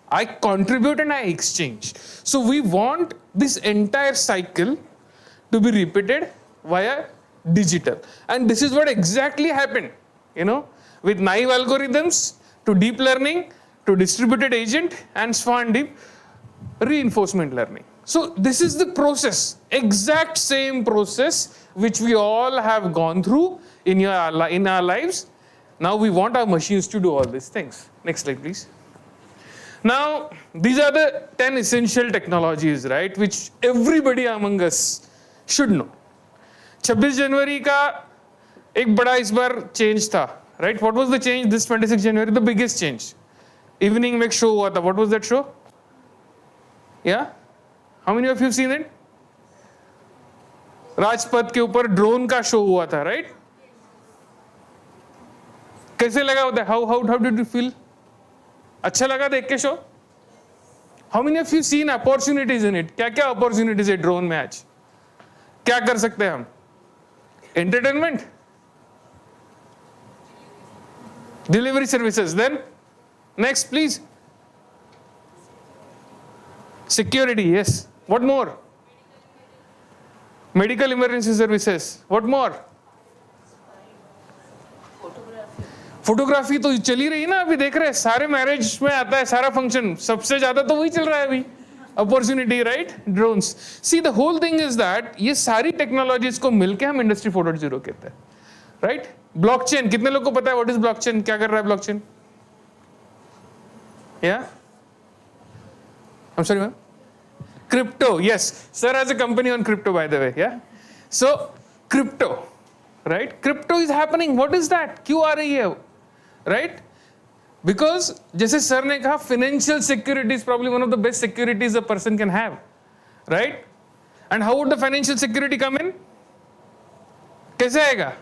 S19: I contribute and I exchange. So, we want this entire cycle to be repeated via digital. And this is what exactly happened, with naive algorithms, to deep learning, to distributed agent, and swan deep reinforcement learning. So this is the process, exact same process which we all have gone through in our lives. Now we want our machines to do all these things. Next slide, please. Now these are the 10 essential technologies, right, which everybody among us should know. 26 जनवरी का एक बड़ा इस बार change था, right? What was the change this 26 January? The biggest change. Evening में एक show हुआ था. What was that show? Yeah? How many of you have seen it? Rajpath के ऊपर ड्रोन का शो हुआ था, right? कैसे लगा होता है? How did you feel? अच्छा लगा देख के show? How many of you seen opportunities in it? क्या क्या opportunities है ड्रोन में आज? क्या कर सकते हैं हम? Entertainment? Delivery services. Then next, please. Security. Yes. What more? Medical emergency services. What more? Photography तो चल ही रही ना, अभी देख रहे हैं सारे मैरिज में आता है, सारा फंक्शन सबसे ज्यादा तो वही चल रहा है अभी, opportunity, right? Drones. See the whole thing is that ये सारी टेक्नोलॉजीज को मिलके हम इंडस्ट्री 4.0 कहते हैं, राइट? ब्लॉकचेन, कितने लोग को पता है व्हाट इज ब्लॉकचेन? क्या कर रहा है ब्लॉकचेन? या I'm sorry, ma'am. Crypto, yes. Sir has a company on crypto, by the way. Yeah. So, crypto, right? Crypto is happening. What is that? क्यों आ रही है? Right? Because जैसे sir ने कहा, financial security is probably one of the best securities a person can have, right? And how would the financial security come in? कैसे आएगा?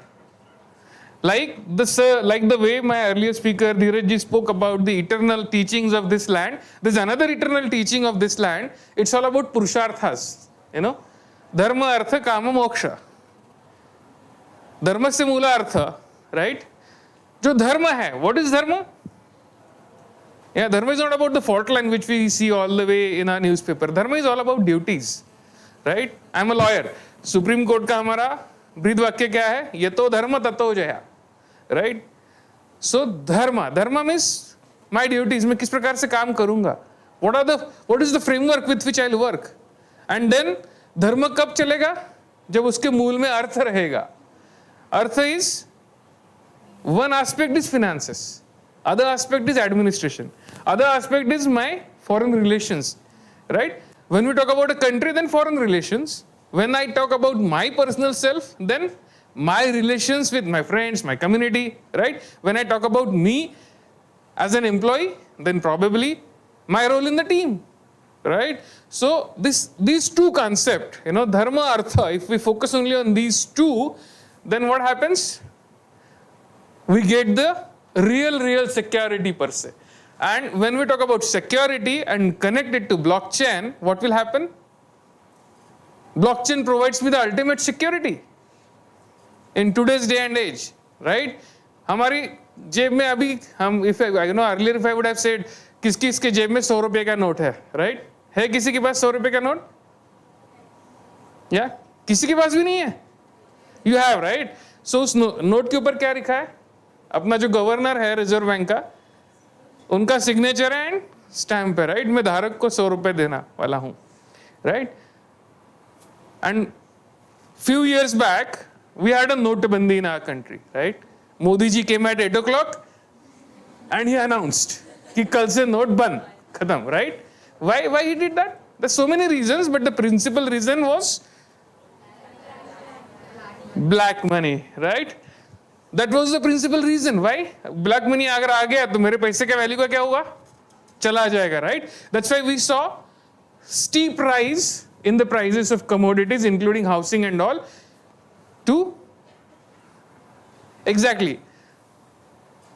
S19: Like the way my earlier speaker Dheeraj ji spoke about the eternal teachings of this land, there's another eternal teaching of this land. It's all about purusharthas, you know, dharma, artha, kama, moksha. Dharma se moola artha, right? Jo dharma hai, what is dharma? Yeah, dharma is not about the fault line which we see all the way in our newspaper. Dharma is all about duties, right? I'm a lawyer. Supreme Court का हमारा breathe वाक्य क्या है? ये तो धर्म तत्व Jaya, right? So dharma means my duties. मैं किस प्रकार से काम करूंगा? What is the framework with which I'll work? And then धर्म कब चलेगा? जब उसके मूल में अर्थ रहेगा. Artha is, one aspect is finances, other aspect is administration, other aspect is my foreign relations, right? When we talk about a country, then foreign relations. When I talk about my personal self, then my relations with my friends, my community, right? When I talk about me as an employee, then probably my role in the team, right? So these two concepts, you know, dharma, artha, if we focus only on these two, then what happens? We get the real security per se. And when we talk about security and connect it to blockchain, what will happen? Blockchain provides me the ultimate security in today's day and age, right? हमारी जेब में अभी हम, if I, you know, earlier if I would have said किसके जेब में 100 रुपए का नोट है, right? है किसी के पास 100 रुपए का नोट? या किसी के पास भी नहीं है? You have, right? So उस नोट के ऊपर क्या लिखा है? अपना जो गवर्नर है रिजर्व बैंक का, उनका सिग्नेचर एंड स्टैम्प है, राइट? मैं धारक को 100 रुपए देना वाला हूं, right? And few years back we had a notebandi in our country, right? Modi ji came at 8 o'clock and he announced कि कल से नोट बंद, खत्म, right? Why he did that? There's so many reasons, but the principal reason was black money, right? That was the principal reason. Why? Black money अगर आ गया तो मेरे पैसे का वैल्यू का क्या होगा? चला जाएगा, right? That's why we saw steep rise in the prices of commodities, including housing and all, to exactly.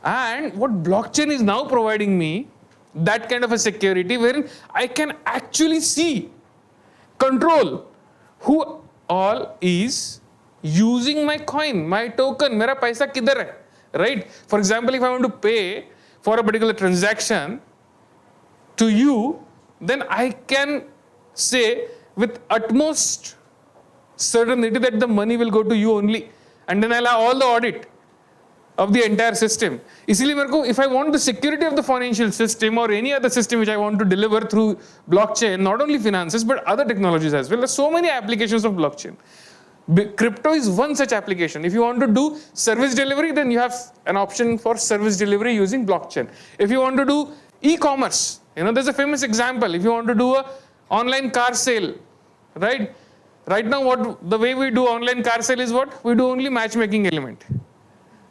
S19: And what blockchain is now providing me, that kind of a security wherein I can actually see, control who all is using my coin, my token, मेरा पैसा किधर है, right? For example, if I want to pay for a particular transaction to you, then I can say with utmost certainty that the money will go to you only, and then I'll have all the audit of the entire system. इसीलिए मेरे को, if I want the security of the financial system or any other system which I want to deliver through blockchain, not only finances but other technologies as well, there's so many applications of blockchain. Crypto is one such application. If you want to do service delivery, then you have an option for service delivery using blockchain. If you want to do e-commerce, you know, there's a famous example. If you want to do a online car sale, right? Right now, the way we do online car sale is what? We do only matchmaking element,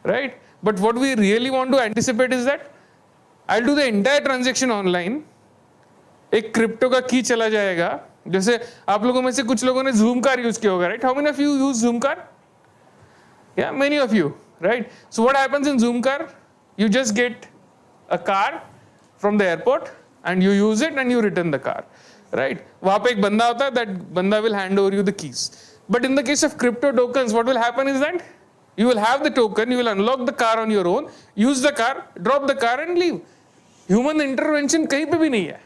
S19: right? But what we really want to anticipate is that I'll do the entire transaction online. एक crypto का की चला जाएगा. जैसे आप लोगों में से कुछ लोगों ने Zoom car यूज किया होगा, right? How many of you use Zoom car? Yeah, many of you, right? So what happens in Zoom car? You just get a car from the airport and you use it and you return the car, right? वहाँ पे एक बंदा होता है, that बंदा will hand over you the keys. But in the case of crypto tokens, what will happen is that you will have the token, you will unlock the car on your own, use the car, drop the car and leave. Human intervention कहीं पे भी नहीं है.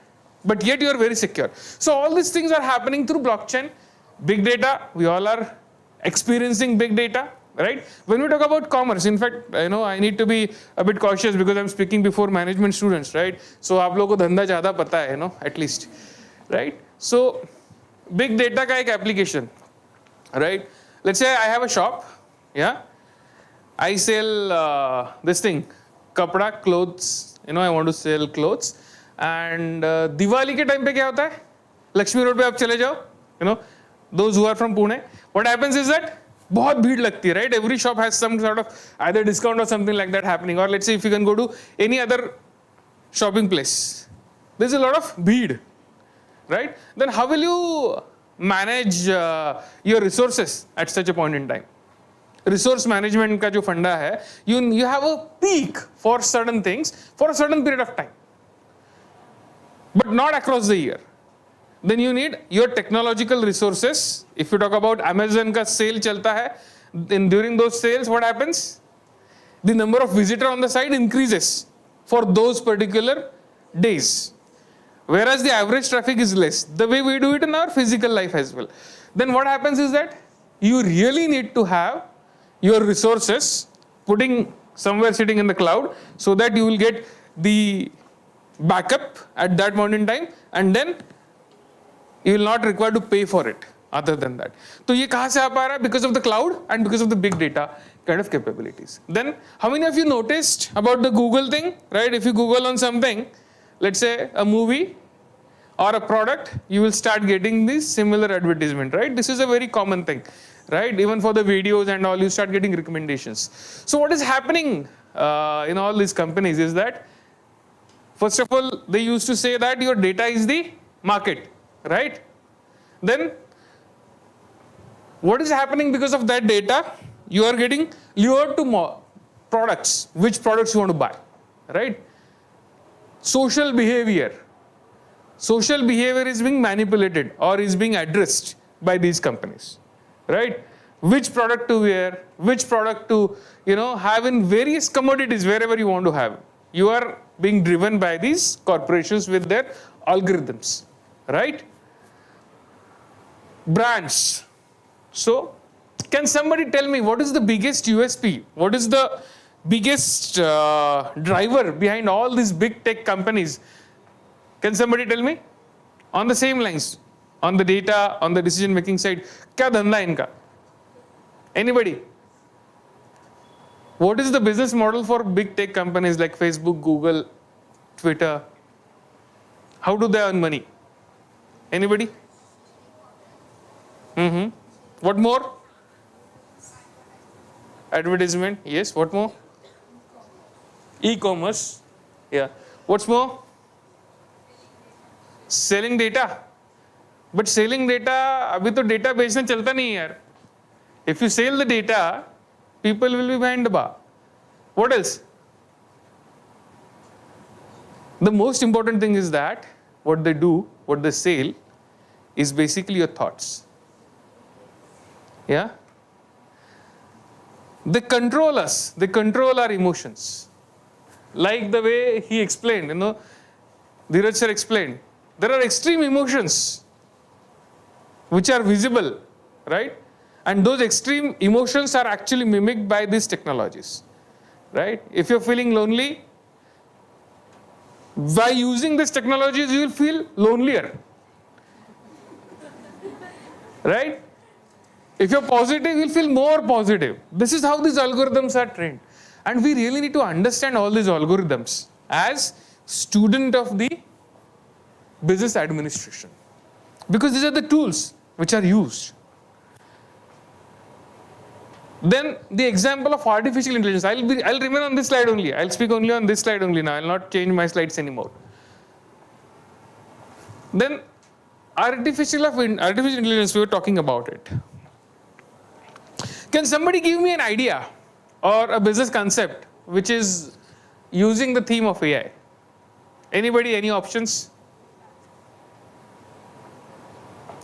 S19: But yet you are very secure. So all these things are happening through blockchain. Big data, we all are experiencing big data, right? When we talk about commerce, in fact, I need to be a bit cautious because I'm speaking before management students, right? So आप लोगों को धंधा ज़्यादा पता है, at least, right? So big data का एक application, right? Let's say I have a shop, yeah? I sell this thing, kapda, clothes, I want to sell clothes. And Diwali के time पे क्या होता है? Lakshmi Road पे आप चले जाओ, those who are from Pune. What happens is that बहुत भीड़ लगती है, right? Every shop has some sort of either discount or something like that happening. Or let's say if you can go to any other shopping place, there's a lot of bheed, right? Then how will you manage your resources at such a point in time? Resource management का जो फंडा है, you have a peak for certain things for a certain period of time, but not across the year. Then you need your technological resources. If you talk about Amazon का sale चलता है, then during those sales, what happens? The number of visitors on the site increases for those particular days, whereas the average traffic is less. The way we do it in our physical life as well. Then what happens is that you really need to have your resources putting somewhere sitting in the cloud so that you will get the backup at that point in time, and then you will not require to pay for it other than that. So ये कहाँ से आ पा रहा है? Because of the cloud and because of the big data kind of capabilities. Then how many of you noticed about the Google thing, right? If you Google on something, let's say a movie or a product, you will start getting this similar advertisement, right? This is a very common thing, right? Even for the videos and all, you start getting recommendations. So what is happening in all these companies is that, first of all, they used to say that your data is the market, right? Then what is happening because of that data? You are getting lured to products. Which products you want to buy, right? Social behavior is being manipulated or is being addressed by these companies, right? Which product to wear, which product to have in various commodities wherever you want to have. You are being driven by these corporations with their algorithms, right? Brands. So can somebody tell me what is the biggest USP? What is the biggest driver behind all these big tech companies? Can somebody tell me? On the same lines, on the data, on the decision making side, क्या धंधा है इनका? Anybody? What is the business model for big tech companies like Facebook, Google, Twitter? How do they earn money? Anybody? What more? Advertisement, yes. What more? E-commerce, yeah. What's more? Selling data. But selling data, अभी तो data बेचना चलता नहीं है यार. If you sell the data, people will be behind the bar. What else? The most important thing is that what they do, what they sell, is basically your thoughts. Yeah? They control us. They control our emotions. Like the way he explained, Dheeraj sir explained. There are extreme emotions which are visible, right? And those extreme emotions are actually mimicked by these technologies, right? If you're feeling lonely, by using these technologies, you will feel lonelier, right? If you're positive, you'll feel more positive. This is how these algorithms are trained. And we really need to understand all these algorithms as student of the business administration. Because these are the tools which are used. Then the example of artificial intelligence. I'll remain on this slide only. I'll speak only on this slide only now. I'll not change my slides anymore. Then artificial intelligence, we were talking about it. Can somebody give me an idea or a business concept which is using the theme of AI? Anybody, any options?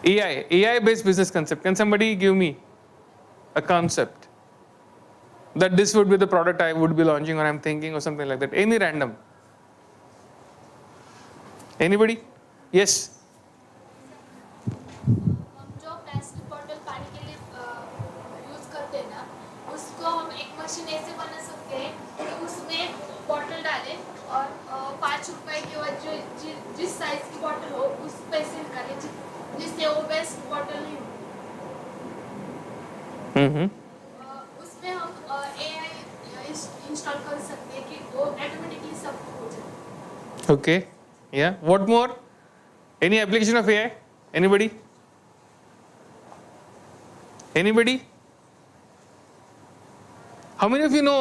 S19: AI based business concept. Can somebody give me a concept that this would be the product I would be launching or I'm thinking or something like that? Any random? Anybody? Yes?
S5: Job task for bottle पानी के लिए use करते हैं ना, उसको हम एक machine ऐसे बना सकते हैं कि उसमें बॉटल डालें और 5 रुपए के बाद जिस साइज की बॉटल हो उस पैसे निकालें, जिससे वो बेस्ट बॉटल नहीं हो। उसमें हम AI इंस्टॉल कर सकते हैं कि वो ऑटोमेटिकली सब हो जाए।
S19: Okay. Yeah. What more? Any application of AI? Anybody? Anybody? How many of you know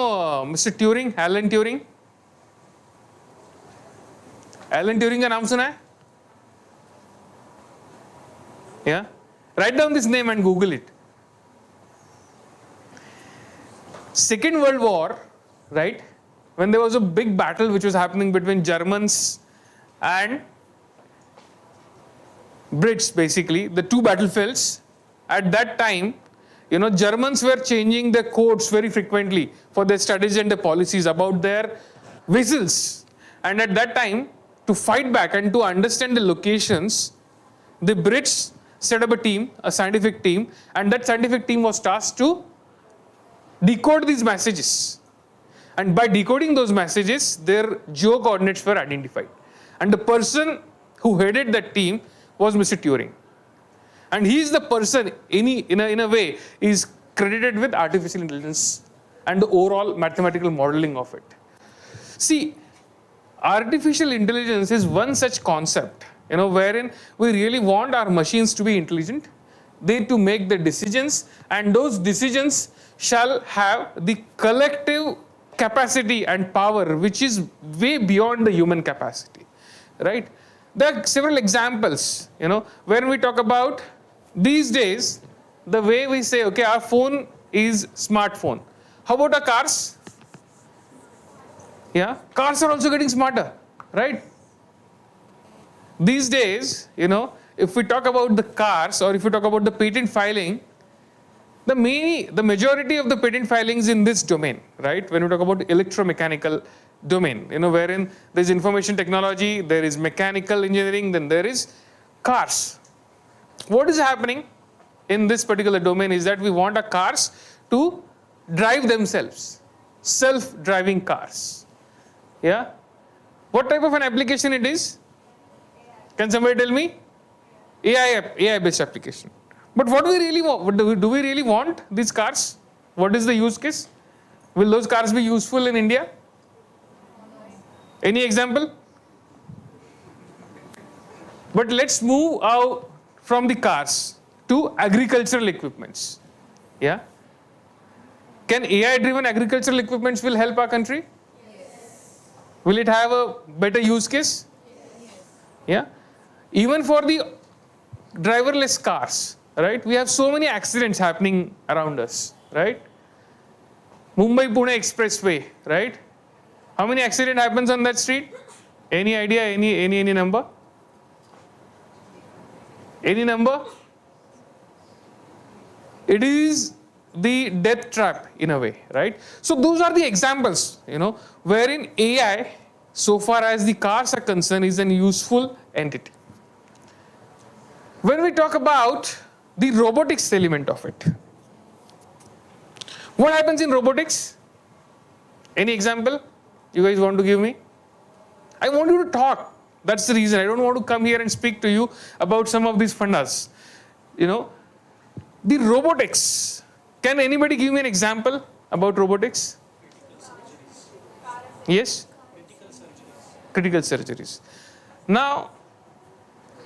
S19: Mr. Turing, Alan Turing? Alan Turing का नाम सुना है? Yeah. Write down this name and Google it. Second World War, right? When there was a big battle which was happening between Germans and Brits, basically, the two battlefields. At that time, Germans were changing their codes very frequently for their strategies and their policies about their vessels. And at that time, to fight back and to understand the locations, the Brits set up a team, a scientific team, and that scientific team was tasked to decode these messages. And by decoding those messages, their geo coordinates were identified. And the person who headed that team was Mr. Turing. And he is the person, in a way, is credited with artificial intelligence and the overall mathematical modeling of it. See, artificial intelligence is one such concept, wherein we really want our machines to be intelligent, they to make the decisions, and those decisions shall have the collective capacity and power which is way beyond the human capacity, right? There are several examples, when we talk about these days, the way we say, okay, our phone is smartphone. How about our cars? Yeah, cars are also getting smarter, right? These days, if we talk about the cars or if we talk about the patent filing, the majority of the patent filings in this domain, right? When we talk about electromechanical domain, wherein there is information technology, there is mechanical engineering, then there is cars. What is happening in this particular domain is that we want our cars to drive themselves, self-driving cars. Yeah? What type of an application it is? Can somebody tell me? AI-based application. But what do we really want? Do we really want these cars? What is the use case? Will those cars be useful in India? Any example? But let's move out from the cars to agricultural equipments. Yeah? Can AI-driven agricultural equipments will help our country? Yes. Will it have a better use case? Yes. Yeah? Even for the driverless cars, right? We have so many accidents happening around us, right? Mumbai-Pune Expressway, right? How many accidents happens on that street? Any idea? Any number? Any number? It is the death trap in a way, right? So those are the examples, wherein AI, so far as the cars are concerned, is an useful entity. When we talk about the robotics element of it, what happens in robotics? Any example you guys want to give me? I want you to talk. That's the reason. I don't want to come here and speak to you about some of these fundas. The robotics. Can anybody give me an example about robotics? Yes? Critical surgeries. Now,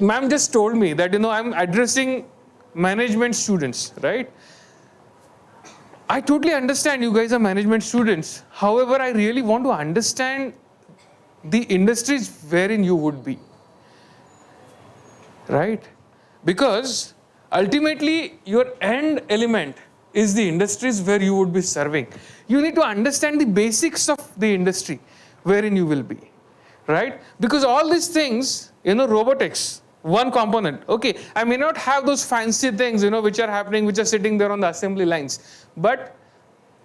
S19: ma'am just told me that, I'm addressing management students, right? I totally understand you guys are management students. However, I really want to understand the industries wherein you would be, right? Because ultimately your end element is the industries where you would be serving. You need to understand the basics of the industry wherein you will be, right? Because all these things, robotics, one component, okay, I may not have those fancy things, which are happening, which are sitting there on the assembly lines, but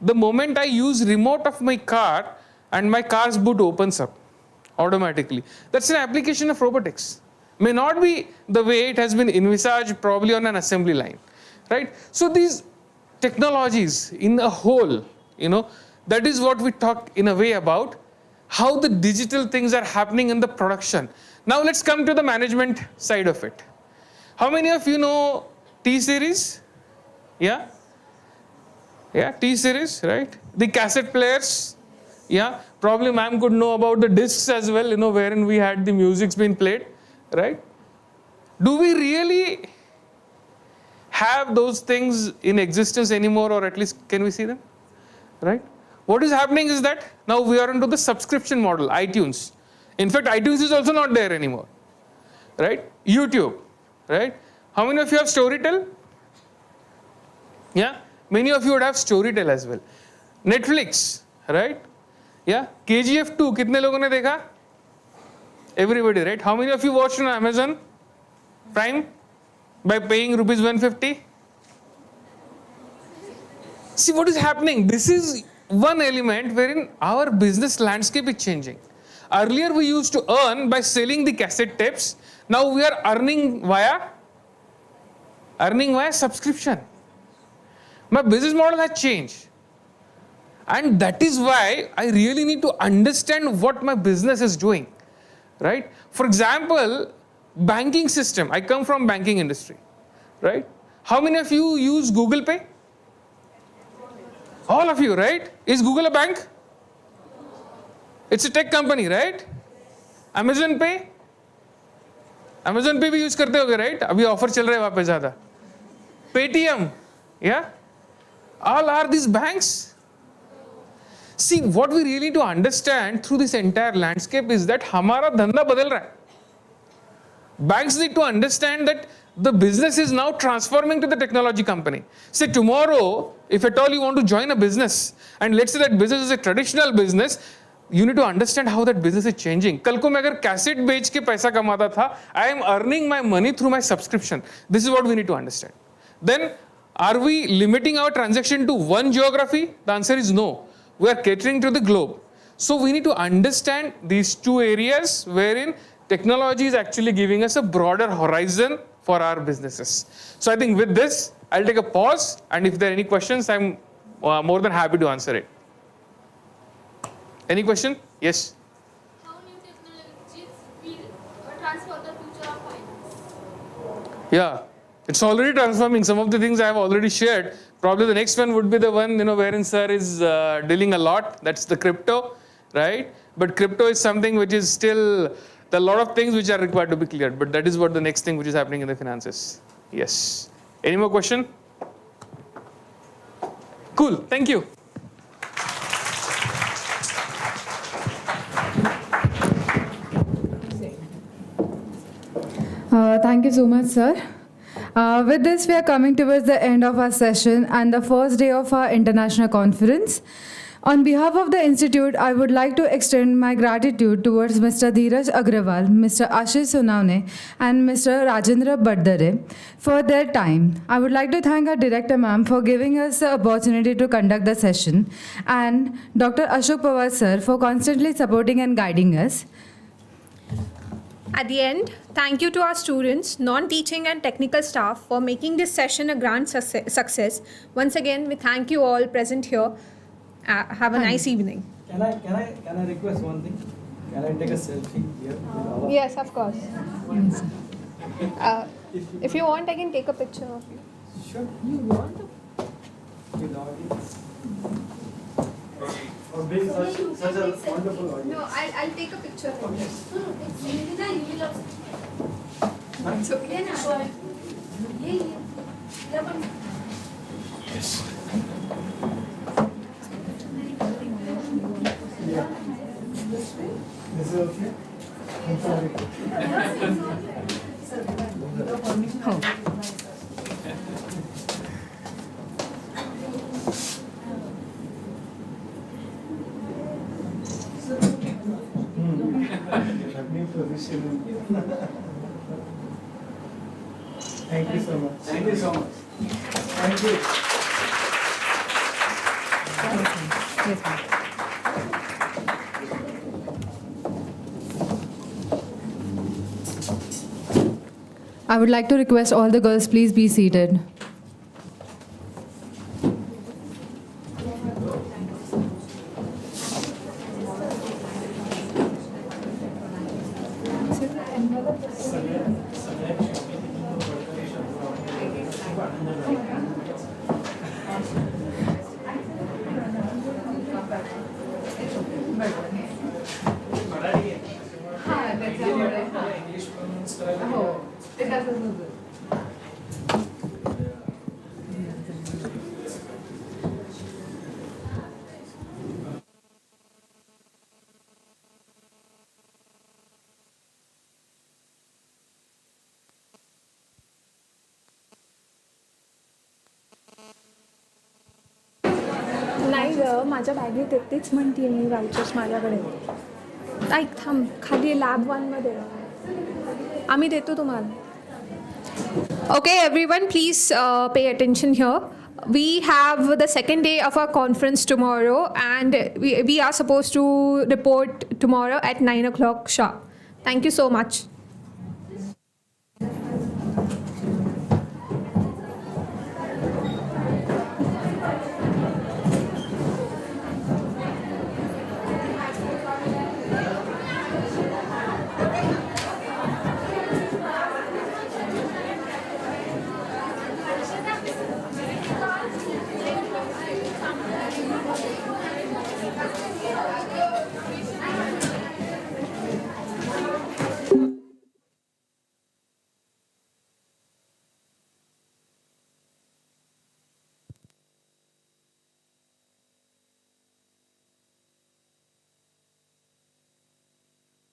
S19: the moment I use remote of my car and my car's boot opens up automatically, that's an application of robotics. May not be the way it has been envisaged probably on an assembly line. right? So these technologies in a whole, that is what we talk in a way about how the digital things are happening in the production. Now let's come to the management side of it. How many of you know T-Series? Yeah? Yeah, T-Series, right? The cassette players. Yeah, probably ma'am could know about the discs as well, wherein we had the music's being played, right? Do we really have those things in existence anymore, or at least can we see them, right? What is happening is that now we are into the subscription model, iTunes. In fact, iTunes is also not there anymore, right? YouTube, right? How many of you have Storytel? Yeah, many of you would have Storytel as well. Netflix, right? Yeah, KGF 2, कितने लोगों ने देखा? Everybody, right? How many of you watched on Amazon Prime by paying rupees 150? See what is happening. This is one element wherein our business landscape is changing. Earlier we used to earn by selling the cassette tapes. Now we are earning via subscription. My business model has changed. And that is why I really need to understand what my business is doing, right? For example, banking system. I come from banking industry, right? How many of you use Google Pay? All of you, right? Is Google a bank? It's a tech company, right? Amazon Pay? Amazon Pay भी use करते होगे, right? अभी offer चल रहा है वहाँ पे ज़्यादा. Paytm, yeah? All are these banks. See, what we really need to understand through this entire landscape is that हमारा धंधा बदल रहा है. Banks need to understand that the business is now transforming to the technology company. Say tomorrow, if at all you want to join a business, and let's say that business is a traditional business, you need to understand how that business is changing. कल को मैं अगर cassette बेच के पैसा कमाता था, I am earning my money through my subscription. This is what we need to understand. Then, are we limiting our transaction to one geography? The answer is no. We are catering to the globe. So we need to understand these two areas wherein technology is actually giving us a broader horizon for our businesses. So I think with this, I'll take a pause, and if there are any questions, I'm more than happy to answer it. Any question? Yes?
S5: How new technologies will transform the future of finance?
S19: Yeah, it's already transforming. Some of the things I have already shared. Probably the next one would be the one, wherein sir is dealing a lot. That's the crypto, right? But crypto is something which is still, there are a lot of things which are required to be cleared. But that is what the next thing which is happening in the finances. Yes. Any more question? Cool. Thank you.
S17: Thank you so much, sir. With this, we are coming towards the end of our session and the first day of our international conference. On behalf of the Institute, I would like to extend my gratitude towards Mr. Dheeraj Agrawal, Mr. Ashish Sonawne, and Mr. Rajendra Bardare for their time. I would like to thank our Director, ma'am, for giving us the opportunity to conduct the session, and Dr. Ashok Pawar, sir, for constantly supporting and guiding us.
S16: At the end, thank you to our students, non-teaching and technical staff for making this session a grand success. Once again, we thank you all present here. Have a nice evening.
S18: Can I request one thing? Can I take a selfie here with all of
S16: Yes, of course. If you want, I can take a picture of you.
S18: Sure. You want with the audience? For being such a wonderful audience.
S16: No, I'll take a picture of you.
S5: It's okay now.
S18: Yes. This is okay? I'm sorry. Thank you so much. Thank you so much. Thank you.
S17: Yes, ma'am. I would like to request all the girls, please be seated.
S16: नाही ग माझ्या बॅगेत तेच म्हणते मी vouchers माझ्याकडे. ऐक थांब खाली लॅब 1मध्ये आम्ही देतो तुम्हाला. Okay, everyone, please pay attention here. We have the second day of our conference tomorrow, and we are supposed to report tomorrow at 9 o'clock sharp. Thank you so much.